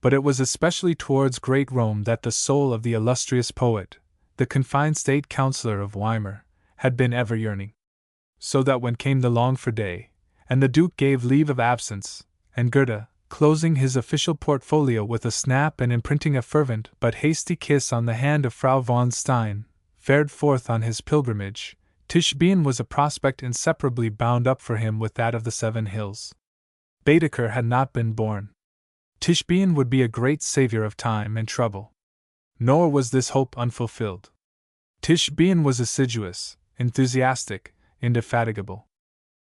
but it was especially towards great Rome that the soul of the illustrious poet, the confined state councillor of Weimar, had been ever yearning. So that when came the longed-for day, and the Duke gave leave of absence, and Goethe, closing his official portfolio with a snap and imprinting a fervent but hasty kiss on the hand of Frau von Stein, fared forth on his pilgrimage, Tischbein was a prospect inseparably bound up for him with that of the Seven Hills. Baedeker had not been born. Tischbein would be a great savior of time and trouble. Nor was this hope unfulfilled. Tischbein was assiduous, enthusiastic, indefatigable.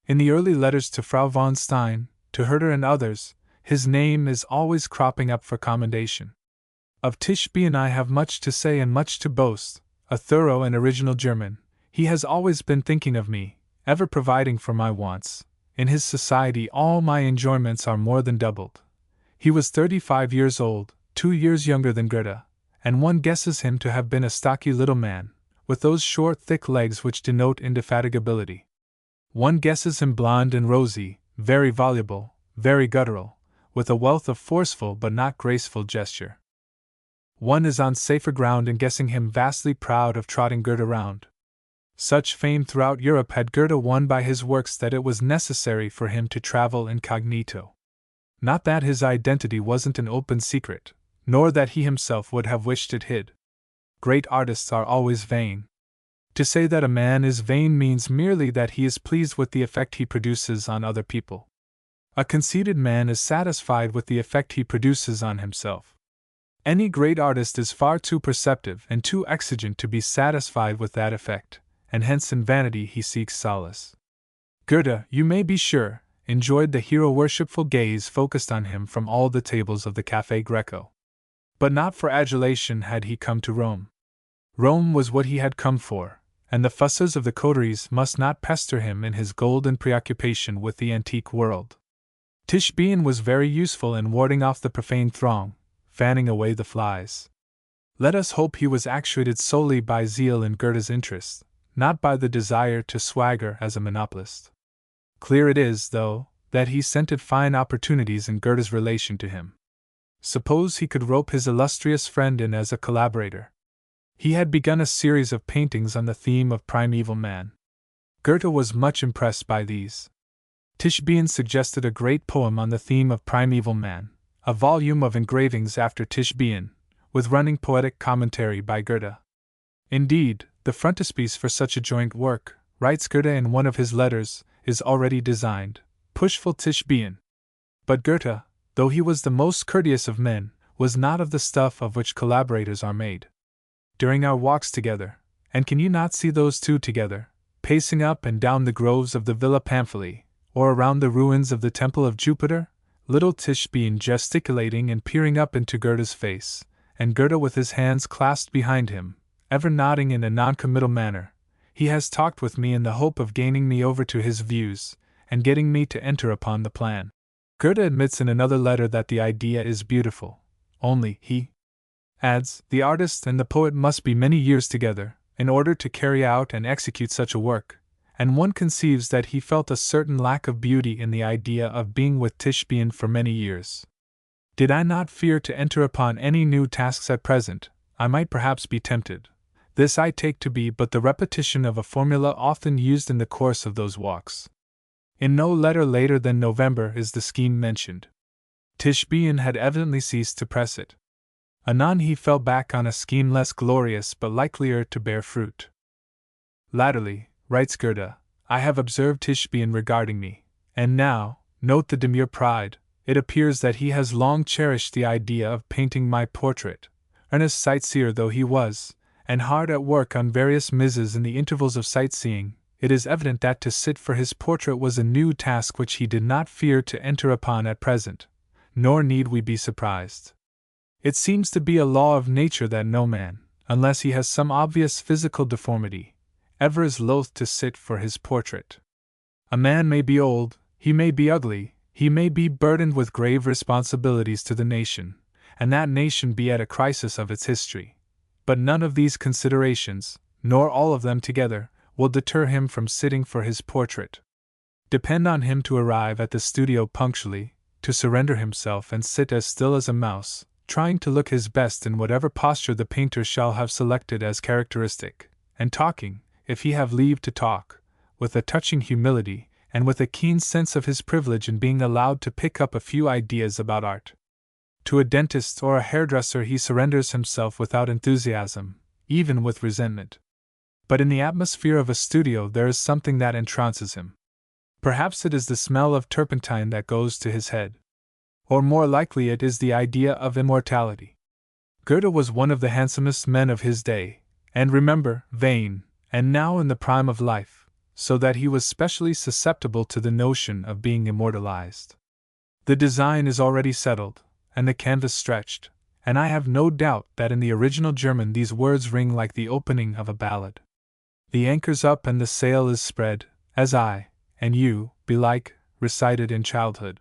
In the early letters to Frau von Stein, to Herder and others, his name is always cropping up for commendation. Of Tischbein I have much to say and much to boast. A thorough and original German, he has always been thinking of me, ever providing for my wants. In his society all my enjoyments are more than doubled. He was 35 years old, 2 years younger than Goethe, and one guesses him to have been a stocky little man, with those short thick legs which denote indefatigability. One guesses him blond and rosy, very voluble, very guttural, with a wealth of forceful but not graceful gesture. One is on safer ground in guessing him vastly proud of trotting Goethe round. Such fame throughout Europe had Goethe won by his works that it was necessary for him to travel incognito. Not that his identity wasn't an open secret, nor that he himself would have wished it hid. Great artists are always vain. To say that a man is vain means merely that he is pleased with the effect he produces on other people. A conceited man is satisfied with the effect he produces on himself. Any great artist is far too perceptive and too exigent to be satisfied with that effect, and hence in vanity he seeks solace. Goethe, you may be sure, enjoyed the hero-worshipful gaze focused on him from all the tables of the Café Greco. But not for adulation had he come to Rome. Rome was what he had come for, and the fusses of the coteries must not pester him in his golden preoccupation with the antique world. Tischbein was very useful in warding off the profane throng, fanning away the flies. Let us hope he was actuated solely by zeal in Goethe's interest, not by the desire to swagger as a monopolist. Clear it is, though, that he scented fine opportunities in Goethe's relation to him. Suppose he could rope his illustrious friend in as a collaborator. He had begun a series of paintings on the theme of primeval man. Goethe was much impressed by these. Tischbein suggested a great poem on the theme of primeval man, a volume of engravings after Tischbein, with running poetic commentary by Goethe. Indeed, the frontispiece for such a joint work, writes Goethe in one of his letters, is already designed, pushful Tischbein. But Goethe, though he was the most courteous of men, was not of the stuff of which collaborators are made. During our walks together, and can you not see those two together, pacing up and down the groves of the Villa Pamphili, or around the ruins of the Temple of Jupiter, little Tischbein gesticulating and peering up into Goethe's face, and Goethe with his hands clasped behind him, ever nodding in a noncommittal manner. He has talked with me in the hope of gaining me over to his views, and getting me to enter upon the plan. Goethe admits in another letter that the idea is beautiful, only, he adds, the artist and the poet must be many years together, in order to carry out and execute such a work, and one conceives that he felt a certain lack of beauty in the idea of being with Tischbein for many years. Did I not fear to enter upon any new tasks at present, I might perhaps be tempted. This I take to be but the repetition of a formula often used in the course of those walks. In no letter later than November is the scheme mentioned. Tischbein had evidently ceased to press it. Anon he fell back on a scheme less glorious but likelier to bear fruit. Latterly, writes Goethe, I have observed Tischbein regarding me, and now, note the demure pride, it appears that he has long cherished the idea of painting my portrait, earnest sightseer though he was, and hard at work on various misses in the intervals of sightseeing. It is evident that to sit for his portrait was a new task which he did not fear to enter upon at present, nor need we be surprised. It seems to be a law of nature that no man, unless he has some obvious physical deformity, ever is loath to sit for his portrait. A man may be old, he may be ugly, he may be burdened with grave responsibilities to the nation, and that nation be at a crisis of its history. But none of these considerations, nor all of them together, will deter him from sitting for his portrait. Depend on him to arrive at the studio punctually, to surrender himself and sit as still as a mouse, trying to look his best in whatever posture the painter shall have selected as characteristic, and talking, if he have leave to talk, with a touching humility, and with a keen sense of his privilege in being allowed to pick up a few ideas about art. To a dentist or a hairdresser he surrenders himself without enthusiasm, even with resentment. But in the atmosphere of a studio there is something that entrances him. Perhaps it is the smell of turpentine that goes to his head. Or more likely it is the idea of immortality. Goethe was one of the handsomest men of his day, and remember, vain, and now in the prime of life, so that he was specially susceptible to the notion of being immortalized. The design is already settled, and the canvas stretched, and I have no doubt that in the original German these words ring like the opening of a ballad. The anchor's up and the sail is spread, as I, and you, belike, recited in childhood.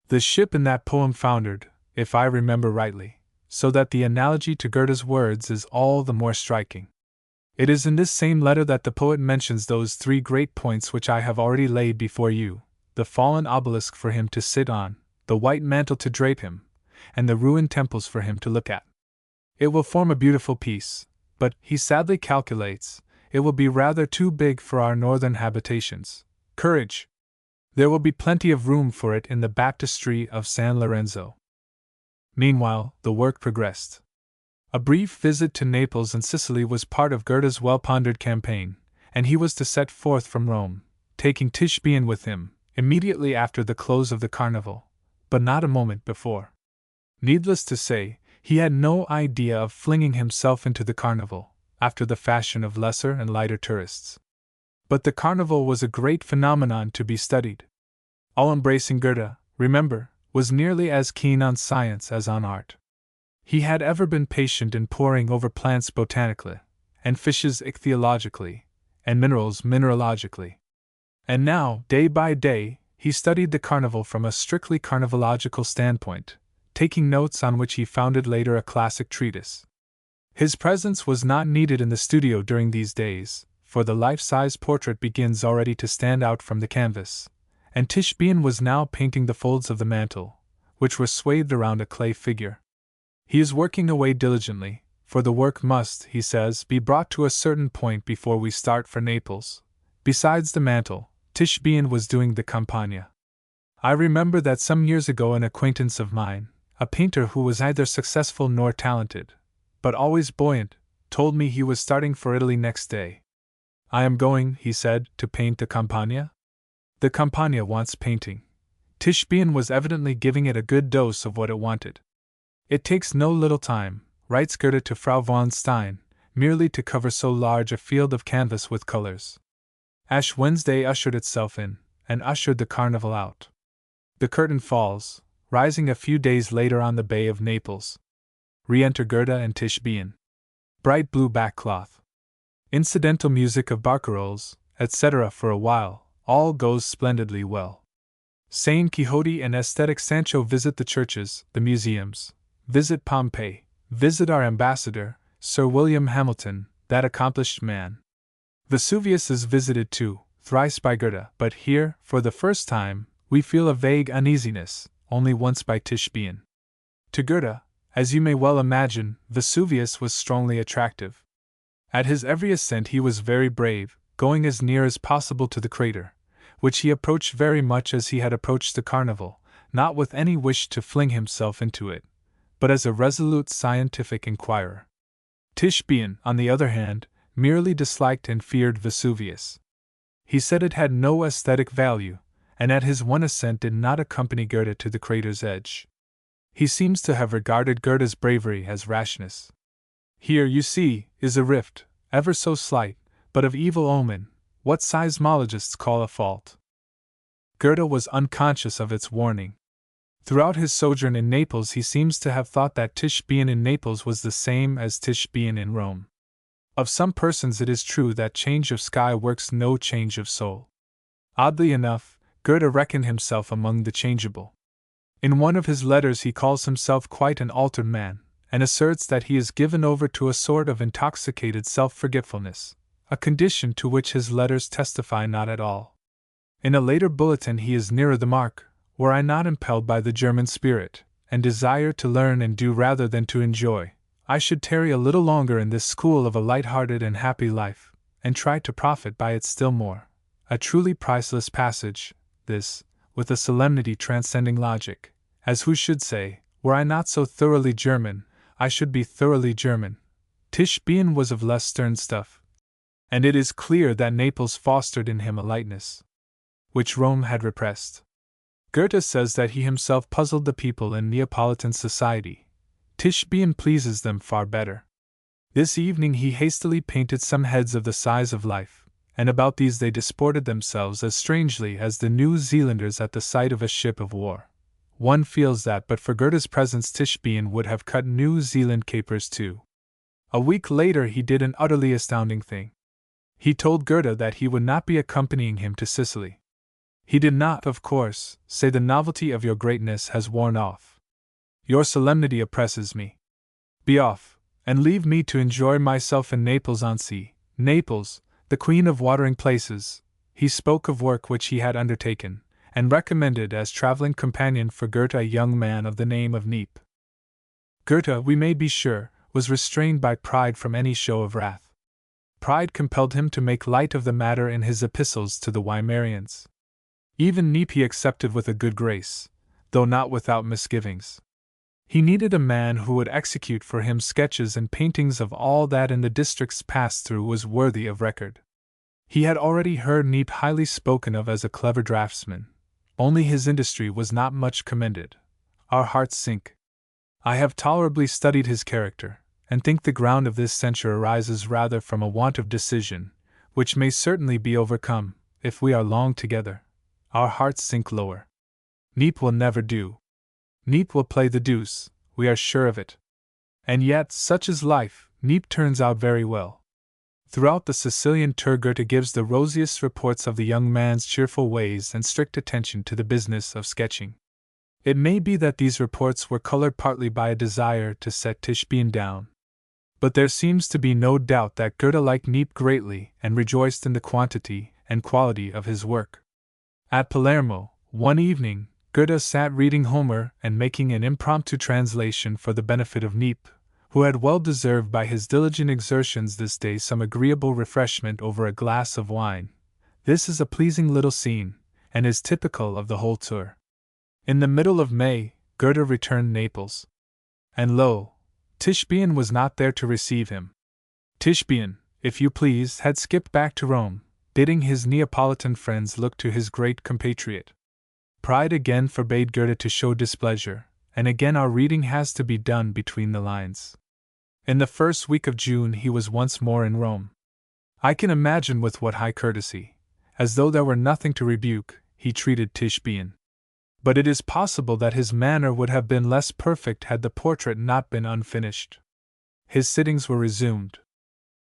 The ship in that poem foundered, if I remember rightly, so that the analogy to Goethe's words is all the more striking. It is in this same letter that the poet mentions those three great points which I have already laid before you, the fallen obelisk for him to sit on, the white mantle to drape him, and the ruined temples for him to look at. It will form a beautiful piece, but, he sadly calculates, it will be rather too big for our northern habitations. Courage! There will be plenty of room for it in the baptistry of San Lorenzo. Meanwhile, the work progressed. A brief visit to Naples and Sicily was part of Goethe's well-pondered campaign, and he was to set forth from Rome, taking Tischbein with him, immediately after the close of the carnival, but not a moment before. Needless to say, he had no idea of flinging himself into the carnival, after the fashion of lesser and lighter tourists. But the carnival was a great phenomenon to be studied. All-embracing Goethe, remember, was nearly as keen on science as on art. He had ever been patient in poring over plants botanically, and fishes ichthyologically, and minerals mineralogically. And now, day by day, he studied the carnival from a strictly carnivalogical standpoint, taking notes on which he founded later a classic treatise. His presence was not needed in the studio during these days, for the life-size portrait begins already to stand out from the canvas, and Tischbein was now painting the folds of the mantle, which were swathed around a clay figure. He is working away diligently, for the work must, he says, be brought to a certain point before we start for Naples. Besides the mantle, Tischbein was doing the Campagna. I remember that some years ago an acquaintance of mine, a painter who was neither successful nor talented, but always buoyant, told me he was starting for Italy next day. I am going, he said, to paint the Campagna. The Campagna wants painting. Tischbein was evidently giving it a good dose of what it wanted. It takes no little time, writes Goethe to Frau von Stein, merely to cover so large a field of canvas with colors. Ash Wednesday ushered itself in, and ushered the carnival out. The curtain falls, rising a few days later on the Bay of Naples. Re-enter Gerda and Tischbein. Bright blue backcloth. Incidental music of barcarolles, etc. For a while, all goes splendidly well. Sane Quixote and aesthetic Sancho visit the churches, the museums, visit Pompeii, visit our ambassador, Sir William Hamilton, that accomplished man. Vesuvius is visited too, thrice by Gerda, but here, for the first time, we feel a vague uneasiness, only once by Tischbein. To Gerda, as you may well imagine, Vesuvius was strongly attractive. At his every ascent he was very brave, going as near as possible to the crater, which he approached very much as he had approached the carnival, not with any wish to fling himself into it, but as a resolute scientific inquirer. Tischbein, on the other hand, merely disliked and feared Vesuvius. He said it had no aesthetic value, and at his one ascent did not accompany Gerda to the crater's edge. He seems to have regarded Gerda's bravery as rashness. Here, you see, is a rift, ever so slight, but of evil omen, what seismologists call a fault. Gerda was unconscious of its warning. Throughout his sojourn in Naples he seems to have thought that Tischbein in Naples was the same as Tischbein in Rome. Of some persons it is true that change of sky works no change of soul. Oddly enough, Goethe reckoned himself among the changeable. In one of his letters he calls himself quite an altered man, and asserts that he is given over to a sort of intoxicated self-forgetfulness, a condition to which his letters testify not at all. In a later bulletin he is nearer the mark, were I not impelled by the German spirit, and desire to learn and do rather than to enjoy, I should tarry a little longer in this school of a light-hearted and happy life, and try to profit by it still more. A truly priceless passage, this, with a solemnity transcending logic, as who should say, were I not so thoroughly German, I should be thoroughly German. Tischbein was of less stern stuff, and it is clear that Naples fostered in him a lightness which Rome had repressed. Goethe says that he himself puzzled the people in Neapolitan society. Tischbein pleases them far better. This evening he hastily painted some heads of the size of life, and about these they disported themselves as strangely as the New Zealanders at the sight of a ship of war. One feels that but for Goethe's presence Tischbein would have cut New Zealand capers too. A week later he did an utterly astounding thing. He told Goethe that he would not be accompanying him to Sicily. He did not, of course, say the novelty of your greatness has worn off. Your solemnity oppresses me. Be off, and leave me to enjoy myself in Naples on sea. Naples, the queen of watering places. He spoke of work which he had undertaken, and recommended as traveling companion for Goethe a young man of the name of Neep. Goethe, we may be sure, was restrained by pride from any show of wrath. Pride compelled him to make light of the matter in his epistles to the Weimarians. Even Neep he accepted with a good grace, though not without misgivings. He needed a man who would execute for him sketches and paintings of all that in the districts passed through was worthy of record. He had already heard Neep highly spoken of as a clever draftsman, only his industry was not much commended. Our hearts sink. I have tolerably studied his character, and think the ground of this censure arises rather from a want of decision, which may certainly be overcome, if we are long together. Our hearts sink lower. Neep will never do. Neep will play the deuce, we are sure of it. And yet, such is life, Neep turns out very well. Throughout the Sicilian tour Goethe gives the rosiest reports of the young man's cheerful ways and strict attention to the business of sketching. It may be that these reports were colored partly by a desire to set Tischbein down. But there seems to be no doubt that Goethe liked Neep greatly and rejoiced in the quantity and quality of his work. At Palermo, one evening, Goethe sat reading Homer and making an impromptu translation for the benefit of Neep, who had well deserved by his diligent exertions this day some agreeable refreshment over a glass of wine. This is a pleasing little scene, and is typical of the whole tour. In the middle of May, Goethe returned Naples. And lo, Tischbein was not there to receive him. Tischbein, if you please, had skipped back to Rome, bidding his Neapolitan friends look to his great compatriot. Pride again forbade Goethe to show displeasure, and again our reading has to be done between the lines. In the first week of June he was once more in Rome. I can imagine with what high courtesy, as though there were nothing to rebuke, he treated Tischbein. But it is possible that his manner would have been less perfect had the portrait not been unfinished. His sittings were resumed.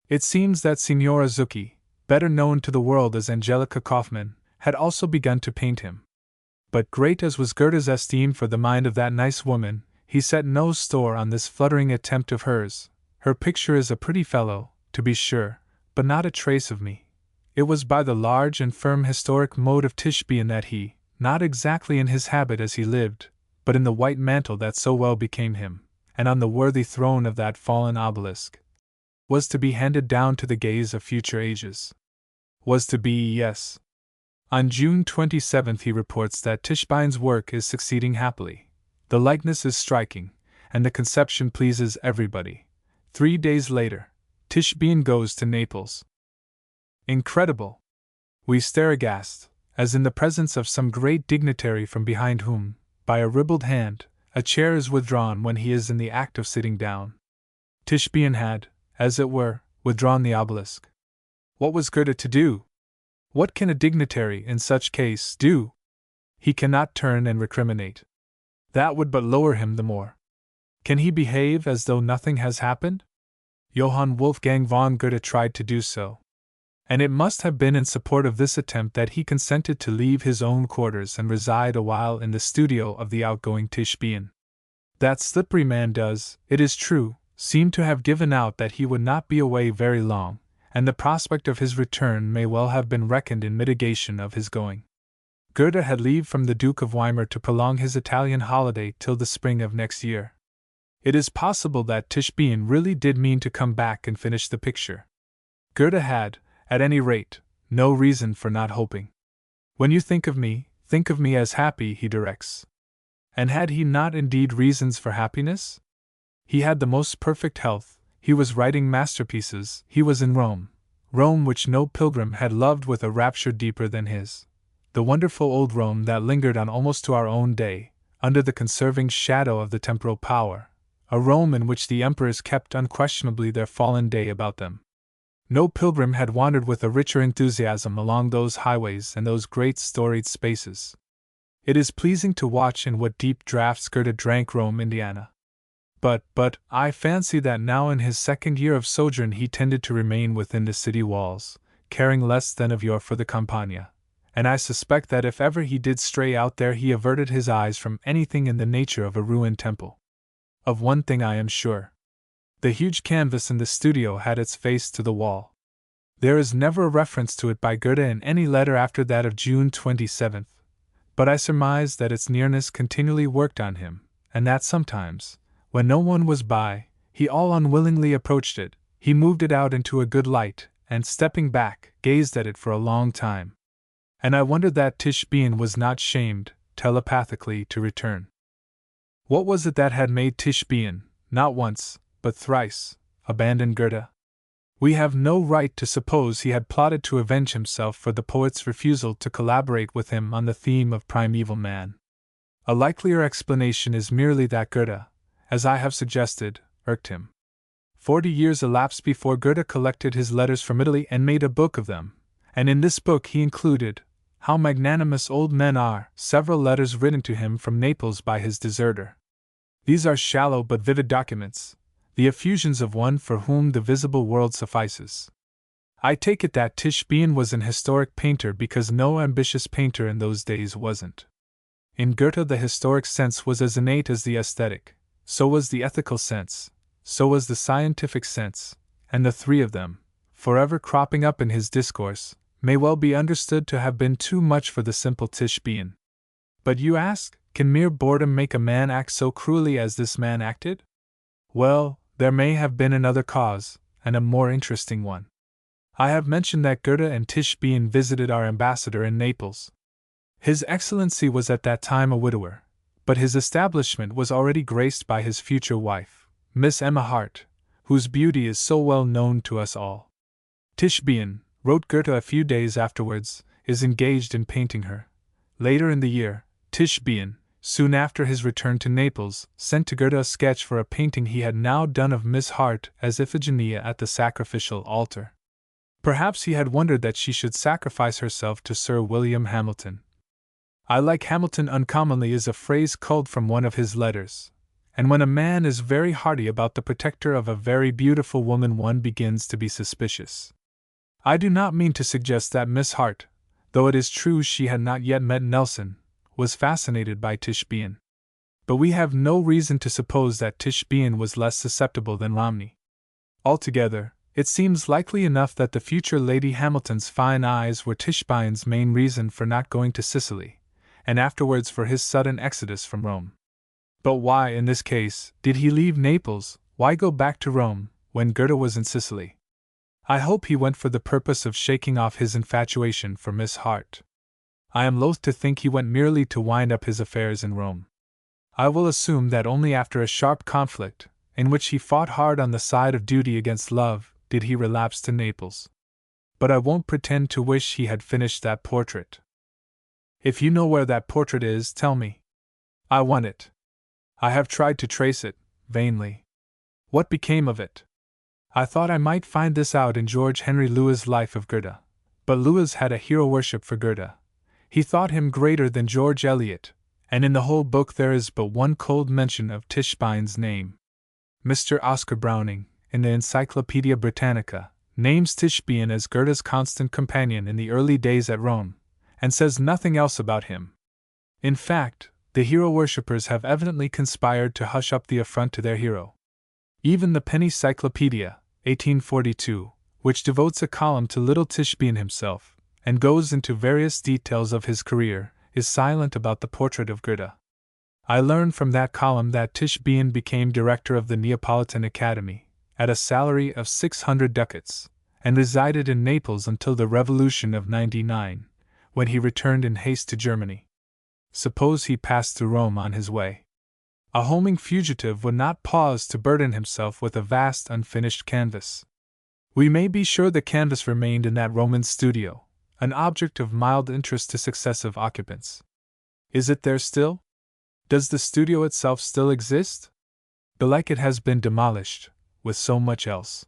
It seems that Signora Zucchi, better known to the world as Angelica Kaufmann, had also begun to paint him. But great as was Goethe's esteem for the mind of that nice woman, he set no store on this fluttering attempt of hers. Her picture is a pretty fellow, to be sure, but not a trace of me. It was by the large and firm historic mode of Tischbein that he, not exactly in his habit as he lived, but in the white mantle that so well became him, and on the worthy throne of that fallen obelisk, was to be handed down to the gaze of future ages. Was to be, yes. On June 27 he reports that Tischbein's work is succeeding happily. The likeness is striking, and the conception pleases everybody. 3 days later, Tischbein goes to Naples. Incredible! We stare aghast, as in the presence of some great dignitary from behind whom, by a ribald hand, a chair is withdrawn when he is in the act of sitting down. Tischbein had, as it were, withdrawn the obelisk. What was Goethe to do? What can a dignitary, in such case, do? He cannot turn and recriminate. That would but lower him the more. Can he behave as though nothing has happened? Johann Wolfgang von Goethe tried to do so. And it must have been in support of this attempt that he consented to leave his own quarters and reside a while in the studio of the outgoing Tischbein. That slippery man does, it is true, seem to have given out that he would not be away very long, and the prospect of his return may well have been reckoned in mitigation of his going. Goethe had leave from the Duke of Weimar to prolong his Italian holiday till the spring of next year. It is possible that Tischbein really did mean to come back and finish the picture. Goethe had, at any rate, no reason for not hoping. When you think of me as happy, he directs. And had he not indeed reasons for happiness? He had the most perfect health, he was writing masterpieces, he was in Rome, Rome which no pilgrim had loved with a rapture deeper than his. The wonderful old Rome that lingered on almost to our own day, under the conserving shadow of the temporal power, a Rome in which the emperors kept unquestionably their fallen day about them. No pilgrim had wandered with a richer enthusiasm along those highways and those great storied spaces. It is pleasing to watch in what deep draughts Goethe drank Rome, Indiana. But, I fancy that now in his second year of sojourn he tended to remain within the city walls, caring less than of yore for the Campagna, and I suspect that if ever he did stray out there he averted his eyes from anything in the nature of a ruined temple. Of one thing I am sure. The huge canvas in the studio had its face to the wall. There is never a reference to it by Goethe in any letter after that of June 27, but I surmise that its nearness continually worked on him, and that sometimes, when no one was by, he all unwillingly approached it, he moved it out into a good light, and stepping back, gazed at it for a long time. And I wonder that Tischbein was not shamed, telepathically, to return. What was it that had made Tischbein, not once, but thrice, abandon Goethe? We have no right to suppose he had plotted to avenge himself for the poet's refusal to collaborate with him on the theme of primeval man. A likelier explanation is merely that Goethe, as I have suggested, irked him. 40 years elapsed before Goethe collected his letters from Italy and made a book of them, and in this book he included, "How magnanimous old men are," several letters written to him from Naples by his deserter. These are shallow but vivid documents, the effusions of one for whom the visible world suffices. I take it that Tischbein was an historic painter because no ambitious painter in those days wasn't. In Goethe the historic sense was as innate as the aesthetic. So was the ethical sense, so was the scientific sense, and the three of them, forever cropping up in his discourse, may well be understood to have been too much for the simple Tischbein. But you ask, can mere boredom make a man act so cruelly as this man acted? Well, there may have been another cause, and a more interesting one. I have mentioned that Goethe and Tischbein visited our ambassador in Naples. His Excellency was at that time a widower, but his establishment was already graced by his future wife, Miss Emma Hart, whose beauty is so well known to us all. Tischbein, wrote Goethe a few days afterwards, is engaged in painting her. Later in the year, Tischbein, soon after his return to Naples, sent to Goethe a sketch for a painting he had now done of Miss Hart as Iphigenia at the sacrificial altar. Perhaps he had wondered that she should sacrifice herself to Sir William Hamilton. "I like Hamilton uncommonly" is a phrase culled from one of his letters, and when a man is very hearty about the protector of a very beautiful woman one begins to be suspicious. I do not mean to suggest that Miss Hart, though it is true she had not yet met Nelson, was fascinated by Tichborne. But we have no reason to suppose that Tichborne was less susceptible than Romney. Altogether, it seems likely enough that the future Lady Hamilton's fine eyes were Tichborne's main reason for not going to Sicily, and afterwards for his sudden exodus from Rome. But why, in this case, did he leave Naples, why go back to Rome, when Goethe was in Sicily? I hope he went for the purpose of shaking off his infatuation for Miss Hart. I am loath to think he went merely to wind up his affairs in Rome. I will assume that only after a sharp conflict, in which he fought hard on the side of duty against love, did he relapse to Naples. But I won't pretend to wish he had finished that portrait. If you know where that portrait is, tell me. I want it. I have tried to trace it, vainly. What became of it? I thought I might find this out in George Henry Lewes' Life of Goethe, but Lewes had a hero worship for Goethe. He thought him greater than George Eliot, and in the whole book there is but one cold mention of Tichborne's name. Mr. Oscar Browning, in the Encyclopaedia Britannica, names Tichborne as Goethe's constant companion in the early days at Rome, and says nothing else about him. In fact, the hero worshippers have evidently conspired to hush up the affront to their hero. Even the Penny Cyclopedia, 1842, which devotes a column to little Tichborne himself, and goes into various details of his career, is silent about the portrait of Goethe. I learned from that column that Tichborne became director of the Neapolitan Academy, at a salary of 600 ducats, and resided in Naples until the Revolution of '99, when he returned in haste to Germany. Suppose he passed through Rome on his way. A homing fugitive would not pause to burden himself with a vast unfinished canvas. We may be sure the canvas remained in that Roman studio, an object of mild interest to successive occupants. Is it there still? Does the studio itself still exist? Belike it has been demolished, with so much else.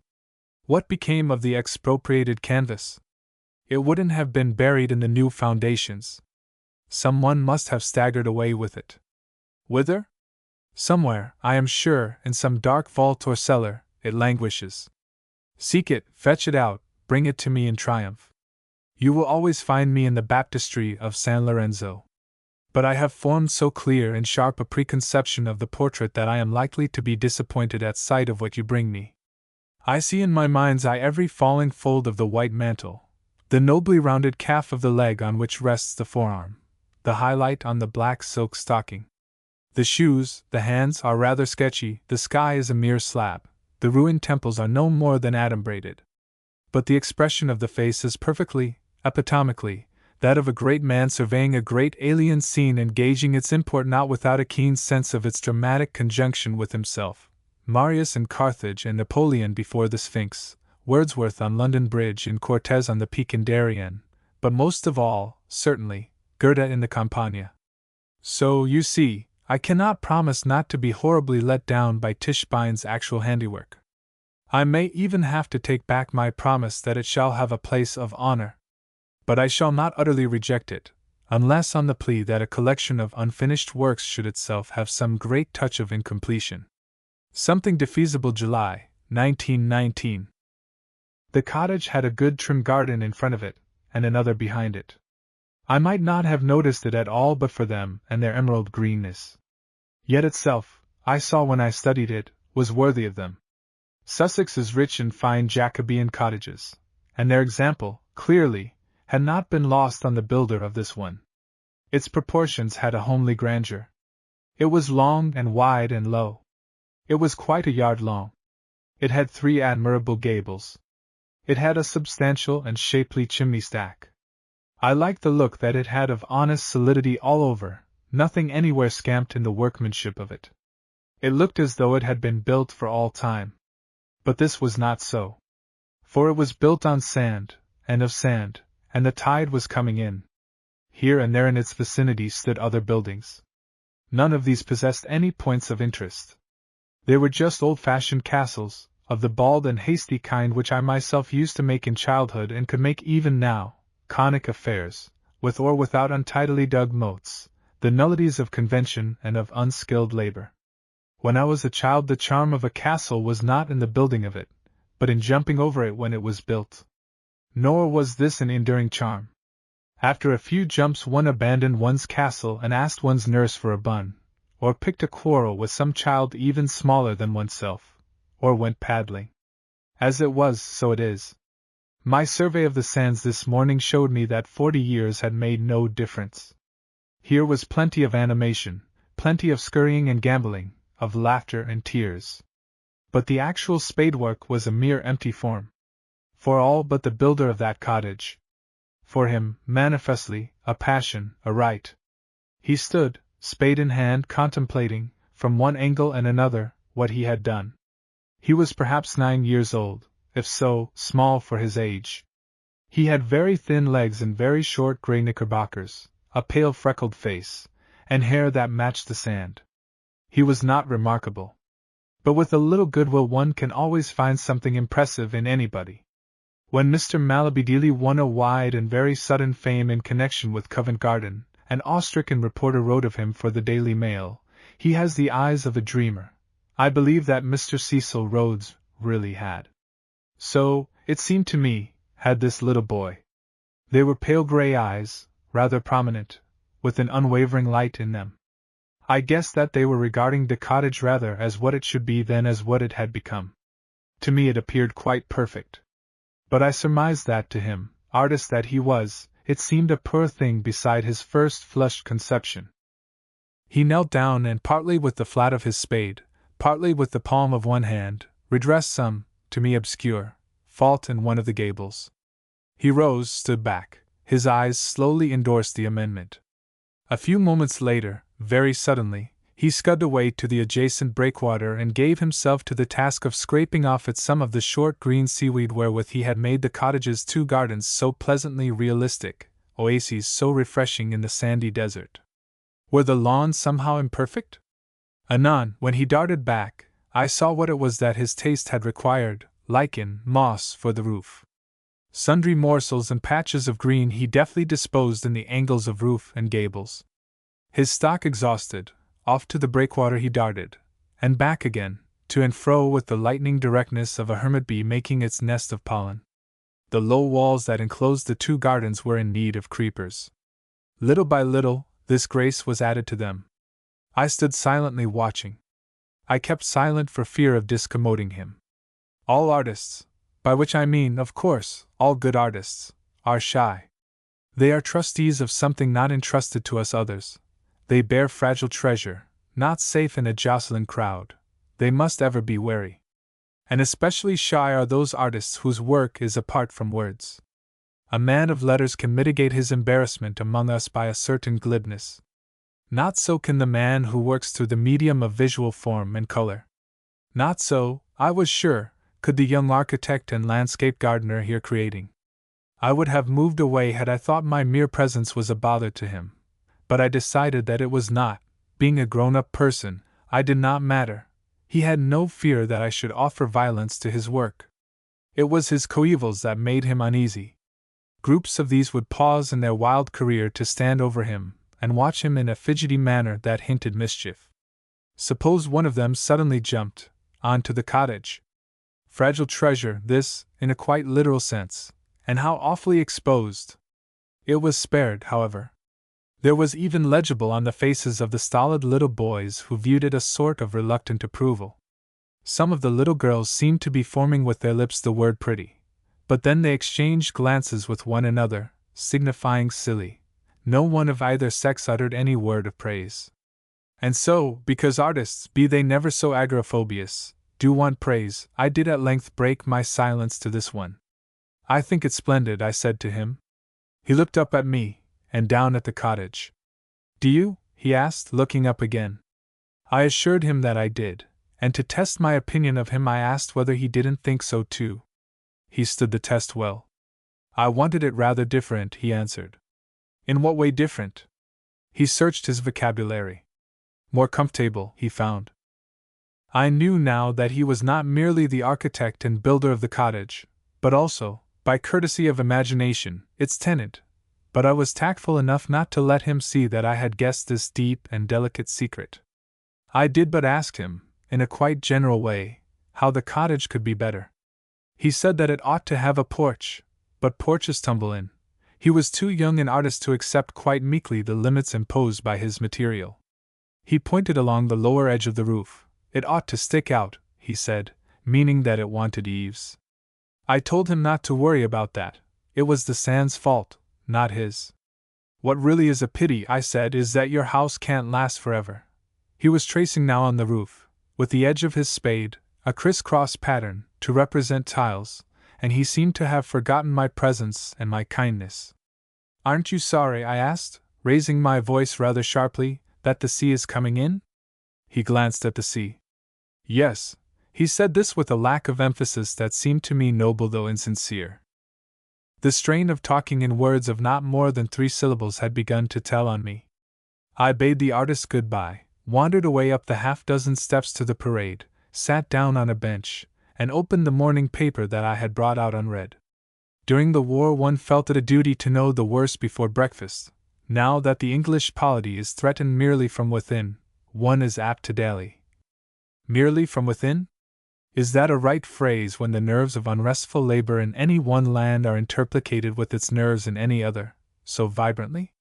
What became of the expropriated canvas? It wouldn't have been buried in the new foundations. Someone must have staggered away with it. Whither? Somewhere, I am sure, in some dark vault or cellar, it languishes. Seek it, fetch it out, bring it to me in triumph. You will always find me in the baptistry of San Lorenzo. But I have formed so clear and sharp a preconception of the portrait that I am likely to be disappointed at sight of what you bring me. I see in my mind's eye every falling fold of the white mantle, the nobly rounded calf of the leg on which rests the forearm, the highlight on the black silk stocking. The shoes, the hands, are rather sketchy, the sky is a mere slab, the ruined temples are no more than adumbrated. But the expression of the face is perfectly, epitomically, that of a great man surveying a great alien scene and gauging its import not without a keen sense of its dramatic conjunction with himself. Marius in Carthage and Napoleon before the Sphinx, Wordsworth on London Bridge and Cortez on the Peak in Darien, but most of all, certainly, Goethe in the Campagna. So, you see, I cannot promise not to be horribly let down by Tichborne's actual handiwork. I may even have to take back my promise that it shall have a place of honor. But I shall not utterly reject it, unless on the plea that a collection of unfinished works should itself have some great touch of incompletion. Something defeasible. July, 1919. The cottage had a good trim garden in front of it, and another behind it. I might not have noticed it at all but for them and their emerald greenness. Yet itself, I saw when I studied it, was worthy of them. Sussex is rich in fine Jacobean cottages, and their example, clearly, had not been lost on the builder of this one. Its proportions had a homely grandeur. It was long and wide and low. It was quite a yard long. It had 3 admirable gables. It had a substantial and shapely chimney stack. I liked the look that it had of honest solidity all over, nothing anywhere scamped in the workmanship of it. It looked as though it had been built for all time. But this was not so. For it was built on sand, and of sand, and the tide was coming in. Here and there in its vicinity stood other buildings. None of these possessed any points of interest. They were just old-fashioned castles, of the bald and hasty kind which I myself used to make in childhood and could make even now, conic affairs, with or without untidily dug moats, the nullities of convention and of unskilled labor. When I was a child, the charm of a castle was not in the building of it, but in jumping over it when it was built. Nor was this an enduring charm. After a few jumps one abandoned one's castle and asked one's nurse for a bun, or picked a quarrel with some child even smaller than oneself, or went paddling. As it was, so it is. My survey of the sands this morning showed me that 40 years had made no difference. Here was plenty of animation, plenty of scurrying and gambling, of laughter and tears. But the actual spadework was a mere empty form. For all but the builder of that cottage. For him, manifestly, a passion, a right. He stood, spade in hand, contemplating, from one angle and another, what he had done. He was perhaps 9 years old, if so, small for his age. He had very thin legs and very short gray knickerbockers, a pale freckled face, and hair that matched the sand. He was not remarkable. But with a little goodwill one can always find something impressive in anybody. When Mr. Malabedili won a wide and very sudden fame in connection with Covent Garden, an awe-stricken reporter wrote of him for the Daily Mail, "He has the eyes of a dreamer." I believe that Mr. Cecil Rhodes really had. So, it seemed to me, had this little boy. They were pale gray eyes, rather prominent, with an unwavering light in them. I guessed that they were regarding the cottage rather as what it should be than as what it had become. To me it appeared quite perfect. But I surmised that to him, artist that he was, it seemed a poor thing beside his first flushed conception. He knelt down and partly with the flat of his spade, partly with the palm of one hand, redressed some, to me obscure, fault in one of the gables. He rose, stood back, his eyes slowly endorsed the amendment. A few moments later, very suddenly, he scudded away to the adjacent breakwater and gave himself to the task of scraping off it some of the short green seaweed wherewith he had made the cottage's 2 gardens so pleasantly realistic, oases so refreshing in the sandy desert. Were the lawns somehow imperfect? Anon, when he darted back, I saw what it was that his taste had required: lichen, moss for the roof. Sundry morsels and patches of green he deftly disposed in the angles of roof and gables. His stock exhausted, off to the breakwater he darted, and back again, to and fro with the lightning directness of a hermit bee making its nest of pollen. The low walls that enclosed the 2 gardens were in need of creepers. Little by little, this grace was added to them. I stood silently watching. I kept silent for fear of discommoding him. All artists, by which I mean, of course, all good artists, are shy. They are trustees of something not entrusted to us others. They bear fragile treasure, not safe in a jostling crowd. They must ever be wary. And especially shy are those artists whose work is apart from words. A man of letters can mitigate his embarrassment among us by a certain glibness. Not so can the man who works through the medium of visual form and color. Not so, I was sure, could the young architect and landscape gardener here creating. I would have moved away had I thought my mere presence was a bother to him. But I decided that it was not. Being a grown-up person, I did not matter. He had no fear that I should offer violence to his work. It was his coevals that made him uneasy. Groups of these would pause in their wild career to stand over him, and watch him in a fidgety manner that hinted mischief. Suppose one of them suddenly jumped on to the cottage. Fragile treasure, this, in a quite literal sense, and how awfully exposed! It was spared, however. There was even legible on the faces of the stolid little boys who viewed it a sort of reluctant approval. Some of the little girls seemed to be forming with their lips the word pretty, but then they exchanged glances with one another, signifying silly. No one of either sex uttered any word of praise. And so, because artists, be they never so agoraphobious, do want praise, I did at length break my silence to this one. "I think it splendid," I said to him. He looked up at me, and down at the cottage. "Do you?" he asked, looking up again. I assured him that I did, and to test my opinion of him I asked whether he didn't think so too. He stood the test well. "I wanted it rather different," he answered. "In what way different?" He searched his vocabulary. "More comfortable," he found. I knew now that he was not merely the architect and builder of the cottage, but also, by courtesy of imagination, its tenant, but I was tactful enough not to let him see that I had guessed this deep and delicate secret. I did but ask him, in a quite general way, how the cottage could be better. He said that it ought to have a porch, but porches tumble in. He was too young an artist to accept quite meekly the limits imposed by his material. He pointed along the lower edge of the roof. It ought to stick out, he said, meaning that it wanted eaves. I told him not to worry about that. It was the sand's fault, not his. What really is a pity, I said, is that your house can't last forever. He was tracing now on the roof, with the edge of his spade, a criss-cross pattern, to represent tiles, and he seemed to have forgotten my presence and my kindness. Aren't you sorry, I asked, raising my voice rather sharply, that the sea is coming in? He glanced at the sea. Yes, he said this with a lack of emphasis that seemed to me noble though insincere. The strain of talking in words of not more than 3 syllables had begun to tell on me. I bade the artist good-bye, wandered away up the half-dozen steps to the parade, sat down on a bench, and opened the morning paper that I had brought out unread. During the war one felt it a duty to know the worst before breakfast. Now that the English polity is threatened merely from within, one is apt to dally. Merely from within? Is that a right phrase when the nerves of unrestful labor in any one land are interplicated with its nerves in any other, so vibrantly?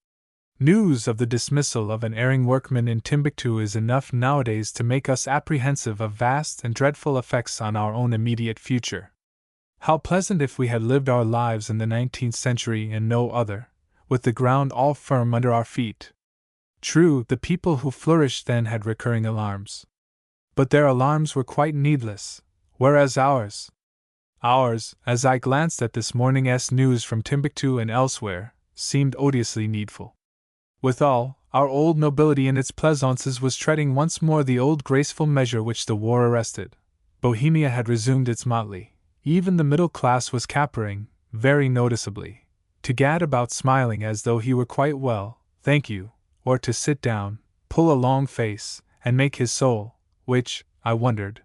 News of the dismissal of an erring workman in Timbuktu is enough nowadays to make us apprehensive of vast and dreadful effects on our own immediate future. How pleasant if we had lived our lives in the 19th century and no other, with the ground all firm under our feet. True, the people who flourished then had recurring alarms. But their alarms were quite needless, whereas ours, as I glanced at this morning's news from Timbuktu and elsewhere, seemed odiously needful. Withal, our old nobility in its pleasaunces was treading once more the old graceful measure which the war arrested. Bohemia had resumed its motley. Even the middle class was capering, very noticeably, to gad about smiling as though he were quite well, thank you, or to sit down, pull a long face, and make his soul, which, I wondered,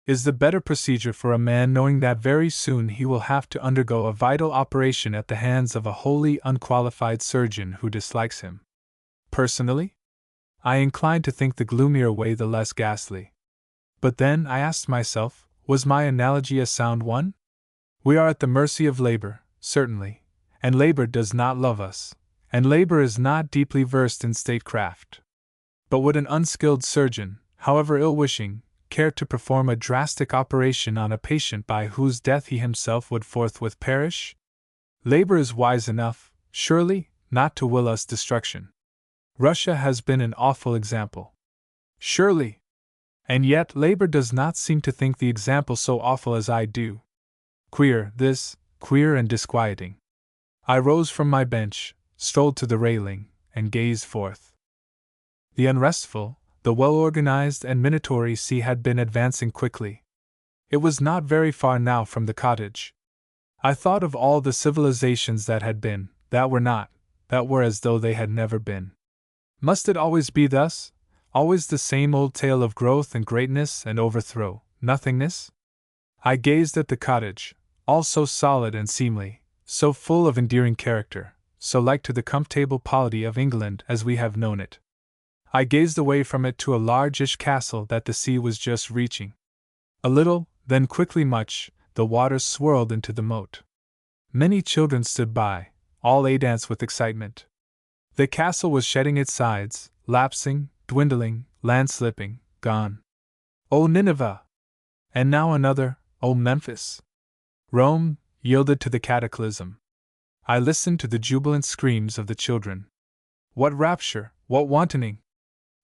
is the better procedure for a man knowing that very soon he will have to undergo a vital operation at the hands of a wholly unqualified surgeon who dislikes him. Personally, I inclined to think the gloomier way the less ghastly. But then, I asked myself, was my analogy a sound one? We are at the mercy of labor, certainly, and labor does not love us, and labor is not deeply versed in statecraft. But would an unskilled surgeon, however ill-wishing, care to perform a drastic operation on a patient by whose death he himself would forthwith perish? Labor is wise enough, surely, not to will us destruction. Russia has been an awful example. Surely. And yet labor does not seem to think the example so awful as I do. Queer, this, queer and disquieting. I rose from my bench, strolled to the railing, and gazed forth. The unrestful, the well-organized and minatory sea had been advancing quickly. It was not very far now from the cottage. I thought of all the civilizations that had been, that were not, that were as though they had never been. Must it always be thus? Always the same old tale of growth and greatness and overthrow, nothingness? I gazed at the cottage, all so solid and seemly, so full of endearing character, so like to the comfortable polity of England as we have known it. I gazed away from it to a largish castle that the sea was just reaching. A little, then quickly much, the waters swirled into the moat. Many children stood by, all a-dance with excitement. The castle was shedding its sides, lapsing, dwindling, land-slipping, gone. O Nineveh! And now another, O Memphis! Rome yielded to the cataclysm. I listened to the jubilant screams of the children. What rapture, what wantoning!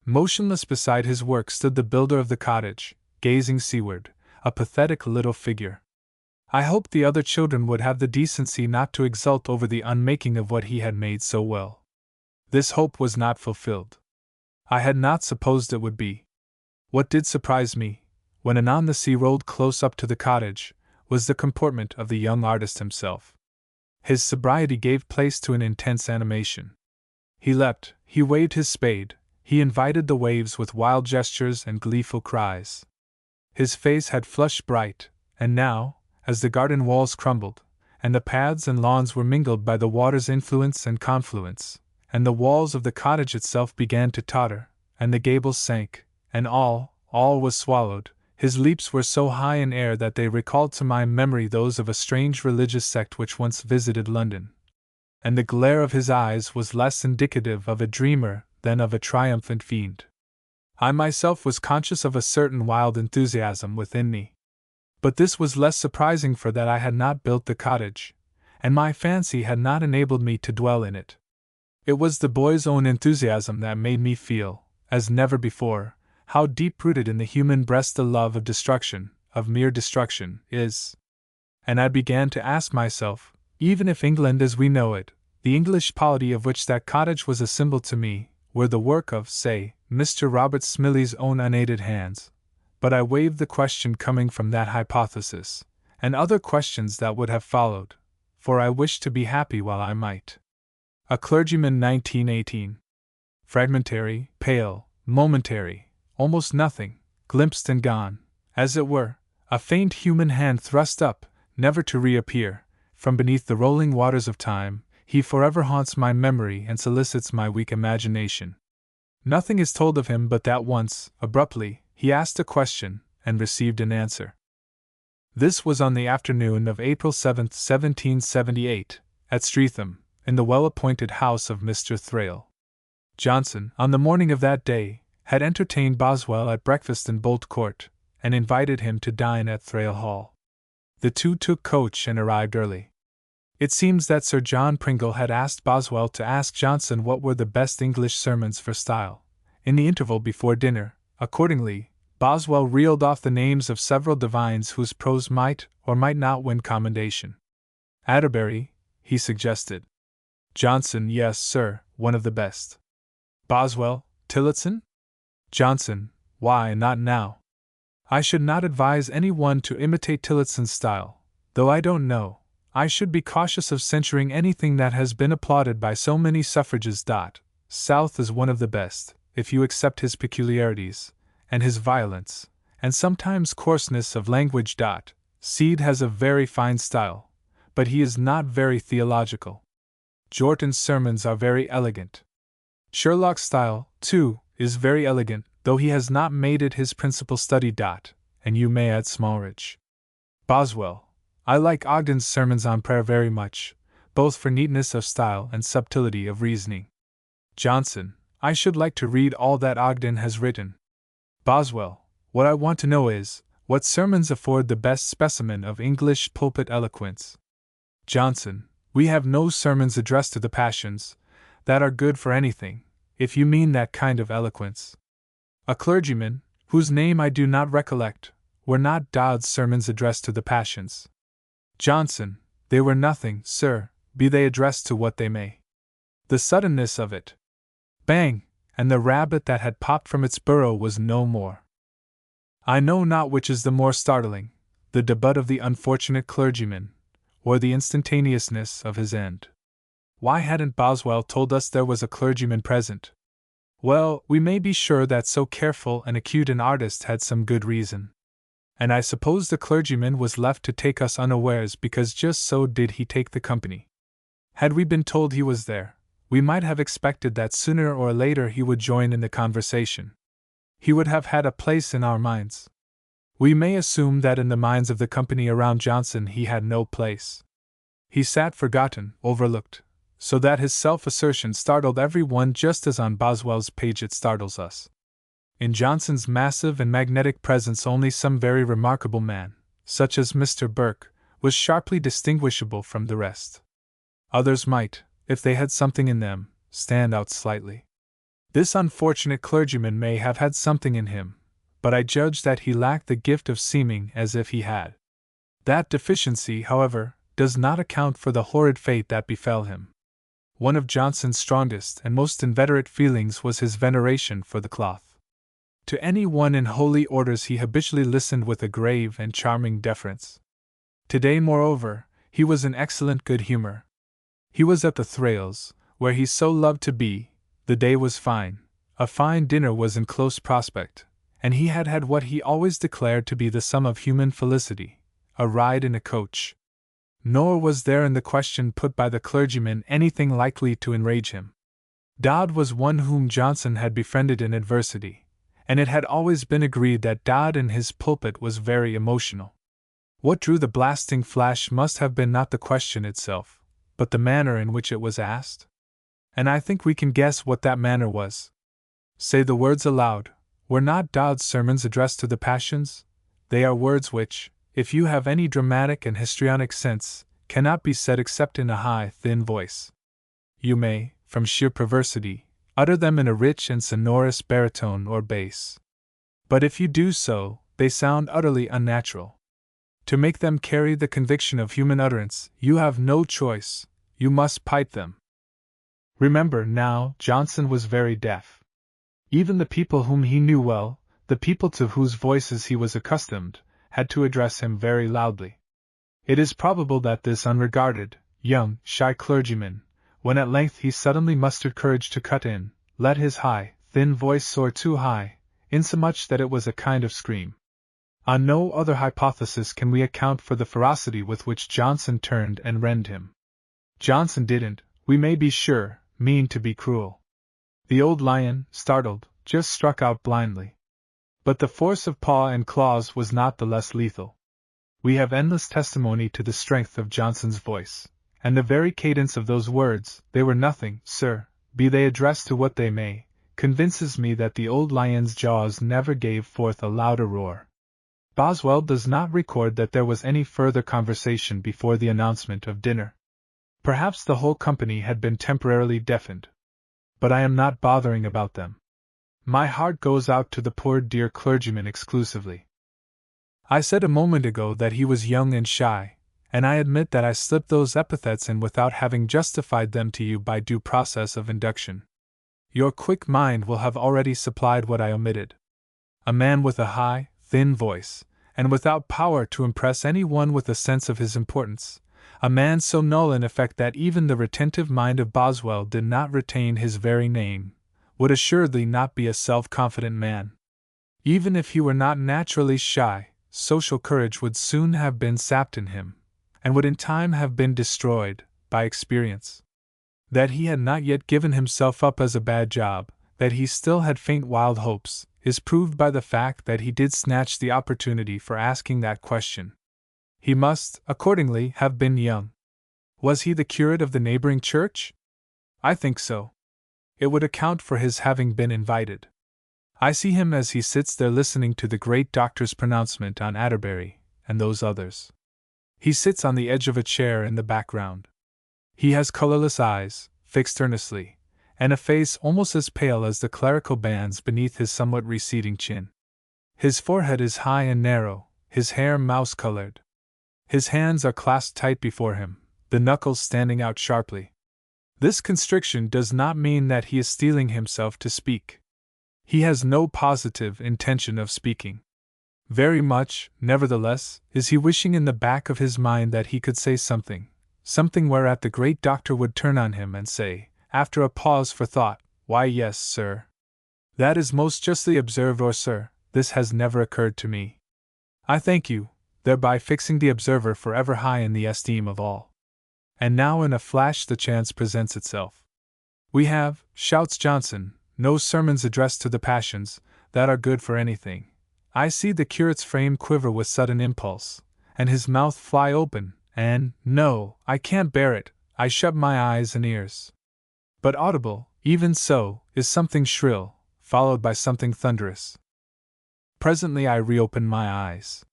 Motionless beside his work stood the builder of the cottage, gazing seaward, a pathetic little figure. I hoped the other children would have the decency not to exult over the unmaking of what he had made so well. This hope was not fulfilled. I had not supposed it would be. What did surprise me, when anon the sea rolled close up to the cottage, was the comportment of the young artist himself. His sobriety gave place to an intense animation. He leapt, he waved his spade, he invited the waves with wild gestures and gleeful cries. His face had flushed bright, and now, as the garden walls crumbled, and the paths and lawns were mingled by the water's influence and confluence, and the walls of the cottage itself began to totter, and the gables sank, and all was swallowed, his leaps were so high in air that they recalled to my memory those of a strange religious sect which once visited London. And the glare of his eyes was less indicative of a dreamer than of a triumphant fiend. I myself was conscious of a certain wild enthusiasm within me. But this was less surprising for that I had not built the cottage, and my fancy had not enabled me to dwell in it. It was the boy's own enthusiasm that made me feel, as never before, how deep-rooted in the human breast the love of destruction, of mere destruction, is. And I began to ask myself, even if England as we know it, the English polity of which that cottage was a symbol to me, were the work of, say, Mr. Robert Smillie's own unaided hands. But I waived the question coming from that hypothesis, and other questions that would have followed, for I wished to be happy while I might. A Clergyman 1918. Fragmentary, pale, momentary, almost nothing, glimpsed and gone, as it were, a faint human hand thrust up, never to reappear, from beneath the rolling waters of time. He forever haunts my memory and solicits my weak imagination. Nothing is told of him but that once, abruptly, he asked a question, and received an answer. This was on the afternoon of April 7, 1778, at Streatham, in the well-appointed house of Mr. Thrale. Johnson, on the morning of that day, had entertained Boswell at breakfast in Bolt Court, and invited him to dine at Thrale Hall. The two took coach and arrived early. It seems that Sir John Pringle had asked Boswell to ask Johnson what were the best English sermons for style, in the interval before dinner. Accordingly, Boswell reeled off the names of several divines whose prose might or might not win commendation. Atterbury, he suggested. Johnson, yes, sir, one of the best. Boswell, Tillotson? Johnson, why, not now. I should not advise any one to imitate Tillotson's style, though I don't know. I should be cautious of censuring anything that has been applauded by so many suffrages. South is one of the best, if you accept his peculiarities, and his violence, and sometimes coarseness of language. Seed has a very fine style, but he is not very theological. Jortin's sermons are very elegant. Sherlock's style, too, is very elegant, though he has not made it his principal study. And you may add Smalridge. Boswell, I like Ogden's sermons on prayer very much, both for neatness of style and subtlety of reasoning. Johnson, I should like to read all that Ogden has written. Boswell, what I want to know is, what sermons afford the best specimen of English pulpit eloquence? Johnson, we have no sermons addressed to the passions, that are good for anything, if you mean that kind of eloquence. A clergyman, whose name I do not recollect, were not Dodd's sermons addressed to the passions? Johnson, they were nothing, sir, be they addressed to what they may. The suddenness of it. Bang! And the rabbit that had popped from its burrow was no more. I know not which is the more startling, the debut of the unfortunate clergyman, or the instantaneousness of his end. Why hadn't Boswell told us there was a clergyman present? Well, we may be sure that so careful and acute an artist had some good reason. And I suppose the clergyman was left to take us unawares because just so did he take the company. Had we been told he was there, we might have expected that sooner or later he would join in the conversation. He would have had a place in our minds. We may assume that in the minds of the company around Johnson he had no place. He sat forgotten, overlooked, so that his self-assertion startled every one just as on Boswell's page it startles us. In Johnson's massive and magnetic presence only some very remarkable man, such as Mr. Burke, was sharply distinguishable from the rest. Others might, if they had something in them, stand out slightly. This unfortunate clergyman may have had something in him, but I judge that he lacked the gift of seeming as if he had. That deficiency, however, does not account for the horrid fate that befell him. One of Johnson's strongest and most inveterate feelings was his veneration for the cloth. To any one in holy orders he habitually listened with a grave and charming deference. Today, moreover, he was in excellent good humor. He was at the Thrales', where he so loved to be, the day was fine, a fine dinner was in close prospect, and he had had what he always declared to be the sum of human felicity, a ride in a coach. Nor was there in the question put by the clergyman anything likely to enrage him. Dodd was one whom Johnson had befriended in adversity, and it had always been agreed that Dodd in his pulpit was very emotional. What drew the blasting flash must have been not the question itself, but the manner in which it was asked. And I think we can guess what that manner was. Say the words aloud. Were not Dodd's sermons addressed to the passions? They are words which, if you have any dramatic and histrionic sense, cannot be said except in a high, thin voice. You may, from sheer perversity, utter them in a rich and sonorous baritone or bass. But if you do so, they sound utterly unnatural. To make them carry the conviction of human utterance, you have no choice, you must pipe them. Remember, now, Johnson was very deaf. Even the people whom he knew well, the people to whose voices he was accustomed, had to address him very loudly. It is probable that this unregarded, young, shy clergyman, when at length he suddenly mustered courage to cut in, let his high, thin voice soar too high, insomuch that it was a kind of scream. On no other hypothesis can we account for the ferocity with which Johnson turned and rend him. Johnson didn't, we may be sure, mean to be cruel. The old lion, startled, just struck out blindly. But the force of paw and claws was not the less lethal. We have endless testimony to the strength of Johnson's voice, and the very cadence of those words, they were nothing, sir, be they addressed to what they may, convinces me that the old lion's jaws never gave forth a louder roar. Boswell does not record that there was any further conversation before the announcement of dinner. Perhaps the whole company had been temporarily deafened. But I am not bothering about them. My heart goes out to the poor dear clergyman exclusively. I said a moment ago that he was young and shy, and I admit that I slipped those epithets in without having justified them to you by due process of induction. Your quick mind will have already supplied what I omitted. A man with a high, thin voice, and without power to impress any one with a sense of his importance, a man so null in effect that even the retentive mind of Boswell did not retain his very name, would assuredly not be a self-confident man. Even if he were not naturally shy, social courage would soon have been sapped in him, and would in time have been destroyed, by experience. That he had not yet given himself up as a bad job, that he still had faint wild hopes, is proved by the fact that he did snatch the opportunity for asking that question. He must, accordingly, have been young. Was he the curate of the neighboring church? I think so. It would account for his having been invited. I see him as he sits there listening to the great doctor's pronouncement on Atterbury, and those others. He sits on the edge of a chair in the background. He has colorless eyes, fixed earnestly, and a face almost as pale as the clerical bands beneath his somewhat receding chin. His forehead is high and narrow, his hair mouse-colored. His hands are clasped tight before him, the knuckles standing out sharply. This constriction does not mean that he is steeling himself to speak. He has no positive intention of speaking. Very much, nevertheless, is he wishing in the back of his mind that he could say something whereat the great doctor would turn on him and say, after a pause for thought, "Why, yes, sir. That is most justly observed, or sir, this has never occurred to me. I thank you," thereby fixing the observer forever high in the esteem of all. And now in a flash the chance presents itself. We have, shouts Johnson, no sermons addressed to the passions, that are good for anything. I see the curate's frame quiver with sudden impulse, and his mouth fly open, and, no, I can't bear it, I shut my eyes and ears. But audible, even so, is something shrill, followed by something thunderous. Presently I reopen my eyes.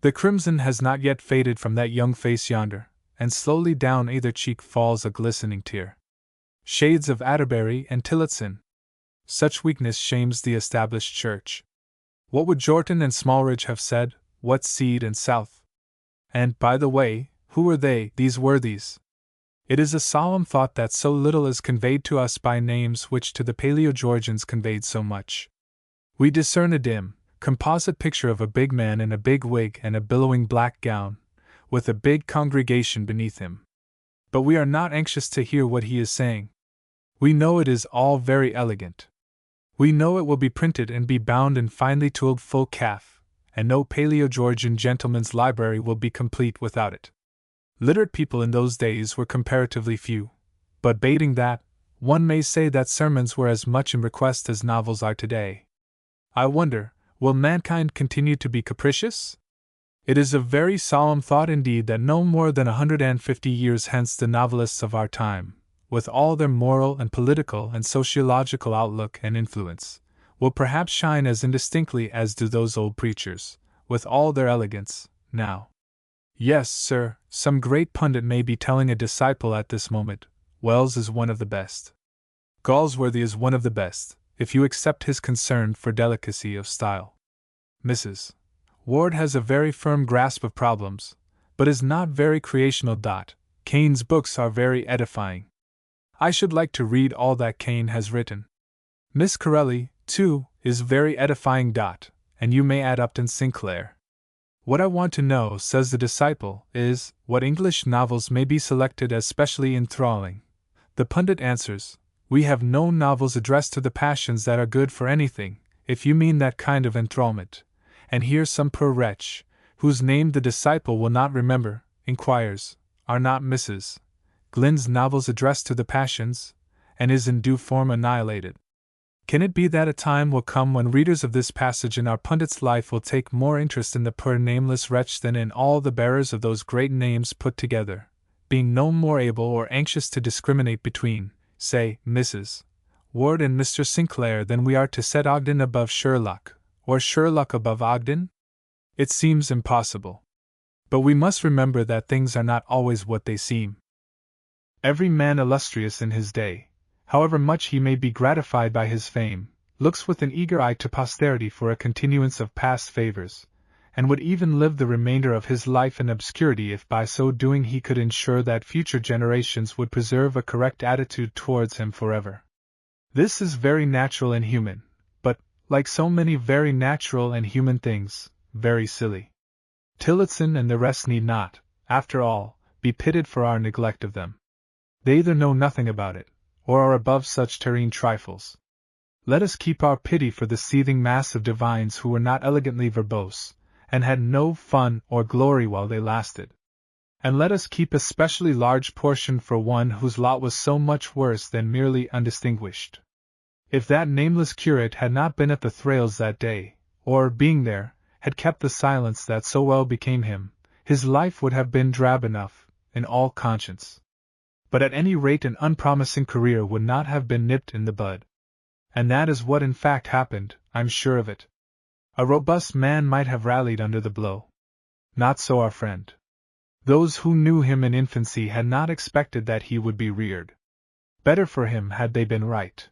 The crimson has not yet faded from that young face yonder, and slowly down either cheek falls a glistening tear. Shades of Atterbury and Tillotson. Such weakness shames the established church. What would Jortin and Smallridge have said, what Seed and South? And, by the way, who were they, these worthies? It is a solemn thought that so little is conveyed to us by names which to the Paleo-Georgians conveyed so much. We discern a dim, composite picture of a big man in a big wig and a billowing black gown, with a big congregation beneath him. But we are not anxious to hear what he is saying. We know it is all very elegant. We know it will be printed and be bound in finely tooled full calf, and no Paleo-Georgian gentleman's library will be complete without it. Literate people in those days were comparatively few, but bating that, one may say that sermons were as much in request as novels are today. I wonder, will mankind continue to be capricious? It is a very solemn thought indeed that no more than 150 years hence the novelists of our time, with all their moral and political and sociological outlook and influence, will perhaps shine as indistinctly as do those old preachers, with all their elegance, now. Yes, sir, some great pundit may be telling a disciple at this moment, Wells is one of the best. Galsworthy is one of the best, if you accept his concern for delicacy of style. Mrs. Ward has a very firm grasp of problems, but is not very creational. Cain's books are very edifying. I should like to read all that Cain has written. Miss Corelli, too, is very edifying. And you may add Upton Sinclair. What I want to know, says the disciple, is what English novels may be selected as specially enthralling. The pundit answers, we have no novels addressed to the passions that are good for anything, if you mean that kind of enthralment. And here some poor wretch, whose name the disciple will not remember, inquires, are not Mrs. Glyn's novels addressed to the passions, and is in due form annihilated? Can it be that a time will come when readers of this passage in our pundit's life will take more interest in the poor nameless wretch than in all the bearers of those great names put together, being no more able or anxious to discriminate between, say, Mrs. Ward and Mr. Sinclair than we are to set Ogden above Sherlock, or Sherlock above Ogden? It seems impossible. But we must remember that things are not always what they seem. Every man illustrious in his day, however much he may be gratified by his fame, looks with an eager eye to posterity for a continuance of past favors, and would even live the remainder of his life in obscurity if by so doing he could ensure that future generations would preserve a correct attitude towards him forever. This is very natural and human, but, like so many very natural and human things, very silly. Tillotson and the rest need not, after all, be pitied for our neglect of them. They either know nothing about it, or are above such terrene trifles. Let us keep our pity for the seething mass of divines who were not elegantly verbose, and had no fun or glory while they lasted. And let us keep a specially large portion for one whose lot was so much worse than merely undistinguished. If that nameless curate had not been at the Thrales that day, or, being there, had kept the silence that so well became him, his life would have been drab enough, in all conscience. But at any rate an unpromising career would not have been nipped in the bud. And that is what in fact happened, I'm sure of it. A robust man might have rallied under the blow. Not so our friend. Those who knew him in infancy had not expected that he would be reared. Better for him had they been right.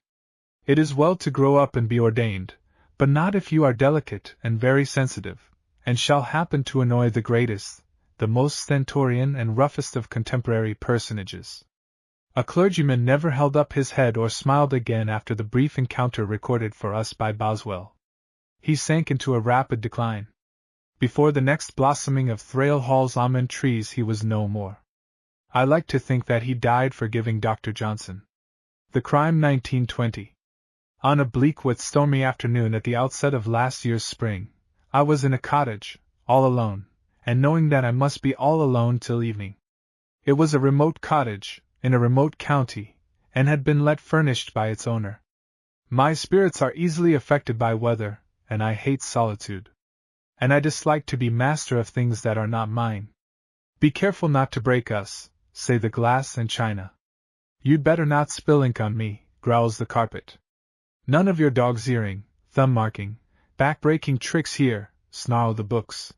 It is well to grow up and be ordained, but not if you are delicate and very sensitive, and shall happen to annoy the greatest, the most stentorian and roughest of contemporary personages. A clergyman never held up his head or smiled again after the brief encounter recorded for us by Boswell. He sank into a rapid decline. Before the next blossoming of Thrale Hall's almond trees he was no more. I like to think that he died forgiving Dr. Johnson. The Crime 1920. On a bleak wet stormy afternoon at the outset of last year's spring, I was in a cottage, all alone, and knowing that I must be all alone till evening. It was a remote cottage, in a remote county, and had been let furnished by its owner. My spirits are easily affected by weather, and I hate solitude. And I dislike to be master of things that are not mine. Be careful not to break us, say the glass and china. You'd better not spill ink on me, growls the carpet. None of your dog's earring, thumb-marking, back-breaking tricks here, snarl the books.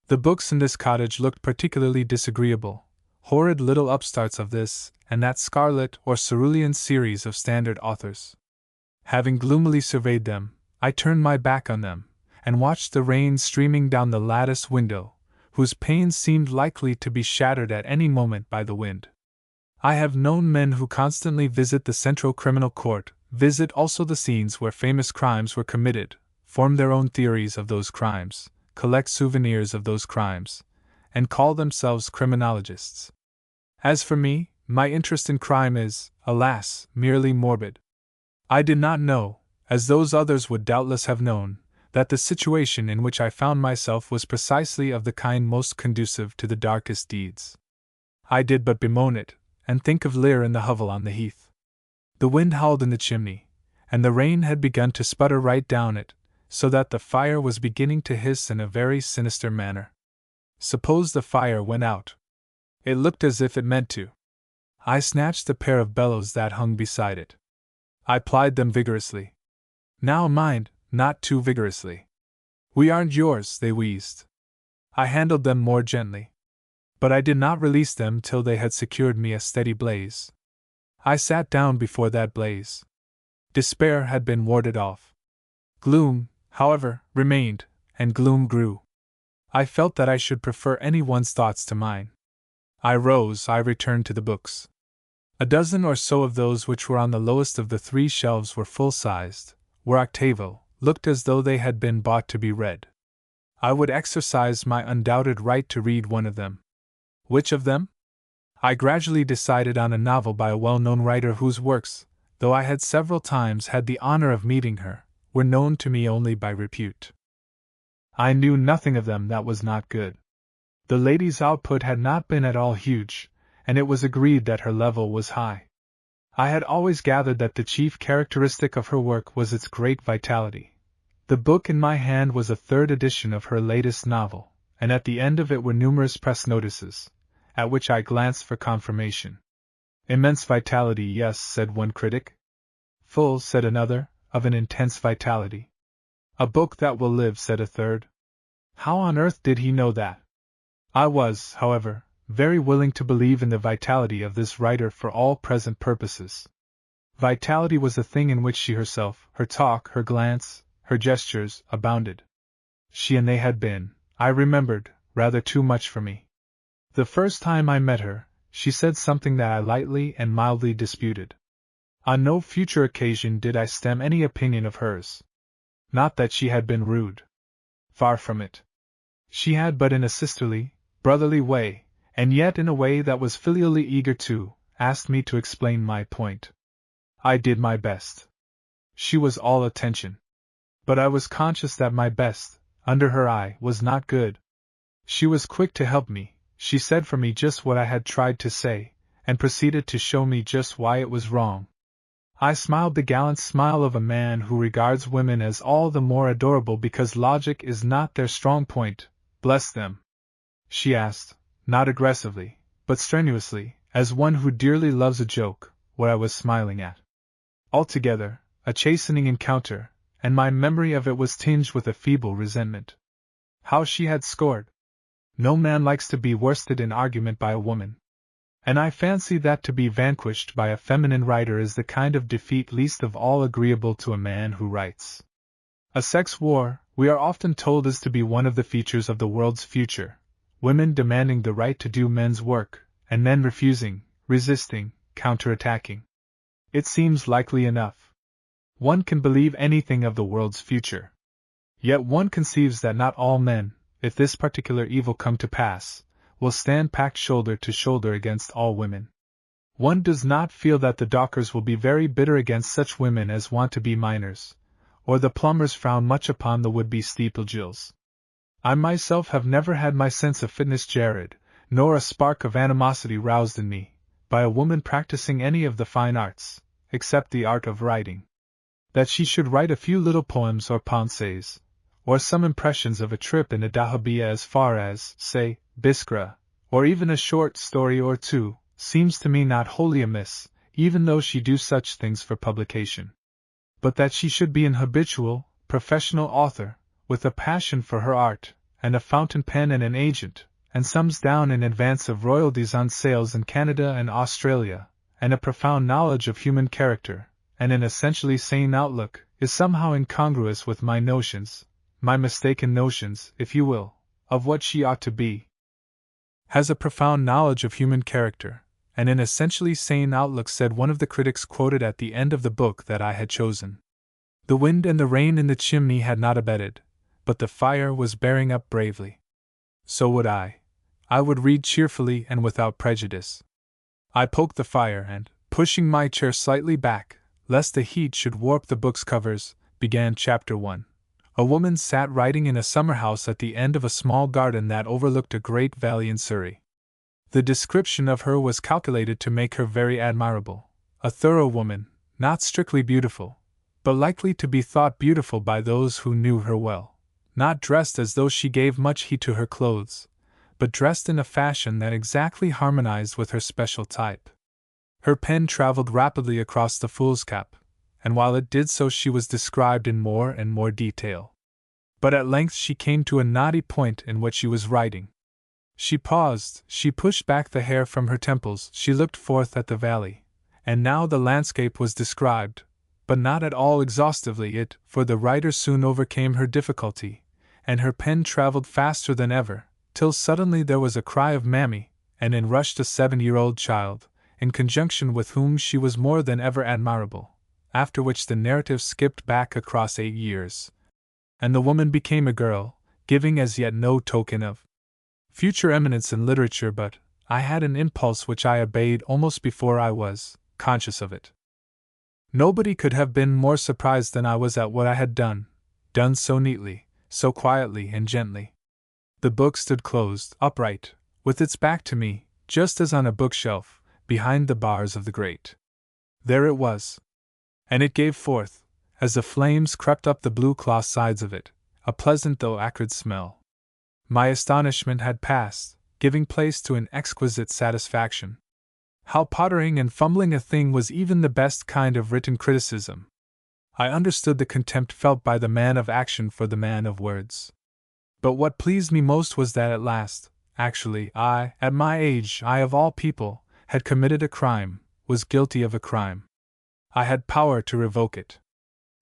The books in this cottage looked particularly disagreeable, horrid little upstarts of this and that scarlet or cerulean series of standard authors. Having gloomily surveyed them, I turned my back on them, and watched the rain streaming down the lattice window, whose panes seemed likely to be shattered at any moment by the wind. I have known men who constantly visit the Central Criminal Court, visit also the scenes where famous crimes were committed, form their own theories of those crimes, collect souvenirs of those crimes, and call themselves criminologists. As for me, my interest in crime is, alas, merely morbid. I did not know, as those others would doubtless have known, that the situation in which I found myself was precisely of the kind most conducive to the darkest deeds. I did but bemoan it, and think of Lear in the hovel on the heath. The wind howled in the chimney, and the rain had begun to sputter right down it, so that the fire was beginning to hiss in a very sinister manner. Suppose the fire went out? It looked as if it meant to. I snatched a pair of bellows that hung beside it. I plied them vigorously. Now mind, not too vigorously. We aren't yours, they wheezed. I handled them more gently. But I did not release them till they had secured me a steady blaze. I sat down before that blaze. Despair had been warded off. Gloom, however, remained, and gloom grew. I felt that I should prefer anyone's thoughts to mine. I rose, I returned to the books. A dozen or so of those which were on the lowest of the 3 shelves were full-sized, were octavo, looked as though they had been bought to be read. I would exercise my undoubted right to read one of them. Which of them? I gradually decided on a novel by a well-known writer whose works, though I had several times had the honor of meeting her, were known to me only by repute. I knew nothing of them that was not good. The lady's output had not been at all huge, and it was agreed that her level was high. I had always gathered that the chief characteristic of her work was its great vitality. The book in my hand was a 3rd edition of her latest novel, and at the end of it were numerous press notices, at which I glanced for confirmation. Immense vitality, yes, said one critic. Full, said another, of an intense vitality. A book that will live, said a third. How on earth did he know that? I was, however, very willing to believe in the vitality of this writer for all present purposes. Vitality was a thing in which she herself, her talk, her glance, her gestures, abounded. She and they had been, I remembered, rather too much for me. The first time I met her, she said something that I lightly and mildly disputed. On no future occasion did I stem any opinion of hers. Not that she had been rude. Far from it. She had, but in a sisterly, brotherly way, and yet in a way that was filially eager to, asked me to explain my point. I did my best. She was all attention. But I was conscious that my best, under her eye, was not good. She was quick to help me. She said for me just what I had tried to say, and proceeded to show me just why it was wrong. I smiled the gallant smile of a man who regards women as all the more adorable because logic is not their strong point. Bless them. She asked, not aggressively, but strenuously, as one who dearly loves a joke, what I was smiling at. Altogether, a chastening encounter, and my memory of it was tinged with a feeble resentment. How she had scored! No man likes to be worsted in argument by a woman. And I fancy that to be vanquished by a feminine writer is the kind of defeat least of all agreeable to a man who writes. A sex war, we are often told, is to be one of the features of the world's future, women demanding the right to do men's work, and men refusing, resisting, counterattacking. It seems likely enough. One can believe anything of the world's future. Yet one conceives that not all men, if this particular evil come to pass, will stand packed shoulder to shoulder against all women. One does not feel that the dockers will be very bitter against such women as want to be miners, or the plumbers frown much upon the would-be steeplejills. I myself have never had my sense of fitness jarred, nor a spark of animosity roused in me, by a woman practicing any of the fine arts, except the art of writing. That she should write a few little poems or pensées, or some impressions of a trip in a dahabeah as far as, say, Biskra, or even a short story or two, seems to me not wholly amiss, even though she do such things for publication. But that she should be an habitual, professional author, with a passion for her art, and a fountain pen and an agent, and sums down in advance of royalties on sales in Canada and Australia, and a profound knowledge of human character, and an essentially sane outlook, is somehow incongruous with my notions, my mistaken notions, if you will, of what she ought to be. Has a profound knowledge of human character, and an essentially sane outlook, said one of the critics quoted at the end of the book that I had chosen. The wind and the rain in the chimney had not abated, but the fire was bearing up bravely. So would I. I would read cheerfully and without prejudice. I poked the fire and, pushing my chair slightly back, lest the heat should warp the book's covers, began Chapter 1. A woman sat writing in a summer house at the end of a small garden that overlooked a great valley in Surrey. The description of her was calculated to make her very admirable. A thorough woman, not strictly beautiful, but likely to be thought beautiful by those who knew her well. Not dressed as though she gave much heed to her clothes, but dressed in a fashion that exactly harmonized with her special type. Her pen traveled rapidly across the foolscap, and while it did so she was described in more and more detail. But at length she came to a knotty point in what she was writing. She paused, she pushed back the hair from her temples, she looked forth at the valley, and now the landscape was described, but not at all exhaustively for the writer soon overcame her difficulty, and her pen traveled faster than ever, till suddenly there was a cry of "Mammy," and in rushed a 7-year-old child, in conjunction with whom she was more than ever admirable, after which the narrative skipped back across 8 years, and the woman became a girl, giving as yet no token of future eminence in literature, but I had an impulse which I obeyed almost before I was conscious of it. Nobody could have been more surprised than I was at what I had done so neatly, so quietly and gently. The book stood closed, upright, with its back to me, just as on a bookshelf, behind the bars of the grate. There it was. And it gave forth, as the flames crept up the blue cloth sides of it, a pleasant though acrid smell. My astonishment had passed, giving place to an exquisite satisfaction. How pottering and fumbling a thing was even the best kind of written criticism. I understood the contempt felt by the man of action for the man of words. But what pleased me most was that at last, actually, I, at my age, I of all people, had committed a crime, was guilty of a crime. I had power to revoke it.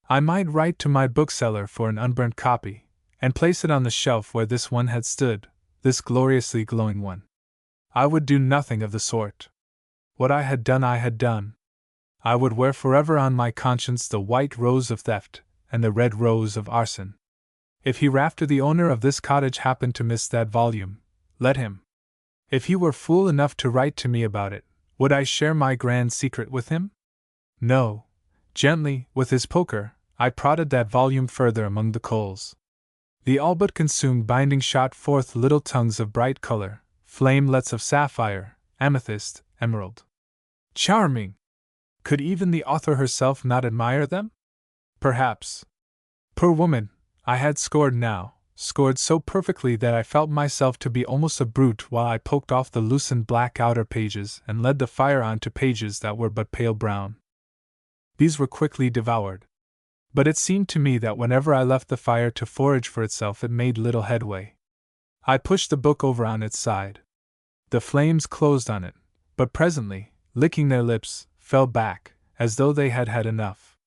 I might write to my bookseller for an unburnt copy, and place it on the shelf where this one had stood, this gloriously glowing one. I would do nothing of the sort. What I had done, I had done. I would wear forever on my conscience the white rose of theft, and the red rose of arson. If hereafter the owner of this cottage happened to miss that volume, let him. If he were fool enough to write to me about it, would I share my grand secret with him? No. Gently, with his poker, I prodded that volume further among the coals. The all but consumed binding shot forth little tongues of bright color, flamelets of sapphire, amethyst, emerald. Charming! Could even the author herself not admire them? Perhaps. Poor woman, I had scored now, scored so perfectly that I felt myself to be almost a brute while I poked off the loosened black outer pages and led the fire on to pages that were but pale brown. These were quickly devoured. But it seemed to me that whenever I left the fire to forage for itself, it made little headway. I pushed the book over on its side. The flames closed on it, but presently, licking their lips, fell back, as though they had had enough.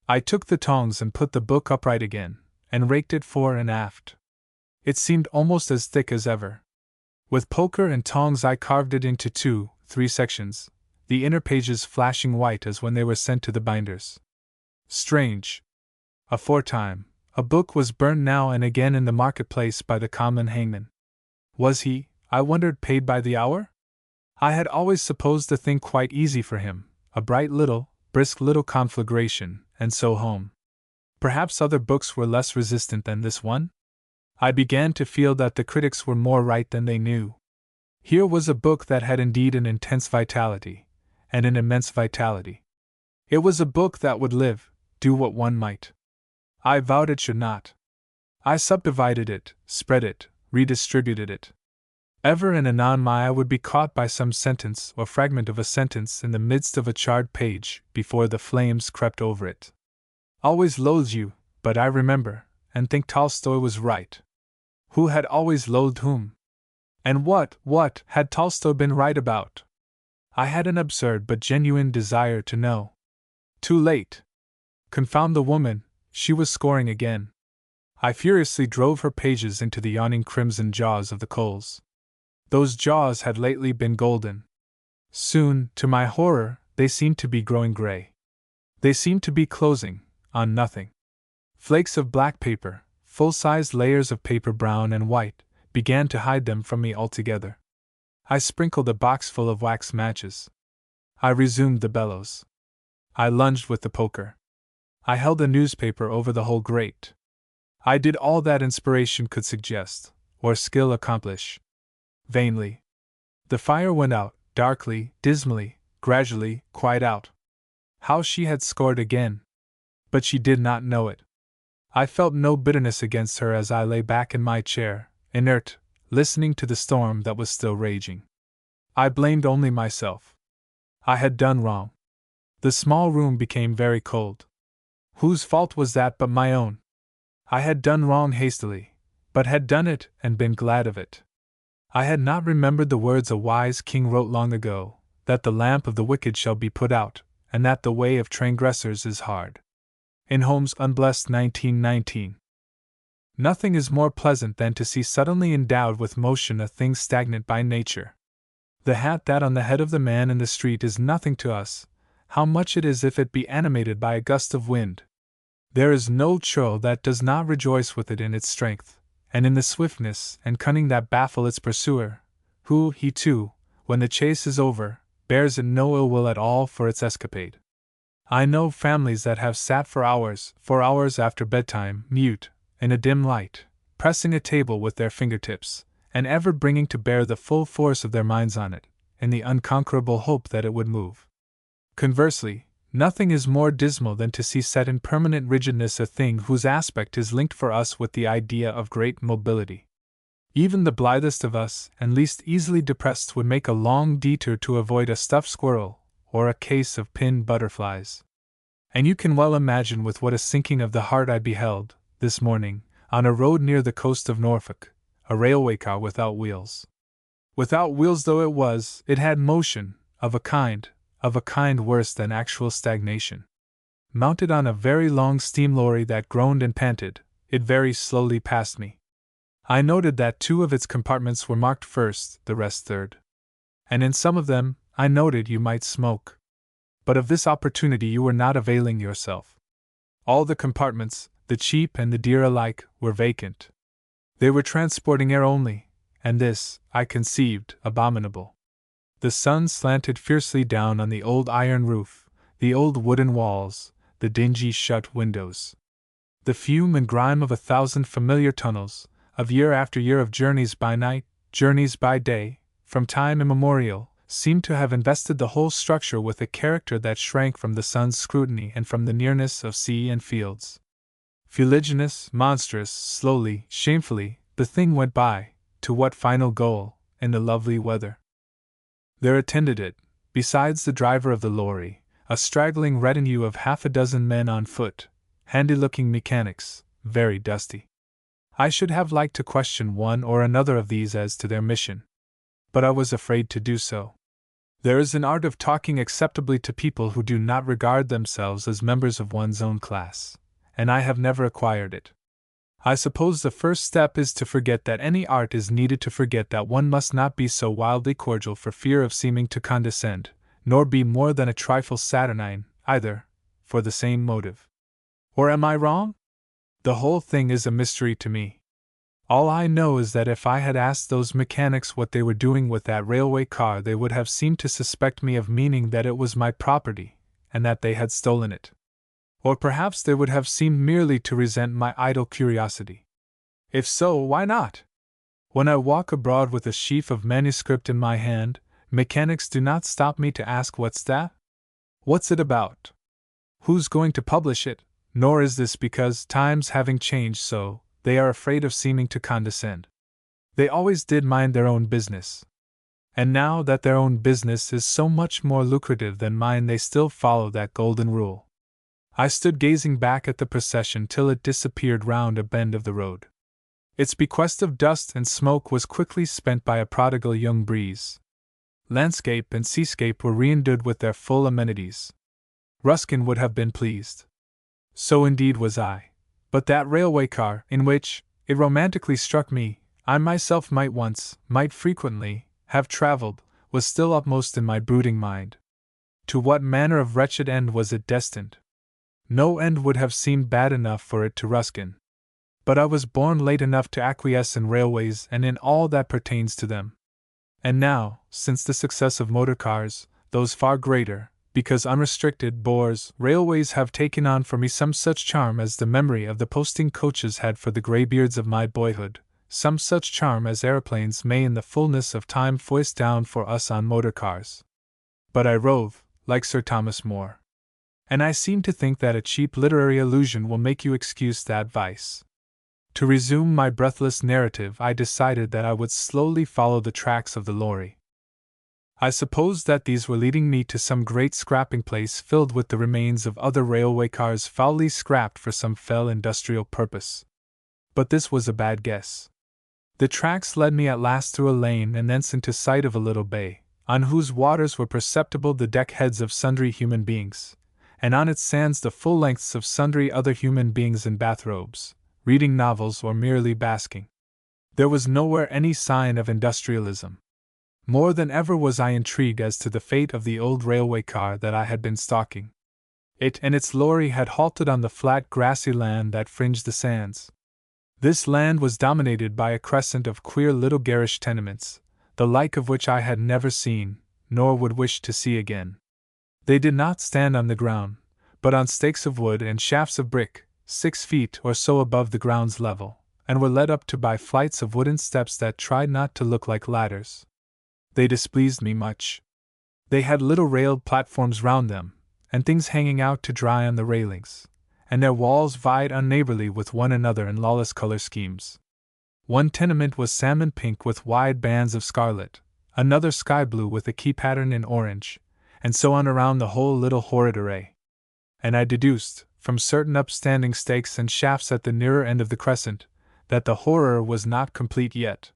I took the tongs and put the book upright again, and raked it fore and aft. It seemed almost as thick as ever. With poker and tongs I carved it into 2-3 sections, the inner pages flashing white as when they were sent to the binders. Strange! Aforetime, a book was burned now and again in the marketplace by the common hangman. Was he, I wondered, paid by the hour? I had always supposed the thing quite easy for him, a bright little, brisk little conflagration, and so home. Perhaps other books were less resistant than this one? I began to feel that the critics were more right than they knew. Here was a book that had indeed an intense vitality, and an immense vitality. It was a book that would live, do what one might. I vowed it should not. I subdivided it, spread it, redistributed it. Ever and anon my eye would be caught by some sentence or fragment of a sentence in the midst of a charred page before the flames crept over it. Always loathed you, but I remember, and think Tolstoy was right. Who had always loathed whom? And what had Tolstoy been right about? I had an absurd but genuine desire to know. Too late. Confound the woman, she was scoring again. I furiously drove her pages into the yawning crimson jaws of the coals. Those jaws had lately been golden. Soon, to my horror, they seemed to be growing gray. They seemed to be closing on nothing. Flakes of black paper, full-sized layers of paper brown and white, began to hide them from me altogether. I sprinkled a box full of wax matches. I resumed the bellows. I lunged with the poker. I held a newspaper over the whole grate. I did all that inspiration could suggest, or skill accomplish. Vainly. The fire went out, darkly, dismally, gradually, quite out. How she had scored again! But she did not know it. I felt no bitterness against her as I lay back in my chair, inert, listening to the storm that was still raging. I blamed only myself. I had done wrong. The small room became very cold. Whose fault was that but my own? I had done wrong hastily, but had done it and been glad of it. I had not remembered the words a wise king wrote long ago, that the lamp of the wicked shall be put out, and that the way of transgressors is hard. In Holmes' Unblessed 1919. Nothing is more pleasant than to see suddenly endowed with motion a thing stagnant by nature. The hat that on the head of the man in the street is nothing to us, how much it is if it be animated by a gust of wind. There is no churl that does not rejoice with it in its strength, and in the swiftness and cunning that baffle its pursuer, who, he too, when the chase is over, bears it no ill will at all for its escapade. I know families that have sat for hours after bedtime, mute, in a dim light, pressing a table with their fingertips, and ever bringing to bear the full force of their minds on it, in the unconquerable hope that it would move. Conversely, nothing is more dismal than to see set in permanent rigidness a thing whose aspect is linked for us with the idea of great mobility. Even the blithest of us and least easily depressed would make a long detour to avoid a stuffed squirrel, or a case of pinned butterflies. And you can well imagine with what a sinking of the heart I beheld, this morning, on a road near the coast of Norfolk, a railway car without wheels. Without wheels though it was, it had motion, of a kind worse than actual stagnation. Mounted on a very long steam lorry that groaned and panted, it very slowly passed me. I noted that 2 of its compartments were marked first, the rest third. And in some of them, I noted you might smoke. But of this opportunity you were not availing yourself. All the compartments, the cheap and the dear alike, were vacant. They were transporting air only, and this, I conceived, abominable. The sun slanted fiercely down on the old iron roof, the old wooden walls, the dingy shut windows. The fume and grime of 1,000 familiar tunnels, of year after year of journeys by night, journeys by day, from time immemorial, seemed to have invested the whole structure with a character that shrank from the sun's scrutiny and from the nearness of sea and fields. Fuliginous, monstrous, slowly, shamefully, the thing went by, to what final goal, in the lovely weather? There attended it, besides the driver of the lorry, a straggling retinue of 6 men on foot, handy-looking mechanics, very dusty. I should have liked to question one or another of these as to their mission, but I was afraid to do so. There is an art of talking acceptably to people who do not regard themselves as members of one's own class, and I have never acquired it. I suppose the first step is to forget that any art is needed, to forget that one must not be so wildly cordial for fear of seeming to condescend, nor be more than a trifle saturnine, either, for the same motive. Or am I wrong? The whole thing is a mystery to me. All I know is that if I had asked those mechanics what they were doing with that railway car, they would have seemed to suspect me of meaning that it was my property, and that they had stolen it. Or perhaps they would have seemed merely to resent my idle curiosity. If so, why not? When I walk abroad with a sheaf of manuscript in my hand, mechanics do not stop me to ask what's that? What's it about? Who's going to publish it? Nor is this because, times having changed so, they are afraid of seeming to condescend. They always did mind their own business. And now that their own business is so much more lucrative than mine, they still follow that golden rule. I stood gazing back at the procession till it disappeared round a bend of the road. Its bequest of dust and smoke was quickly spent by a prodigal young breeze. Landscape and seascape were re-endued with their full amenities. Ruskin would have been pleased. So indeed was I. But that railway car, in which, it romantically struck me, I myself might frequently, have travelled, was still upmost in my brooding mind. To what manner of wretched end was it destined? No end would have seemed bad enough for it to Ruskin. But I was born late enough to acquiesce in railways and in all that pertains to them. And now, since the success of motor cars, those far greater, because unrestricted bores railways have taken on for me some such charm as the memory of the posting coaches had for the greybeards of my boyhood, some such charm as aeroplanes may in the fullness of time foist down for us on motor cars. But I rove, like Sir Thomas More. And I seem to think that a cheap literary allusion will make you excuse that vice. To resume my breathless narrative, I decided that I would slowly follow the tracks of the lorry. I supposed that these were leading me to some great scrapping place filled with the remains of other railway cars foully scrapped for some fell industrial purpose. But this was a bad guess. The tracks led me at last through a lane and thence into sight of a little bay, on whose waters were perceptible the deck heads of sundry human beings, and on its sands the full lengths of sundry other human beings in bathrobes, reading novels or merely basking. There was nowhere any sign of industrialism. More than ever was I intrigued as to the fate of the old railway car that I had been stalking. It and its lorry had halted on the flat grassy land that fringed the sands. This land was dominated by a crescent of queer little garish tenements, the like of which I had never seen, nor would wish to see again. They did not stand on the ground, but on stakes of wood and shafts of brick, 6 feet or so above the ground's level, and were led up to by flights of wooden steps that tried not to look like ladders. They displeased me much. They had little railed platforms round them, and things hanging out to dry on the railings, and their walls vied unneighborly with one another in lawless color schemes. One tenement was salmon pink with wide bands of scarlet, another sky blue with a key pattern in orange, and so on around the whole little horrid array. And I deduced, from certain upstanding stakes and shafts at the nearer end of the crescent, that the horror was not complete yet.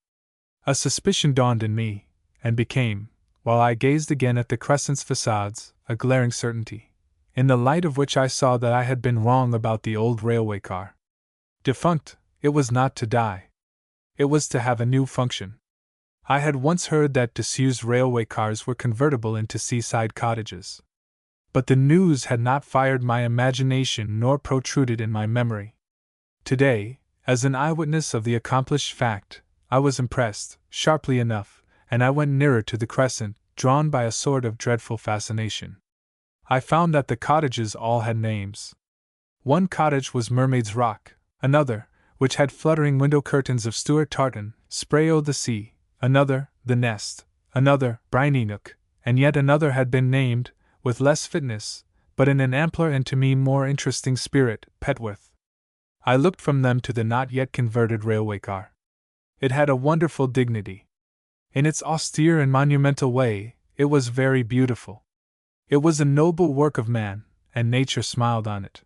A suspicion dawned in me, and became, while I gazed again at the crescent's facades, a glaring certainty, in the light of which I saw that I had been wrong about the old railway car. Defunct, it was not to die. It was to have a new function. I had once heard that disused railway cars were convertible into seaside cottages. But the news had not fired my imagination nor protruded in my memory. Today, as an eyewitness of the accomplished fact, I was impressed, sharply enough, and I went nearer to the crescent, drawn by a sort of dreadful fascination. I found that the cottages all had names. One cottage was Mermaid's Rock, another, which had fluttering window curtains of Stuart tartan, spray o' the sea, another, The Nest, another, Briny Nook, and yet another had been named, with less fitness, but in an ampler and to me more interesting spirit, Petworth. I looked from them to the not yet converted railway car. It had a wonderful dignity. In its austere and monumental way, it was very beautiful. It was a noble work of man, and nature smiled on it.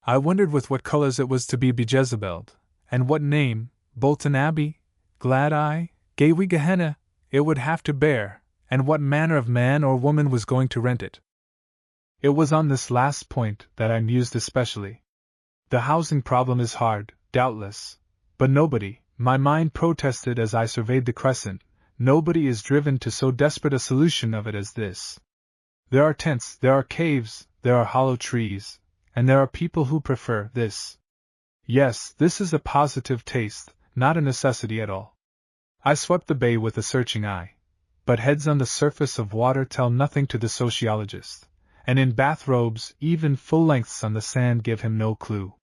I wondered with what colors it was to be bejezebeled, and what name, Bolton Abbey, Glad Eye, Gay Gehenna, it would have to bear, and what manner of man or woman was going to rent it. It was on this last point that I mused especially. The housing problem is hard, doubtless, but nobody, my mind protested as I surveyed the crescent, nobody is driven to so desperate a solution of it as this. There are tents, there are caves, there are hollow trees, and there are people who prefer this. Yes, this is a positive taste, not a necessity at all. I swept the bay with a searching eye, but heads on the surface of water tell nothing to the sociologist, and in bathrobes even full lengths on the sand give him no clue.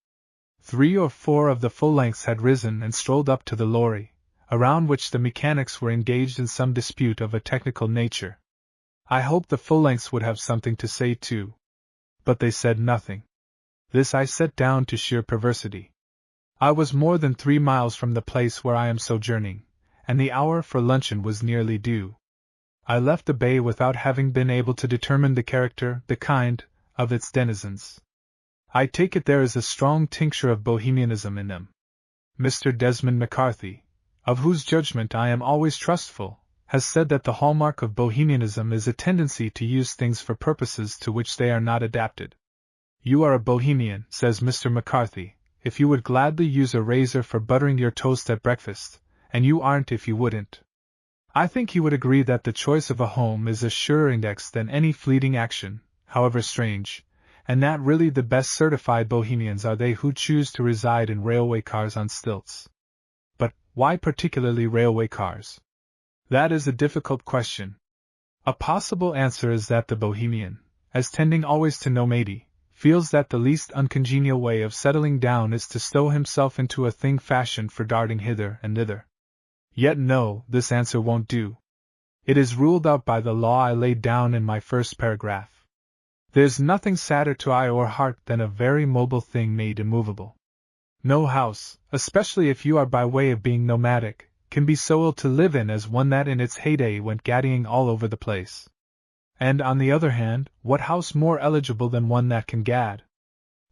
3 or 4 of the full lengths had risen and strolled up to the lorry, around which the mechanics were engaged in some dispute of a technical nature. I hoped the full lengths would have something to say too. But they said nothing. This I set down to sheer perversity. I was more than 3 miles from the place where I am sojourning, and the hour for luncheon was nearly due. I left the bay without having been able to determine the character, the kind, of its denizens. I take it there is a strong tincture of bohemianism in them. Mr. Desmond McCarthy, of whose judgment I am always trustful, has said that the hallmark of bohemianism is a tendency to use things for purposes to which they are not adapted. You are a bohemian, says Mr. McCarthy, if you would gladly use a razor for buttering your toast at breakfast, and you aren't if you wouldn't. I think he would agree that the choice of a home is a surer index than any fleeting action, however strange, and that really the best certified bohemians are they who choose to reside in railway cars on stilts. But why particularly railway cars? That is a difficult question. A possible answer is that the bohemian, as tending always to nomady, feels that the least uncongenial way of settling down is to stow himself into a thing fashioned for darting hither and thither. Yet no, this answer won't do. It is ruled out by the law I laid down in my first paragraph. There's nothing sadder to eye or heart than a very mobile thing made immovable. No house, especially if you are by way of being nomadic, can be so ill to live in as one that in its heyday went gaddying all over the place. And on the other hand, what house more eligible than one that can gad?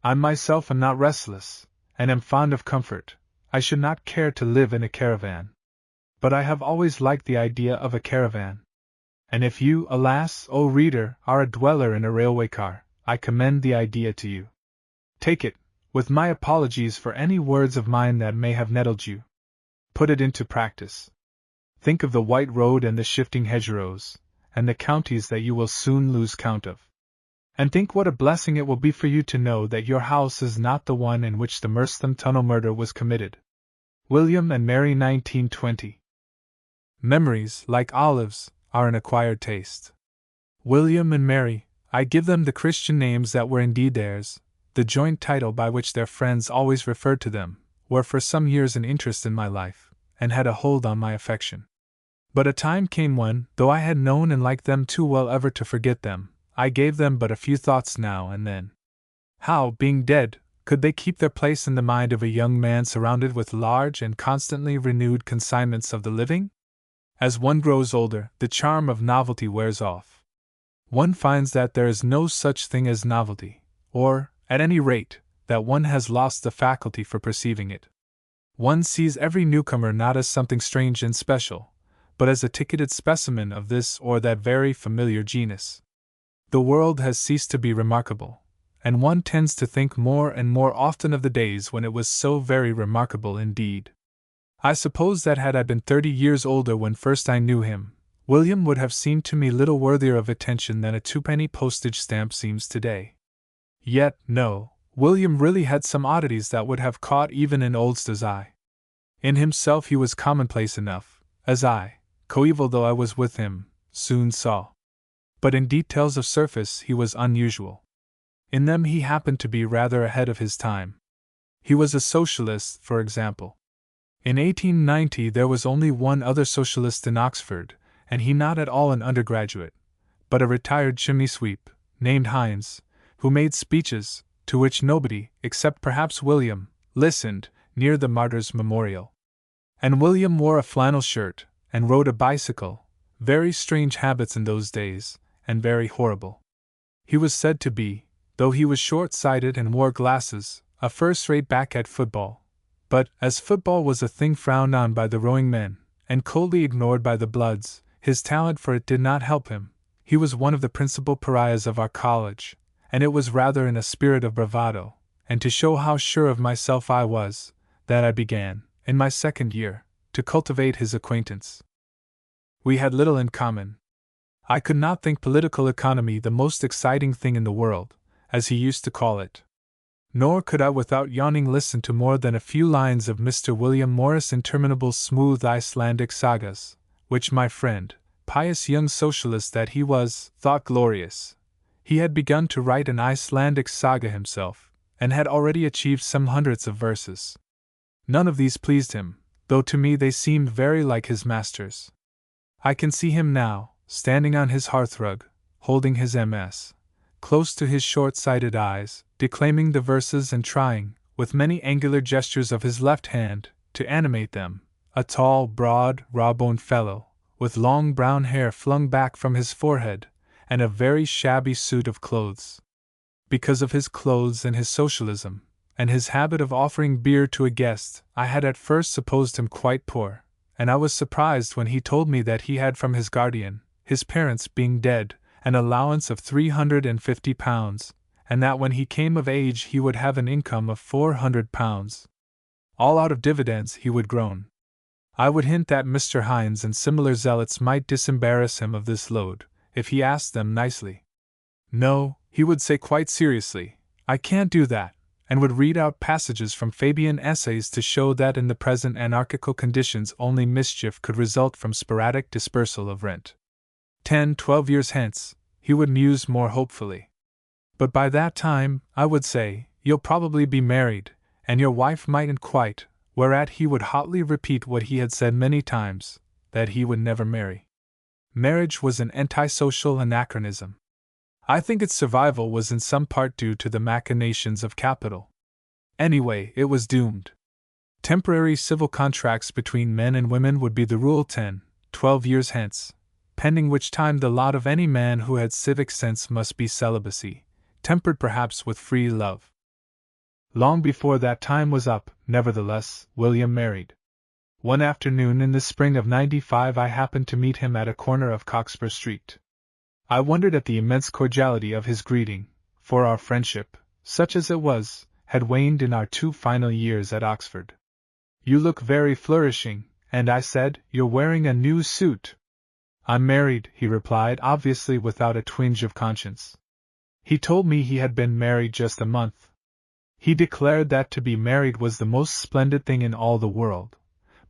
I myself am not restless, and am fond of comfort. I should not care to live in a caravan. But I have always liked the idea of a caravan. And if you, alas, O reader, are a dweller in a railway car, I commend the idea to you. Take it, with my apologies for any words of mine that may have nettled you. Put it into practice. Think of the white road and the shifting hedgerows, and the counties that you will soon lose count of. And think what a blessing it will be for you to know that your house is not the one in which the Merstham Tunnel murder was committed. William and Mary 1920. Memories, like olives, are an acquired taste. William and Mary, I give them the Christian names that were indeed theirs, the joint title by which their friends always referred to them, were for some years an interest in my life, and had a hold on my affection. But a time came when, though I had known and liked them too well ever to forget them, I gave them but a few thoughts now and then. How, being dead, could they keep their place in the mind of a young man surrounded with large and constantly renewed consignments of the living? As one grows older, the charm of novelty wears off. One finds that there is no such thing as novelty, or, at any rate, that one has lost the faculty for perceiving it. One sees every newcomer not as something strange and special, but as a ticketed specimen of this or that very familiar genus. The world has ceased to be remarkable, and one tends to think more and more often of the days when it was so very remarkable indeed. I suppose that had I been 30 years older when first I knew him, William would have seemed to me little worthier of attention than a twopenny postage stamp seems today. Yet, no, William really had some oddities that would have caught even an oldster's eye. In himself he was commonplace enough, as I, coeval though I was with him, soon saw. But in details of surface he was unusual. In them he happened to be rather ahead of his time. He was a socialist, for example. In 1890 there was only one other socialist in Oxford, and he not at all an undergraduate, but a retired chimney sweep, named Hines, who made speeches, to which nobody, except perhaps William, listened, near the Martyrs' Memorial. And William wore a flannel shirt, and rode a bicycle, very strange habits in those days, and very horrible. He was said to be, though he was short-sighted and wore glasses, a first-rate back at football. But, as football was a thing frowned on by the rowing men, and coldly ignored by the bloods, his talent for it did not help him. He was one of the principal pariahs of our college, and it was rather in a spirit of bravado, and to show how sure of myself I was, that I began, in my second year, to cultivate his acquaintance. We had little in common. I could not think political economy the most exciting thing in the world, as he used to call it. Nor could I without yawning listen to more than a few lines of Mr. William Morris' interminable smooth Icelandic sagas, which my friend, pious young socialist that he was, thought glorious. He had begun to write an Icelandic saga himself, and had already achieved some hundreds of verses. None of these pleased him, though to me they seemed very like his master's. I can see him now, standing on his hearthrug, holding his MS, close to his short-sighted eyes, declaiming the verses and trying, with many angular gestures of his left hand, to animate them, a tall, broad, raw-boned fellow, with long brown hair flung back from his forehead, and a very shabby suit of clothes. Because of his clothes and his socialism, and his habit of offering beer to a guest, I had at first supposed him quite poor, and I was surprised when he told me that he had from his guardian, his parents being dead, an allowance of £350, and that when he came of age he would have an income of £400. All out of dividends, he would groan. I would hint that Mr. Hines and similar zealots might disembarrass him of this load, if he asked them nicely. No, he would say quite seriously, I can't do that, and would read out passages from Fabian essays to show that in the present anarchical conditions only mischief could result from sporadic dispersal of rent. 10-12 years hence, he would muse more hopefully. But by that time, I would say, you'll probably be married, and your wife mightn't quite, whereat he would hotly repeat what he had said many times, that he would never marry. Marriage was an antisocial anachronism. I think its survival was in some part due to the machinations of capital. Anyway, it was doomed. Temporary civil contracts between men and women would be the rule 10, 12 years hence, pending which time the lot of any man who had civic sense must be celibacy, tempered perhaps with free love. Long before that time was up, nevertheless, William married. One afternoon in the spring of '95 I happened to meet him at a corner of Cockspur Street. I wondered at the immense cordiality of his greeting, for our friendship, such as it was, had waned in our 2 final years at Oxford. "You look very flourishing," and I said, "You're wearing a new suit." "I'm married," he replied, obviously without a twinge of conscience. He told me he had been married just a month. He declared that to be married was the most splendid thing in all the world,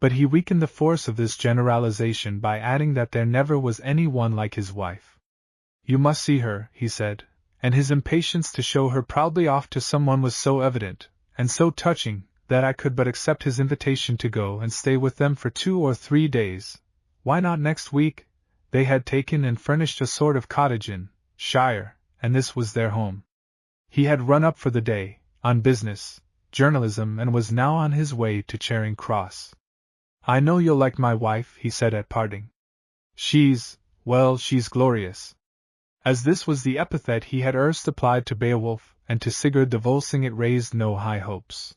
but he weakened the force of this generalization by adding that there never was any one like his wife. "You must see her," he said, and his impatience to show her proudly off to someone was so evident, and so touching, that I could but accept his invitation to go and stay with them for 2 or 3 days. Why not next week? They had taken and furnished a sort of cottage in Shire, and this was their home. He had run up for the day, on business, journalism, and was now on his way to Charing Cross. "I know you'll like my wife," he said at parting. She's glorious." As this was the epithet he had erst applied to Beowulf, and to Sigurd the Volsung, it raised no high hopes.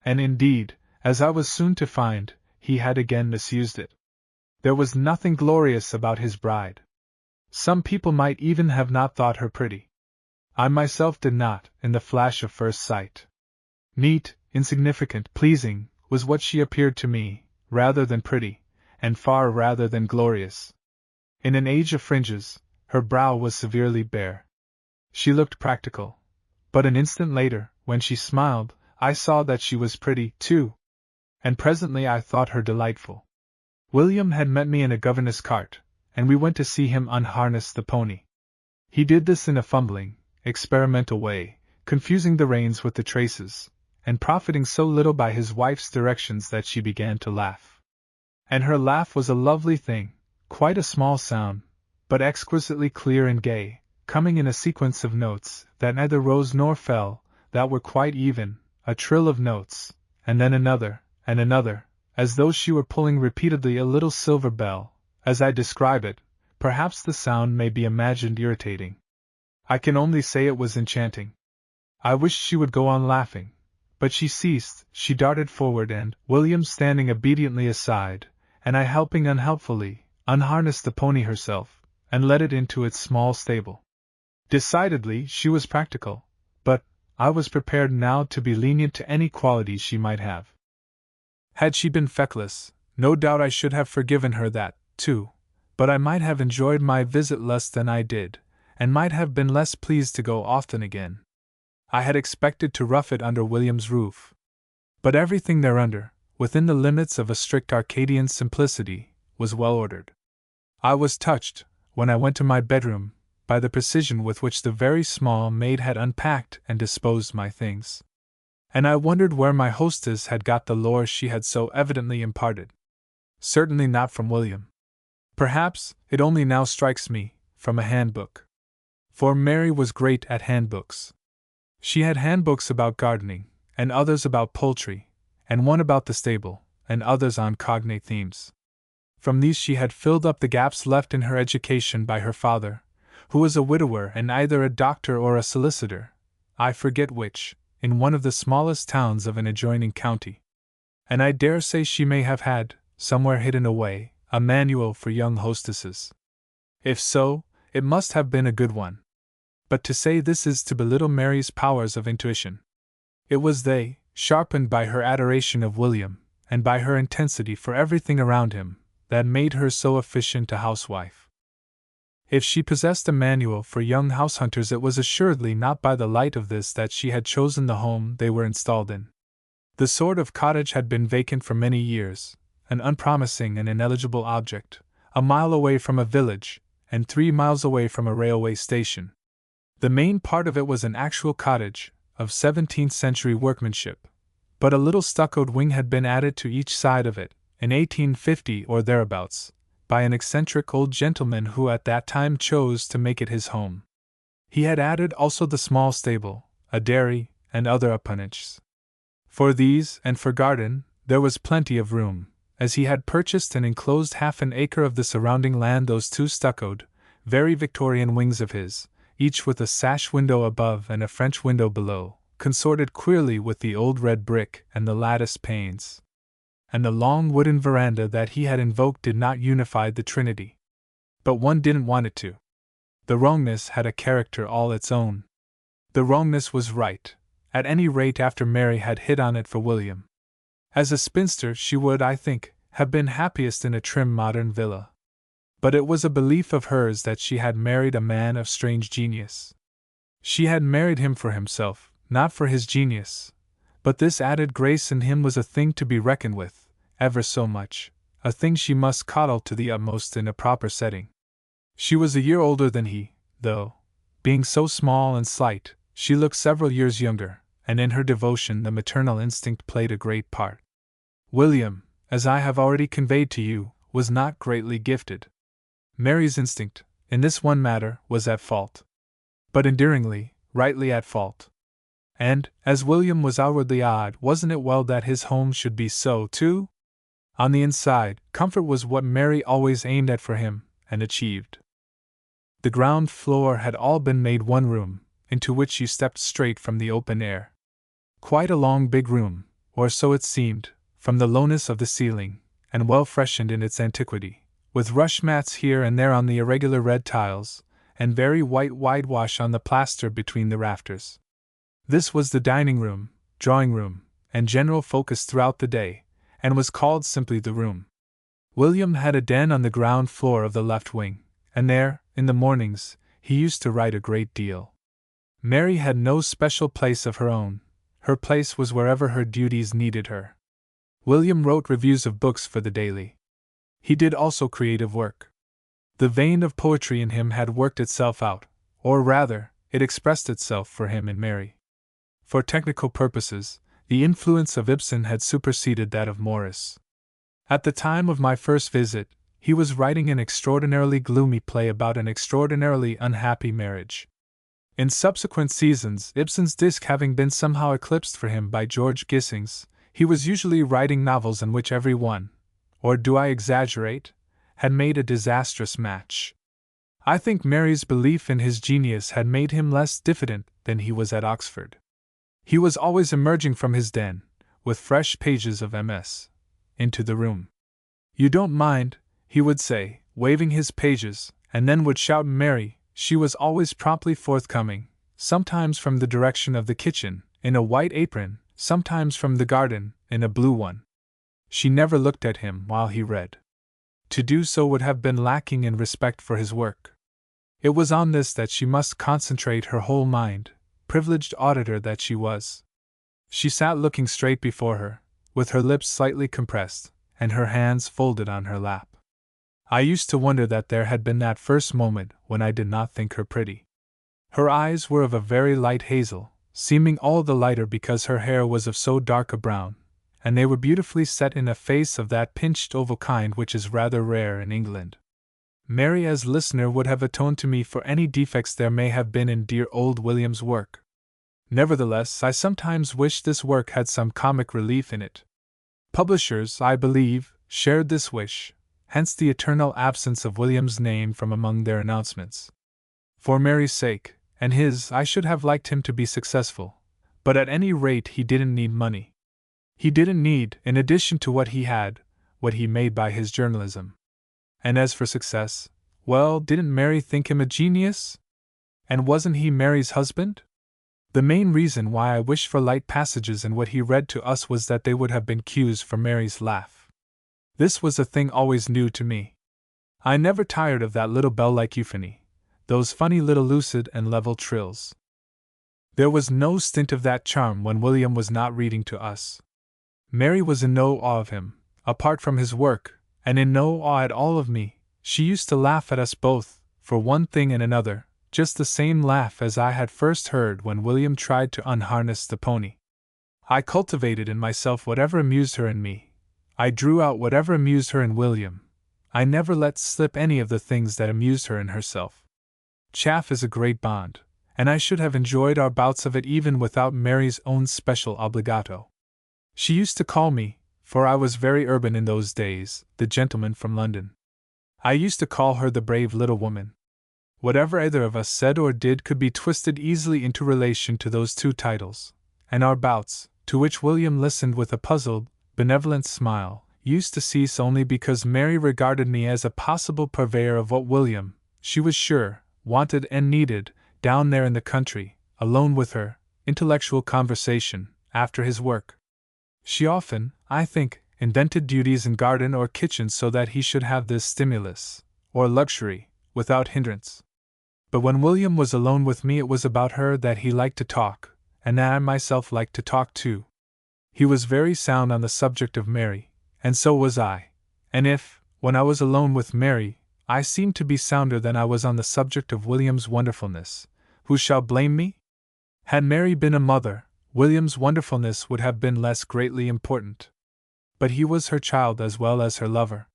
And indeed, as I was soon to find, he had again misused it. There was nothing glorious about his bride. Some people might even have not thought her pretty. I myself did not, in the flash of first sight. Neat, insignificant, pleasing, was what she appeared to me, rather than pretty, and far rather than glorious. In an age of fringes, her brow was severely bare. She looked practical. But an instant later, when she smiled, I saw that she was pretty, too. And presently I thought her delightful. William had met me in a governess cart, and we went to see him unharness the pony. He did this in a fumbling, experimental way, confusing the reins with the traces, and profiting so little by his wife's directions that she began to laugh. And her laugh was a lovely thing, quite a small sound, but exquisitely clear and gay, coming in a sequence of notes that neither rose nor fell, that were quite even, a trill of notes, and then another, and another, as though she were pulling repeatedly a little silver bell. As I describe it, perhaps the sound may be imagined irritating. I can only say it was enchanting. I wished she would go on laughing, but she ceased. She darted forward and, William standing obediently aside, and I helping unhelpfully, unharnessed the pony herself, and led it into its small stable. Decidedly, she was practical, but I was prepared now to be lenient to any qualities she might have. Had she been feckless, no doubt I should have forgiven her that, too, but I might have enjoyed my visit less than I did, and might have been less pleased to go often again. I had expected to rough it under William's roof. But everything thereunder, within the limits of a strict Arcadian simplicity, was well ordered. I was touched, when I went to my bedroom, by the precision with which the very small maid had unpacked and disposed my things. And I wondered where my hostess had got the lore she had so evidently imparted. Certainly not from William. Perhaps, it only now strikes me, from a handbook. For Mary was great at handbooks. She had handbooks about gardening, and others about poultry, and one about the stable, and others on cognate themes. From these she had filled up the gaps left in her education by her father, who was a widower and either a doctor or a solicitor, I forget which, in one of the smallest towns of an adjoining county. And I dare say she may have had, somewhere hidden away, a manual for young hostesses. If so, it must have been a good one. But to say this is to belittle Mary's powers of intuition. It was they, sharpened by her adoration of William, and by her intensity for everything around him, that made her so efficient a housewife. If she possessed a manual for young house hunters, it was assuredly not by the light of this that she had chosen the home they were installed in. The sort of cottage had been vacant for many years, an unpromising and ineligible object, a mile away from a village, and 3 miles away from a railway station. The main part of it was an actual cottage, of 17th-century workmanship, but a little stuccoed wing had been added to each side of it, in 1850 or thereabouts, by an eccentric old gentleman who at that time chose to make it his home. He had added also the small stable, a dairy, and other appanages. For these, and for garden, there was plenty of room, as he had purchased and enclosed half an acre of the surrounding land. Those 2 stuccoed, very Victorian wings of his, each with a sash window above and a French window below, consorted queerly with the old red brick and the lattice panes. And the long wooden veranda that he had invoked did not unify the trinity. But one didn't want it to. The wrongness had a character all its own. The wrongness was right, at any rate after Mary had hit on it for William. As a spinster she would, I think, have been happiest in a trim modern villa. But it was a belief of hers that she had married a man of strange genius. She had married him for himself, not for his genius, but this added grace in him was a thing to be reckoned with, ever so much, a thing she must coddle to the utmost in a proper setting. She was a year older than he, though, being so small and slight, she looked several years younger, and in her devotion the maternal instinct played a great part. William, as I have already conveyed to you, was not greatly gifted. Mary's instinct, in this one matter, was at fault. But endearingly, rightly at fault. And, as William was outwardly odd, wasn't it well that his home should be so, too? On the inside, comfort was what Mary always aimed at for him, and achieved. The ground floor had all been made one room, into which you stepped straight from the open air. Quite a long big room, or so it seemed, from the lowness of the ceiling, and well freshened in its antiquity, with rush mats here and there on the irregular red tiles, and very white whitewash on the plaster between the rafters. This was the dining room, drawing room, and general focus throughout the day, and was called simply the room. William had a den on the ground floor of the left wing, and there, in the mornings, he used to write a great deal. Mary had no special place of her own. Her place was wherever her duties needed her. William wrote reviews of books for the Daily. He did also creative work. The vein of poetry in him had worked itself out, or rather, it expressed itself for him in Mary. For technical purposes, the influence of Ibsen had superseded that of Morris. At the time of my first visit, he was writing an extraordinarily gloomy play about an extraordinarily unhappy marriage. In subsequent seasons, Ibsen's disc having been somehow eclipsed for him by George Gissing's, he was usually writing novels in which every one, or do I exaggerate, had made a disastrous match. I think Mary's belief in his genius had made him less diffident than he was at Oxford. He was always emerging from his den, with fresh pages of MS, into the room. "You don't mind," he would say, waving his pages, and then would shout Mary. She was always promptly forthcoming, sometimes from the direction of the kitchen, in a white apron, sometimes from the garden, in a blue one. She never looked at him while he read. To do so would have been lacking in respect for his work. It was on this that she must concentrate her whole mind, privileged auditor that she was. She sat looking straight before her, with her lips slightly compressed, and her hands folded on her lap. I used to wonder that there had been that first moment when I did not think her pretty. Her eyes were of a very light hazel, seeming all the lighter because her hair was of so dark a brown, and they were beautifully set in a face of that pinched oval kind which is rather rare in England. Mary as listener would have atoned to me for any defects there may have been in dear old William's work. Nevertheless, I sometimes wished this work had some comic relief in it. Publishers, I believe, shared this wish, hence the eternal absence of William's name from among their announcements. For Mary's sake, and his, I should have liked him to be successful, but at any rate he didn't need money. He didn't need, in addition to what he had, what he made by his journalism. And as for success, well, didn't Mary think him a genius? And wasn't he Mary's husband? The main reason why I wished for light passages in what he read to us was that they would have been cues for Mary's laugh. This was a thing always new to me. I never tired of that little bell-like euphony, those funny little lucid and level trills. There was no stint of that charm when William was not reading to us. Mary was in no awe of him, apart from his work, and in no awe at all of me. She used to laugh at us both, for one thing and another, just the same laugh as I had first heard when William tried to unharness the pony. I cultivated in myself whatever amused her in me. I drew out whatever amused her in William. I never let slip any of the things that amused her in herself. Chaff is a great bond, and I should have enjoyed our bouts of it even without Mary's own special obligato. She used to call me, for I was very urban in those days, the gentleman from London. I used to call her the brave little woman. Whatever either of us said or did could be twisted easily into relation to those two titles, and our bouts, to which William listened with a puzzled, benevolent smile, used to cease only because Mary regarded me as a possible purveyor of what William, she was sure, wanted and needed, down there in the country, alone with her, intellectual conversation, after his work. She often, I think, invented duties in garden or kitchen so that he should have this stimulus, or luxury, without hindrance. But when William was alone with me it was about her that he liked to talk, and I myself liked to talk too. He was very sound on the subject of Mary, and so was I, and if, when I was alone with Mary, I seemed to be sounder than I was on the subject of William's wonderfulness, who shall blame me? Had Mary been a mother, William's wonderfulness would have been less greatly important. But he was her child as well as her lover.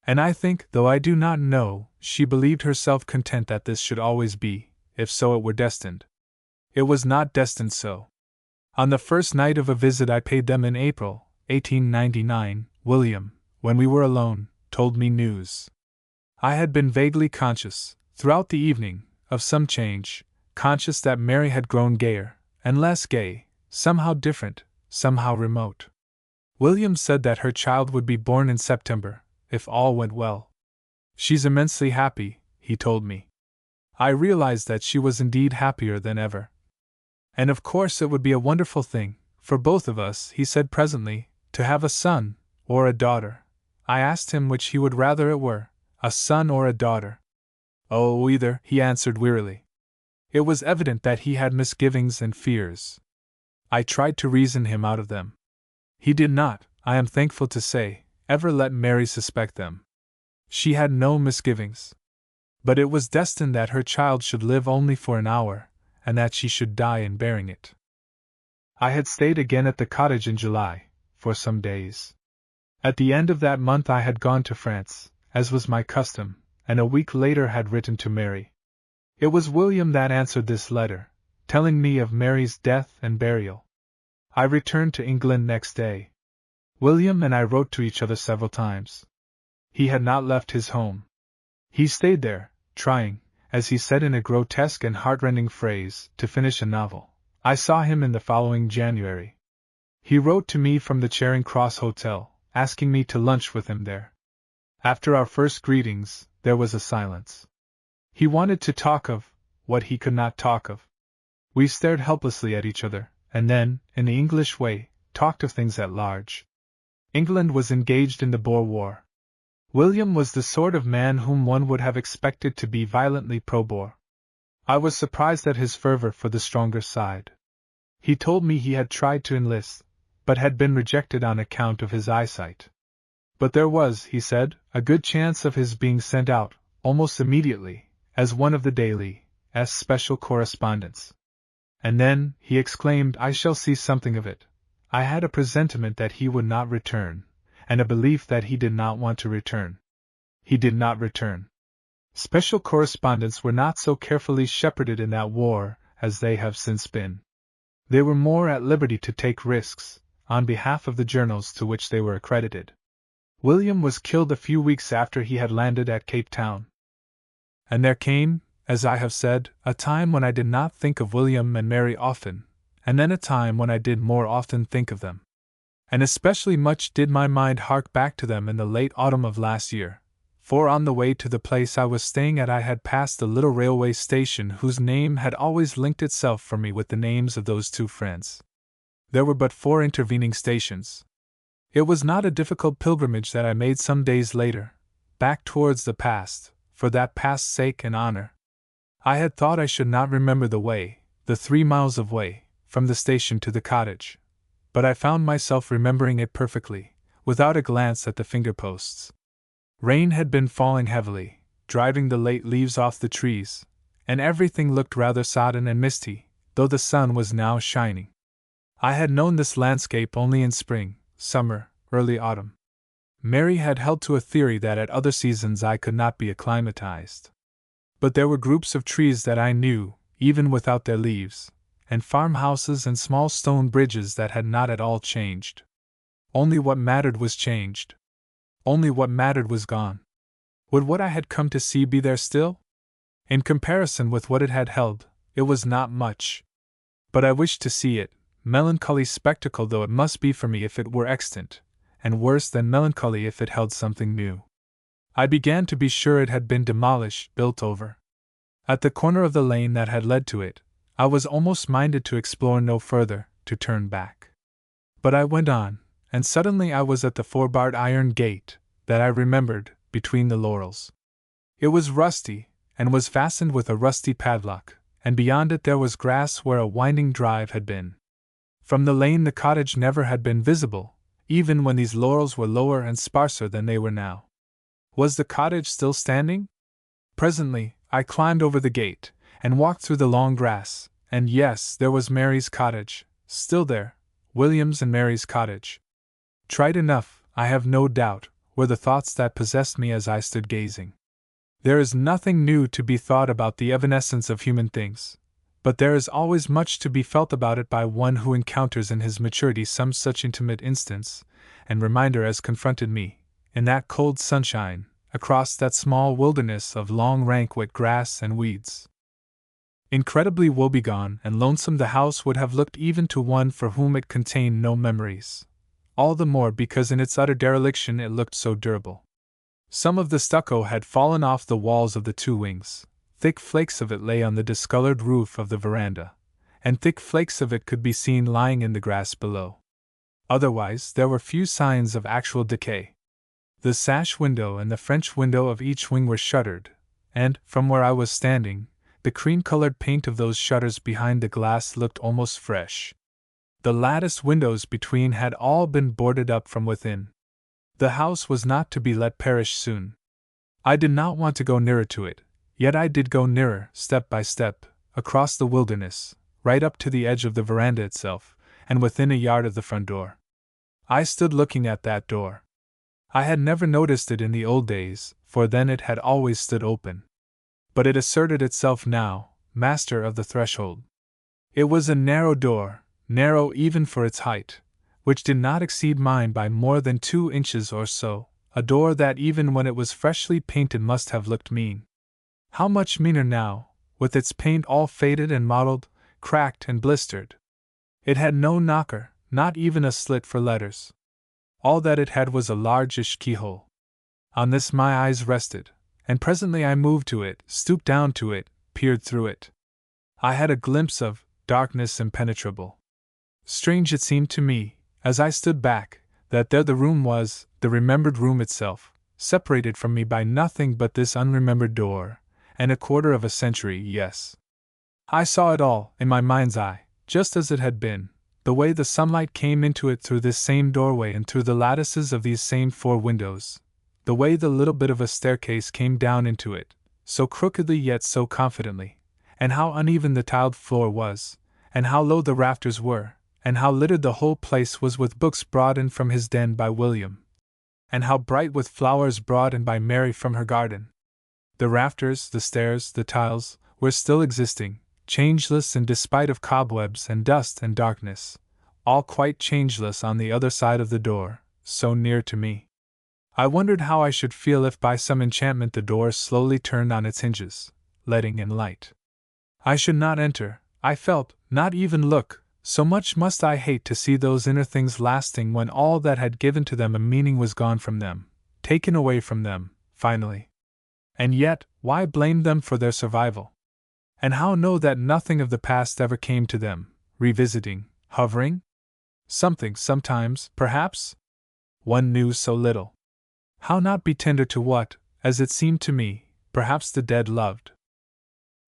And I think, though I do not know, she believed herself content that this should always be, if so it were destined. It was not destined so. On the first night of a visit I paid them in April, 1899, William, when we were alone, told me news. I had been vaguely conscious, throughout the evening, of some change, conscious that Mary had grown gayer, and less gay, somehow different, somehow remote. William said that her child would be born in September, if all went well. She's immensely happy, he told me. I realized that she was indeed happier than ever. And of course it would be a wonderful thing, for both of us, he said presently, to have a son, or a daughter. I asked him which he would rather it were, a son or a daughter. Oh, either, he answered wearily. It was evident that he had misgivings and fears. I tried to reason him out of them. He did not, I am thankful to say, ever let Mary suspect them. She had no misgivings. But it was destined that her child should live only for an hour, and that she should die in bearing it. I had stayed again at the cottage in July, for some days. At the end of that month I had gone to France, as was my custom, and a week later had written to Mary. It was William that answered this letter, telling me of Mary's death and burial. I returned to England next day. William and I wrote to each other several times. He had not left his home. He stayed there, trying, as he said in a grotesque and heartrending phrase, to finish a novel. I saw him in the following January. He wrote to me from the Charing Cross Hotel, asking me to lunch with him there. After our first greetings, there was a silence. He wanted to talk of what he could not talk of. We stared helplessly at each other, and then, in the English way, talked of things at large. England was engaged in the Boer War. William was the sort of man whom one would have expected to be violently pro-Boer. I was surprised at his fervor for the stronger side. He told me he had tried to enlist, but had been rejected on account of his eyesight. But there was, he said, a good chance of his being sent out, almost immediately, as one of the Daily's special correspondents. And then, he exclaimed, I shall see something of it. I had a presentiment that he would not return, and a belief that he did not want to return. He did not return. Special correspondents were not so carefully shepherded in that war as they have since been. They were more at liberty to take risks, on behalf of the journals to which they were accredited. William was killed a few weeks after he had landed at Cape Town. And there came, as I have said, a time when I did not think of William and Mary often, and then a time when I did more often think of them. And especially much did my mind hark back to them in the late autumn of last year, for on the way to the place I was staying at I had passed the little railway station whose name had always linked itself for me with the names of those two friends. There were but 4 intervening stations. It was not a difficult pilgrimage that I made some days later, back towards the past, for that past's sake and honor. I had thought I should not remember the way, the 3 miles of way, from the station to the cottage, but I found myself remembering it perfectly, without a glance at the finger-posts. Rain had been falling heavily, driving the late leaves off the trees, and everything looked rather sodden and misty, though the sun was now shining. I had known this landscape only in spring, summer, early autumn. Mary had held to a theory that at other seasons I could not be acclimatized. But there were groups of trees that I knew, even without their leaves, and farmhouses and small stone bridges that had not at all changed. Only what mattered was changed. Only what mattered was gone. Would what I had come to see be there still? In comparison with what it had held, it was not much. But I wished to see it, melancholy spectacle though it must be for me if it were extant, and worse than melancholy if it held something new. I began to be sure it had been demolished, built over. At the corner of the lane that had led to it, I was almost minded to explore no further, to turn back. But I went on, and suddenly I was at the four-barred iron gate that I remembered, between the laurels. It was rusty, and was fastened with a rusty padlock, and beyond it there was grass where a winding drive had been. From the lane the cottage never had been visible, even when these laurels were lower and sparser than they were now. Was the cottage still standing? Presently, I climbed over the gate, and walked through the long grass, and yes, there was Mary's cottage, still there, William's and Mary's cottage. Trite enough, I have no doubt, were the thoughts that possessed me as I stood gazing. There is nothing new to be thought about the evanescence of human things, but there is always much to be felt about it by one who encounters in his maturity some such intimate instance and reminder as confronted me, in that cold sunshine, across that small wilderness of long rank wet grass and weeds. Incredibly woebegone and lonesome the house would have looked even to one for whom it contained no memories, all the more because in its utter dereliction it looked so durable. Some of the stucco had fallen off the walls of the two wings, thick flakes of it lay on the discolored roof of the veranda, and thick flakes of it could be seen lying in the grass below. Otherwise, there were few signs of actual decay. The sash window and the French window of each wing were shuttered, and, from where I was standing, the cream-colored paint of those shutters behind the glass looked almost fresh. The lattice windows between had all been boarded up from within. The house was not to be let perish soon. I did not want to go nearer to it, yet I did go nearer, step by step, across the wilderness, right up to the edge of the veranda itself, and within a yard of the front door. I stood looking at that door. I had never noticed it in the old days, for then it had always stood open. But it asserted itself now, master of the threshold. It was a narrow door, narrow even for its height, which did not exceed mine by more than 2 inches or so, a door that even when it was freshly painted must have looked mean. How much meaner now, with its paint all faded and mottled, cracked and blistered. It had no knocker, not even a slit for letters. All that it had was a largish keyhole. On this my eyes rested, and presently I moved to it, stooped down to it, peered through it. I had a glimpse of darkness impenetrable. Strange it seemed to me, as I stood back, that there the room was, the remembered room itself, separated from me by nothing but this unremembered door, and a quarter of a century, yes. I saw it all, in my mind's eye, just as it had been, the way the sunlight came into it through this same doorway and through the lattices of these same 4 windows, the way the little bit of a staircase came down into it, so crookedly yet so confidently, and how uneven the tiled floor was, and how low the rafters were, and how littered the whole place was with books brought in from his den by William, and how bright with flowers brought in by Mary from her garden. The rafters, the stairs, the tiles, were still existing, changeless in despite of cobwebs and dust and darkness, all quite changeless on the other side of the door, so near to me. I wondered how I should feel if by some enchantment the door slowly turned on its hinges, letting in light. I should not enter, I felt, not even look, so much must I hate to see those inner things lasting when all that had given to them a meaning was gone from them, taken away from them, finally. And yet, why blame them for their survival? And how know that nothing of the past ever came to them, revisiting, hovering? Something, sometimes, perhaps? One knew so little. How not be tender to what, as it seemed to me, perhaps the dead loved?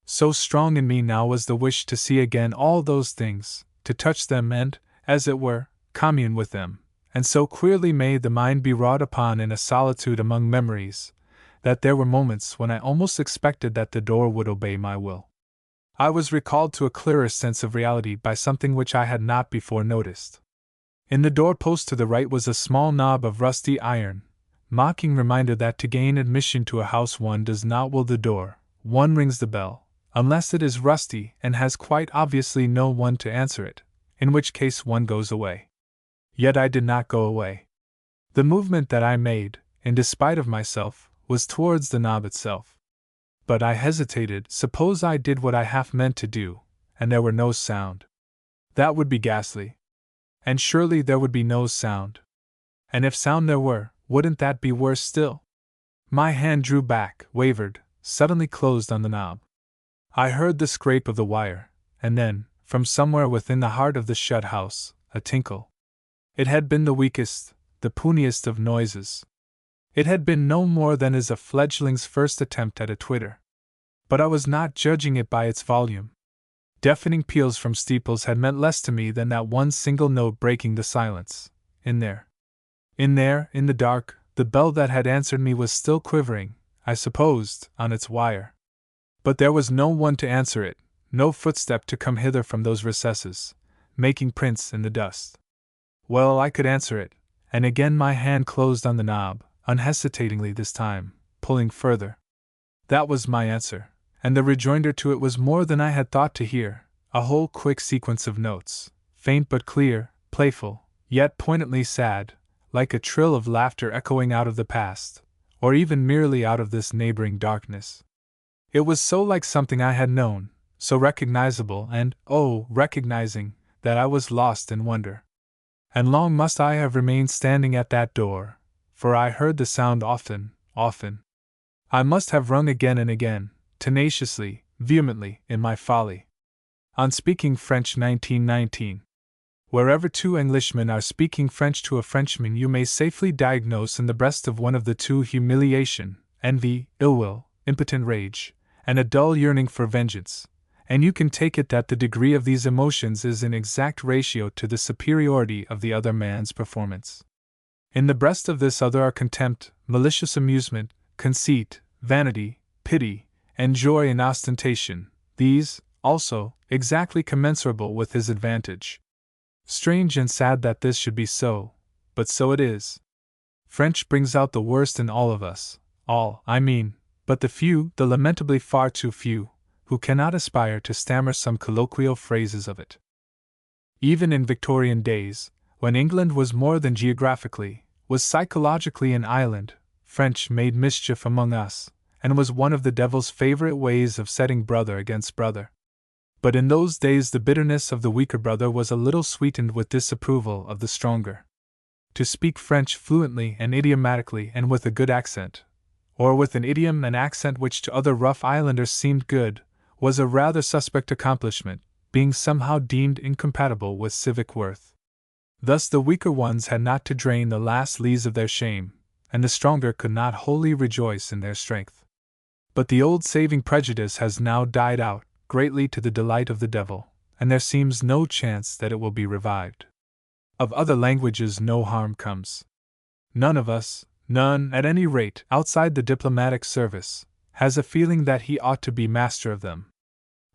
So strong in me now was the wish to see again all those things, to touch them and, as it were, commune with them, and so queerly may the mind be wrought upon in a solitude among memories, that there were moments when I almost expected that the door would obey my will. I was recalled to a clearer sense of reality by something which I had not before noticed. In the doorpost to the right was a small knob of rusty iron, mocking reminder that to gain admission to a house one does not will the door, one rings the bell, unless it is rusty and has quite obviously no one to answer it, in which case one goes away. Yet I did not go away. The movement that I made, in despite of myself, was towards the knob itself. But I hesitated. Suppose I did what I half meant to do, and there were no sound. That would be ghastly. And surely there would be no sound. And if sound there were, wouldn't that be worse still? My hand drew back, wavered, suddenly closed on the knob. I heard the scrape of the wire, and then, from somewhere within the heart of the shut house, a tinkle. It had been the weakest, the puniest of noises. It had been no more than is a fledgling's first attempt at a twitter. But I was not judging it by its volume. Deafening peals from steeples had meant less to me than that one single note breaking the silence. In there, in the dark, the bell that had answered me was still quivering, I supposed, on its wire. But there was no one to answer it, no footstep to come hither from those recesses, making prints in the dust. Well, I could answer it, and again my hand closed on the knob, unhesitatingly this time, pulling further. That was my answer, and the rejoinder to it was more than I had thought to hear, a whole quick sequence of notes, faint but clear, playful, yet poignantly sad, like a trill of laughter echoing out of the past, or even merely out of this neighboring darkness. It was so like something I had known, so recognizable and, oh, recognizing, that I was lost in wonder. And long must I have remained standing at that door, for I heard the sound often, often. I must have rung again and again, tenaciously, vehemently, in my folly. On Speaking French 1919. Wherever two Englishmen are speaking French to a Frenchman, you may safely diagnose in the breast of one of the two humiliation, envy, ill will, impotent rage, and a dull yearning for vengeance, and you can take it that the degree of these emotions is in exact ratio to the superiority of the other man's performance. In the breast of this other are contempt, malicious amusement, conceit, vanity, pity, and joy in ostentation, these, also, exactly commensurable with his advantage. Strange and sad that this should be so, but so it is. French brings out the worst in all of us, all, I mean, but the few, the lamentably far too few, who cannot aspire to stammer some colloquial phrases of it. Even in Victorian days, when England was more than geographically, was psychologically an island, French made mischief among us, and was one of the devil's favorite ways of setting brother against brother. But in those days the bitterness of the weaker brother was a little sweetened with disapproval of the stronger. To speak French fluently and idiomatically and with a good accent, or with an idiom and accent which to other rough islanders seemed good, was a rather suspect accomplishment, being somehow deemed incompatible with civic worth. Thus the weaker ones had not to drain the last lees of their shame, and the stronger could not wholly rejoice in their strength. But the old saving prejudice has now died out, greatly to the delight of the devil, and there seems no chance that it will be revived. Of other languages no harm comes. None of us, none, at any rate, outside the diplomatic service, has a feeling that he ought to be master of them.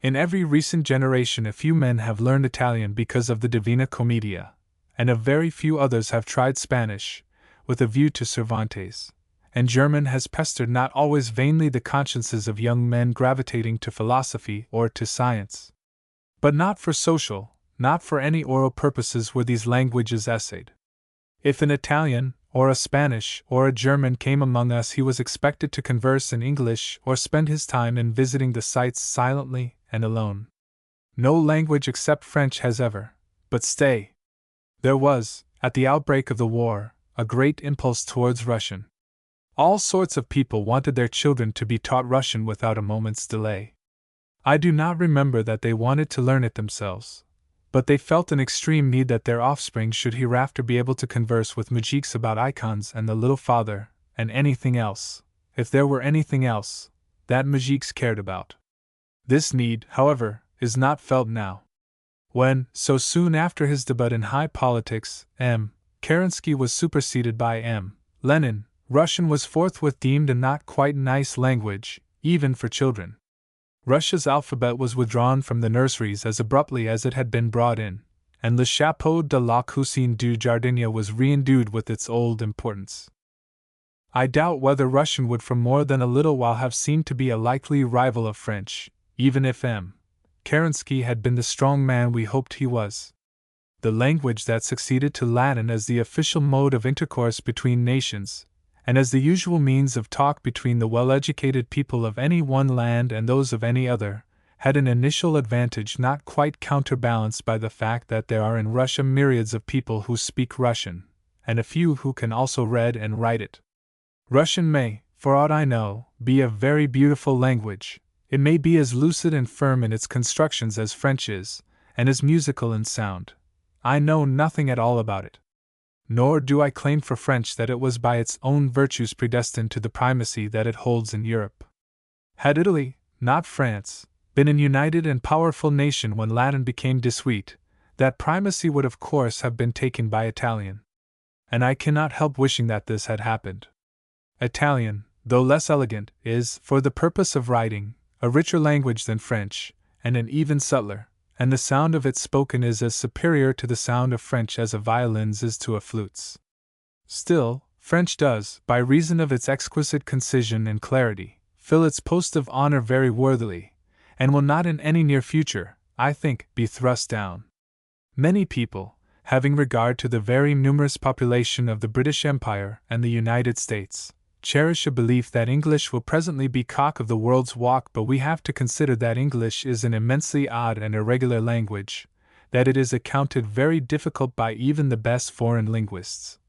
In every recent generation a few men have learned Italian because of the Divina Commedia, and a very few others have tried Spanish, with a view to Cervantes, and German has pestered not always vainly the consciences of young men gravitating to philosophy or to science. But not for social, not for any oral purposes were these languages essayed. If an Italian, or a Spanish, or a German came among us, he was expected to converse in English or spend his time in visiting the sights silently and alone. No language except French has ever, but stay. There was, at the outbreak of the war, a great impulse towards Russian. All sorts of people wanted their children to be taught Russian without a moment's delay. I do not remember that they wanted to learn it themselves, but they felt an extreme need that their offspring should hereafter be able to converse with moujiks about icons and the Little Father, and anything else, if there were anything else, that moujiks cared about. This need, however, is not felt now. When, so soon after his debut in high politics, M. Kerensky was superseded by M. Lenin, Russian was forthwith deemed a not quite nice language, even for children. Russia's alphabet was withdrawn from the nurseries as abruptly as it had been brought in, and Le Chapeau de la Cuisine du Jardinier was re-endued with its old importance. I doubt whether Russian would for more than a little while have seemed to be a likely rival of French, even if M. Kerensky had been the strong man we hoped he was. The language that succeeded to Latin as the official mode of intercourse between nations, and as the usual means of talk between the well-educated people of any one land and those of any other, had an initial advantage not quite counterbalanced by the fact that there are in Russia myriads of people who speak Russian, and a few who can also read and write it. Russian may, for aught I know, be a very beautiful language. It may be as lucid and firm in its constructions as French is, and as musical in sound. I know nothing at all about it. Nor do I claim for French that it was by its own virtues predestined to the primacy that it holds in Europe. Had Italy, not France, been an united and powerful nation when Latin became dissuete, that primacy would of course have been taken by Italian. And I cannot help wishing that this had happened. Italian, though less elegant, is, for the purpose of writing, a richer language than French, and an even subtler, and the sound of it spoken is as superior to the sound of French as a violin's is to a flute's. Still, French does, by reason of its exquisite concision and clarity, fill its post of honor very worthily, and will not in any near future, I think, be thrust down. Many people, having regard to the very numerous population of the British Empire and the United States, cherish a belief that English will presently be cock of the world's walk, but we have to consider that English is an immensely odd and irregular language, that it is accounted very difficult by even the best foreign linguists,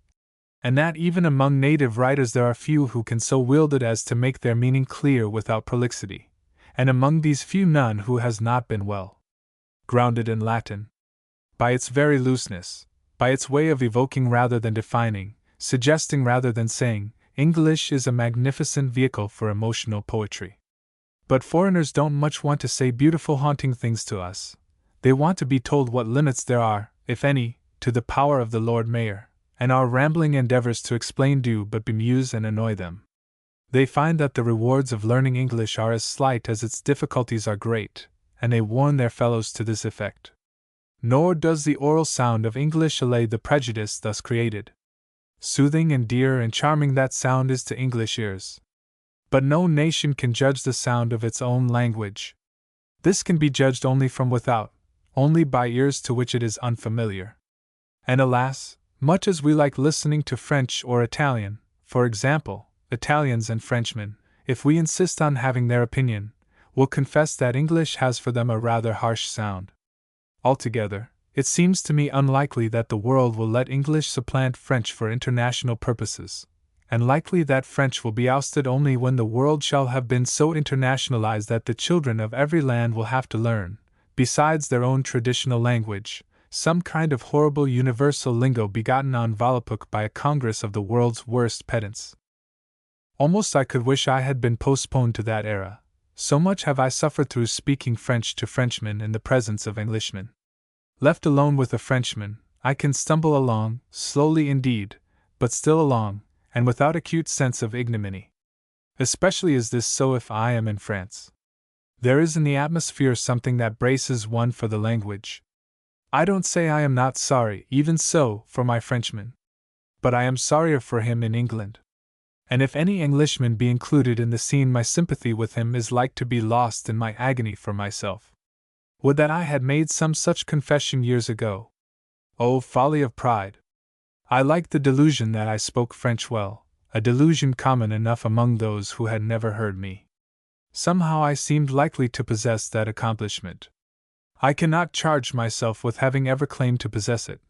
and that even among native writers there are few who can so wield it as to make their meaning clear without prolixity, and among these few none who has not been well grounded in Latin. By its very looseness, by its way of evoking rather than defining, suggesting rather than saying, English is a magnificent vehicle for emotional poetry. But foreigners don't much want to say beautiful haunting things to us. They want to be told what limits there are, if any, to the power of the Lord Mayor, and our rambling endeavors to explain do but bemuse and annoy them. They find that the rewards of learning English are as slight as its difficulties are great, and they warn their fellows to this effect. Nor does the oral sound of English allay the prejudice thus created. Soothing and dear and charming that sound is to English ears. But no nation can judge the sound of its own language. This can be judged only from without, only by ears to which it is unfamiliar. And alas, much as we like listening to French or Italian, for example, Italians and Frenchmen, if we insist on having their opinion, will confess that English has for them a rather harsh sound. Altogether, it seems to me unlikely that the world will let English supplant French for international purposes, and likely that French will be ousted only when the world shall have been so internationalized that the children of every land will have to learn, besides their own traditional language, some kind of horrible universal lingo begotten on Volapük by a congress of the world's worst pedants. Almost I could wish I had been postponed to that era, so much have I suffered through speaking French to Frenchmen in the presence of Englishmen. Left alone with a Frenchman, I can stumble along, slowly indeed, but still along, and without acute sense of ignominy. Especially is this so if I am in France. There is in the atmosphere something that braces one for the language. I don't say I am not sorry, even so, for my Frenchman. But I am sorrier for him in England. And if any Englishman be included in the scene, my sympathy with him is like to be lost in my agony for myself. Would that I had made some such confession years ago. Oh, folly of pride! I liked the delusion that I spoke French well, a delusion common enough among those who had never heard me. Somehow I seemed likely to possess that accomplishment. I cannot charge myself with having ever claimed to possess it,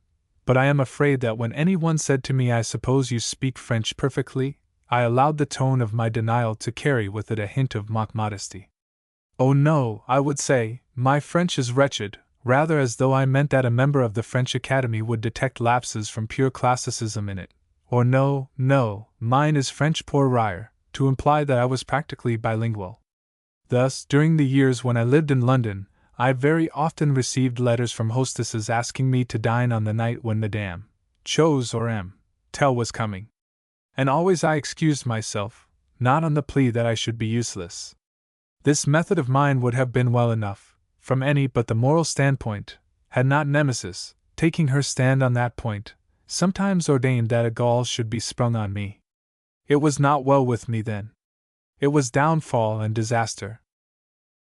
but I am afraid that when anyone said to me, "I suppose you speak French perfectly," I allowed the tone of my denial to carry with it a hint of mock modesty. Oh no, I would say, my French is wretched, rather as though I meant that a member of the French Academy would detect lapses from pure classicism in it. Or no, mine is French pour rire, to imply that I was practically bilingual. Thus, during the years when I lived in London, I very often received letters from hostesses asking me to dine on the night when Madame Chose or M. Tell was coming. And always I excused myself, not on the plea that I should be useless. This method of mine would have been well enough, from any but the moral standpoint, had not Nemesis, taking her stand on that point, sometimes ordained that a gall should be sprung on me. It was not well with me then. It was downfall and disaster.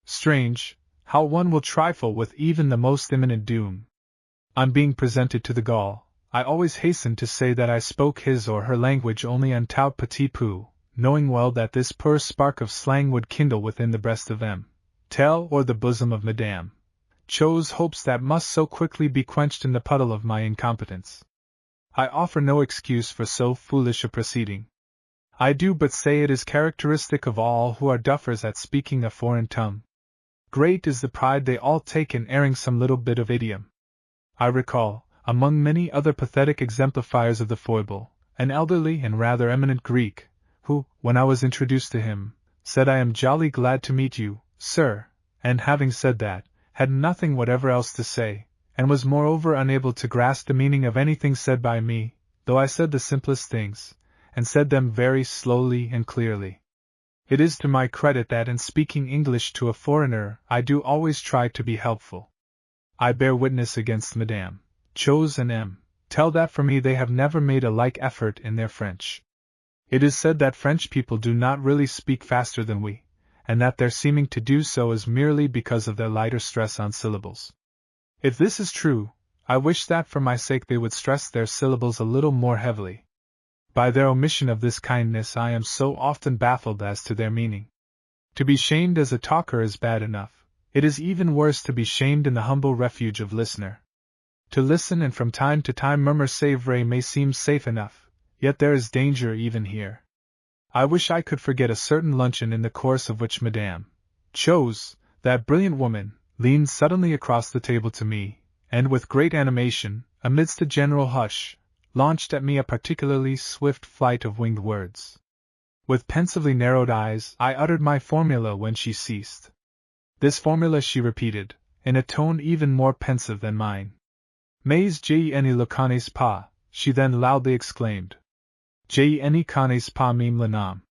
Strange, how one will trifle with even the most imminent doom. On being presented to the Gaul, I always hastened to say that I spoke his or her language only en tout petit peu, knowing well that this poor spark of slang would kindle within the breast of M. Tell or the bosom of Madame. Chose hopes that must so quickly be quenched in the puddle of my incompetence. I offer no excuse for so foolish a proceeding. I do but say it is characteristic of all who are duffers at speaking a foreign tongue. Great is the pride they all take in airing some little bit of idiom. I recall, among many other pathetic exemplifiers of the foible, an elderly and rather eminent Greek, who, when I was introduced to him, said, "I am jolly glad to meet you, sir," and having said that, had nothing whatever else to say, and was moreover unable to grasp the meaning of anything said by me, though I said the simplest things, and said them very slowly and clearly. It is to my credit that in speaking English to a foreigner I do always try to be helpful. I bear witness against Madame Chose and M. Tell that for me they have never made a like effort in their French. It is said that French people do not really speak faster than we, and that their seeming to do so is merely because of their lighter stress on syllables. If this is true, I wish that for my sake they would stress their syllables a little more heavily. By their omission of this kindness I am so often baffled as to their meaning. To be shamed as a talker is bad enough, it is even worse to be shamed in the humble refuge of listener. To listen and from time to time murmur c'est vrai may seem safe enough, yet there is danger even here. I wish I could forget a certain luncheon in the course of which Madame Chose, that brilliant woman, leaned suddenly across the table to me, and with great animation, amidst a general hush, launched at me a particularly swift flight of winged words. With pensively narrowed eyes, I uttered my formula when she ceased. This formula she repeated, in a tone even more pensive than mine. Mais je ne le connais pas, she then loudly exclaimed. Je ne connais pas même le nom.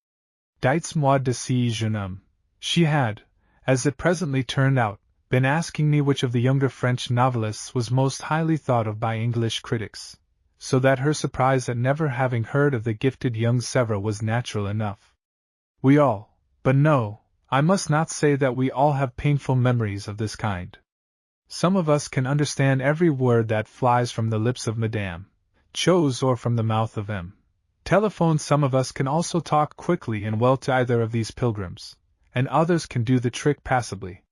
Dites-moi de ce jeune homme. She had, as it presently turned out, been asking me which of the younger French novelists was most highly thought of by English critics, so that her surprise at never having heard of the gifted young Sevre was natural enough. We all, but no, I must not say that we all have painful memories of this kind. Some of us can understand every word that flies from the lips of Madame Chose or from the mouth of M. Telephone. Some of us can also talk quickly and well to either of these pilgrims, and others can do the trick passably.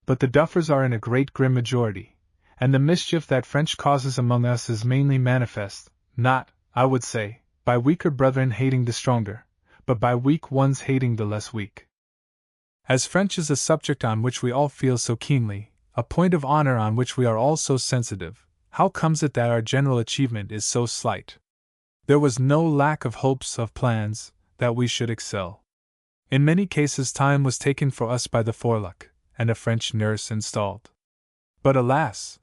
But the duffers are in a great grim majority, and the mischief that French causes among us is mainly manifest, not, I would say, by weaker brethren hating the stronger, but by weak ones hating the less weak. As French is a subject on which we all feel so keenly, a point of honor on which we are all so sensitive, how comes it that our general achievement is so slight? There was no lack of hopes, of plans, that we should excel. In many cases time was taken for us by the forelock, and a French nurse installed. But alas!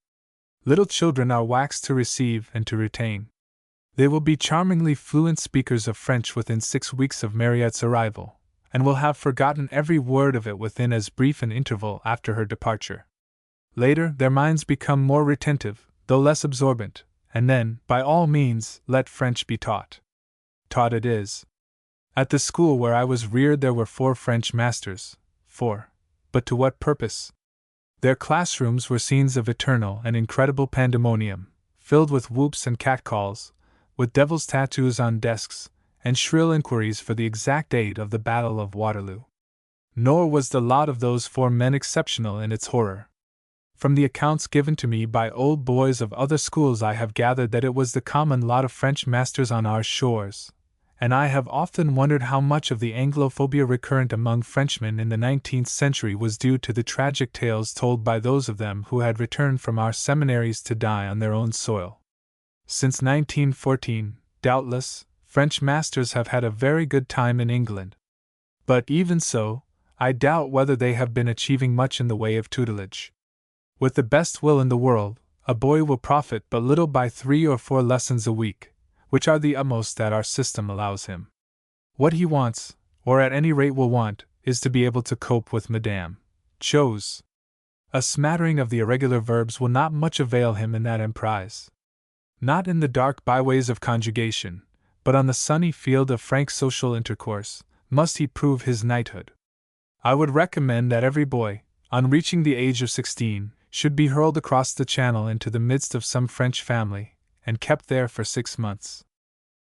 Little children are waxed to receive and to retain. They will be charmingly fluent speakers of French within 6 weeks of Mariette's arrival, and will have forgotten every word of it within as brief an interval after her departure. Later, their minds become more retentive, though less absorbent, and then, by all means, let French be taught. Taught it is. At the school where I was reared there were 4 French masters. 4. But to what purpose? Their classrooms were scenes of eternal and incredible pandemonium, filled with whoops and catcalls, with devil's tattoos on desks, and shrill inquiries for the exact date of the Battle of Waterloo. Nor was the lot of those 4 men exceptional in its horror. From the accounts given to me by old boys of other schools I have gathered that it was the common lot of French masters on our shores, and I have often wondered how much of the Anglophobia recurrent among Frenchmen in the 19th century was due to the tragic tales told by those of them who had returned from our seminaries to die on their own soil. Since 1914, doubtless, French masters have had a very good time in England. But even so, I doubt whether they have been achieving much in the way of tutelage. With the best will in the world, a boy will profit but little by 3 or 4 lessons a week, which are the utmost that our system allows him. What he wants, or at any rate will want, is to be able to cope with Madame Chose. A smattering of the irregular verbs will not much avail him in that emprise. Not in the dark byways of conjugation, but on the sunny field of frank social intercourse, must he prove his knighthood. I would recommend that every boy, on reaching the age of 16, should be hurled across the Channel into the midst of some French family, and kept there for 6 months.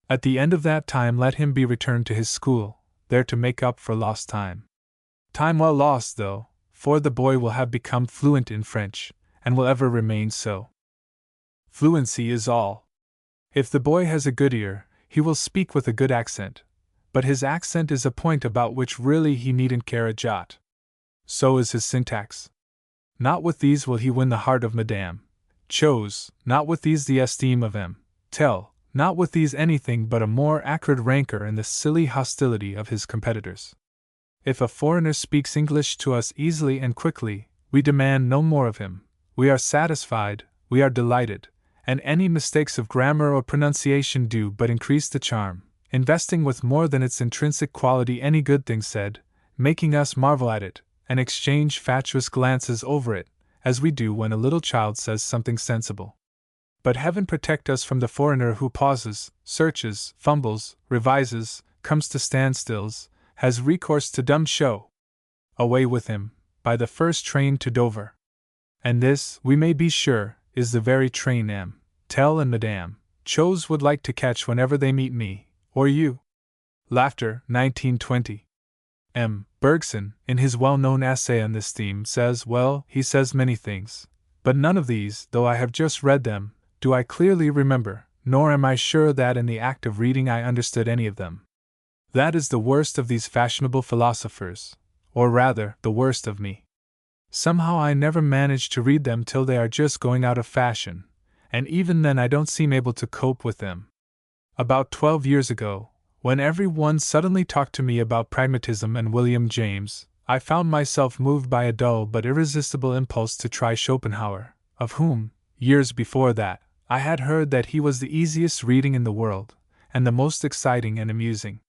At the end of that time let him be returned to his school, there to make up for lost time. Time well lost, though, for the boy will have become fluent in French, and will ever remain so. Fluency is all. If the boy has a good ear, he will speak with a good accent, but his accent is a point about which really he needn't care a jot. So is his syntax. Not with these will he win the heart of Madame Chose, not with these the esteem of M. Tell, not with these anything but a more acrid rancor in the silly hostility of his competitors. If a foreigner speaks English to us easily and quickly, we demand no more of him, we are satisfied, we are delighted, and any mistakes of grammar or pronunciation do but increase the charm, investing with more than its intrinsic quality any good thing said, making us marvel at it, and exchange fatuous glances over it, as we do when a little child says something sensible. But heaven protect us from the foreigner who pauses, searches, fumbles, revises, comes to standstills, has recourse to dumb show. Away with him, by the first train to Dover. And this, we may be sure, is the very train M. Tell and Madame Chose would like to catch whenever they meet me, or you. Laughter, 1920. M. Bergson, in his well-known essay on this theme, says, well, he says many things, but none of these, though I have just read them, do I clearly remember, nor am I sure that in the act of reading I understood any of them. That is the worst of these fashionable philosophers, or rather, the worst of me. Somehow I never manage to read them till they are just going out of fashion, and even then I don't seem able to cope with them. About 12 years ago, when every one suddenly talked to me about pragmatism and William James, I found myself moved by a dull but irresistible impulse to try Schopenhauer, of whom, years before that, I had heard that he was the easiest reading in the world, and the most exciting and amusing.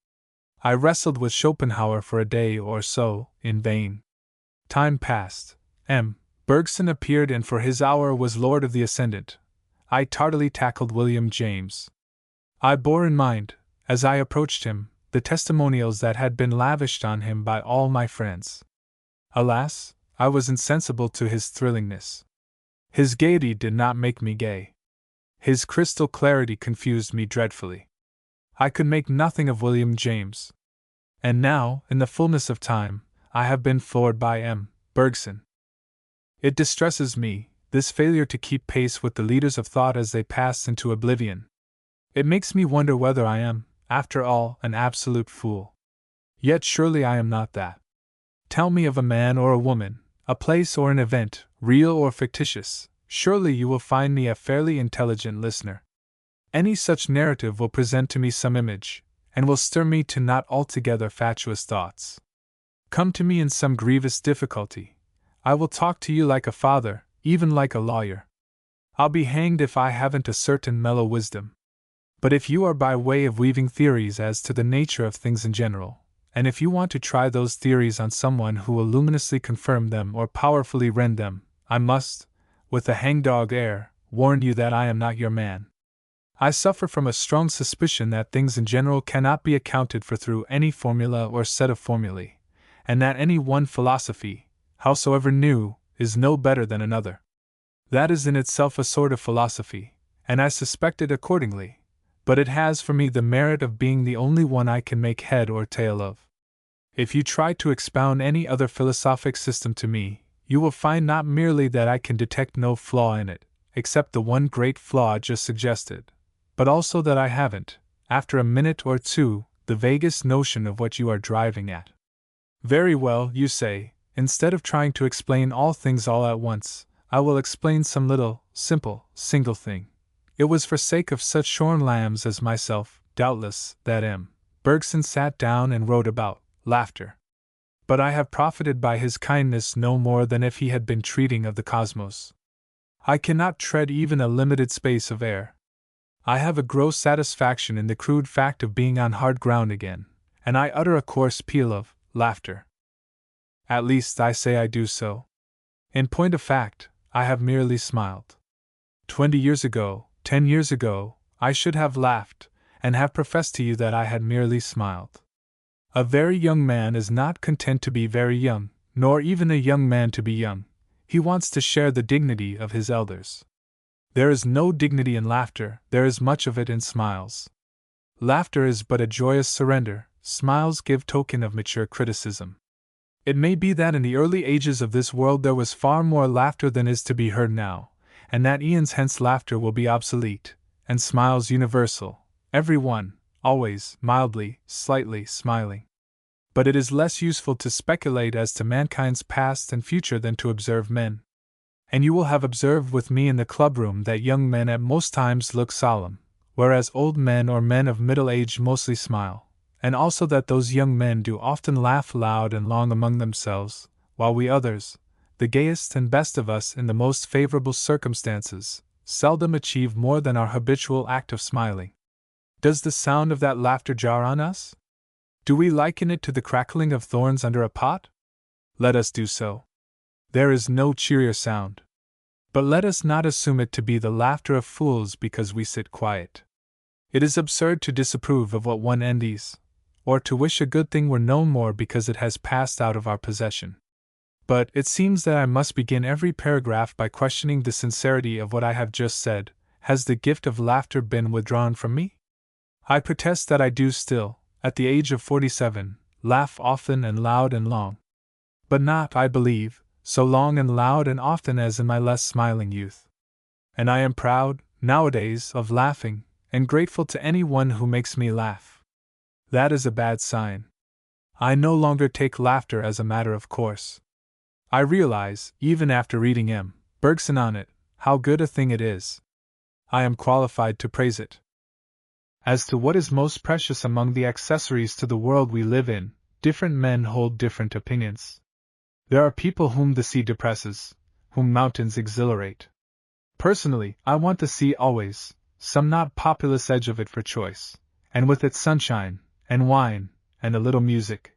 I wrestled with Schopenhauer for a day or so, in vain. Time passed. M. Bergson appeared and for his hour was lord of the ascendant. I tardily tackled William James. I bore in mind, as I approached him, the testimonials that had been lavished on him by all my friends. Alas, I was insensible to his thrillingness. His gaiety did not make me gay. His crystal clarity confused me dreadfully. I could make nothing of William James. And now, in the fullness of time, I have been floored by M. Bergson. It distresses me, this failure to keep pace with the leaders of thought as they pass into oblivion. It makes me wonder whether I am, after all, an absolute fool. Yet surely I am not that. Tell me of a man or a woman, a place or an event, real or fictitious, surely you will find me a fairly intelligent listener. Any such narrative will present to me some image, and will stir me to not altogether fatuous thoughts. Come to me in some grievous difficulty. I will talk to you like a father, even like a lawyer. I'll be hanged if I haven't a certain mellow wisdom. But if you are by way of weaving theories as to the nature of things in general, and if you want to try those theories on someone who will luminously confirm them or powerfully rend them, I must, with a hangdog air, warn you that I am not your man. I suffer from a strong suspicion that things in general cannot be accounted for through any formula or set of formulae, and that any one philosophy, howsoever new, is no better than another. That is in itself a sort of philosophy, and I suspect it accordingly, but it has for me the merit of being the only one I can make head or tail of. If you try to expound any other philosophic system to me, you will find not merely that I can detect no flaw in it, except the one great flaw just suggested, but also that I haven't, after a minute or two, the vaguest notion of what you are driving at. Very well, you say, instead of trying to explain all things all at once, I will explain some little, simple, single thing. It was for sake of such shorn lambs as myself, doubtless, that M. Bergson sat down and wrote about laughter. But I have profited by his kindness no more than if he had been treating of the cosmos. I cannot tread even a limited space of air. I have a gross satisfaction in the crude fact of being on hard ground again, and I utter a coarse peal of laughter. At least I say I do so. In point of fact, I have merely smiled. 20 years ago, 10 years ago, I should have laughed, and have professed to you that I had merely smiled. A very young man is not content to be very young, nor even a young man to be young. He wants to share the dignity of his elders. There is no dignity in laughter, there is much of it in smiles. Laughter is but a joyous surrender, smiles give token of mature criticism. It may be that in the early ages of this world there was far more laughter than is to be heard now, and that eons hence laughter will be obsolete, and smiles universal, every one, always, mildly, slightly, smiling. But it is less useful to speculate as to mankind's past and future than to observe men. And you will have observed with me in the clubroom that young men at most times look solemn, whereas old men or men of middle age mostly smile, and also that those young men do often laugh loud and long among themselves, while we others, the gayest and best of us in the most favorable circumstances, seldom achieve more than our habitual act of smiling. Does the sound of that laughter jar on us? Do we liken it to the crackling of thorns under a pot? Let us do so. There is no cheerier sound. But let us not assume it to be the laughter of fools because we sit quiet. It is absurd to disapprove of what one envies, or to wish a good thing were no more because it has passed out of our possession. But it seems that I must begin every paragraph by questioning the sincerity of what I have just said. Has the gift of laughter been withdrawn from me? I protest that I do still, at the age of 47, laugh often and loud and long. But not, I believe, so long and loud and often as in my less smiling youth. And I am proud, nowadays, of laughing, and grateful to any one who makes me laugh. That is a bad sign. I no longer take laughter as a matter of course. I realize, even after reading M. Bergson on it, how good a thing it is. I am qualified to praise it. As to what is most precious among the accessories to the world we live in, different men hold different opinions. There are people whom the sea depresses, whom mountains exhilarate. Personally, I want the sea always, some not populous edge of it for choice, and with its sunshine, and wine, and a little music.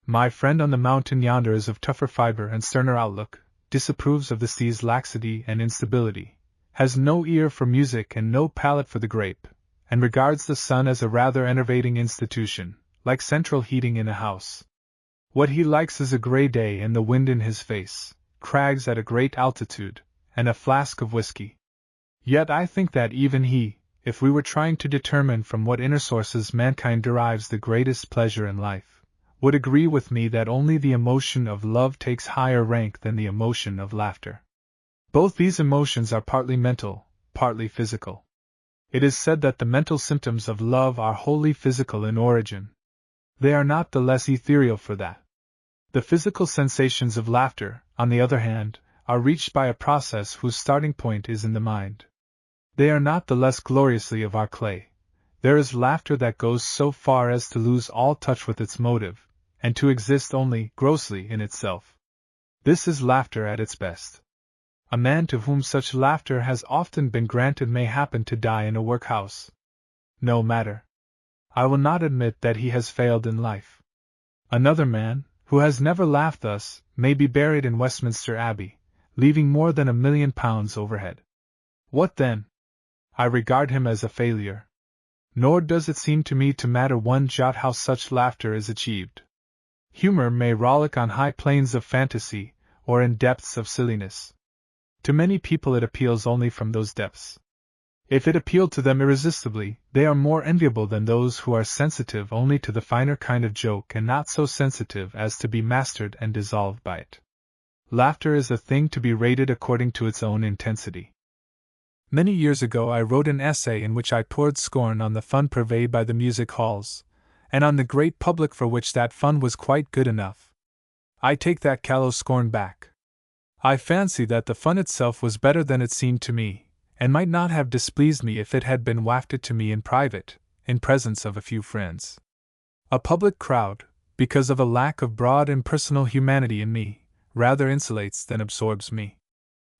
My friend on the mountain yonder is of tougher fiber and sterner outlook, disapproves of the sea's laxity and instability, has no ear for music and no palate for the grape, and regards the sun as a rather enervating institution, like central heating in a house. What he likes is a grey day and the wind in his face, crags at a great altitude, and a flask of whiskey. Yet I think that even he, if we were trying to determine from what inner sources mankind derives the greatest pleasure in life, would agree with me that only the emotion of love takes higher rank than the emotion of laughter. Both these emotions are partly mental, partly physical. It is said that the mental symptoms of love are wholly physical in origin. They are not the less ethereal for that. The physical sensations of laughter, on the other hand, are reached by a process whose starting point is in the mind. They are not the less gloriously of our clay. There is laughter that goes so far as to lose all touch with its motive, and to exist only, grossly, in itself. This is laughter at its best. A man to whom such laughter has often been granted may happen to die in a workhouse. No matter. I will not admit that he has failed in life. Another man, who has never laughed thus, may be buried in Westminster Abbey, leaving more than £1 million overhead. What then? I regard him as a failure. Nor does it seem to me to matter one jot how such laughter is achieved. Humor may rollick on high planes of fantasy, or in depths of silliness. To many people it appeals only from those depths. If it appealed to them irresistibly, they are more enviable than those who are sensitive only to the finer kind of joke and not so sensitive as to be mastered and dissolved by it. Laughter is a thing to be rated according to its own intensity. Many years ago I wrote an essay in which I poured scorn on the fun purveyed by the music halls, and on the great public for which that fun was quite good enough. I take that callow scorn back. I fancy that the fun itself was better than it seemed to me, and might not have displeased me if it had been wafted to me in private, in presence of a few friends. A public crowd, because of a lack of broad impersonal humanity in me, rather insulates than absorbs me.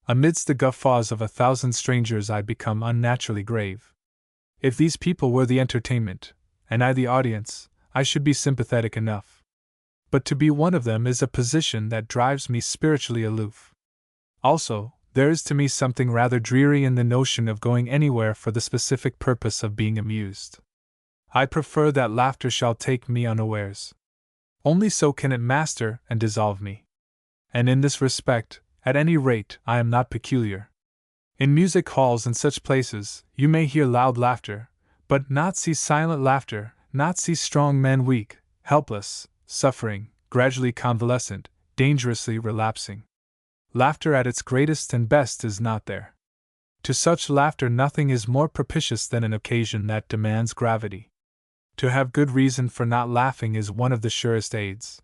Amidst the guffaws of 1,000 strangers I become unnaturally grave. If these people were the entertainment, and I the audience, I should be sympathetic enough. But to be one of them is a position that drives me spiritually aloof. Also, there is to me something rather dreary in the notion of going anywhere for the specific purpose of being amused. I prefer that laughter shall take me unawares. Only so can it master and dissolve me. And in this respect, at any rate, I am not peculiar. In music halls and such places, you may hear loud laughter, but not see silent laughter, not see strong men weak, helpless, suffering, gradually convalescent, dangerously relapsing. Laughter at its greatest and best is not there. To such laughter nothing is more propitious than an occasion that demands gravity. To have good reason for not laughing is one of the surest aids.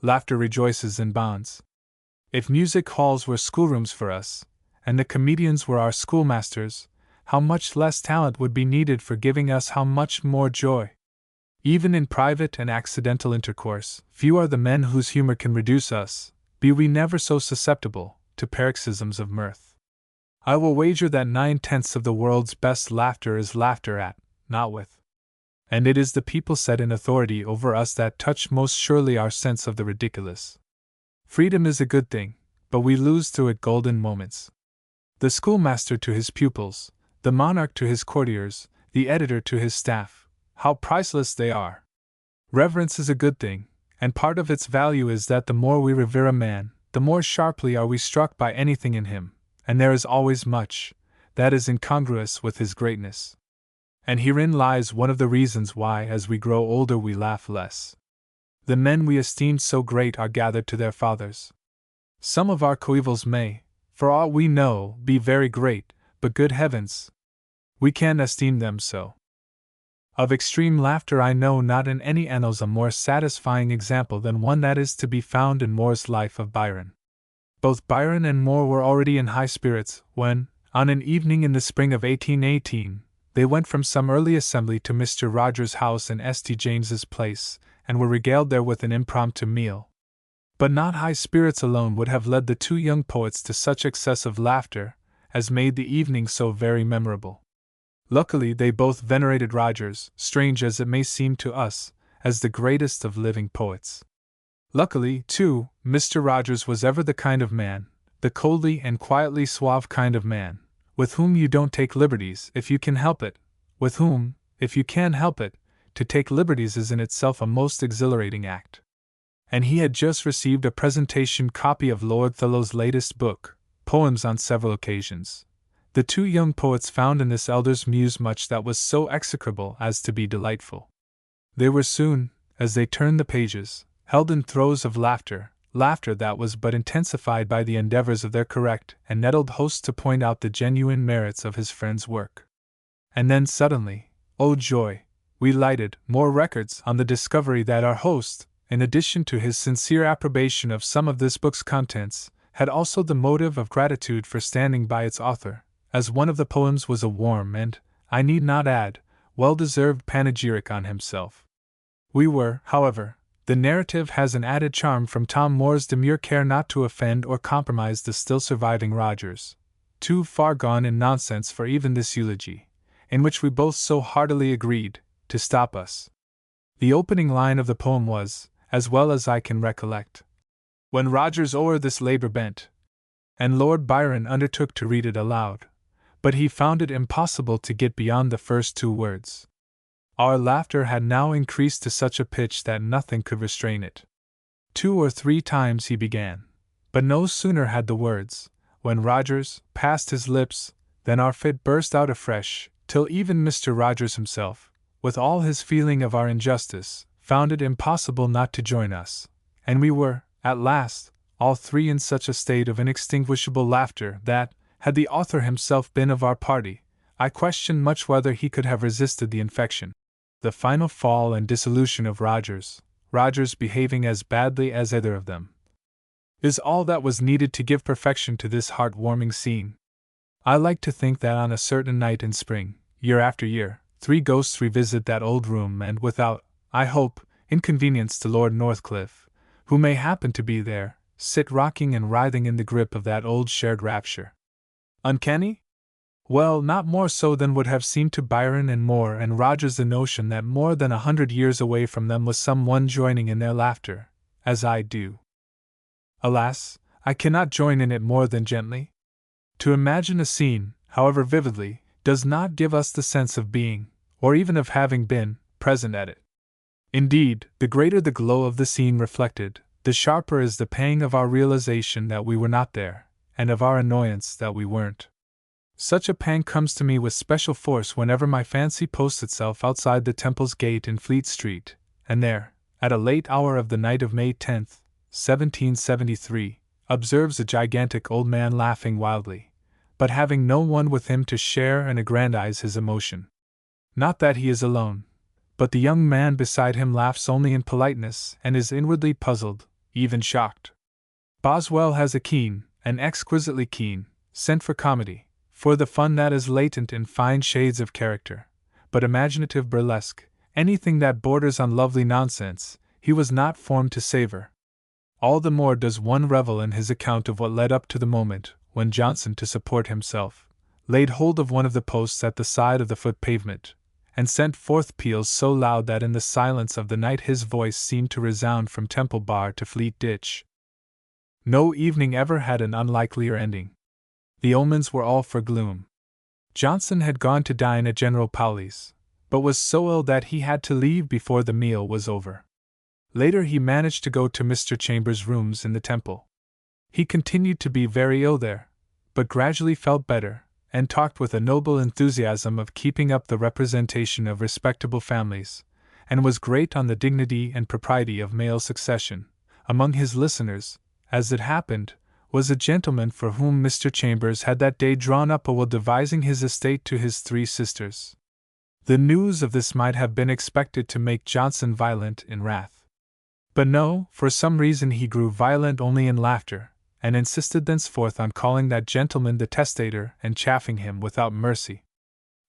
Laughter rejoices and bonds. If music halls were schoolrooms for us, and the comedians were our schoolmasters, how much less talent would be needed for giving us how much more joy. Even in private and accidental intercourse, few are the men whose humor can reduce us, be we never so susceptible, to paroxysms of mirth. I will wager that 9/10 of the world's best laughter is laughter at, not with. And it is the people set in authority over us that touch most surely our sense of the ridiculous. Freedom is a good thing, but we lose through it golden moments. The schoolmaster to his pupils, the monarch to his courtiers, the editor to his staff, how priceless they are! Reverence is a good thing, and part of its value is that the more we revere a man, the more sharply are we struck by anything in him, and there is always much that is incongruous with his greatness. And herein lies one of the reasons why, as we grow older, we laugh less. The men we esteemed so great are gathered to their fathers. Some of our coevals may, for aught we know, be very great, but good heavens! We can esteem them so. Of extreme laughter I know not in any annals a more satisfying example than one that is to be found in Moore's Life of Byron. Both Byron and Moore were already in high spirits when, on an evening in the spring of 1818, they went from some early assembly to Mr. Rogers' house in St. James's Place, and were regaled there with an impromptu meal. But not high spirits alone would have led the two young poets to such excess of laughter as made the evening so very memorable. Luckily, they both venerated Rogers, strange as it may seem to us, as the greatest of living poets. Luckily, too, Mr. Rogers was ever the kind of man, the coldly and quietly suave kind of man, with whom you don't take liberties if you can help it, with whom, if you can help it, to take liberties is in itself a most exhilarating act. And he had just received a presentation copy of Lord Thurlow's latest book, Poems on several occasions. The two young poets found in this elder's muse much that was so execrable as to be delightful. They were soon, as they turned the pages, held in throes of laughter that was but intensified by the endeavors of their correct and nettled host to point out the genuine merits of his friend's work. And then suddenly, oh joy, we lighted more records on the discovery that our host, in addition to his sincere approbation of some of this book's contents, had also the motive of gratitude for standing by its author, as one of the poems was a warm and, I need not add, well-deserved panegyric on himself. We were, however, the narrative has an added charm from Tom Moore's demure care not to offend or compromise the still surviving Rogers, too far gone in nonsense for even this eulogy, in which we both so heartily agreed, to stop us. The opening line of the poem was, as well as I can recollect, when Rogers o'er this labor bent, and Lord Byron undertook to read it aloud, but he found it impossible to get beyond the first two words. Our laughter had now increased to such a pitch that nothing could restrain it. 2 or 3 times he began, but no sooner had the words, when Rogers, passed his lips, than our fit burst out afresh, till even Mr. Rogers himself, with all his feeling of our injustice, found it impossible not to join us, and we were, at last, all three in such a state of inextinguishable laughter that, had the author himself been of our party, I question much whether he could have resisted the infection. The final fall and dissolution of Rogers behaving as badly as either of them, is all that was needed to give perfection to this heart-warming scene. I like to think that on a certain night in spring, year after year, 3 ghosts revisit that old room and without, I hope, inconvenience to Lord Northcliffe, who may happen to be there, sit rocking and writhing in the grip of that old shared rapture. Uncanny? Well, not more so than would have seemed to Byron and Moore and Rogers the notion that more than 100 years away from them was some one joining in their laughter, as I do. Alas, I cannot join in it more than gently. To imagine a scene, however vividly, does not give us the sense of being, or even of having been, present at it. Indeed, the greater the glow of the scene reflected, the sharper is the pang of our realization that we were not there, and of our annoyance that we weren't. Such a pang comes to me with special force whenever my fancy posts itself outside the Temple's gate in Fleet Street, and there, at a late hour of the night of May 10th, 1773, observes a gigantic old man laughing wildly, but having no one with him to share and aggrandize his emotion. Not that he is alone, but the young man beside him laughs only in politeness and is inwardly puzzled, even shocked. Boswell has a keen, an exquisitely keen, scent for comedy, for the fun that is latent in fine shades of character, but imaginative burlesque, anything that borders on lovely nonsense, he was not formed to savor. All the more does one revel in his account of what led up to the moment when Johnson, to support himself, laid hold of one of the posts at the side of the foot pavement, and sent forth peals so loud that in the silence of the night his voice seemed to resound from Temple Bar to Fleet Ditch. No evening ever had an unlikelier ending. The omens were all for gloom. Johnson had gone to dine at General Powley's, but was so ill that he had to leave before the meal was over. Later he managed to go to Mr. Chambers' rooms in the Temple. He continued to be very ill there, but gradually felt better, and talked with a noble enthusiasm of keeping up the representation of respectable families, and was great on the dignity and propriety of male succession. Among his listeners, as it happened, was a gentleman for whom Mr. Chambers had that day drawn up a will devising his estate to his 3 sisters. The news of this might have been expected to make Johnson violent in wrath. But no, for some reason he grew violent only in laughter, and insisted thenceforth on calling that gentleman the testator and chaffing him without mercy.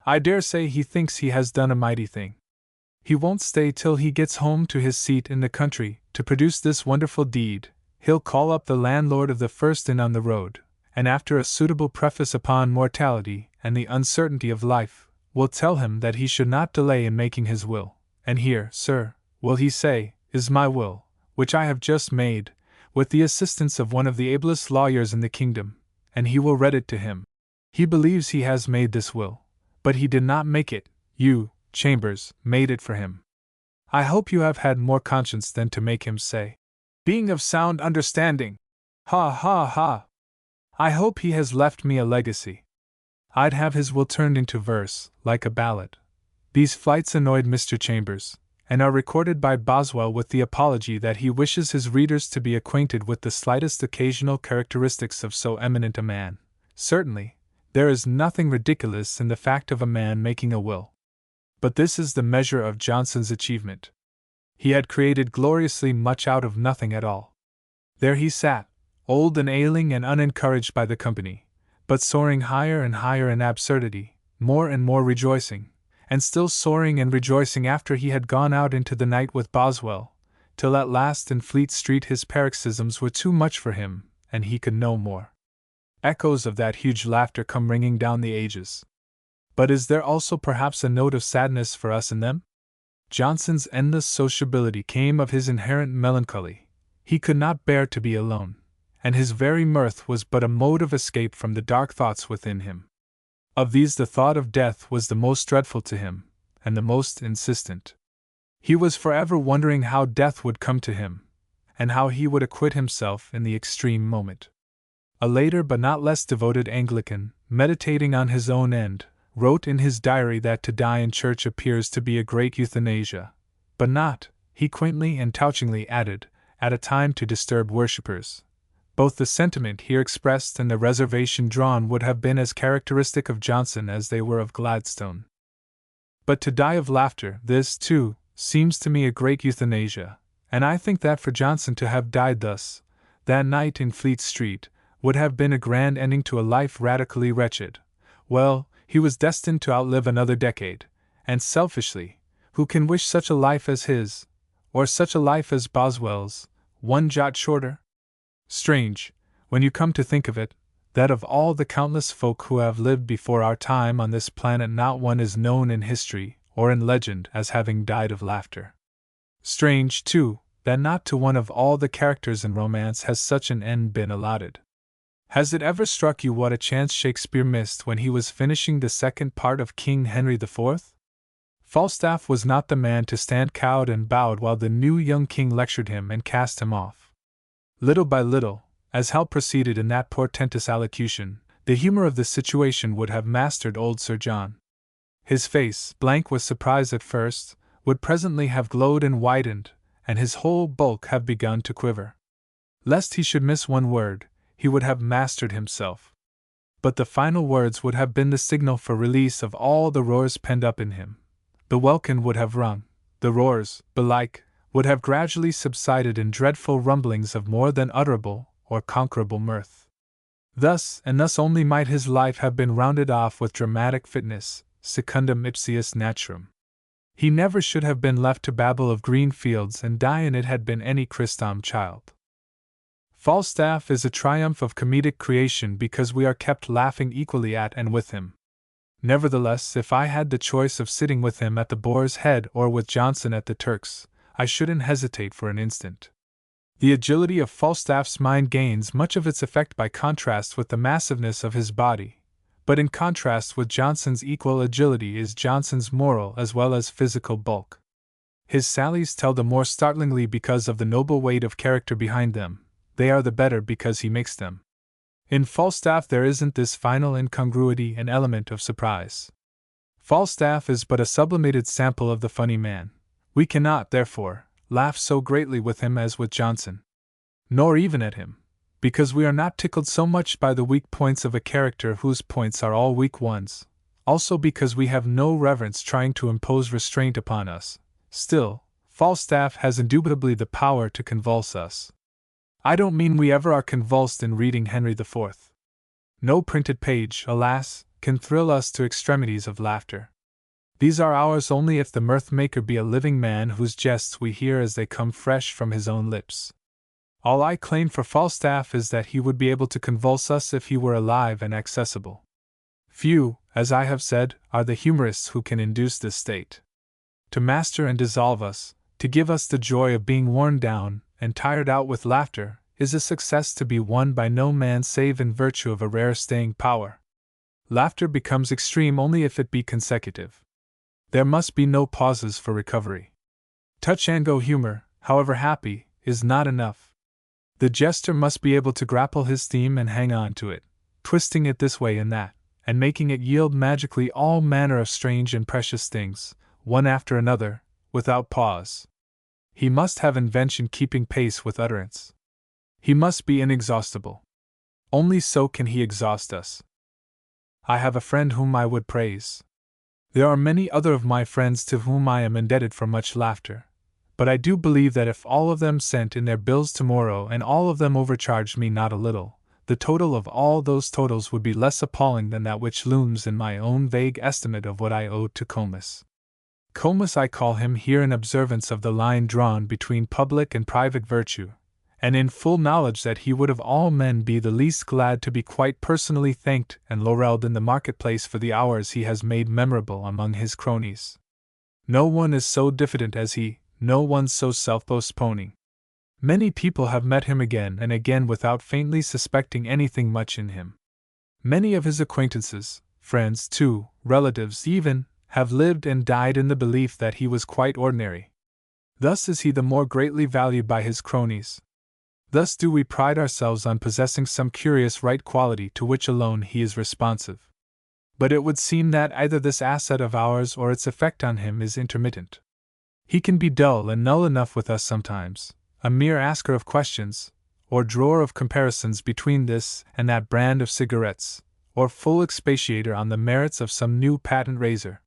I dare say he thinks he has done a mighty thing. He won't stay till he gets home to his seat in the country to produce this wonderful deed. He'll call up the landlord of the first inn on the road, and after a suitable preface upon mortality and the uncertainty of life, will tell him that he should not delay in making his will. And here, sir, will he say, is my will, which I have just made, with the assistance of one of the ablest lawyers in the kingdom, and he will read it to him. He believes he has made this will, but he did not make it, you, Chambers, made it for him. I hope you have had more conscience than to make him say, being of sound understanding. Ha ha ha! I hope he has left me a legacy. I'd have his will turned into verse, like a ballad. These flights annoyed Mr. Chambers, and are recorded by Boswell with the apology that he wishes his readers to be acquainted with the slightest occasional characteristics of so eminent a man. Certainly, there is nothing ridiculous in the fact of a man making a will. But this is the measure of Johnson's achievement. He had created gloriously much out of nothing at all. There he sat, old and ailing and unencouraged by the company, but soaring higher and higher in absurdity, more and more rejoicing, and still soaring and rejoicing after he had gone out into the night with Boswell, till at last in Fleet Street his paroxysms were too much for him, and he could no more. Echoes of that huge laughter come ringing down the ages. But is there also perhaps a note of sadness for us in them? Johnson's endless sociability came of his inherent melancholy. He could not bear to be alone, and his very mirth was but a mode of escape from the dark thoughts within him. Of these the thought of death was the most dreadful to him, and the most insistent. He was forever wondering how death would come to him, and how he would acquit himself in the extreme moment. A later but not less devoted Anglican, meditating on his own end, wrote in his diary that to die in church appears to be a great euthanasia, but not, he quaintly and touchingly added, at a time to disturb worshippers. Both the sentiment here expressed and the reservation drawn would have been as characteristic of Johnson as they were of Gladstone. But to die of laughter, this, too, seems to me a great euthanasia, and I think that for Johnson to have died thus, that night in Fleet Street, would have been a grand ending to a life radically wretched. Well, he was destined to outlive another decade, and selfishly, who can wish such a life as his, or such a life as Boswell's, one jot shorter? Strange, when you come to think of it, that of all the countless folk who have lived before our time on this planet, not one is known in history or in legend as having died of laughter. Strange, too, that not to one of all the characters in romance has such an end been allotted. Has it ever struck you what a chance Shakespeare missed when he was finishing the second part of King Henry IV? Falstaff was not the man to stand cowed and bowed while the new young king lectured him and cast him off. Little by little, as Hal proceeded in that portentous allocution, the humor of the situation would have mastered old Sir John. His face, blank with surprise at first, would presently have glowed and widened, and his whole bulk have begun to quiver. Lest he should miss one word, he would have mastered himself. But the final words would have been the signal for release of all the roars penned up in him. The welkin would have rung, the roars, belike, would have gradually subsided in dreadful rumblings of more than utterable or conquerable mirth. Thus, and thus only, might his life have been rounded off with dramatic fitness, secundum ipsius naturam. He never should have been left to babble of green fields and die in it had been any Christom child. Falstaff is a triumph of comedic creation because we are kept laughing equally at and with him. Nevertheless, if I had the choice of sitting with him at the Boar's Head or with Johnson at the Turk's, I shouldn't hesitate for an instant. The agility of Falstaff's mind gains much of its effect by contrast with the massiveness of his body, but in contrast with Johnson's equal agility is Johnson's moral as well as physical bulk. His sallies tell the more startlingly because of the noble weight of character behind them, they are the better because he makes them. In Falstaff there isn't this final incongruity and element of surprise. Falstaff is but a sublimated sample of the funny man. We cannot, therefore, laugh so greatly with him as with Johnson. Nor even at him, because we are not tickled so much by the weak points of a character whose points are all weak ones, also because we have no reverence trying to impose restraint upon us. Still, Falstaff has indubitably the power to convulse us. I don't mean we ever are convulsed in reading Henry IV. No printed page, alas, can thrill us to extremities of laughter. These are ours only if the mirth-maker be a living man whose jests we hear as they come fresh from his own lips. All I claim for Falstaff is that he would be able to convulse us if he were alive and accessible. Few, as I have said, are the humorists who can induce this state. To master and dissolve us, to give us the joy of being worn down and tired out with laughter, is a success to be won by no man save in virtue of a rare staying power. Laughter becomes extreme only if it be consecutive. There must be no pauses for recovery. Touch-and-go humor, however happy, is not enough. The jester must be able to grapple his theme and hang on to it, twisting it this way and that, and making it yield magically all manner of strange and precious things, one after another, without pause. He must have invention keeping pace with utterance. He must be inexhaustible. Only so can he exhaust us. I have a friend whom I would praise. There are many other of my friends to whom I am indebted for much laughter, but I do believe that if all of them sent in their bills tomorrow and all of them overcharged me not a little, the total of all those totals would be less appalling than that which looms in my own vague estimate of what I owe to Comus. Comus I call him here in observance of the line drawn between public and private virtue, and in full knowledge that he would of all men be the least glad to be quite personally thanked and laurelled in the marketplace for the hours he has made memorable among his cronies. No one is so diffident as he, no one so self-postponing. Many people have met him again and again without faintly suspecting anything much in him. Many of his acquaintances, friends too, relatives even, have lived and died in the belief that he was quite ordinary. Thus is he the more greatly valued by his cronies. Thus do we pride ourselves on possessing some curious right quality to which alone he is responsive. But it would seem that either this asset of ours or its effect on him is intermittent. He can be dull and null enough with us sometimes, a mere asker of questions, or drawer of comparisons between this and that brand of cigarettes, or full expatiator on the merits of some new patent razor.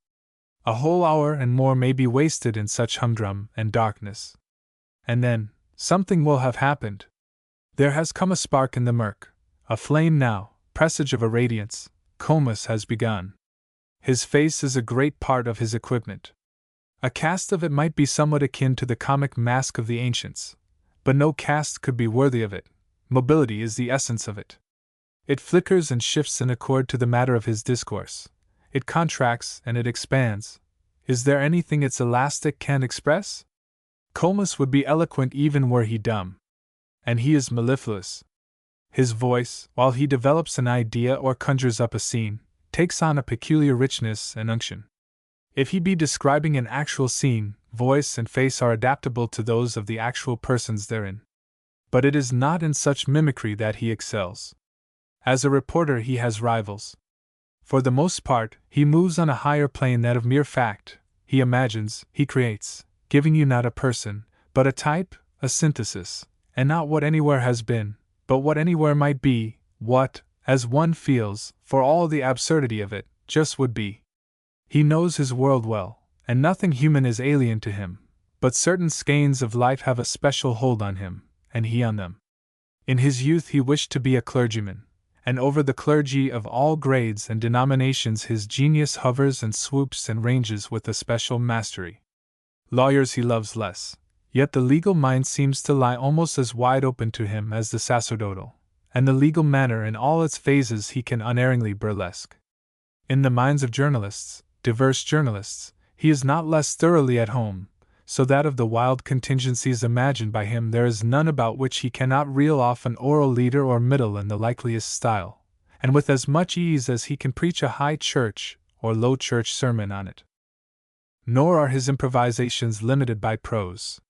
A whole hour and more may be wasted in such humdrum and darkness. And then, something will have happened. There has come a spark in the murk, a flame now, presage of a radiance. Comus has begun. His face is a great part of his equipment. A cast of it might be somewhat akin to the comic mask of the ancients, but no cast could be worthy of it. Mobility is the essence of it. It flickers and shifts in accord to the matter of his discourse. It contracts and it expands. Is there anything its elastic can't express? Comus would be eloquent even were he dumb. And he is mellifluous. His voice, while he develops an idea or conjures up a scene, takes on a peculiar richness and unction. If he be describing an actual scene, voice and face are adaptable to those of the actual persons therein. But it is not in such mimicry that he excels. As a reporter he has rivals. For the most part, he moves on a higher plane than of mere fact. He imagines, he creates, giving you not a person, but a type, a synthesis, and not what anywhere has been, but what anywhere might be, what, as one feels, for all the absurdity of it, just would be. He knows his world well, and nothing human is alien to him, but certain skeins of life have a special hold on him, and he on them. In his youth he wished to be a clergyman, and over the clergy of all grades and denominations his genius hovers and swoops and ranges with a special mastery. Lawyers he loves less, yet the legal mind seems to lie almost as wide open to him as the sacerdotal, and the legal manner in all its phases he can unerringly burlesque. In the minds of journalists, diverse journalists, he is not less thoroughly at home, so that of the wild contingencies imagined by him there is none about which he cannot reel off an oral leader or middle in the likeliest style, and with as much ease as he can preach a high church or low church sermon on it. Nor are his improvisations limited by prose.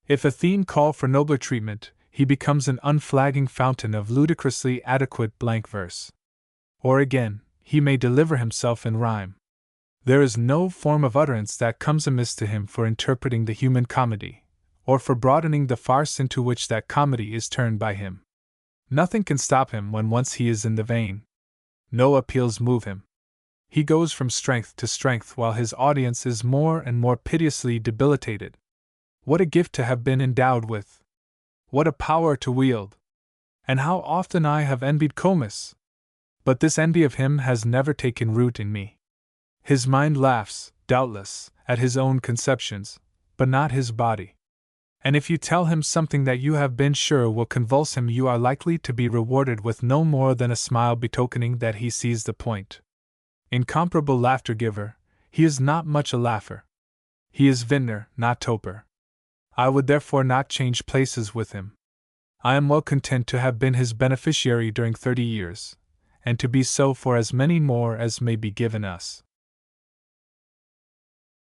If a theme call for nobler treatment, he becomes an unflagging fountain of ludicrously adequate blank verse. Or again, he may deliver himself in rhyme. There is no form of utterance that comes amiss to him for interpreting the human comedy, or for broadening the farce into which that comedy is turned by him. Nothing can stop him when once he is in the vein. No appeals move him. He goes from strength to strength while his audience is more and more piteously debilitated. What a gift to have been endowed with! What a power to wield! And how often I have envied Comus! But this envy of him has never taken root in me. His mind laughs, doubtless, at his own conceptions, but not his body. And if you tell him something that you have been sure will convulse him, you are likely to be rewarded with no more than a smile betokening that he sees the point. Incomparable laughter giver, he is not much a laugher. He is vintner, not toper. I would therefore not change places with him. I am well content to have been his beneficiary during 30 years, and to be so for as many more as may be given us.